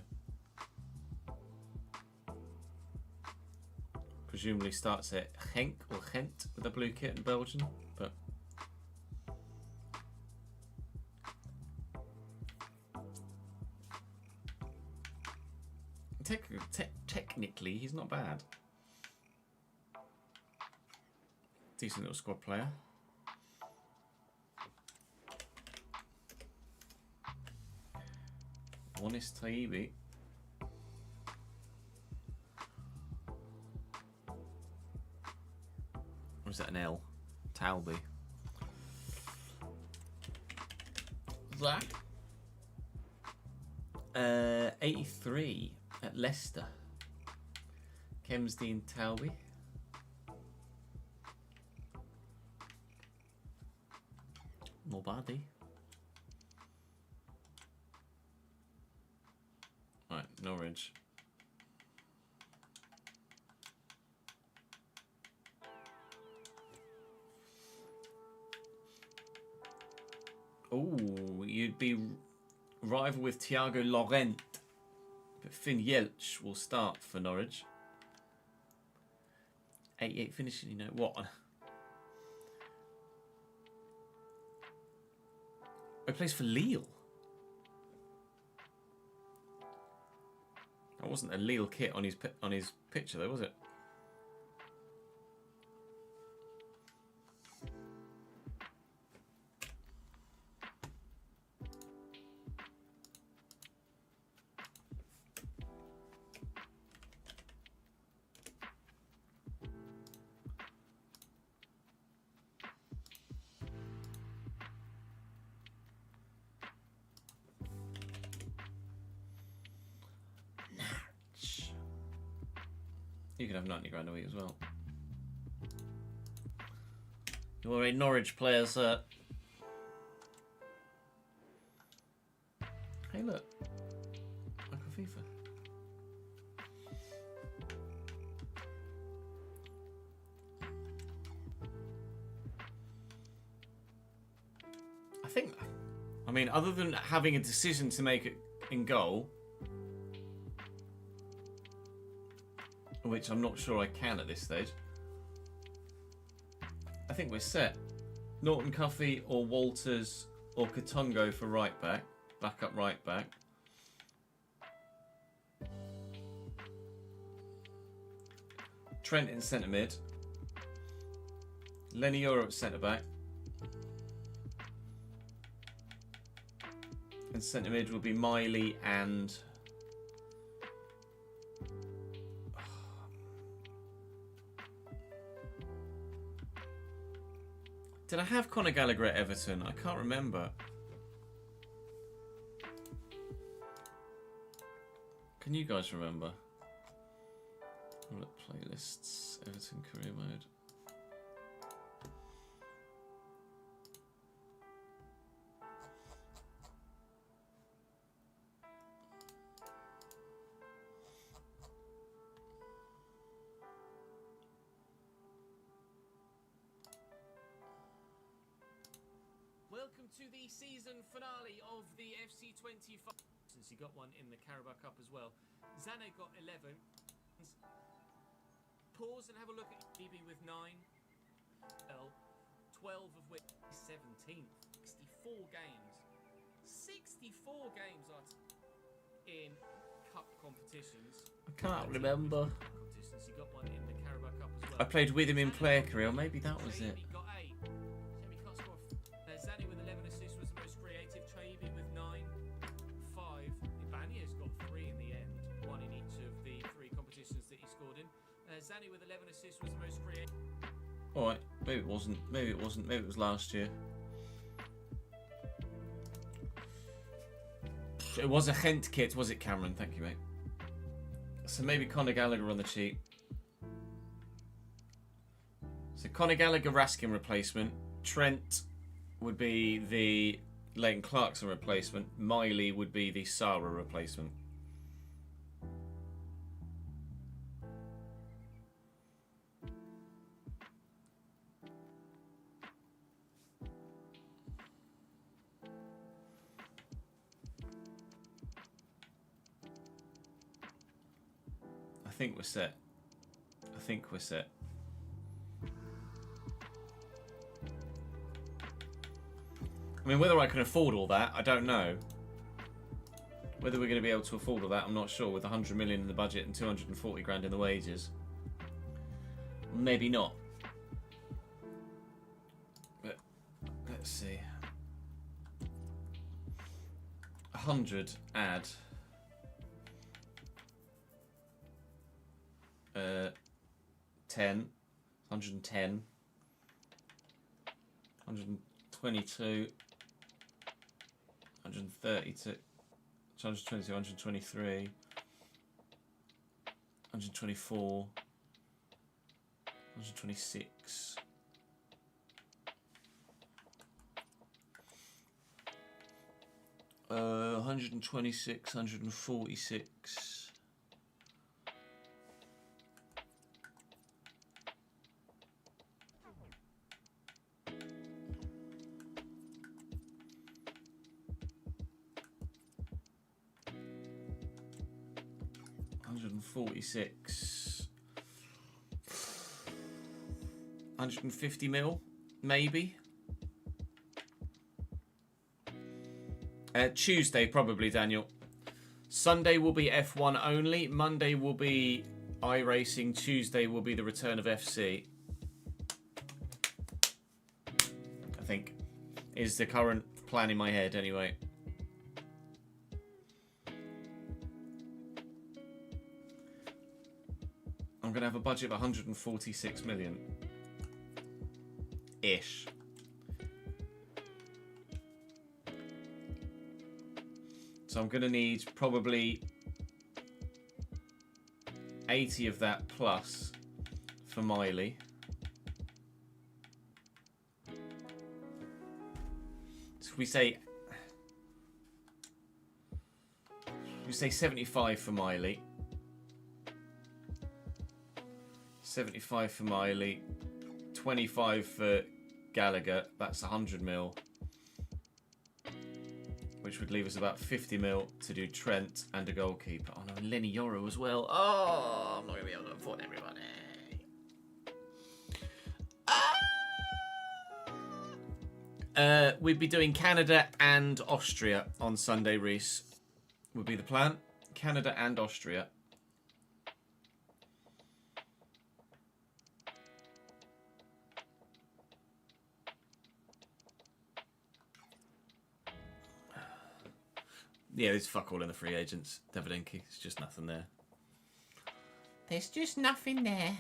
Presumably starts at Genk or Gent with a blue kit in Belgium, but technically he's not bad. Decent little squad player. One is Taibi. Or is that an L? Talby. That. 83 at Leicester. Kemsdean Talby. Nobody. Right, Norwich. Oh, you'd be rival with Thiago Laurent, but Finn Yelch will start for Norwich. 88 finishing, you know what? He plays for Lille. That wasn't a Lille kit on his picture, though, was it? You can have 90 grand a week as well. You're a Norwich player, sir. Hey, look. Like a FIFA. I mean, other than having a decision to make in goal, which I'm not sure I can at this stage, I think we're set. Norton Cuffey or Walters or Katongo for right back, backup right back. Trent in centre mid. Lenny Euro at centre back. And centre mid will be Miley and... Did I have Conor Gallagher at Everton? I can't remember. Can you guys remember? Look, playlists, Everton Career Mode. Welcome to the season finale of the FC25. Since he got one in the Carabao Cup as well. Zane got 11. Pause and have a look at EB with 9. 12 of which is 17th. 64 games. 64 games are in cup competitions. I can't remember. Competitions. He got one in the Carabao Cup as well. I played with him in player career, maybe that was it. Chaibi got 8. Chaibi can't score. Zane with 11 assists was the most creative. Chaibi with 9. 5. Ibanez got 3 in the end. 1 in each of the 3 competitions that he scored in. Zane with 11 assists was the most creative. Alright, maybe it wasn't. Maybe it wasn't. Maybe it was last year. It was a Hent kit, was it, Cameron? Thank you, mate. So maybe Conor Gallagher on the cheap. So Conor Gallagher, Raskin replacement. Trent would be the Leighton Clarkson replacement. Miley would be the Sarah replacement. I think we're set. I think we're set. I mean, whether I can afford all that, I don't know. Whether we're going to be able to afford all that, I'm not sure. With 100 million in the budget and 240 grand in the wages, maybe not. But let's see. 100 add. 10, 110, 122, 132, 122, 123, 124, 126, 126, 146. 146, 150 mil, maybe. Tuesday, probably, Daniel. Sunday will be F1 only. Monday will be iRacing. Tuesday will be the return of FC. I think is the current plan in my head, anyway. I'm going to have a budget of 146 million. Ish. So I'm going to need probably 80 of that plus for Miley. So if we say 75 for Miley. 75 for Miley. 25 for Gallagher. That's 100 mil. Which would leave us about 50 mil to do Trent and a goalkeeper. Oh no, Lenny Yoro as well. Oh, I'm not going to be able to afford everybody. We'd be doing Canada and Austria on Sunday, Reese. Would be the plan. Canada and Austria. Yeah, there's fuck all in the free agents, Davidinki. There's just nothing there. There's just nothing there.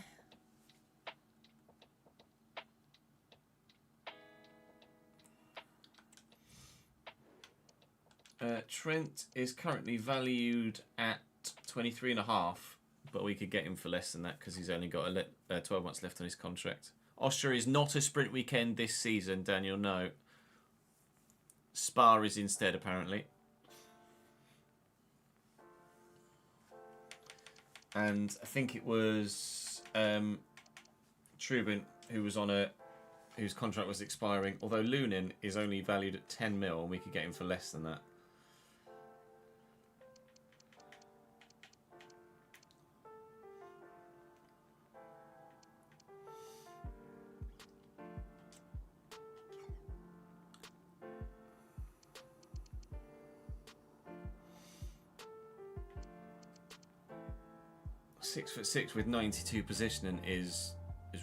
Trent is currently valued at 23.5, but we could get him for less than that because he's only got 12 months left on his contract. Austria is not a sprint weekend this season, Daniel. No. Spa is instead, apparently. And I think it was Trubin who was on whose contract was expiring. Although Lunin is only valued at 10 mil, and we could get him for less than that. .6'6" with 92 positioning is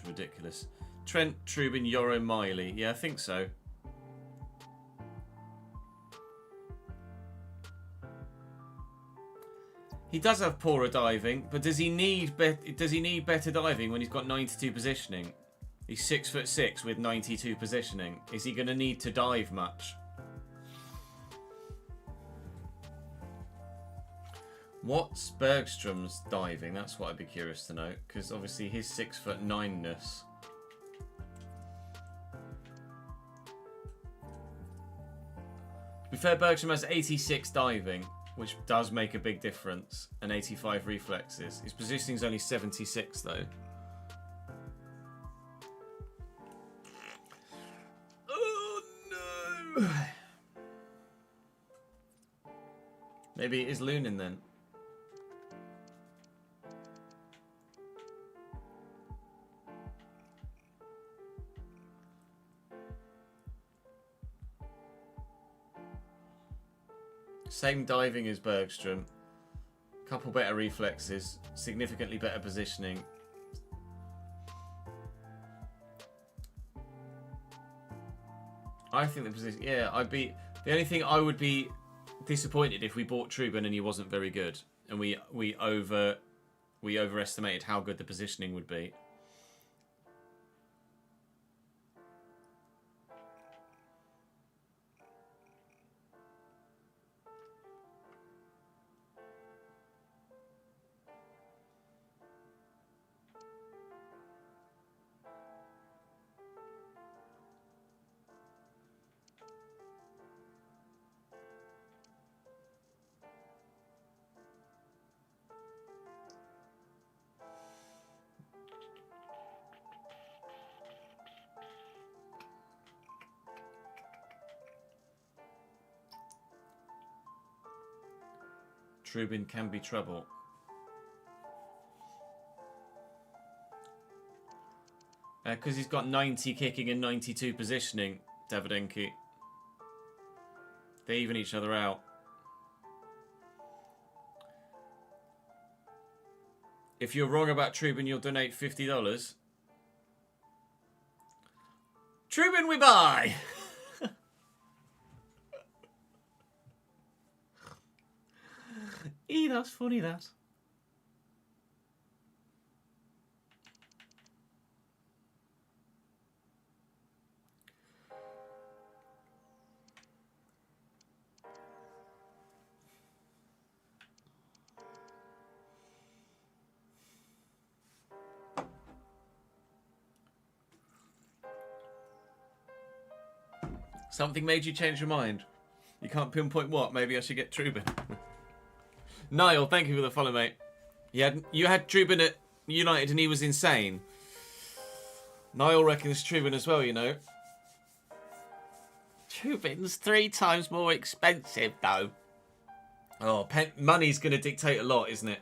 ridiculous. Trent, Trubin, Yoro, Miley. Yeah, I think so. He does have poorer diving, but does he need better diving when he's got 92 positioning? He's 6'6" with 92 positioning. Is he going to need to dive much? What's Bergstrom's diving? That's what I'd be curious to know, because obviously his 6'9"ness. To be fair, Bergstrom has 86 diving, which does make a big difference, and 85 reflexes. His positioning's only 76 though. Oh no! Maybe it is Lunin then. Same diving as Bergstrom. Couple better reflexes. Significantly better positioning. I think the position... Yeah, the only thing I would be disappointed if we bought Trubin and he wasn't very good. And we overestimated how good the positioning would be. Trubin can be trouble. Because he's got 90 kicking and 92 positioning, Davidenki. They even each other out. If you're wrong about Trubin, you'll donate $50. Trubin we buy! That's funny, that. Something made you change your mind. You can't pinpoint what. Maybe I should get Trubin. Niall, thank you for the follow, mate. You had Trubin at United and he was insane. Niall reckons Trubin as well, you know. Trubin's 3 times more expensive, though. Oh, money's going to dictate a lot, isn't it?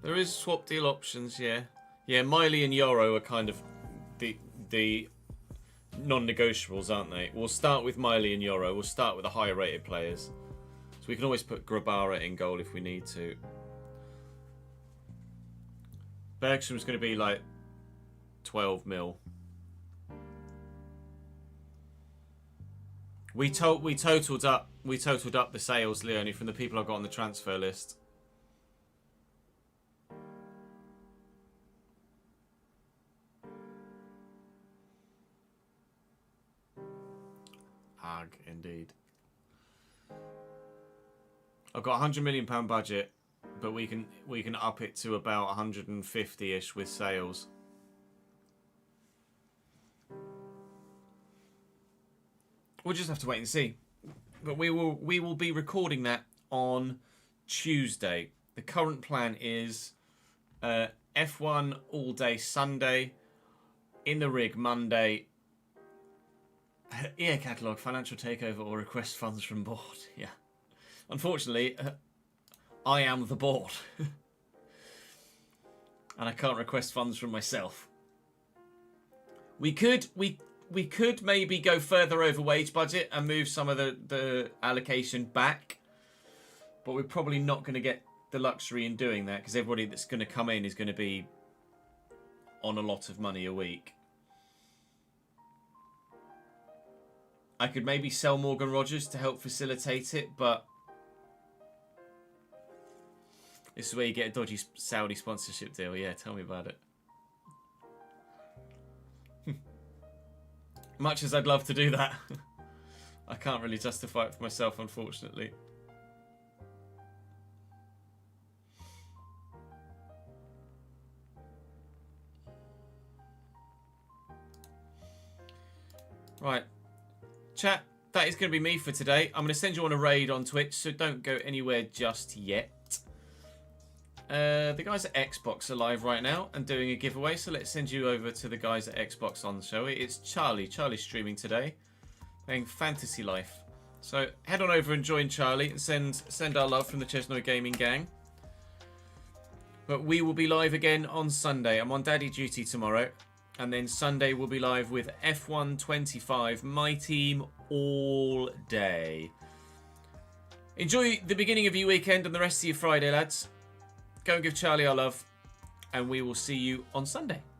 There is swap deal options, yeah. Yeah, Miley and Yoro are kind of the non-negotiables, aren't they? We'll start with Miley and Yoro. We'll start with the higher rated players. So we can always put Grabara in goal if we need to. Bergstrom's going to be like 12 mil. We totaled up the sales, Leonie, from the people I got on the transfer list. Indeed. I've got a £100 million budget, but we can up it to about 150-ish with sales. We'll just have to wait and see. But we will be recording that on Tuesday. The current plan is F1 all day Sunday, in the rig Monday. EA catalogue, financial takeover, or request funds from board. Yeah. Unfortunately, I am the board. And I can't request funds from myself. We could maybe go further over wage budget and move some of the allocation back. But we're probably not going to get the luxury in doing that because everybody that's going to come in is going to be on a lot of money a week. I could maybe sell Morgan Rogers to help facilitate it, but this is where you get a dodgy Saudi sponsorship deal. Yeah, tell me about it. Much as I'd love to do that, I can't really justify it for myself, unfortunately. Right. Chat, that is going to be me for today. I'm going to send you on a raid on Twitch, so don't go anywhere just yet. The guys at Xbox are live right now and doing a giveaway, so let's send you over to the guys at Xbox on the show. It's Charlie. Charlie's streaming today, playing Fantasy Life. So head on over and join Charlie and send our love from the Chesnoy Gaming gang. But we will be live again on Sunday. I'm on daddy duty tomorrow. And then Sunday we'll be live with F125, my team, all day. Enjoy the beginning of your weekend and the rest of your Friday, lads. Go and give Charlie our love. And we will see you on Sunday.